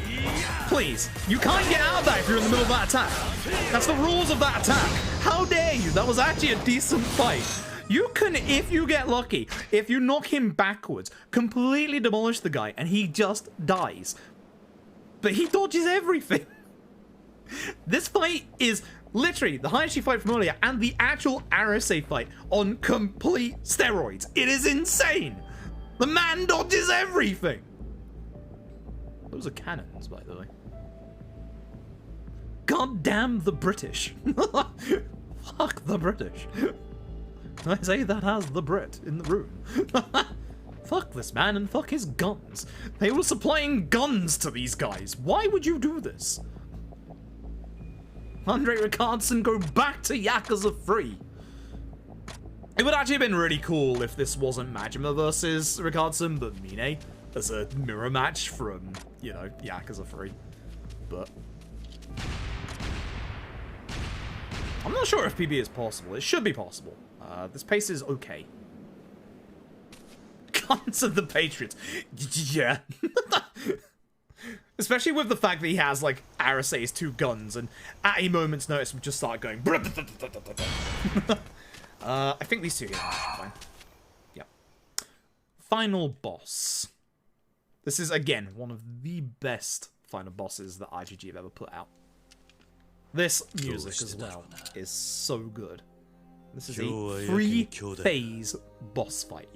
please. You can't get out of that if you're in the middle of that attack. That's the rules of that attack. How dare you? That was actually a decent fight. You can, if you get lucky, if you knock him backwards, completely demolish the guy and he just dies. But he dodges everything. This fight is literally the Hayashi fight from earlier and the actual Arase fight on complete steroids. It is insane. The man dodges everything. Those are cannons, by the way. God damn the British. Fuck the British. I say that as the Brit in the room. Fuck this man and fuck his guns. They were supplying guns to these guys. Why would you do this? Andre Ricardson, go back to Yakuza 3. It would actually have been really cool if this wasn't Majima versus Ricardson, but Mine as a mirror match from, you know, Yakuza 3. But I'm not sure if PB is possible. It should be possible. This pace is okay. Guns of the Patriots. Yeah. Especially with the fact that he has, like, Arase's two guns, and at a moment's notice, we just start going. I think these two are fine. Yeah. Final boss. This is, again, one of the best final bosses that IGG have ever put out. This music as well is so good. This is a 3-phase boss fight.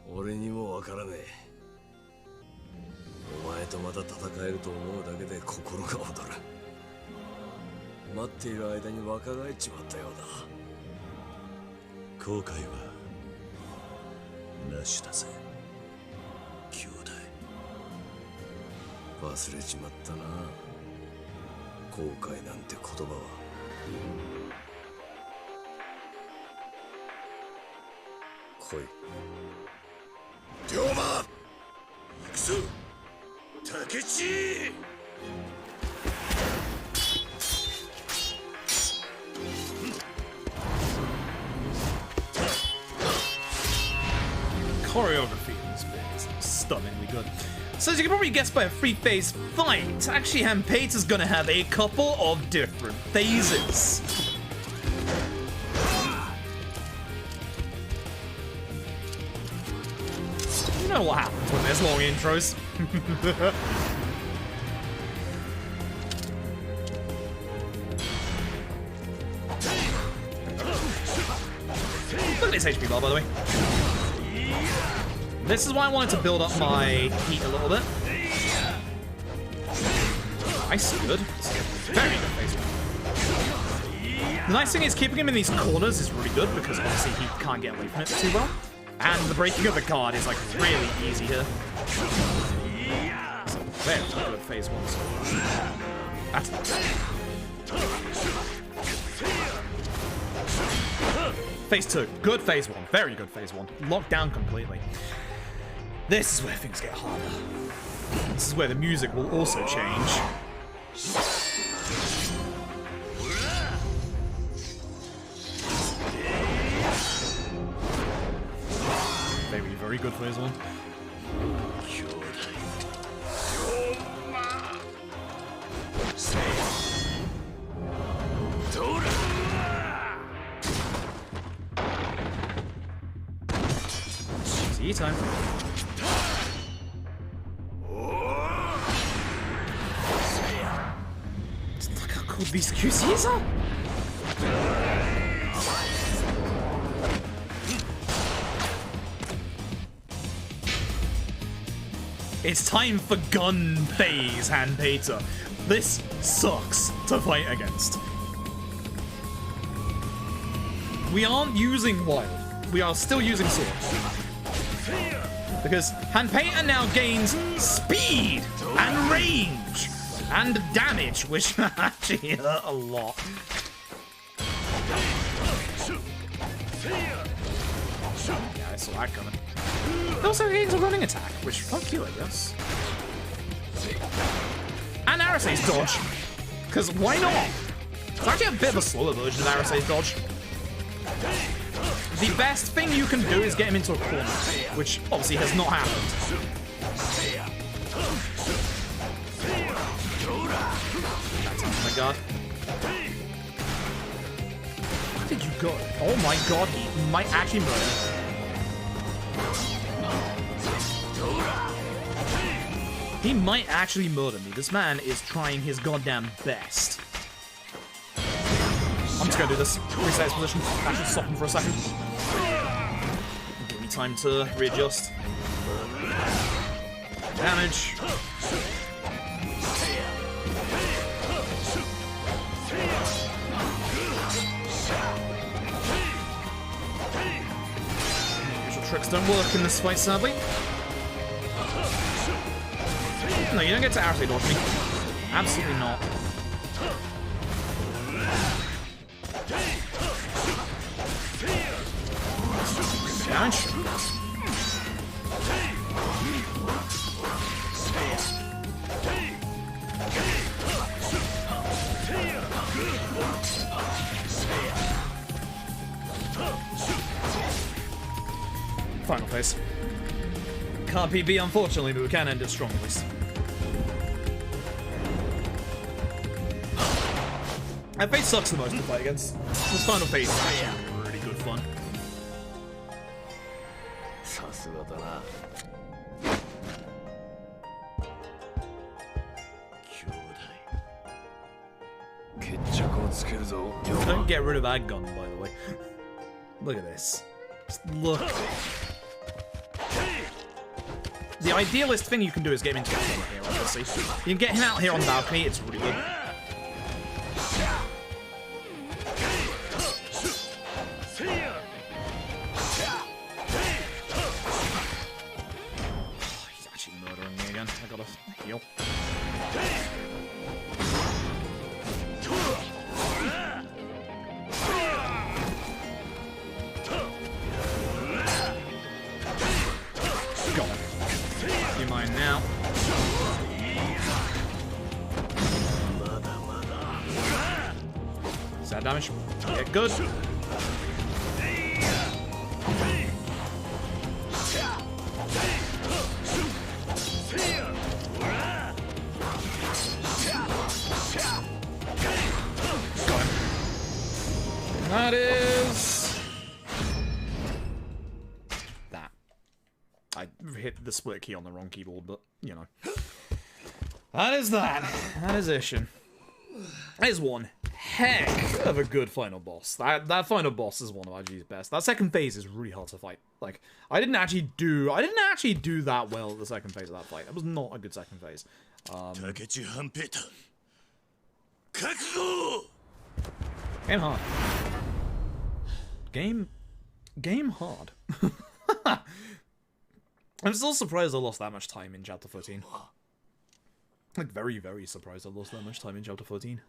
俺にもわからねえ。お前とまた戦えると思うだけで心が躍る。待っている間に若返っちまったようだ。後悔はなしだぜ、兄弟。忘れちまったな。後悔なんて言葉は。 後来い。龍馬、行くぞ、竹内。Choreography in this bit is stunningly good. So as you can probably guess by a three-phase fight, actually Hanpeita's gonna have a couple of different phases. You know what happens when there's long intros. Look at this HP bar, by the way. This is why I wanted to build up my heat a little bit. Nice, good. Very good phase one. The nice thing is keeping him in these corners is really good because obviously he can't get away from it too well. And the breaking of the guard is like really easy here. So very good phase one. That's phase two, good phase one, very good phase one. Locked down completely. This is where things get harder. This is where the music will also change. Very, very good phase one. See you time. Look how cool these QCs are. It's time for gun phase, Hanpeita. This sucks to fight against. We aren't using wild. We are still using sword. Because Hanpeita now gains speed and range and damage, which actually hurt a lot. Yeah, I saw that coming. It also gains a running attack, which fuck you, I guess. And Arisa's dodge. Because why not? It's actually a bit of a slower version of Arisa's dodge. The best thing you can do is get him into a corner, which obviously has not happened. Oh my god. Where did you go? Oh my god, he might actually murder me. He might actually murder me. This man is trying his goddamn best. I'm just gonna do this. Reset his position. Actually soften for a second. Give me time to readjust. Damage. Usual tricks don't work in this fight, sadly. No, you don't get to Arase dodge me. Absolutely not. Damage. Final phase. Can't PB, unfortunately, but we can end it strong at least. That phase sucks the most to fight against. This final phase is actually really good fun. Don't get rid of that gun, by the way. Look at this. Just look. The idealist thing you can do is get him into a corner here, obviously. You can get him out here on the balcony, it's really good. He's actually murdering me again. I gotta heal. fine now. Is that damage? Yeah, good. That is that. I hit the split key on the wrong keyboard, but you know. That is that. That is Ishin. That is one heck of a good final boss. That final boss is one of IG's best. That second phase is really hard to fight. Like, I didn't actually do that well at the second phase of that fight. It was not a good second phase. Game hard. Game hard. I'm still surprised I lost that much time in chapter 13. Like, very, very surprised I lost that much time in chapter 14.